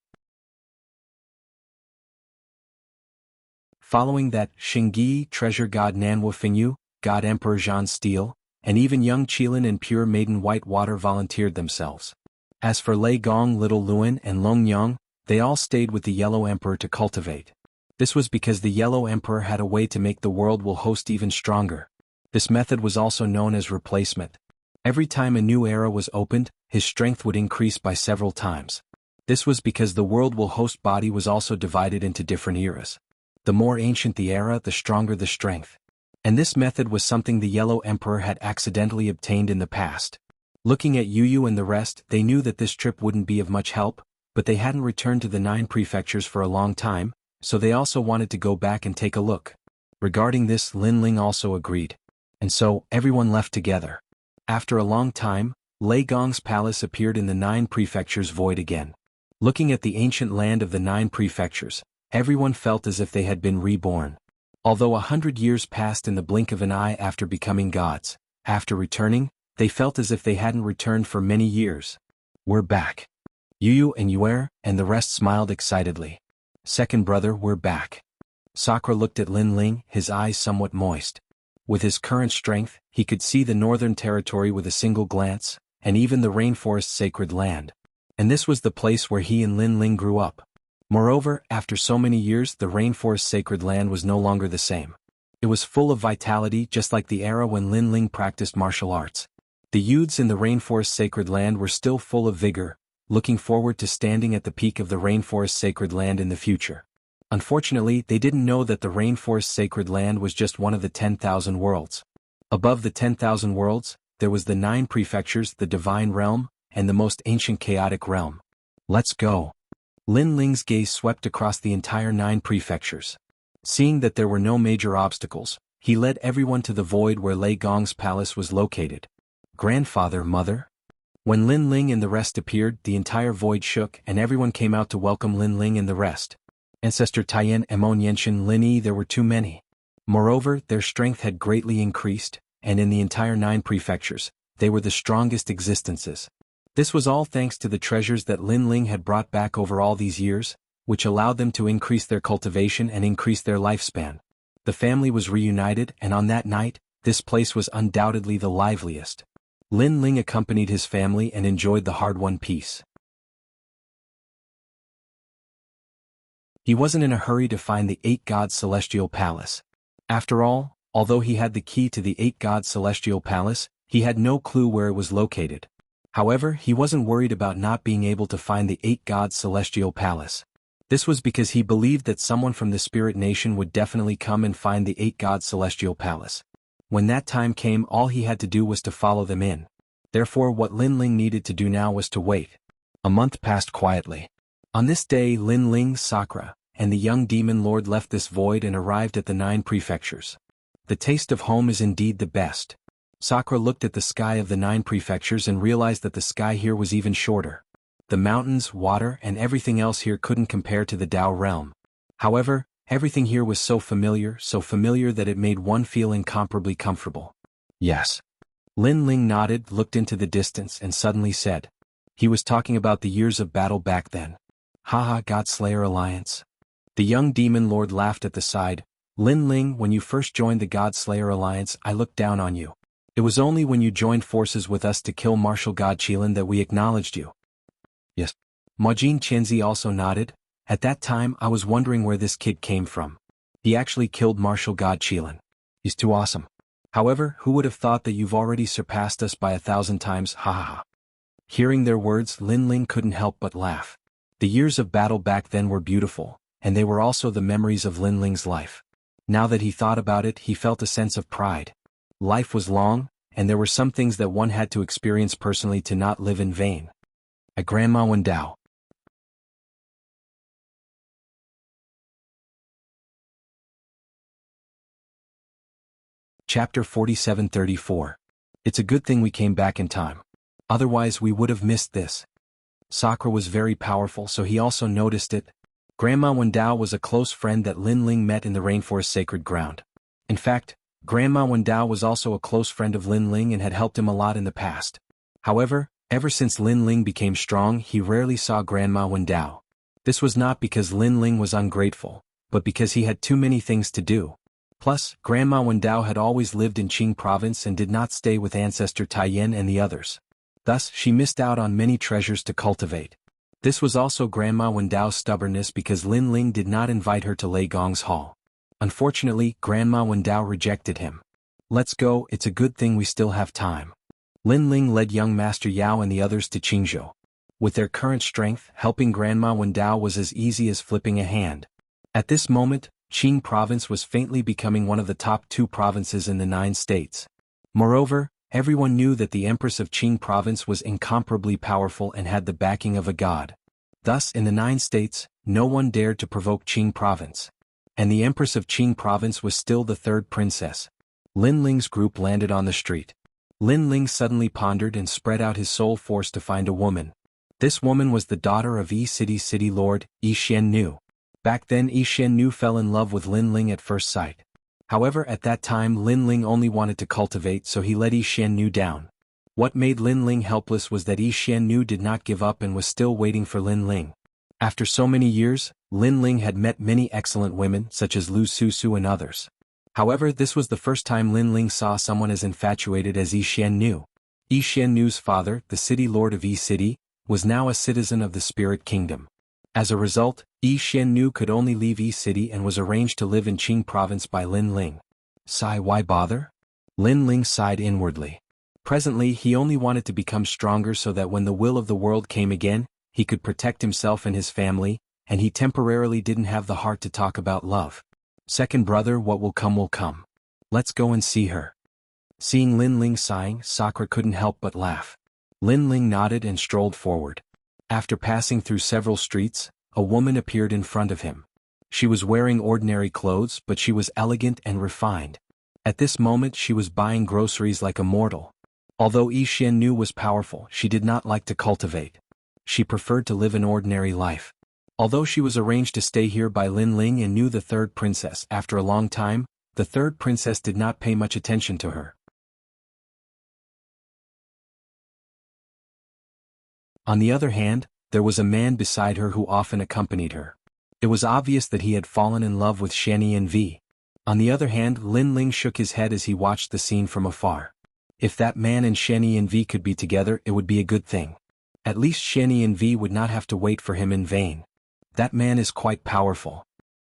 Following that, Xingyi, treasure god Nanwu Fingyu, god Emperor Zhan Steel, and even young Qilin and pure maiden Whitewater volunteered themselves. As for Lei Gong, Little Luan, and Long Yang, they all stayed with the Yellow Emperor to cultivate. This was because the Yellow Emperor had a way to make the world will host even stronger. This method was also known as replacement. Every time a new era was opened, his strength would increase by several times. This was because the world will host body was also divided into different eras. The more ancient the era, the stronger the strength. And this method was something the Yellow Emperor had accidentally obtained in the past. Looking at Yu and the rest, they knew that this trip wouldn't be of much help, but they hadn't returned to the 9 prefectures for a long time, so they also wanted to go back and take a look. Regarding this, Lin Ling also agreed. And so, everyone left together. After a long time, Lei Gong's palace appeared in the 9 prefectures void again. Looking at the ancient land of the 9 prefectures, everyone felt as if they had been reborn. Although 100 years passed in the blink of an eye after becoming gods, after returning, they felt as if they hadn't returned for many years. We're back. Yu and Yuer and the rest smiled excitedly. Second brother, we're back. Sakura looked at Lin Ling, his eyes somewhat moist. With his current strength, he could see the northern territory with a single glance, and even the rainforest's sacred land. And this was the place where he and Lin Ling grew up. Moreover, after so many years, the rainforest's sacred land was no longer the same. It was full of vitality, just like the era when Lin Ling practiced martial arts. The youths in the rainforest's sacred land were still full of vigor, looking forward to standing at the peak of the rainforest's sacred land in the future. Unfortunately, they didn't know that the rainforest's sacred land was just one of the 10,000 worlds. Above the 10,000 worlds, there was the 9 prefectures, the divine realm, and the most ancient chaotic realm. Let's go. Lin Ling's gaze swept across the entire 9 prefectures. Seeing that there were no major obstacles, he led everyone to the void where Lei Gong's palace was located. Grandfather, mother? When Lin Ling and the rest appeared, the entire void shook and everyone came out to welcome Lin Ling and the rest. Ancestor Taiyan, Emon Yenshin, Lin Yi, there were too many. Moreover, their strength had greatly increased, and in the entire 9 prefectures, they were the strongest existences. This was all thanks to the treasures that Lin Ling had brought back over all these years, which allowed them to increase their cultivation and increase their lifespan. The family was reunited, and on that night, this place was undoubtedly the liveliest. Lin Ling accompanied his family and enjoyed the hard-won peace. He wasn't in a hurry to find the 8 gods' celestial palace. After all, although he had the key to the 8 gods' celestial palace, he had no clue where it was located. However, he wasn't worried about not being able to find the 8 gods' celestial palace. This was because he believed that someone from the spirit nation would definitely come and find the 8 gods' celestial palace. When that time came, all he had to do was to follow them in. Therefore, what Lin Ling needed to do now was to wait. A month passed quietly. On this day, Lin Ling, Sakura, and the young demon lord left this void and arrived at the 9 prefectures. The taste of home is indeed the best. Sakura looked at the sky of the 9 prefectures and realized that the sky here was even shorter. The mountains, water, and everything else here couldn't compare to the Tao realm. However, everything here was so familiar that it made one feel incomparably comfortable. Yes. Lin Ling nodded, looked into the distance, and suddenly said. He was talking about the years of battle back then. Haha, God Slayer Alliance. The young demon lord laughed at the side. Lin Ling, when you first joined the God Slayer Alliance, I looked down on you. It was only when you joined forces with us to kill Martial God Qilin that we acknowledged you. Yes. Majin Qianzi also nodded. At that time I was wondering where this kid came from. He actually killed Martial God Qilin. He's too awesome. However, who would have thought that you've already surpassed us by 1,000 times, ha ha ha. Hearing their words, Lin Ling couldn't help but laugh. The years of battle back then were beautiful, and they were also the memories of Lin Ling's life. Now that he thought about it, he felt a sense of pride. Life was long, and there were some things that one had to experience personally to not live in vain. A Grandma Wendao. Chapter 47-34. It's a good thing we came back in time. Otherwise we would have missed this. Sakura was very powerful, so he also noticed it. Grandma Wendao was a close friend that Lin Ling met in the rainforest sacred ground. In fact, Grandma Wendao was also a close friend of Lin Ling and had helped him a lot in the past. However, ever since Lin Ling became strong, he rarely saw Grandma Wendao. This was not because Lin Ling was ungrateful, but because he had too many things to do. Plus, Grandma Wendao had always lived in Qing province and did not stay with ancestor Taiyan and the others. Thus, she missed out on many treasures to cultivate. This was also Grandma Wendao's stubbornness because Lin Ling did not invite her to Lei Gong's hall. Unfortunately, Grandma Wendao rejected him. Let's go, it's a good thing we still have time. Lin Ling led young Master Yao and the others to Qingzhou. With their current strength, helping Grandma Wendao was as easy as flipping a hand. At this moment, Qing province was faintly becoming one of the top 2 provinces in the 9 states. Moreover, everyone knew that the Empress of Qing province was incomparably powerful and had the backing of a god. Thus, in the 9 states, no one dared to provoke Qing province. And the Empress of Qing province was still the 3rd princess. Lin Ling's group landed on the street. Lin Ling suddenly pondered and spread out his soul force to find a woman. This woman was the daughter of Yi City's city lord, Yi Xiannu. Back then Yi Xiannu fell in love with Lin Ling at first sight. However, at that time Lin Ling only wanted to cultivate, so he let Yi Xiannu down. What made Lin Ling helpless was that Yi Xiannu did not give up and was still waiting for Lin Ling. After so many years, Lin Ling had met many excellent women such as Lu Susu and others. However, this was the first time Lin Ling saw someone as infatuated as Yi Xiannu. Yi Xiannu's father, the city lord of Yi City, was now a citizen of the Spirit Kingdom. As a result, Yi Xiannu could only leave Yi City and was arranged to live in Qing province by Lin Ling. Sigh, why bother? Lin Ling sighed inwardly. Presently he only wanted to become stronger so that when the will of the world came again, he could protect himself and his family, and he temporarily didn't have the heart to talk about love. Second brother, what will come will come. Let's go and see her. Seeing Lin Ling sighing, Sakura couldn't help but laugh. Lin Ling nodded and strolled forward. After passing through several streets, a woman appeared in front of him. She was wearing ordinary clothes, but she was elegant and refined. At this moment she was buying groceries like a mortal. Although Yi Xiannu was powerful, she did not like to cultivate. She preferred to live an ordinary life. Although she was arranged to stay here by Lin Ling and knew the 3rd princess, after a long time, the 3rd princess did not pay much attention to her. On the other hand, there was a man beside her who often accompanied her. It was obvious that he had fallen in love with Xianyi V. On the other hand, Lin Ling shook his head as he watched the scene from afar. If that man and Xianyi V could be together, it would be a good thing. At least Xianyi V would not have to wait for him in vain. That man is quite powerful.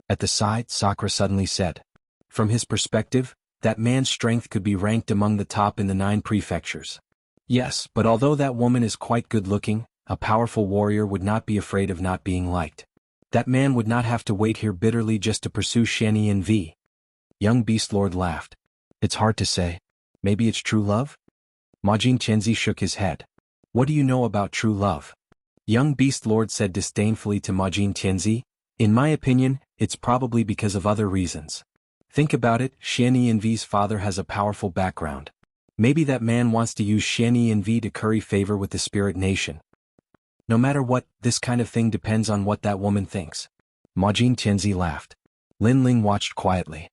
At the side, Sakura suddenly said. From his perspective, that man's strength could be ranked among the top in the 9 prefectures. Yes, but although that woman is quite good-looking, a powerful warrior would not be afraid of not being liked. That man would not have to wait here bitterly just to pursue Xianyi V. Young Beast Lord laughed. It's hard to say. Maybe it's true love? Majin Qianzi shook his head. What do you know about true love? Young Beast Lord said disdainfully to Majin Qianzi. In my opinion, it's probably because of other reasons. Think about it, Xianyi V's father has a powerful background. Maybe that man wants to use Xianyi V to curry favor with the Spirit Nation. No matter what, this kind of thing depends on what that woman thinks. Majin Qianzi laughed. Lin Ling watched quietly.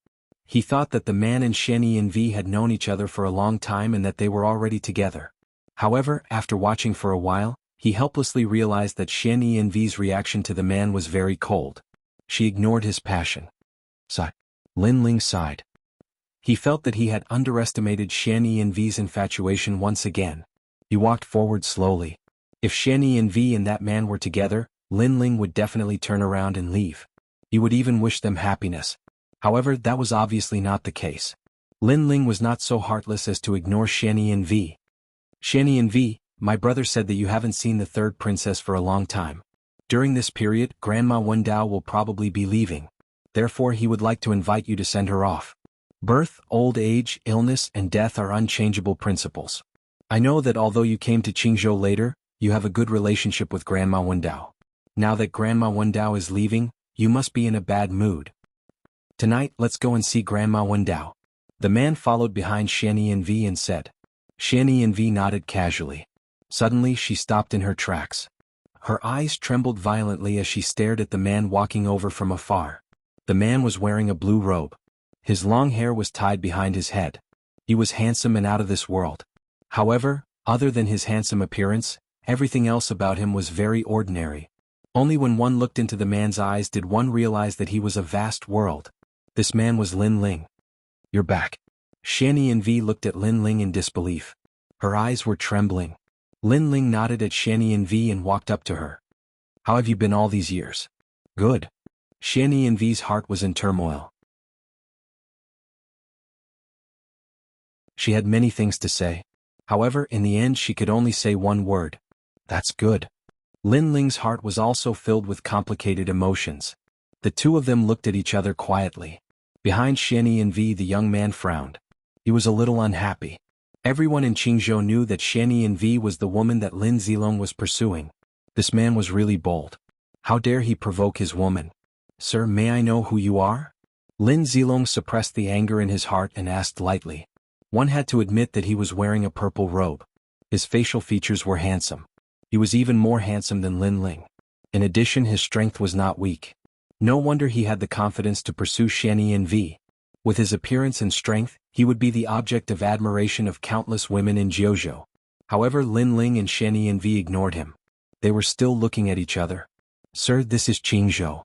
He thought that the man and Xianyi V had known each other for a long time and that they were already together. However, after watching for a while, he helplessly realized that Xianyi V's reaction to the man was very cold. She ignored his passion. Sigh. Lin Ling sighed. He felt that he had underestimated Shan V's infatuation once again. He walked forward slowly. If Shan V and that man were together, Lin Ling would definitely turn around and leave. He would even wish them happiness. However, that was obviously not the case. Lin Ling was not so heartless as to ignore Shan V. Shan V, my brother said that you haven't seen the third princess for a long time. During this period, Grandma Wendao will probably be leaving. Therefore he would like to invite you to send her off. Birth, old age, illness, and death are unchangeable principles. I know that although you came to Qingzhou later, you have a good relationship with Grandma Wendao. Now that Grandma Wendao is leaving, you must be in a bad mood. Tonight, let's go and see Grandma Wendao. The man followed behind Shan V and said. Shan V nodded casually. Suddenly she stopped in her tracks. Her eyes trembled violently as she stared at the man walking over from afar. The man was wearing a blue robe. His long hair was tied behind his head. He was handsome and out of this world. However, other than his handsome appearance, everything else about him was very ordinary. Only when one looked into the man's eyes did one realize that he was a vast world. This man was Lin Ling. You're back. Shan V looked at Lin Ling in disbelief. Her eyes were trembling. Lin Ling nodded at Shan V and walked up to her. How have you been all these years? Good. Shan V's heart was in turmoil. She had many things to say. However, in the end she could only say one word. That's good. Lin Ling's heart was also filled with complicated emotions. The two of them looked at each other quietly. Behind Shan V the young man frowned. He was a little unhappy. Everyone in Qingzhou knew that Shan V was the woman that Lin Zilong was pursuing. This man was really bold. How dare he provoke his woman? Sir, may I know who you are? Lin Zilong suppressed the anger in his heart and asked lightly. One had to admit that he was wearing a purple robe. His facial features were handsome. He was even more handsome than Lin Ling. In addition, his strength was not weak. No wonder he had the confidence to pursue Shan V. With his appearance and strength, he would be the object of admiration of countless women in Jianghu. However, Lin Ling and Shan V ignored him. They were still looking at each other. Sir, this is Qingzhou.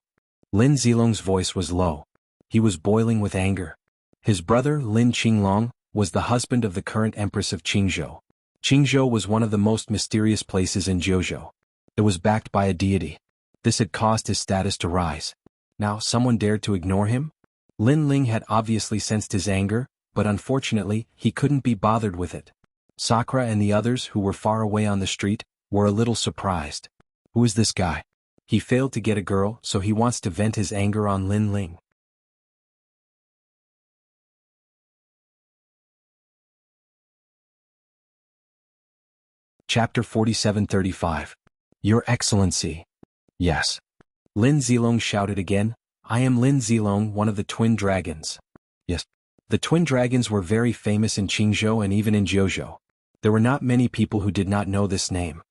Lin Zilong's voice was low. He was boiling with anger. His brother, Lin Qinglong, was the husband of the current empress of Qingzhou. Qingzhou was one of the most mysterious places in Jianghu. It was backed by a deity. This had caused his status to rise. Now, someone dared to ignore him? Lin Ling had obviously sensed his anger, but unfortunately, he couldn't be bothered with it. Sakura and the others who were far away on the street were a little surprised. Who is this guy? He failed to get a girl, so he wants to vent his anger on Lin Ling. Chapter 47-35. Your Excellency. Yes. Lin Zilong shouted again. I am Lin Zilong, one of the twin dragons. Yes. The twin dragons were very famous in Qingzhou and even in Jianghu. There were not many people who did not know this name.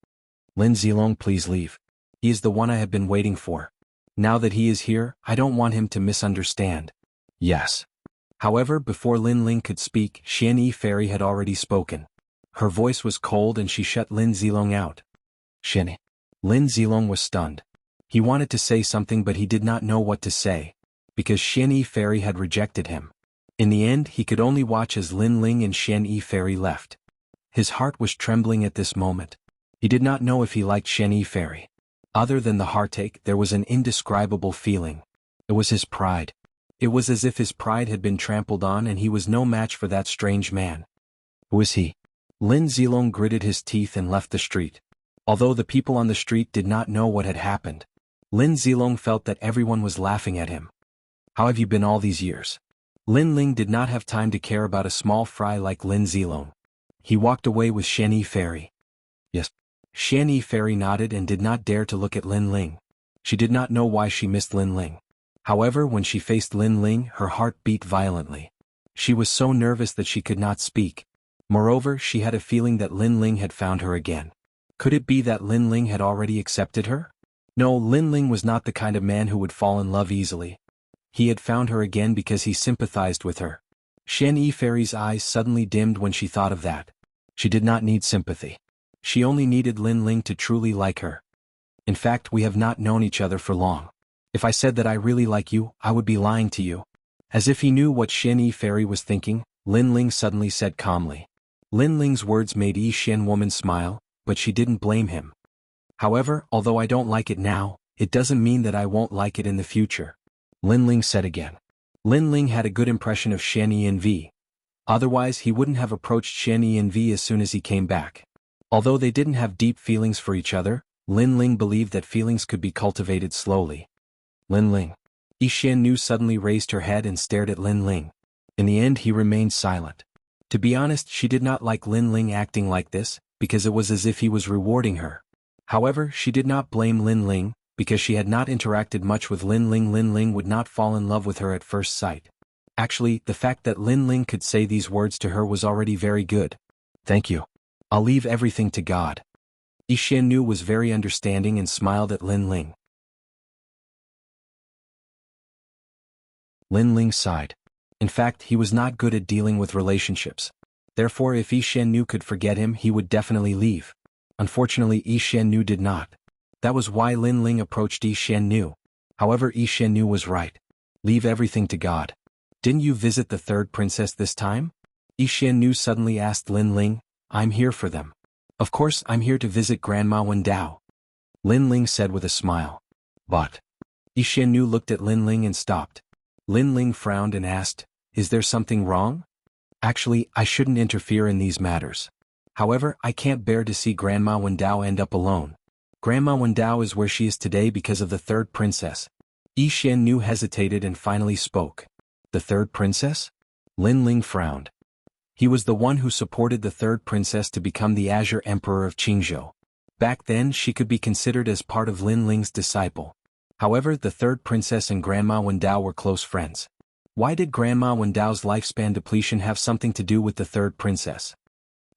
Lin Zilong, please leave. He is the one I have been waiting for. Now that he is here, I don't want him to misunderstand. Yes. However, before Lin Ling could speak, Xian Fairy had already spoken. Her voice was cold and she shut Lin Zilong out. Xian. Lin Zilong was stunned. He wanted to say something but he did not know what to say, because Xian Fairy had rejected him. In the end, he could only watch as Lin Ling and Xian Fairy left. His heart was trembling at this moment. He did not know if he liked Xian Fairy. Other than the heartache, there was an indescribable feeling. It was his pride. It was as if his pride had been trampled on and he was no match for that strange man. Who is he? Lin Zilong gritted his teeth and left the street. Although the people on the street did not know what had happened, Lin Zilong felt that everyone was laughing at him. How have you been all these years? Lin Ling did not have time to care about a small fry like Lin Zilong. He walked away with Xian Fairy. Yes. Xian Fairy nodded and did not dare to look at Lin Ling. She did not know why she missed Lin Ling. However, when she faced Lin Ling, her heart beat violently. She was so nervous that she could not speak. Moreover, she had a feeling that Lin Ling had found her again. Could it be that Lin Ling had already accepted her? No, Lin Ling was not the kind of man who would fall in love easily. He had found her again because he sympathized with her. Xian Fairy's eyes suddenly dimmed when she thought of that. She did not need sympathy. She only needed Lin Ling to truly like her. In fact, we have not known each other for long. If I said that I really like you, I would be lying to you. As if he knew what Xian Yi fairy was thinking, Lin Ling suddenly said calmly. Lin Ling's words made Yi Xian woman smile, but she didn't blame him. However, although I don't like it now, it doesn't mean that I won't like it in the future. Lin Ling said again. Lin Ling had a good impression of Xian Yi and V. Otherwise he wouldn't have approached Xian Yi and V as soon as he came back. Although they didn't have deep feelings for each other, Lin Ling believed that feelings could be cultivated slowly. Lin Ling. Yi Xiannu suddenly raised her head and stared at Lin Ling. In the end he remained silent. To be honest, she did not like Lin Ling acting like this, because it was as if he was rewarding her. However, she did not blame Lin Ling, because she had not interacted much with Lin Ling. Lin Ling would not fall in love with her at first sight. Actually, the fact that Lin Ling could say these words to her was already very good. Thank you. I'll leave everything to God. Yi Xiannu was very understanding and smiled at Lin Ling. Lin Ling sighed. In fact, he was not good at dealing with relationships. Therefore, if Yi Xiannu could forget him, he would definitely leave. Unfortunately, Yi Xiannu did not. That was why Lin Ling approached Yi Xiannu. However, Yi Xiannu was right. Leave everything to God. Didn't you visit the third princess this time? Yi Xiannu suddenly asked Lin Ling. I'm here for them. Of course, I'm here to visit Grandma Wendao. Lin Ling said with a smile. But. Yi Xiannu looked at Lin Ling and stopped. Lin Ling frowned and asked, is there something wrong? Actually, I shouldn't interfere in these matters. However, I can't bear to see Grandma Wendao end up alone. Grandma Wendao is where she is today because of the third princess. Yi Xiannu hesitated and finally spoke. The third princess? Lin Ling frowned. He was the one who supported the third princess to become the Azure Emperor of Qingzhou. Back then she could be considered as part of Lin Ling's disciple. However, the third princess and Grandma Wendao were close friends. Why did Grandma Wendao's lifespan depletion have something to do with the third princess?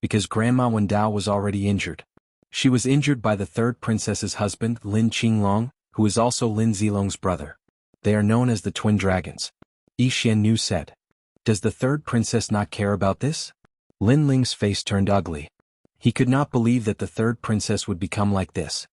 Because Grandma Wendao was already injured. She was injured by the third princess's husband, Lin Qinglong, who is also Lin Zilong's brother. They are known as the twin dragons. Yi Xiannu said. Does the third princess not care about this? Lin Ling's face turned ugly. He could not believe that the third princess would become like this.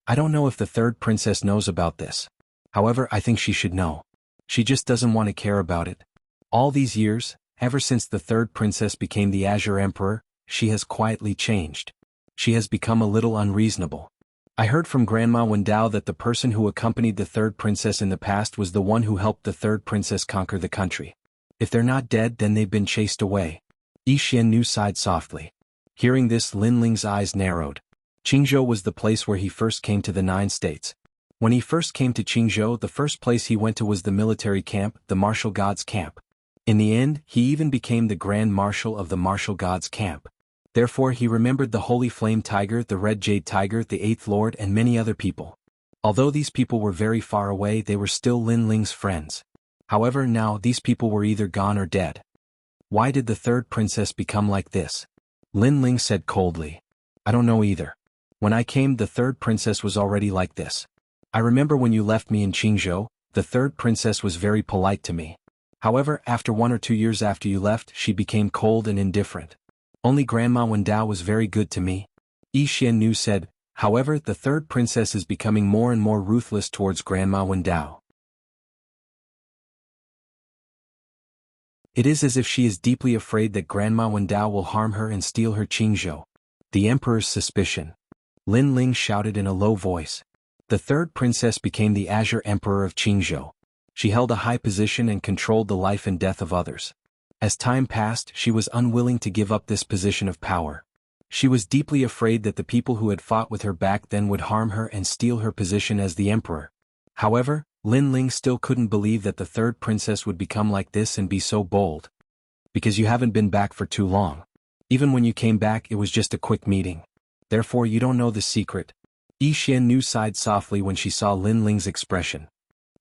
I don't know if the third princess knows about this. However, I think she should know. She just doesn't want to care about it. All these years, ever since the third princess became the Azure Emperor, she has quietly changed. She has become a little unreasonable. I heard from Grandma Wendao that the person who accompanied the third princess in the past was the one who helped the third princess conquer the country. If they're not dead, then they've been chased away. Yi Xiannu sighed softly. Hearing this, Lin Ling's eyes narrowed. Qingzhou was the place where he first came to the 9 states. When he first came to Qingzhou, the first place he went to was the military camp, the martial gods camp. In the end, he even became the Grand Marshal of the martial gods camp. Therefore he remembered the Holy Flame Tiger, the Red Jade Tiger, the Eighth Lord and many other people. Although these people were very far away, they were still Lin Ling's friends. However, now these people were either gone or dead. Why did the third princess become like this? Lin Ling said coldly. I don't know either. When I came, the third princess was already like this. I remember when you left me in Qingzhou, the third princess was very polite to me. However, after 1 or 2 years after you left, she became cold and indifferent. Only Grandma Wendao was very good to me. Yi Xiannu said. However, the third princess is becoming more and more ruthless towards Grandma Wendao. It is as if she is deeply afraid that Grandma Wendao will harm her and steal her Qingzhou. The Emperor's suspicion. Lin Ling shouted in a low voice. The third princess became the Azure Emperor of Qingzhou. She held a high position and controlled the life and death of others. As time passed, she was unwilling to give up this position of power. She was deeply afraid that the people who had fought with her back then would harm her and steal her position as the emperor. However, Lin Ling still couldn't believe that the third princess would become like this and be so bold. Because you haven't been back for too long. Even when you came back, it was just a quick meeting. Therefore you don't know the secret. Yi Xiannu sighed softly when she saw Lin Ling's expression.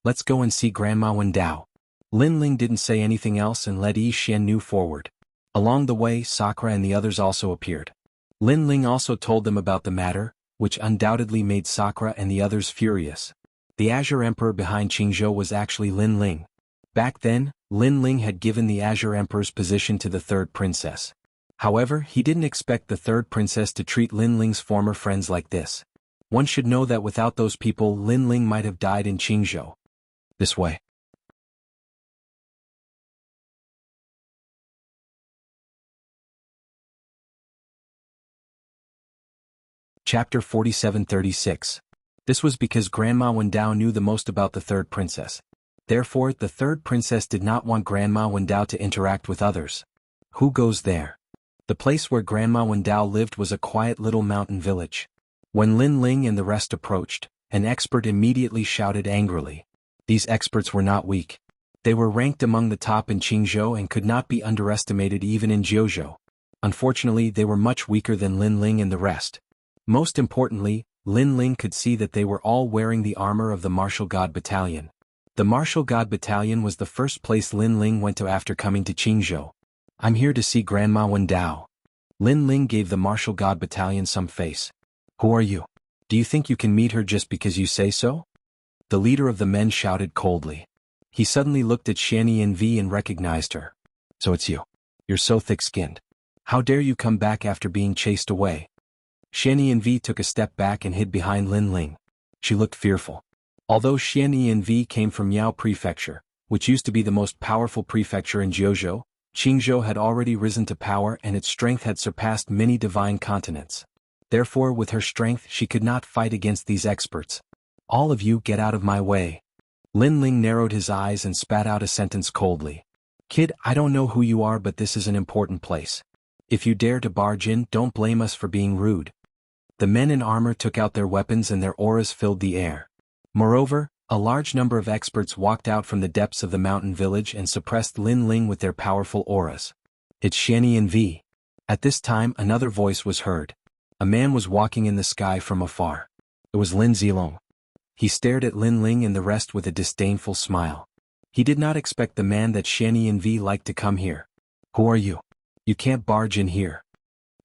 Let's go and see Grandma Wendao. Lin Ling didn't say anything else and led Yi Xiannu forward. Along the way, Sakura and the others also appeared. Lin Ling also told them about the matter, which undoubtedly made Sakura and the others furious. The Azure Emperor behind Qingzhou was actually Lin Ling. Back then, Lin Ling had given the Azure Emperor's position to the third princess. However, he didn't expect the third princess to treat Lin Ling's former friends like this. One should know that without those people, Lin Ling might have died in Qingzhou. This way. Chapter 4736. This was because Grandma Wendao knew the most about the third princess. Therefore, the third princess did not want Grandma Wendao to interact with others. Who goes there? The place where Grandma Wendao lived was a quiet little mountain village. When Lin Ling and the rest approached, an expert immediately shouted angrily. These experts were not weak. They were ranked among the top in Qingzhou and could not be underestimated even in Jiuzhou. Unfortunately, they were much weaker than Lin Ling and the rest. Most importantly, Lin Ling could see that they were all wearing the armor of the Martial God Battalion. The Martial God Battalion was the first place Lin Ling went to after coming to Qingzhou. I'm here to see Grandma Wendao. Lin Ling gave the Martial God Battalion some face. Who are you? Do you think you can meet her just because you say so? The leader of the men shouted coldly. He suddenly looked at Xianyan V and recognized her. So it's you. You're so thick-skinned. How dare you come back after being chased away? Xianyan V took a step back and hid behind Lin Ling. She looked fearful. Although Xianyan V came from Yao Prefecture, which used to be the most powerful prefecture in Jiuzhou, Qingzhou had already risen to power and its strength had surpassed many divine continents. Therefore, with her strength she could not fight against these experts. All of you get out of my way. Lin Ling narrowed his eyes and spat out a sentence coldly. Kid, I don't know who you are, but this is an important place. If you dare to barge in, don't blame us for being rude. The men in armor took out their weapons and their auras filled the air. Moreover, a large number of experts walked out from the depths of the mountain village and suppressed Lin Ling with their powerful auras. It's Xianyan V. At this time another voice was heard. A man was walking in the sky from afar. It was Lin Zilong. He stared at Lin Ling and the rest with a disdainful smile. He did not expect the man that Xianyan V liked to come here. Who are you? You can't barge in here.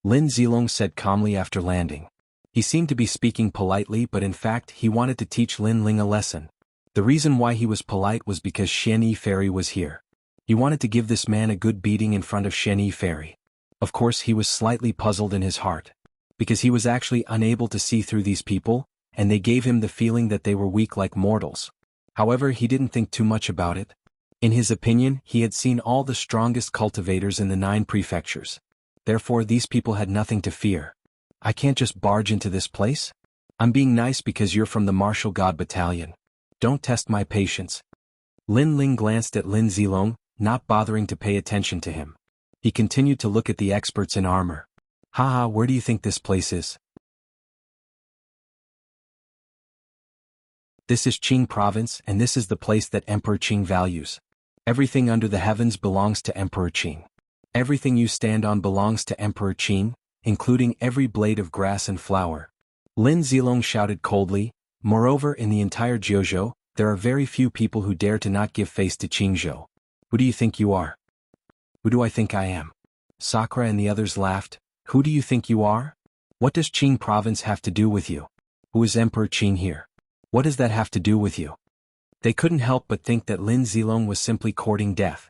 Lin Zilong said calmly after landing. He seemed to be speaking politely, but in fact he wanted to teach Lin Ling a lesson. The reason why he was polite was because Shen-Yi Fairy was here. He wanted to give this man a good beating in front of Shen-Yi Fairy. Of course he was slightly puzzled in his heart. Because he was actually unable to see through these people, and they gave him the feeling that they were weak like mortals. However, he didn't think too much about it. In his opinion, he had seen all the strongest cultivators in the 9 prefectures. Therefore these people had nothing to fear. I can't just barge into this place? I'm being nice because you're from the Martial God Battalion. Don't test my patience. Lin Ling glanced at Lin Zilong, not bothering to pay attention to him. He continued to look at the experts in armor. Haha, where do you think this place is? This is Qing province and this is the place that Emperor Qing values. Everything under the heavens belongs to Emperor Qing. Everything you stand on belongs to Emperor Qing, including every blade of grass and flower. Lin Zilong shouted coldly. Moreover, in the entire Jiuzhou, there are very few people who dare to not give face to Qingzhou. Who do you think you are? Who do I think I am? Sakura and the others laughed. Who do you think you are? What does Qing province have to do with you? Who is Emperor Qing here? What does that have to do with you? They couldn't help but think that Lin Zilong was simply courting death.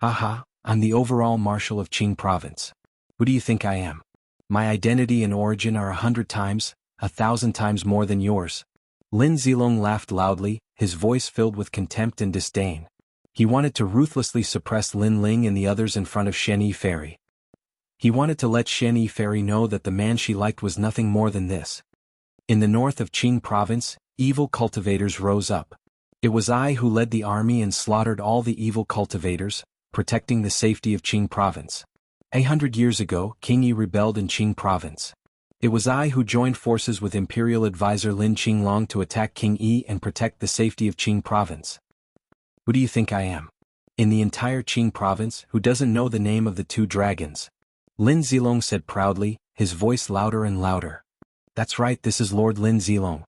Haha, I'm the overall marshal of Qing province. Who do you think I am? My identity and origin are 100 times, 1,000 times more than yours. Lin Zilong laughed loudly, his voice filled with contempt and disdain. He wanted to ruthlessly suppress Lin Ling and the others in front of Shen-Yi Fairy. He wanted to let Shen-Yi Fairy know that the man she liked was nothing more than this. In the north of Qing province, evil cultivators rose up. It was I who led the army and slaughtered all the evil cultivators, protecting the safety of Qing province. 100 years ago, King Yi rebelled in Qing province. It was I who joined forces with Imperial Advisor Lin Qinglong to attack King Yi and protect the safety of Qing province. Who do you think I am? In the entire Qing province, who doesn't know the name of the 2 dragons? Lin Zilong said proudly, his voice louder and louder. That's right, this is Lord Lin Zilong.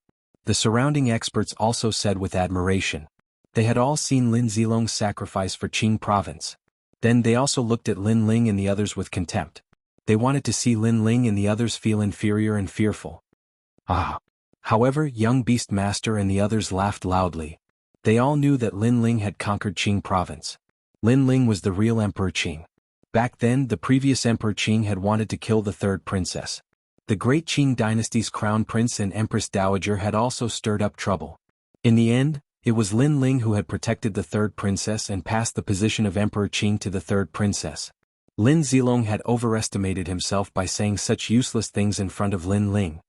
The surrounding experts also said with admiration. They had all seen Lin Zilong's sacrifice for Qing province. Then they also looked at Lin Ling and the others with contempt. They wanted to see Lin Ling and the others feel inferior and fearful. Ah! However, young Beast Master and the others laughed loudly. They all knew that Lin Ling had conquered Qing province. Lin Ling was the real Emperor Qing. Back then, the previous Emperor Qing had wanted to kill the 3rd princess. The great Qing dynasty's crown prince and Empress Dowager had also stirred up trouble. In the end, it was Lin Ling who had protected the 3rd princess and passed the position of Emperor Qing to the 3rd princess. Lin Zilong had overestimated himself by saying such useless things in front of Lin Ling.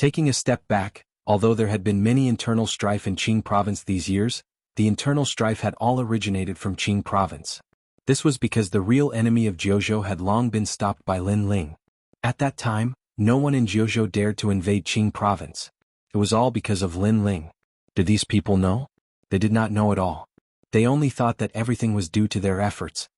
Taking a step back, although there had been many internal strife in Qing province these years, the internal strife had all originated from Qing province. This was because the real enemy of Jiuzhou had long been stopped by Lin Ling. At that time, no one in Jiuzhou dared to invade Qing province. It was all because of Lin Ling. Did these people know? They did not know at all. They only thought that everything was due to their efforts.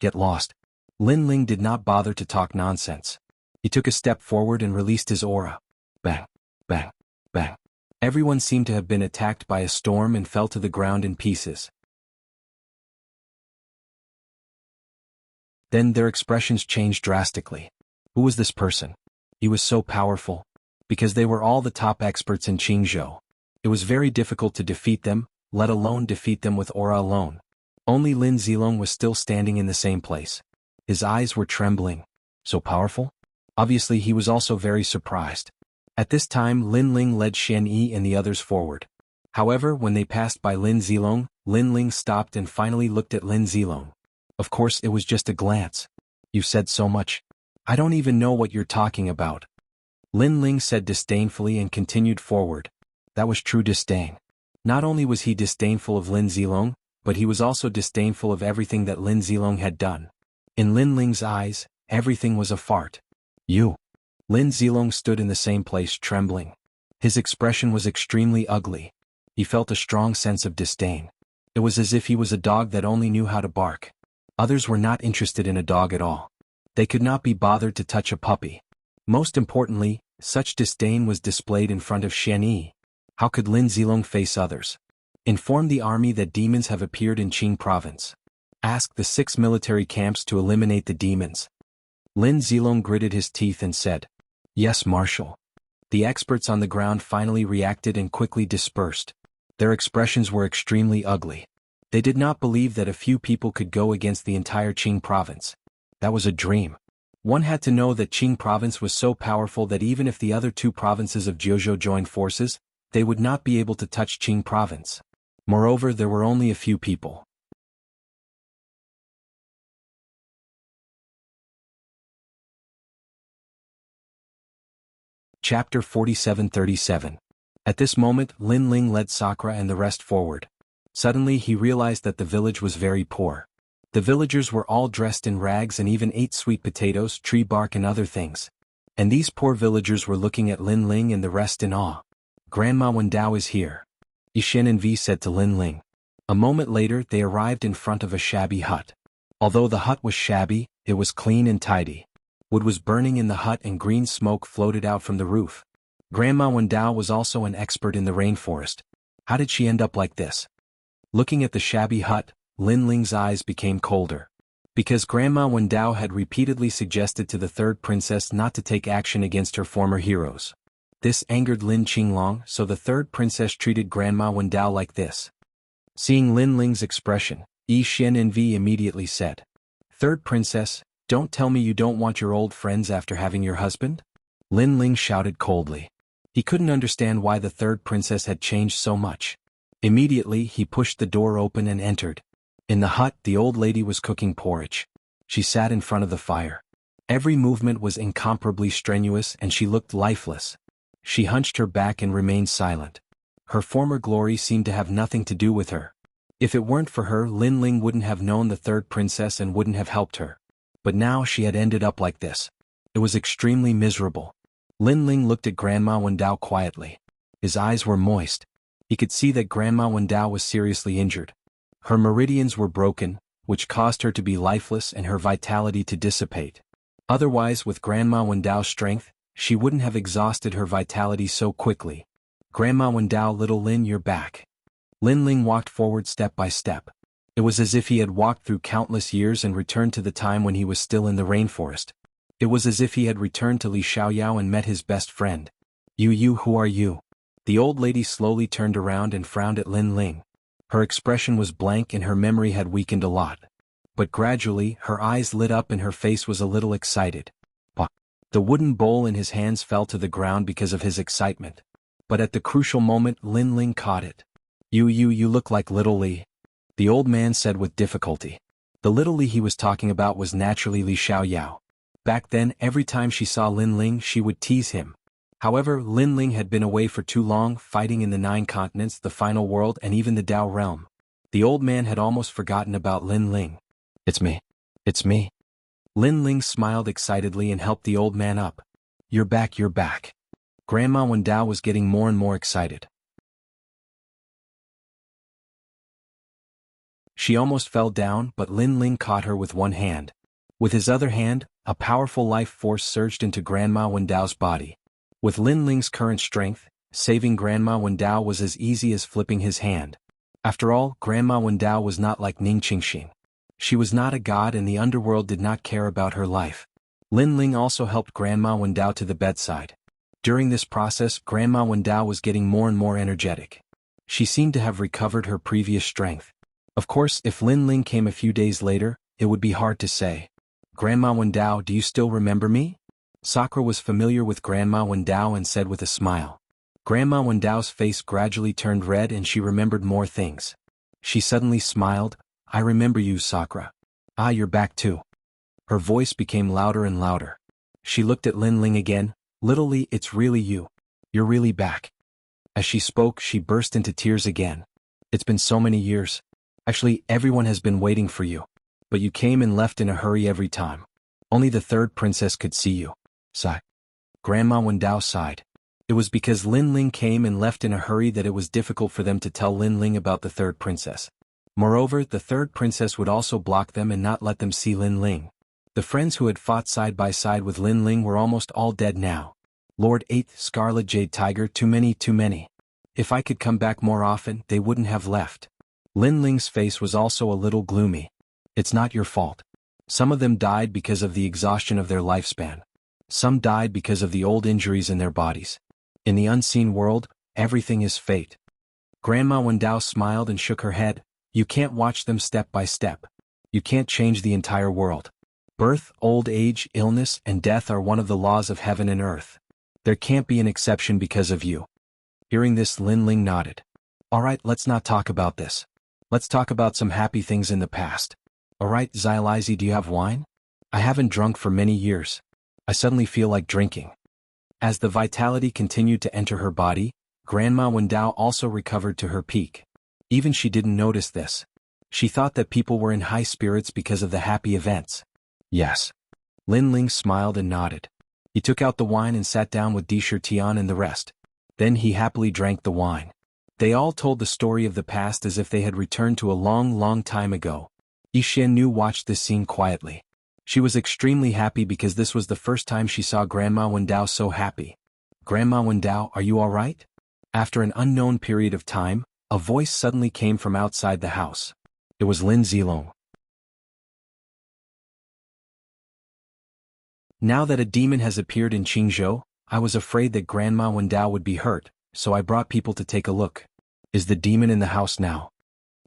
Get lost. Lin Ling did not bother to talk nonsense. He took a step forward and released his aura. Bang, bang, bang. Everyone seemed to have been attacked by a storm and fell to the ground in pieces. Then their expressions changed drastically. Who was this person? He was so powerful. Because they were all the top experts in Qingzhou. It was very difficult to defeat them, let alone defeat them with aura alone. Only Lin Zilong was still standing in the same place. His eyes were trembling. So powerful? Obviously he was also very surprised. At this time Lin Ling led Shen Yi and the others forward. However, when they passed by Lin Zilong, Lin Ling stopped and finally looked at Lin Zilong. Of course it was just a glance. You've said so much. I don't even know what you're talking about. Lin Ling said disdainfully and continued forward. That was true disdain. Not only was he disdainful of Lin Zilong, but he was also disdainful of everything that Lin Zilong had done. In Lin Ling's eyes, everything was a fart. You. Lin Zilong stood in the same place trembling. His expression was extremely ugly. He felt a strong sense of disdain. It was as if he was a dog that only knew how to bark. Others were not interested in a dog at all. They could not be bothered to touch a puppy. Most importantly, such disdain was displayed in front of Shen Yi. How could Lin Zilong face others? Inform the army that demons have appeared in Qing province. Ask the 6 military camps to eliminate the demons. Lin Zilong gritted his teeth and said, Yes, Marshal. The experts on the ground finally reacted and quickly dispersed. Their expressions were extremely ugly. They did not believe that a few people could go against the entire Qing province. That was a dream. One had to know that Qing province was so powerful that even if the other 2 provinces of Jiuzhou joined forces, they would not be able to touch Qing province. Moreover, there were only a few people. Chapter 47-37. At this moment, Lin Ling led Sakura and the rest forward. Suddenly he realized that the village was very poor. The villagers were all dressed in rags and even ate sweet potatoes, tree bark and other things. And these poor villagers were looking at Lin Ling and the rest in awe. Grandma Wendao is here. Yishin and Vi said to Lin Ling. A moment later they arrived in front of a shabby hut. Although the hut was shabby, it was clean and tidy. Wood was burning in the hut and green smoke floated out from the roof. Grandma Wendao was also an expert in the rainforest. How did she end up like this? Looking at the shabby hut, Lin Ling's eyes became colder. Because Grandma Wendao had repeatedly suggested to the 3rd princess not to take action against her former heroes. This angered Lin Qinglong, so the 3rd princess treated Grandma Wendao like this. Seeing Lin Ling's expression, Yi Xian and Vi immediately said, 3rd princess, don't tell me you don't want your old friends after having your husband? Lin Ling shouted coldly. He couldn't understand why the 3rd princess had changed so much. Immediately he pushed the door open and entered. In the hut the old lady was cooking porridge. She sat in front of the fire. Every movement was incomparably strenuous and she looked lifeless. She hunched her back and remained silent. Her former glory seemed to have nothing to do with her. If it weren't for her, Lin Ling wouldn't have known the 3rd princess and wouldn't have helped her. But now she had ended up like this. It was extremely miserable. Lin Ling looked at Grandma Wendao quietly. His eyes were moist. He could see that Grandma Wendao was seriously injured. Her meridians were broken, which caused her to be lifeless and her vitality to dissipate. Otherwise, with Grandma Wendao's strength, she wouldn't have exhausted her vitality so quickly. Grandma Wendao, little Lin, you're back. Lin Ling walked forward step by step. It was as if he had walked through countless years and returned to the time when he was still in the rainforest. It was as if he had returned to Li Xiaoyao and met his best friend. You, who are you? The old lady slowly turned around and frowned at Lin Ling. Her expression was blank and her memory had weakened a lot. But gradually, her eyes lit up and her face was a little excited. The wooden bowl in his hands fell to the ground because of his excitement. But at the crucial moment, Lin Ling caught it. You look like little Li. The old man said with difficulty. The little Li he was talking about was naturally Li Xiaoyao. Back then, every time she saw Lin Ling she would tease him. However, Lin Ling had been away for too long, fighting in the 9 continents, the final world, and even the Dao realm. The old man had almost forgotten about Lin Ling. It's me. It's me. Lin Ling smiled excitedly and helped the old man up. You're back, you're back. Grandma Wen Dao was getting more and more excited. She almost fell down, but Lin Ling caught her with one hand. With his other hand, a powerful life force surged into Grandma Wen Dao's body. With Lin Ling's current strength, saving Grandma Wen Dao was as easy as flipping his hand. After all, Grandma Wen Dao was not like Ning Qingxin. She was not a god and the underworld did not care about her life. Lin Ling also helped Grandma Wen Dao to the bedside. During this process, Grandma Wen Dao was getting more and more energetic. She seemed to have recovered her previous strength. Of course, if Lin Ling came a few days later, it would be hard to say. Grandma Wen Dao, do you still remember me? Sakura was familiar with Grandma Wen Dao and said with a smile. Grandma Wen Dao's face gradually turned red and she remembered more things. She suddenly smiled. I remember you, Sakura. Ah, you're back too. Her voice became louder and louder. She looked at Lin Ling again. Little Li, it's really you. You're really back. As she spoke, she burst into tears again. It's been so many years. Actually, everyone has been waiting for you. But you came and left in a hurry every time. Only the 3rd princess could see you. Sigh. Grandma Wen Dao sighed. It was because Lin Ling came and left in a hurry that it was difficult for them to tell Lin Ling about the 3rd princess. Moreover, the 3rd princess would also block them and not let them see Lin Ling. The friends who had fought side by side with Lin Ling were almost all dead now. Lord 8th Scarlet Jade Tiger, too many, too many. If I could come back more often, they wouldn't have left. Lin Ling's face was also a little gloomy. It's not your fault. Some of them died because of the exhaustion of their lifespan. Some died because of the old injuries in their bodies. In the unseen world, everything is fate. Grandma Wen Dao smiled and shook her head. You can't watch them step by step. You can't change the entire world. Birth, old age, illness, and death are one of the laws of heaven and earth. There can't be an exception because of you. Hearing this, Lin Ling nodded. Alright, let's not talk about this. Let's talk about some happy things in the past. Alright, Xylizi, do you have wine? I haven't drunk for many years. I suddenly feel like drinking. As the vitality continued to enter her body, Grandma Wen Dao also recovered to her peak. Even she didn't notice this. She thought that people were in high spirits because of the happy events. Yes. Lin Ling smiled and nodded. He took out the wine and sat down with Disher Tian and the rest. Then he happily drank the wine. They all told the story of the past as if they had returned to a long, long time ago. Yi Xiannu watched this scene quietly. She was extremely happy because this was the first time she saw Grandma Wen Dao so happy. Grandma Wen Dao, are you all right? After an unknown period of time, a voice suddenly came from outside the house. It was Lin Zilong. Now that a demon has appeared in Qingzhou, I was afraid that Grandma Wen Dao would be hurt, so I brought people to take a look. Is the demon in the house now?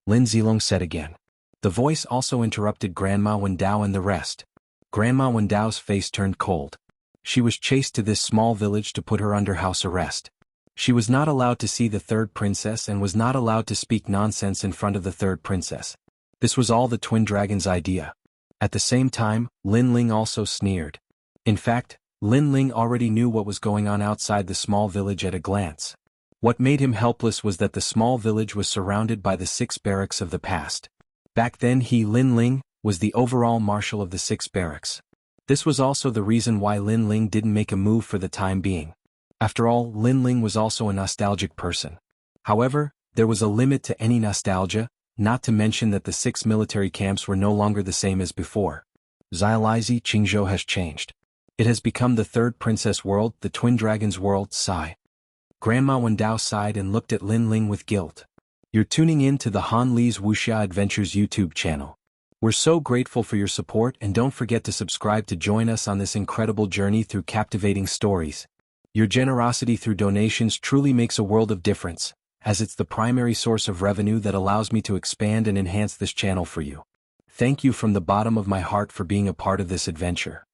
Lin Zilong said again. The voice also interrupted Grandma Wen Dao and the rest. Grandma Wen Dao's face turned cold. She was chased to this small village to put her under house arrest. She was not allowed to see the 3rd princess and was not allowed to speak nonsense in front of the 3rd princess. This was all the twin dragon's idea. At the same time, Lin Ling also sneered. In fact, Lin Ling already knew what was going on outside the small village at a glance. What made him helpless was that the small village was surrounded by the 6 barracks of the past. Back then Lin Ling, was the overall marshal of the 6 barracks. This was also the reason why Lin Ling didn't make a move for the time being. After all, Lin Ling was also a nostalgic person. However, there was a limit to any nostalgia, not to mention that the 6 military camps were no longer the same as before. Xylizi, Qingzhou has changed. It has become the 3rd princess world, the twin dragon's world. Sigh. Grandma Wen Dao sighed and looked at Lin Ling with guilt. You're tuning in to the Han Li's Wuxia Adventures YouTube channel. We're so grateful for your support and don't forget to subscribe to join us on this incredible journey through captivating stories. Your generosity through donations truly makes a world of difference, as it's the primary source of revenue that allows me to expand and enhance this channel for you. Thank you from the bottom of my heart for being a part of this adventure.